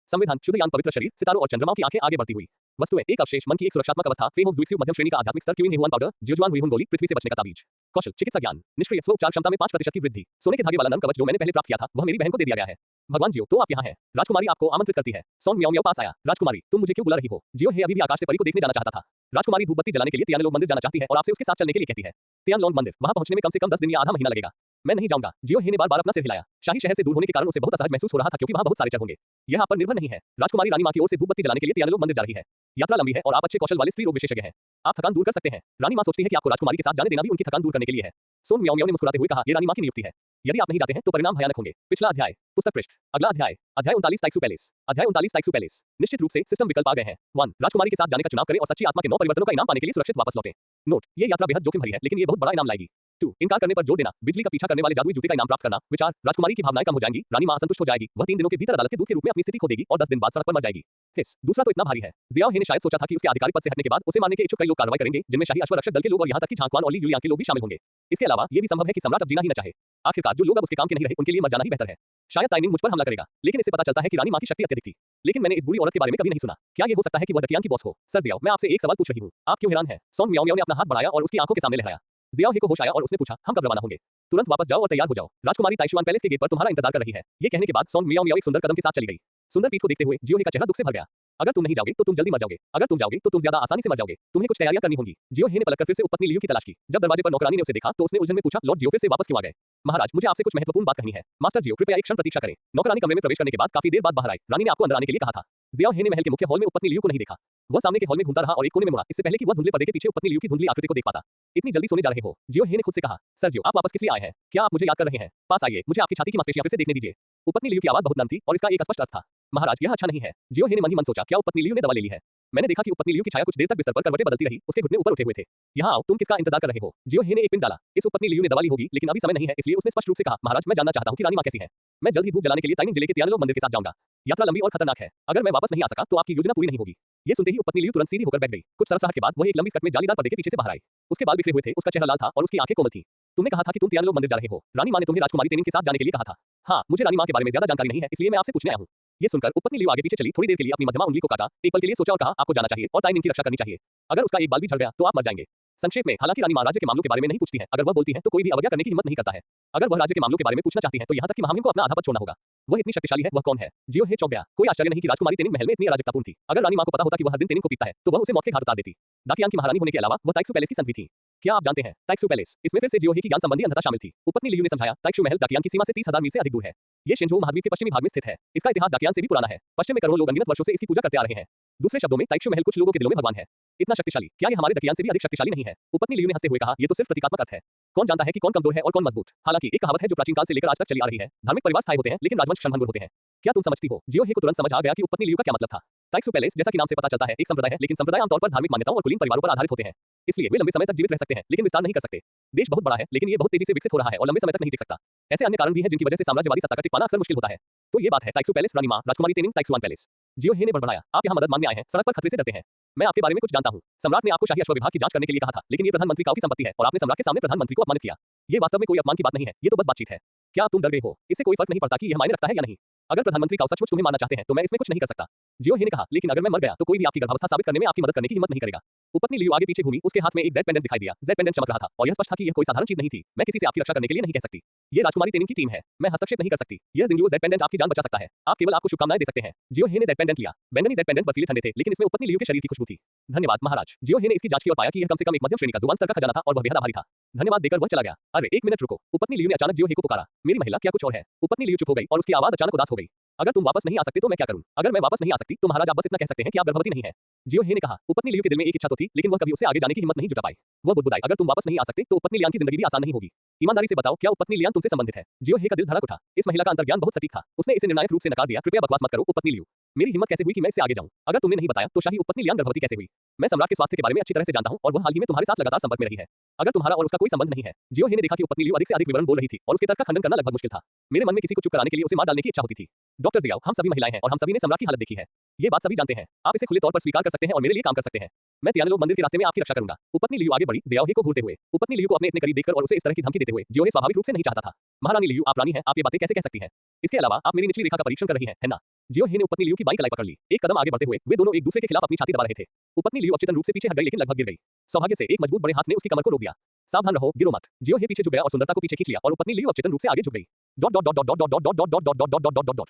संविधान, शुद्ध यान, पवित्र शरीर, सितारों और चंद्रमाओं की आंखें आगे बढ़ती हुई। वस्तुएं, एक अवशेष, मन की एक सुरक्षात्मक अवस्था, फे ऑफ जुइत्सु, मध्यम श्रेणी का आध्यात्मिक स्तर, क्यूइन हेहुआन पाउडर, जियोजुआन हुईहुन गोली, पृथ्वी से बचने का ताबीज। कौशल, चिकित्सा ज्ञान, निष्क्रिय स्व उपचार क्षमता में 5% की वृद्धि। सोने के धागे वाला नरम कवच जो मैंने पहले प्राप्त किया था, वह मेरी बहन को दे दिया गया है। भगवान जियो, तो आप यहाँ हैं। राजकुमारी आपको आमंत्रित करती है। सॉन्ग म्याओ म्याओ पास आया। राजकुमारी, तुम मुझे क्यों बुला रही हो? जियो हे अभी भी आकाश से परी को देखने जाना चाहता था। राजकुमारी धूपबत्ती जलाने के लिए तियानलोन मंदिर जाना चाहती है और आपसे उसके साथ चलने के लिए कहती है। तियानलोन मंदिर, वहां पहुंचने में कम से कम 10 दिन या आधा महीना लगेगा। मैं नहीं जाऊंगा। जियो हे ने बार-बार अपना सिर हिलाया। शाही शहर से दूर होने के कारण उसे बहुत असहज महसूस हो रहा था क्योंकि वहां बहुत सारे चर होंगे। यह आप पर निर्भर नहीं है। राजकुमारी रानी मां की ओर से धूपबत्ती जलाने के लिए तियानलोन मंदिर जा रही है। यात्रा लंबी है और आप अच्छे कौशल वाले स्त्री रोग विशेषज्ञ हैं। आप थकान दूर कर सकते हैं। रानी मां सोचती है कि आपको राजकुमारी के साथ जाने देना भी उनकी थकान दूर करने के लिए है। सोन म्याओ म्याओ ने मुस्कुराते हुए कहा, ये रानी मां की नियुक्ति है। यदि आप नहीं जाते हैं तो परिणाम भयानक होंगे। पिछला अध्याय, पुस्तक पृष्ठ, अगला अध्याय, अध्याय 39 टाइक्सू पैलेस, अध्याय 39 टाइक्सू पैलेस। निश्चित रूप से सिस्टम विकल्प आ गए हैं। 1 राजकुमारी के साथ जाने का चुनाव करें और सच्ची आत्मा के 9 परिवर्तनों का इनाम पाने के लिए सुरक्षित वापस लौटें। नोट, ये यात्रा बेहद जोखिम भरी है, लेकिन ये बहुत बड़ा इनाम लाएगी। 2 इनकार करने पर जोर देना, बिजली का पीछा करने वाले जादुई जूते का इनाम प्राप्त करना। विचार, राजकुमारी की भावनाएं कम हो जाएंगी, रानी मां असंतुष्ट हो जाएगी, वह 3 दिनों के भीतर अदालत के दूत के रूप में अपनी स्थिति खो देगी और 10 दिन बाद सड़क पर मर जाएगी। हिस, दूसरा तो इतना भारी है। जियाओ हे ने शायद सोचा था कि उसके आधिकारिक पद से हटने के बाद उसे मारने के इच्छुक कई लोग कार्रवाई करेंगे, जिनमें शाही अश्वरक्षक दल के लोग और यहां तक कि झांकवान और ली युलियांग के लोग भी शामिल होंगे। इसके अलावा ये भी संभव है कि सम्राट अब जीना ही न चाहे। आखिरकार जो लोग अब उसके काम के नहीं रहे, उनके लिए मर जाना ही बेहतर है। शायद ताइनिंग मुझ पर हमला करेगा, लेकिन इससे पता चलता है कि रानी मां की शक्ति अत्यधिक थी। लेकिन मैंने इस बुरी औरत के बारे में कभी नहीं सुना। क्या ये हो सकता है कि वह दकियान की बॉस हो? सर जियाओ, मैं आपसे एक सवाल पूछ रही हूँ, आप क्यों हैरान हैं? सॉन्ग म्याओ म्याओ ने अपना हाथ बढ़ाया और उसकी आंखों के सामने लहराया। जियाओ हे को होश आया और उसने पूछा, हम कब रवाना होंगे? तुरंत वापस जाओ और तैयार हो जाओ। राजकुमारी ताइशुआन पैलेस के गेट पर तुम्हारा इंतजार कर रही है। ये कहने के बाद सॉन्ग म्याओ म्याओ एक सुंदर कदम के साथ चली गई। सुंदर पीठ को देखते हुए जियो हे का चेहरा दुख से भर गया। अगर तुम नहीं जाओगे तो तुम जल्दी मर जाओगे। अगर तुम जाओगे तो तुम ज्यादा आसानी से मर जाओगे। तुम्हें कुछ तैयारियां करनी होंगी। जियो हे ने पलटकर फिर से उपपत्नी लियू की तलाश की। जब दरवाजे पर नौकरानी ने उसे देखा तो उसने उलझन में पूछा, लॉर्ड जियो फिर से वापस क्यों आ गए? महाराज, मुझे आपसे कुछ महत्वपूर्ण बात कहनी है। मास्टर जियो, कृपया एक क्षण प्रतीक्षा करें। नौकरानी कमरे में प्रवेश करने के बाद काफी देर बाद बाहर आई। रानी ने आपको अंदर आने के लिए कहा था। जियाओ हे ने महल के मुख्य हॉल में उपपत्नी लियू को नहीं देखा। वह सामने के हॉल में घूमता रहा और एक कोने में मुड़ा, इससे पहले कि वह धुंधले पर्दे के पीछे उपपत्नी लियू की धुंधली आकृति को देख पाता। इतनी जल्दी सोने जा रहे हो? जियो हे ने खुद से कहा। सर जियो, आप वापस किस लिए आए हैं? क्या आप मुझे याद कर रहे हैं? पास आइए, मुझे आपकी छाती की मांसपेशियां फिर से देखने दीजिए। उपपत्नी लियू की आवाज बहुत नम थी और इसका एक स्पष्ट अर्थ था। महाराज, यह अच्छा नहीं है। जियो हे ने मन ही मन सोचा, क्या उपपत्नी लियू ने दवा ले ली है? मैंने देखा कि उपपत्नी लियू की छाया कुछ देर तक बिस्तर पर करवटें बदलती रही, उसके घुटने ऊपर उठे हुए थे। यहाँ आओ, तुम किसका इंतजार कर रहे हो? जियो हे ने एक पिन डाला। इस उपपत्नी लियू ने दवा ली होगी, लेकिन अभी समय नहीं है, इसलिए उसने स्पष्ट रूप से कहा, महाराज, मैं जानना चाहता हूँ कि रानी मां कैसी है। मैं जल्द ही धूप जलाने के लिए ताइनिंग जिले के तियानलो मंदिर के साथ जाऊंगा। यात्रा लंबी और खतरनाक है। अगर मैं वापस नहीं आ सका तो आपकी योजना पूरी नहीं होगी। ये सुनते ही उपपत्नी लियू तुरंत सीधी होकर बैठ गई। कुछ सरसराहट के बाद वह एक लंबी स्कर्ट में जालीदार पर्दे के पीछे से बाहर आई। उसके बाल बिखरे हुए थे, उसका चेहरा लाल था और उसकी आंखें कोमल थी। तुमने कहा था कि तुम तियानलो मंदिर जा रहे हो। रानी मां ने तुम्हें राजकुमारी तेनिन के साथ जाने के लिए कहा था। हाँ, मुझे रानी मां के बारे में ज्यादा जानकारी नहीं है, इसलिए मैं आपसे पूछने आया हूँ। ये सुनकर उपपत्नी लियू आगे पीछे चली, थोड़ी देर के लिए अपनी मध्यमा उंगली को काटा, एक पल के लिए सोचा और कहा, आपको जाना चाहिए और ताइनिन की रक्षा करनी चाहिए। अगर उसका एक बाल भी झड़ गया तो आप मर जाएंगे। संक्षेप में, हालांकि रानी मां राज्य के मामलों के बारे में नहीं पूछती हैं, अगर वह बोलती हैं तो कोई भी अवज्ञा करने की हिम्मत नहीं करता है। अगर वह राज्य के मामलों के बारे में पूछना चाहती हैं तो यहाँ तक कि महामहिम को अपना आधा पद छोड़ना होगा। वह इतनी शक्तिशाली है, वह कौन है? जियो हे चौंक गया। कोई आश्चर्य नहीं कि राजकुमारी तेनिंग महल में इतनी अराजकतापूर्ण थी। अगर रानी मां को पता होता कि वह हर दिन तेनिंग को पीटता है तो वह उसे मौत के घाट उतार देती। दाकियांग की महारानी होने के अलावा वह ताइक्सू पैलेस की संधि थी। क्या आप जानते हैं, ताइक्सू पैलेस, इसमें फिर से जियो हे की ज्ञान संबंधी अंधता शामिल थी। उपपत्नी लियू ने समझाया, ताइक्सू महल दाकियांग की सीमा से 30,000 मील से अधिक दूर है। ये शिनजो महाद्वीप के पश्चिमी भाग में स्थित है। इसका इतिहास दाकियांग से भी पुराना है। पश्चिम में करोड़ों लोग अनगिनत वर्षों से इसकी पूजा करते आ रहे हैं। दूसरे शब्दों में, ताइक्सू महल कुछ लोगों के दिलों में भगवान है। इतना शक्तिशाली, क्या ये हमारे दाकियांग से भी अधिक शक्तिशाली नहीं है? उपपत्नी लियू ने हंसते हुए कहा, ये तो सिर्फ प्रतीकात्मक अर्थ है। कौन जानता है कि कौन कमजोर है और कौन मजबूत? हालांकि एक कहावत है जो प्राचीन काल से लेकर आज तक चली आ रही है, धार्मिक परिवार स्थायी होते हैं लेकिन राजवंश क्षणभंगुर होते हैं। क्या तुम समझती हो? जियो हे को तुरंत समझ आ गया कि उपपत्नी लियू का क्या मतलब था। ताइक्सू पैलेस, जैसा कि नाम से पता चलता है, एक संप्रदाय है, लेकिन संप्रदाय आमतौर पर धार्मिक मान्यताओं और कुलीन परिवारों पर आधारित होते हैं। इसलिए वे लंबे समय तक जीवित रह सकते हैं लेकिन विस्तार नहीं कर सकते। देश बहुत बड़ा है लेकिन ये बहुत तेजी से विकसित हो रहा है और लंबे समय तक नहीं टिक सकता। ऐसे अन्य कारण भी हैं जिनकी वजह से साम्राज्यवादी सत्ता का टिक पाना अक्सर मुश्किल होता है। तो ये बात है, ताइक्सू पैलेस, रानी मां, राजकुमारी तेनिंग, ताइक्सुआन पैलेस। जियो हे ने बड़बड़ाया, आप यहाँ मदद मांगने आए हैं, सड़क पर खतरे से डरते हैं। मैं आपके बारे में कुछ जानता हूँ। सम्राट ने आपको शाही अश्व विभाग की जांच करने के लिए कहा था, लेकिन ये प्रधानमंत्री काऊ की संपत्ति है और आपने सम्राट के सामने प्रधानमंत्री को अपमानित किया। ये वास्तव में कोई अपमान की बात नहीं है, ये तो बस बातचीत है। क्या तुम डर गए हो? इससे कोई फर्क नहीं पड़ता कि यह मायने रखता है या नहीं। अगर प्रधानमंत्री काऊ सचमुच तुम्हें मारना चाहते हैं तो मैं इसमें कुछ नहीं कर सकता। जियो हे ने कहा, लेकिन अगर मैं मर गया तो कोई भी आपकी गर्भावस्था साबित करने में आपकी मदद करने की हिम्मत नहीं करेगा। उपपत्नी लियू आगे पीछे घूमी, उसके हाथ में एक जेड पेंडेंट दिखाई दिया। जेड पेंडेंट चमक रहा था और यह स्पष्ट था कि यह कोई साधारण चीज नहीं थी। मैं किसी से आपकी रक्षा करने के लिए नहीं कह सकती। ये राजकुमारी तेनिंग की टीम है, मैं हस्तक्षेप नहीं कर सकती। यह जिंगलुओ जेड पेंडेंट आपकी जान बचा सकता है। आप केवल आपको शुभकामनाएं दे सकते हैं। जियो हे ने जेड पेंडेंट लिया। बैंगनी जेड पेंडेंट बर्फीले ठंडे थे लेकिन इसमें उपपत्नी लियू के शरीर की खुशबू थी। धन्यवाद महाराज। जियो हे ने इसकी जांच की और पाया कि यह कम से कम एक मध्यम श्रेणी का जुबान स्तर का खजाना था और वह बेहद आभारी था। धन्यवाद देकर वह चला गया। अरे एक मिनट रुको। उपपत्नी लियू ने अचानक जियो हे को पुकारा, मेरी महिला, क्या कुछ और है? उपपत्नी लियू चुप हो गई और उसकी आवाज अचानक उदास हो गई। अगर तुम वापस नहीं आ सकते तो मैं क्या करूं? अगर मैं वापस नहीं आ सकती तो महाराज आप बस इतना कह सकते हैं कि आप गर्भवती नहीं है। जियो हे ने कहा। उपपत्नी लियू के दिल में एक इच्छा तो थी लेकिन वह कभी उससे आगे जाने की हिम्मत नहीं जुटा पाई। वह बुदबुदाई, अगर तुम वापस नहीं आ सकते तो उपपत्नी लियांग की जिंदगी भी आसान नहीं होगी। ईमानदारी से बताओ, क्या उपपत्नी लियांग तुमसे संबंधित है? जियो हे का दिल धड़क उठा। इस महिला का अंतर्ज्ञान बहुत सटीक था। उसने इसे निर्णायक रूप से नकार दिया, कृपया बकवास मत करो उपपत्नी लियू। मेरी हिम्मत कैसे हुई कि मैं इससे आगे जाऊं? अगर तुमने नहीं बताया तो शाही उपपत्नी लियांग गर्भवती कैसे हुई? मैं सम्राट के स्वास्थ्य के बारे में अच्छी तरह से जानता हूं और वह हाल ही में तुम्हारे साथ लगातार संपर्क में रही है। अगर तुम्हारा और उसका कोई संबंध नहीं है। जियो हे ने देखा कि उपपत्नी लियू अधिक से अधिक विवरण बोल रही थी और उसके तर्क का खंडन करना लगभग मुश्किल था। मेरे मन में किसी को चुप कराने के लिए उसे मार डालने की इच्छा होती थी। डॉक्टर जियाओ, हम सभी महिलाएं हैं और हम सभी ने सम्राट की हालत देखी है। ये बात सभी जानते हैं। आप इसे खुले तौर पर स्वीकार कर सकते हैं और मेरे लिए काम कर सकते हैं। मैं तियानलोग मंदिर के रास्ते में आपकी रक्षा करूंगा। उपपत्नी लियू आगे बढ़ी, जियाओ हे को घूरते हुए। उपपत्नी लियू को अपने इतने करीब देखकर और उसे इस तरह की धमकी देते हुए जियो हे स्वाभाविक रूप से नहीं चाहता था। महारानी लियू, आप रानी हैं, आप ये बातें कैसे कह सकती हैं? इसके अलावा आप मेरी निचली रेखा का परीक्षण कर रही हैं, है ना? जियो हे ने उपपत्नी लियू की बाईं कलाई पकड़ ली। एक कदम आगे बढ़ते हुए वे दोनों एक दूसरे के खिलाफ अपनी छाती दबा रहे थे। उपपत्नी लियू अचेतन रूप से पीछे हट गई लेकिन लगभग गिर गई। सौभाग्य से एक मजबूत बड़े हाथ ने उसकी कमर को रोक दिया। सावधान रहो, गिरो मत। जियो हे पीछे झुक गया और सुंदरता को पीछे खींच लिया और उपपत्नी लियू अचेतन रूप से आगे झुक गई। Dot dot dot dot dot dot dot dot dot dot dot dot dot dot.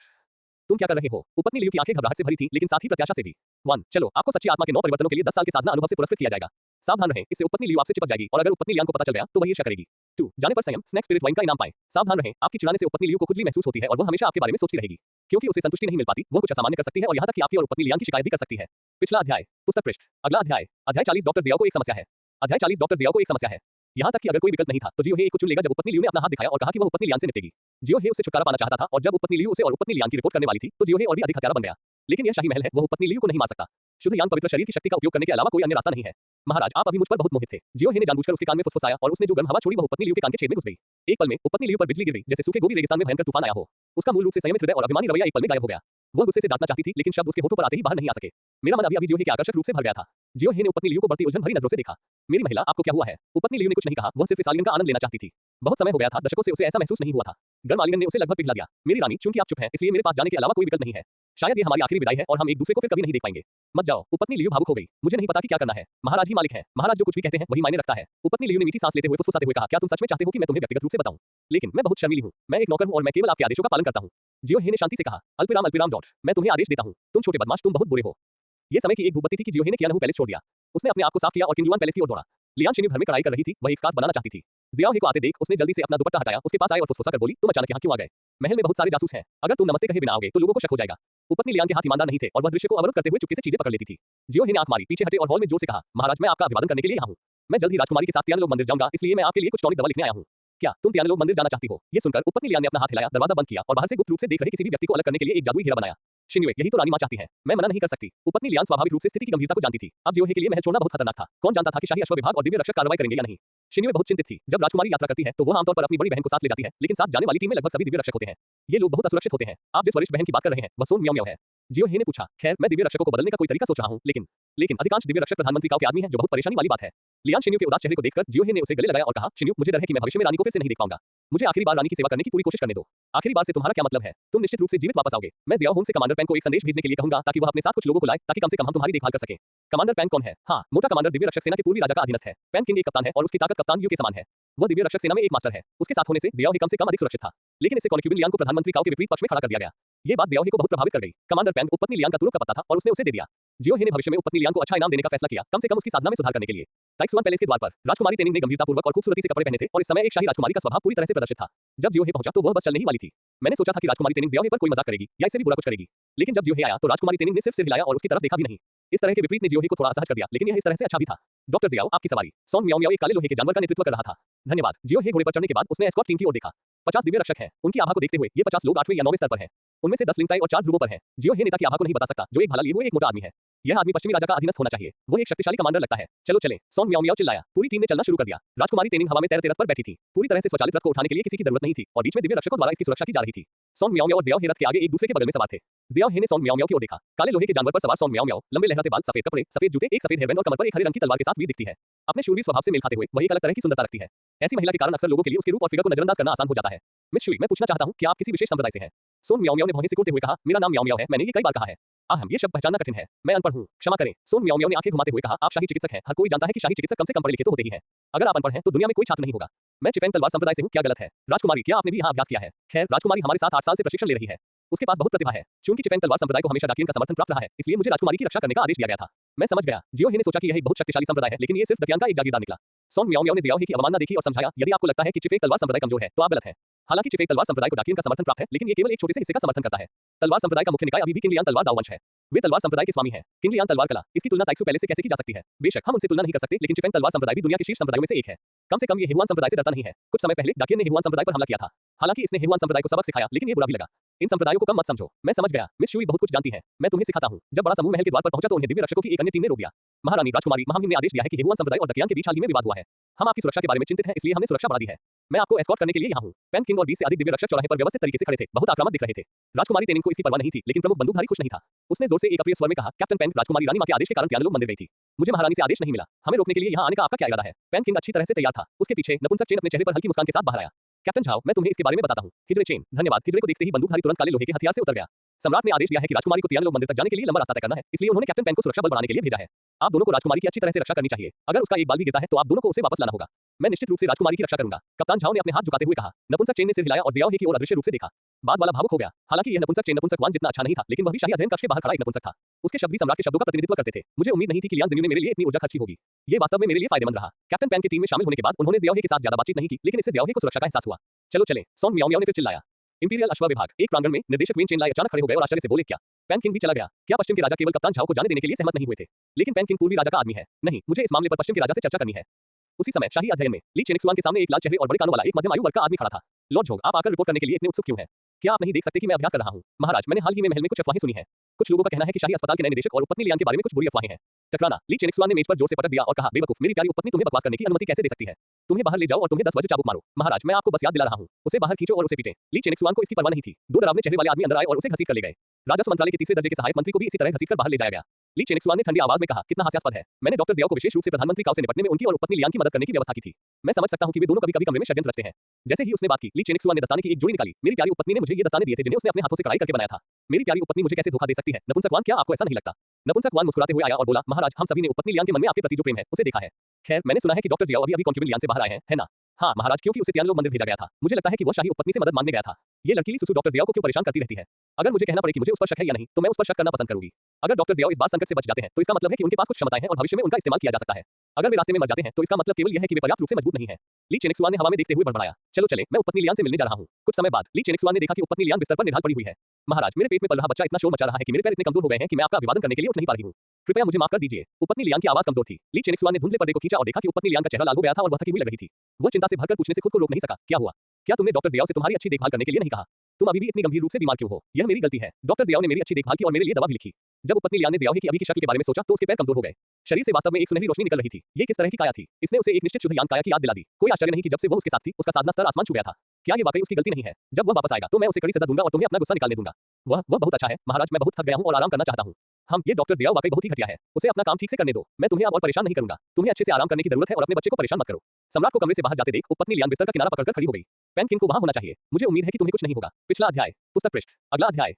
तुम क्या कर रहे हो? उपपत्नी लियू की आंखें घबराहट से भरी थीं लेकिन साथ ही प्रत्याशा से भी। 1 चलो, आपको सच्ची आत्मा के 9 परिवर्तनों के लिए 10 साल के साधना अनुभव से पुरस्कृत किया जाएगा। सावधान रहें, इससे उपपत्नी लियू आपसे चिपक जाएगी और अगर उपपत्नी लियांग को पता चल गया तो वह ईर्ष्या करेगी। 2 जाने पर संयम, स्नैक स्पिरिट वाइन का इनाम पाएं। सावधान रहें, आपकी चिढ़ाने से उपपत्नी लियू को खुजली महसूस होती है और वह हमेशा आपके बारे में सोचती रहेगी। क्योंकि उसे संतुष्टि नहीं मिल पाती, वह कुछ असामान्य कर सकती है और यहाँ तक कि आपकी और उपपत्नी लियांग की शिकायत भी कर सकती है। पिछला अध्याय, पुस्तक पृष्ठ। अगला अध्याय, अध्याय 40 डॉक्टर जियाओ को एक समस्या है। अध्याय 40 डॉक्टर जियाओ को एक समस्या है। यहाँ तक कि अगर कोई विकल्प नहीं था तो जियो हे को चुन लेगा जब उपपत्नी लियू ने अपना हाथ दिखाया और कहा कि वह उपपत्नी लियांग से निपटेगी। जियो हे उससे छुटकारा पाना चाहता था और जब उपपत्नी लियू उसे और उपपत्नी लियांग की रिपोर्ट करने वाली थी तो जियो हे और भी अधिक हत्यारा बन गया। लेकिन यह शाही महल है, वह उपपत्नी लियू को नहीं मार सकता। शुद्ध यांग पवित्र शरीर की शक्ति का उपयोग करने के अलावा कोई अन्य रास्ता नहीं है। महाराज, आप अभी मुझ पर बहुत मोहित थे। जियो हे ने जानबूझकर उसके कान में फुसफुसाया और उसने जो गर्म हवा छोड़ी वह उपपत्नी लियू के कान के छेद में घुस गई। एक पल में उपपत्नी लियू पर बिजली गिर गई, जैसे सूखे गोबी रेगिस्तान में भयंकर तूफान आया हो। उसका मूल रूप से संयमित हृदय और अभिमानी रवैया एक पल में गायब हो गया। वह गुस्से से डांटना चाहती थी लेकिन शब्द उसके होठों पर आते ही बाहर नहीं आ सके। मेरा मन अभी जियो हे के आकर्षक रूप से भर गया था। जियो हे ने उपपत्नी लियू को बढ़ती उलझन भरी नजरों से देखा। मेरी महिला, आपको क्या हुआ है? उपपत्नी लियू ने कुछ नहीं कहा, वह सिर्फ इस आलिंगन का आनंद लेना चाहती थी। बहुत समय हो गया था, दशकों से उसे ऐसा महसूस नहीं हुआ था। गर्म आलिंगन ने उसे लगभग पिघला दिया। मेरी रानी, चूंकि आप चुप हैं इसलिए मेरे पास जाने के अलावा कोई विकल्प नहीं है। शायद ये हमारी आखिरी विदाई है और हम एक दूसरे को फिर कभी नहीं देख पाएंगे। मत जाओ। उपपत्नी लियू भावुक हो गई। मुझे नहीं पता कि क्या करना है। महाराज ही मालिक हैं। महाराज जो कुछ भी कहते हैं वही मायने रखता है। उपपत्नी लियू ने मीठी सांस लेते हुए फुसफुसाते हुए कहा, क्या तुम सच में चाहते हो कि मैं तुम्हें व्यक्तिगत रूप से बताऊं? लेकिन मैं बहुत शर्मीली हूं। मैं एक नौकर हूं और मैं केवल आपके आदेशों का पालन करता हूं। जियो हे ने शांति से कहा, अल्पविराम डॉट। मैं तुम्हें आदेश देता हूं। तुम छोटे बदमाश, तुम बहुत बुरे हो। ये समय की एक धूपबत्ती थी कि जियो हे ने कियानहू पैलेस छोड़ दिया। उसने अपने आप को साफ किया और किंगयुआन पैलेस की ओर दौड़ा। लियांग शिन्यू घर में कढ़ाई कर रही थी, वह एक स्कार्फ बनाना चाहती थी। जियाओ हे को आते देख उसने जल्दी से अपना दुपट्टा हटाया, उसके पास आए और फुसफुसा कर बोली, तुम अचानक यहाँ क्यों आ गए? महल में बहुत सारे जासूस हैं। अगर तुम नमस्ते कहे बिना आओगे तो लोगों को शक हो जाएगा। उपपत्नी लियांग के हाथ ईमानदार नहीं थे और वह दृश्य को अवरुद्ध करते हुए चुपके से चीजें पकड़ लेती थी। जियो हे ने आंख मारी, पीछे हटे और हॉल में जोर से कहा, महाराज, मैं आपका अभिवादन करने के लिए यहाँ हूँ। मैं जल्द ही राजकुमारी के साथ तियानलोग मंदिर जाऊंगा, इसलिए मैं आपके लिए कुछ टॉनिक दवा लिखने आया हूँ। क्या तुम तियानलोग मंदिर जाना चाहती हो? ये सुनकर उपपत्नी लियांग ने अपना हाथ हिलाया, दरवाजा बंद किया और बाहर से गुप्त रूप से देख रहे किसी भी व्यक्ति को अलग करने के लिए एक जादुई घेरा बनाया। शिन्युए, यही तो रानी मां चाहती है। मैं मना नहीं कर सकती। उपपत्नी लियांग स्वाभाविक रूप से स्थिति की गंभीरता को जानती थी। अब जियो हे के लिए महल छोड़ना बहुत खतरनाक था। कौन जानता था कि शाही अश्व विभाग और दिव्य रक्षक कार्रवाई करेंगे या नहीं। शिन्युए बहुत चिंतित थी। जब राजकुमारी यात्रा करती है तो वो आमतौर पर अपनी बड़ी बहन को साथ ले जाती है, लेकिन साथ जाने वाली टीम में लगभग सभी दिव्य रक्षक होते हैं। ये लोग बहुत असुरक्षित होते हैं। आप जिस वरिष्ठ बहन की बात कर रहे हैं वह सोन म्याओ म्याओ है। जियो हे ने पूछा, खैर मैं दिव्य रक्षकों को बदलने का कोई तरीका सोच रहा हूँ, लेकिन अधिकांश दिव्य रक्षक प्रधानमंत्री काऊ के आदमी हैं, जो बहुत परेशानी वाली बात है। लियान शिन्यू के उदास चेहरे को देखकर जियोहे ने उसे गले लगाया और कहा, शिन्यू, मुझे डर है कि मैं भविष्य में रानी को फिर से नहीं देख पाऊंगा। मुझे आखिरी बार रानी की सेवा करने की पूरी कोशिश करने दो। आखिरी बार से तुम्हारा क्या मतलब है? तुम निश्चित रूप से जीवित वापस आओगे। मैं जियाओ होम से कमांडर पैंग को एक संदेश भेजने के लिए कहूंगा ताकि वह अपने साथ कुछ लोगों को लाए ताकि कम से कम हम तुम्हारी देखभाल कर सकें। कमांडर पैंग कौन है? हाँ, मोटा कमांडर दिव्य रक्षक सेना के पूर्वी राजा का अधीनस्थ है। पैंग किंग एक कप्तान है और उसकी ताकत कप्तान यू के समान है। वह दिव्य रक्षक सेना में एक मास्टर है। उसके साथ होने से जियाओ कम से कम अधिक सुरक्षित था। लेकिन इससे कॉन्क्यूबिन लियान को प्रधानमंत्री काओ के विपरीत पक्ष में खड़ा कर दिया गया। ये बात जियाओ को बहुत प्रभावित कर गई। कमांडर पैंग उपपत्नी लियान का तुरुप का पता था और उसने उसे दे दिया। जियोहे ने भविष्य में उपपत्नी लियान को अच्छा इनाम देने का फैसला किया, कम से कम उसकी साधना में सुधार करने के लिए। ताइक्सुआन पैलेस के द्वार पर राजकुमारी तेनिंग ने गंभीरतापूर्वक और खूबसूरती से कपड़े पहने थे और इस समय एक शाही राजकुमारी का स्वभाव पूरी तरह से प्रदर्शित था। जब जियोहे पहुंचा तो वह बस चलने ही वाली थी। मैंने सोचा था कि राजकुमारी तेनिंग जियोहे पर कोई मजाक करेगी या इससे भी बुरा कुछ करेगी। लेकिन जब जियोहे आया तो राजकुमारी तेनिंग ने सिर्फ सिर हिलाया और उसकी तरफ देखा भी नहीं। इस तरह के विपरीत ने जियोहे को थोड़ा असहज कर दिया, लेकिन यह इस तरह से अच्छा भी था। डॉक्टर जियाओ, आपकी सवारी। सॉन्ग मियाओ मियाओ एक काले लोहे के जानवर का नेतृत्व कर रहा था। धन्यवाद। जियोहे घोड़े पर चढ़ने के बाद उसने एस्कॉर्ट टीम की ओर देखा। 50 दिव्य रक्षक हैं। उनकी आभा को देखते हुए ये 50 लोग 8वें या 9वें स्तर पर हैं। उनमें से 10 लिंगताई और 4 ध्रुवों पर हैं। जियोहे नेता की आभा को नहीं बता सकता, जो एक भाला लिए हुए एक मोटा आदमी है। यह आदमी पश्चिमी राजा का अधीनस्थ होना चाहिए। वो एक शक्तिशाली कमांडर लगता है। चलो चलें। सॉन्ग मियाओ मियाओ चिल्लाया। पूरी टीम ने चलना शुरू कर दिया। राजकुमारी तेनिंग हवा में तैरते रथ पर बैठी थी। पूरी तरह से स्वचालित रथ को उठाने के लिए किसी की जरूरत नहीं थी और बीच में दिव्य रक्षकों द्वारा इसकी सुरक्षा की जा रही थी। सॉन्ग मियाओ मियाओ और जियाओहे रथ के आगे एक दूसरे के बगल में सवार थे। जियाओहे ने सॉन्ग मियाओ मियाओ की ओर देखा। काले लोहे के जानवर पर सवार सॉन्ग मियाओ मियाओ, लंबे लहराते बाल, सफेद कपड़े, सफेद जूते, एक सफेद हेयरबैंड और कमर पर एक हरे रंग की तलवार के साथ वीर दिखती है। अपने शूरवीर स्वभाव से मेल खाते हुए वही एक अलग तरह की सुंदरता रखती है। ऐसी महिला के कारण अक्सर लोगों के लिए उसके रूप और फिगर को नजरअंदाज करना आसान हो जाता है। मिस शुई, मैं पूछना चाहता हूं कि आप किसी विशेष संप्रदाय से हैं? सोन मियाओ मियाओ ने भौहें सिकुड़ते हुए कहा, मेरा नाम मियाओ मियाओ है, मैंने ये कई बार कहा है। आहम, ये शब्द पहचानना कठिन है। मैं अनपढ़ हूं, क्षमा करें। सोन मियाओ मियाओ ने आंखें घुमाते हुए कहा, आप शाही चिकित्सक हैं। हर कोई जानता है कि शाही चिकित्सक कम से कम पढ़े लिखे तो होते ही हैं। अगर आप अनपढ़ हैं तो दुनिया में कोई छात्र नहीं होगा। मैं चिफेंग तलवार संप्रदाय से हूं, क्या गलत है? राजकुमारी, क्या आपने भी यहाँ अभ्यास किया है? खैर, राजकुमारी हमारे साथ 8 साल से प्रशिक्षण ले रही है। उसके पास बहुत प्रतिभा है। चूंकि चिफेंग तलवार संप्रदाय को हमेशा डाकिन का समर्थन प्राप्त रहा है, इसलिए मुझे राजकुमारी की रक्षा करने का आदेश दिया गया था। मैं समझ गया। जियोहे ने सोचा कि यह एक बहुत शक्तिशाली संप्रदाय है, लेकिन ये सिर्फ दकियान का एक जागीरदार निकला। सॉन्ग मियाओ मियाओ ने जियाओहे की अवमानना देखी और समझाया, यदि आपको लगता है कि चिफेंग तलवार संप्रदाय कमजोर है तो आप गलत हैं। हालांकि चिफेंग तलवार संप्रदाय को डाकिन का समर्थन प्राप्त है, लेकिन ये केवल एक छोटे से हिस्से का समर्थन करता है। तलवार संप्रदाय का मुख्य निकाय अभी भी किंग लियान तलवार दाव वंश है। वे तलवार संप्रदाय के स्वामी हैं। किंग लियान तलवार कला, इसकी तुलना ताइक्सू पैलेस से कैसे की जा सकती है? बेशक हम उनसे तुलना नहीं कर सकते, लेकिन चिफेंग तलवार संप्रदाय भी दुनिया के शीर्ष संप्रदायों में से एक है। कम से कम ये हेहुआन संप्रदाय से डरता नहीं है। कुछ समय पहले डाकिन ने हेहुआन संप्रदाय पर हमला किया था। हालांकि इसने हेहुआन संप्रदाय को सबक सिखाया, लेकिन ये बुरा भी लगा। इन संप्रदायों को कम मत समझो। मैं समझ गया। मिस शुई बहुत कुछ जानती है। मैं तुम्हें सिखाता हूं। जब बड़ा समूह महल के द्वार पर पहुंचा तो उन्हें दिव्य रक्षकों की एक अन्य टीम ने रोक दिया। महारानी राजकुमारी, महामहिम ने आदेश दिया है कि हेहुआन संप्रदाय और दकियान के बीच हाल ही में विवाद हुआ है। हम आपकी सुरक्षा के बारे में चिंतित हैं, इसलिए हमने सुरक्षा बढ़ा दी है। मैं आपको एस्कॉर्ट करने के लिए यहाँ हूँ। पैन किंग और 20 से अधिक दिव्य रक्षक चौराहे पर व्यवस्थित तरीके से खड़े थे, बहुत आक्रामक दिख रहे थे। राजकुमारी तेनिंग को इसकी परवाह नहीं थी, लेकिन प्रमुख बंदूकधारी खुश नहीं था। उसने जोर से एक अप्रिय स्वर में कहा, कैप्टन पैन, राजकुमारी रानी मां के आदेश के कारण त्यान लोग मंदिर गई थी। मुझे महारानी से आदेश नहीं मिला। हमें रोकने के लिए यहाँ आने का आपका क्या इरादा है? पैन किंग अच्छी तरह से तैयार था। उसके पीछे नपुंसक चेन अपने चेहरे पर हल्की मुस्कान के साथ बाहर आया। कैप्टन झाओ, मैं तुम्हें इसके बारे में बताता हूँ। हिजरे चेन, धन्यवाद। हिजरे को देखते ही बंदूकधारी तुरंत काले लोहे के हथियार से उतर गया। सम्राट ने आदेश दिया है कि राजकुमारी को त्यान लोग मंदिर तक जाने के लिए लंबा रास्ता तय करना है, इसलिए उन्होंने कैप्टन पैन को सुरक्षा बल बढ़ाने के लिए भेजा है। आप दोनों को राजकुमारी की अच्छी तरह से रक्षा करनी चाहिए। अगर उसका एक बाल भी गिरता है तो आप दोनों को उसे वापस लाना होगा। मैं निश्चित रूप से राजकुमारी की रक्षा करूंगा। कप्तान झाओ ने अपने हाथ झुकाते हुए कहा। नपुंसक चेन ने सिर हिलाया और जियाओहे की ओर अदृश्य रूप से देखा। बाद वाला भावुक हो गया। हालांकि यह नपुंसक चेन नपुंसक वान जितना अच्छा नहीं था, लेकिन वह भी शाही अध्ययन कक्ष के बाहर खड़ा एक नपुंसक था। उसके शब्द भी सम्राट के शब्दों का प्रतिनिधित्व करते थे। मुझे उम्मीद नहीं थी कि लियान जिन्यू ने मेरे लिए इतनी ऊर्जा खर्ची होगी। ये वास्तव में मेरे लिए फायदेमंद रहा। कैप्टन पैन की टीम में शामिल होने के बाद उन्होंने जियाओहे के साथ ज्यादा बातचीत नहीं की, लेकिन इससे जियाओहे को सुरक्षा का एहसास हुआ। चलो चलें। सॉन्ग मियाओ मियाओ ने फिर चिल्लाया। इंपीरियल अश्व विभाग एक प्रांगण में निदेशक वेन चेनलाई अचानक खड़े हो गए और आश्चर्य से बोले, क्या? पैन किंग भी चला गया? क्या पश्चिम के राजा केवल कप्तान झाओ को जाने देने के लिए सहमत नहीं हुए थे? लेकिन पैन किंग पूर्वी राजा का आदमी है। नहीं, मुझे इस मामले पर पश्चिम के राजा से चर्चा करनी है। उसी समय शाही अध्ययन में ली चेनिक्सुआन के सामने एक लाल चेहरे और बड़े कानों वाला एक मध्यम आयु वर्ग का आदमी खड़ा था। लॉर्ड झोंग, आप आकर रिपोर्ट करने के लिए इतने उत्सुक क्यों हैं? क्या आप नहीं देख सकते कि मैं अभ्यास कर रहा हूं? महाराज, मैंने हाल ही में महल में कुछ अफवाहें सुनी हैं। कुछ लोगों का कहना है कि शाही अस्पताल के नए निदेशक और उपपत्नी लियान के बारे में कुछ बुरी अफवाहें हैं। टकराना। ली चेनिक्सुआन ने मेज पर जोर से पटक दिया और कहा, बेवकूफ, मेरी प्यारी उपपत्नी तुम्हें बकवास करने की अनुमति कैसे दे सकती है? तुम्हें बाहर ले जाओ और तुम्हें 10 वज्र चाबुक मारो। महाराज, मैं आपको बस याद दिला रहा हूं। उसे बाहर खींचो और उसे पीटें। ली चेनिक्सुआन को इसकी परवाह नहीं थी। दो डरावने चेहरे वाले आदमी अंदर आए और उसे घसीट कर ले गए। राजस्व मंत्रालय के तीसरे दर्जे के सहायक मंत्री को भी इसी तरह घसीटकर बाहर ले जाया गया। ली चेनिक्सुआन ने ठंडी आवाज में कहा, कितना हास्यास्पद है। मैंने डॉक्टर जियाओ को विशेष रूप से प्रधानमंत्री काओ से निपटने में उनकी और उपपत्नी लियान की मदद करने की व्यवस्था की थी। मैं समझ सकता हूं कि वे दोनों कभी-कभी कमरे में षड्यंत्र रचते हैं। जैसे ही उसने बात की, ली चेनिक्सुआन ने दस्ताने की एक जोड़ी निकाली। मेरी प्यारी उपपत्नी ने मुझे ये दस्ताने दिए थे जिन्हें उसने अपने हाथों से कढ़ाई करके बनाया था। मेरी प्यारी उपपत्नी मुझे कैसे धोखा दे सकती है? नपुंसक वान, क्या आपको ऐसा नहीं लगता? नपुंसक वान मुस्कुराते हुए आया और बोला, महाराज, हम सभी ने उपपत्नी लियान के मन में आपके प्रति जो प्रेम है उसे देखा है। खैर, मैंने सुना है कि डॉक्टर जियाओ अभी कॉन्क्यूबिन लियान से बाहर आए हैं, है ना? हाँ महाराज, क्योंकि उसे त्यान लोग मंदिर भेजा गया था। मुझे लगता है कि वह शाही उपपत्नी से मदद मांगने गया था। ये लड़कीली सुसु डॉक्टर जियाओ को क्यों परेशान करती रहती है? अगर मुझे कहना पड़े कि मुझे उस पर शक है या नहीं, तो मैं उस पर शक करना पसंद करूंगी। अगर डॉक्टर जियाओ इस बार संकट से बच जाते हैं तो इसका मतलब है कि उनके पास कुछ क्षमताएं हैं और भविष्य में उनका इस्तेमाल किया जा सकता है। अगर वे रास्ते में मर जाते हैं तो इसका मतलब केवल यह है कि वे पर्याप्त रूप से मजबूत नहीं है। ली चेनिक्सुआन ने हवा में देखते हुए बड़बड़ाया, चलो चले, मैं उपपत्नी लियान से मिलने जा रहा हूँ। कुछ समय बाद ली चेनिक्सुआन ने देखा कि उपपत्नी लियान बिस्तर पर निढाल पड़ी हुई है। महाराज, मेरे पेट में पल रहा बच्चा इतना शोर मचा रहा है कि मेरे पैर इतने कमजोर हो गए हैं कि मैं आपका अभिवादन करने के लिए उठ नहीं पा रही हूँ। कृपया मुझे माफ कर दीजिए। उपपत्नी लियान की आवाज कमजोर थी। ली चेनिक्सुआन ने धुंधले पर्दे को खींचा और देखा कि उपपत्नी लियान का चेहरा लाल हो गया था और वह थकी हुई लग रही थी। वह चिंता से भरकर पूछने से खुद को रोक नहीं सका, क्या हुआ? क्या तुमने डॉक्टर जियाओ से तुम्हारी अच्छी देखभाल करने के लिए नहीं कहा? तुम अभी भी इतनी गंभीर रूप से बीमार क्यों हो? यह मेरी गलती है। डॉक्टर जियाओ ने मेरी अच्छी देखभाल की और मेरे लिए दवा भी लिखी। जब उपपत्नी लियान ने जियाओ की अभी की शक्ल के बारे में सोचा तो उसके पैर कमजोर हो गए। शरीर से वास्तव में एक सुनहरी रोशनी निकल रही थी। ये किस तरह की काया थी? इसने उसे एक निश्चित शुद्ध यान काया की याद दिला दी। कोई आश्चर्य नहीं कि जब से वह उसके साथ थी, उसका साधना स्तर आसमान छू गया था। क्या ये वाकई उसकी गलती नहीं है? जब वह वापस आएगा तो मैं उसे कड़ी सजा दूंगा और तुम्हें अपना गुस्सा निकालने दूंगा। वह बहुत अच्छा है महाराज, मैं बहुत थक गया हूं और आराम करना चाहता हूं। हम ये डॉक्टर जिया वाकई बहुत ही घटिया है। उसे अपना काम ठीक से करने दो। मैं तुम्हें अब और परेशान नहीं करूंगा। तुम्हें अच्छे से आराम करने की जरूरत है और अपने बच्चे को परेशान मत करो। सम्राट को कमरे से बाहर जाते देख उपपत्नी लियान बिस्तर का किनारा पकड़कर खड़ी हो गई। पेन किंग को वहां होना चाहिए। मुझे उम्मीद है कि तुम्हें कुछ नहीं होगा। पिछला अध्याय। पुस्तक पृष्ठ। अगला अध्याय।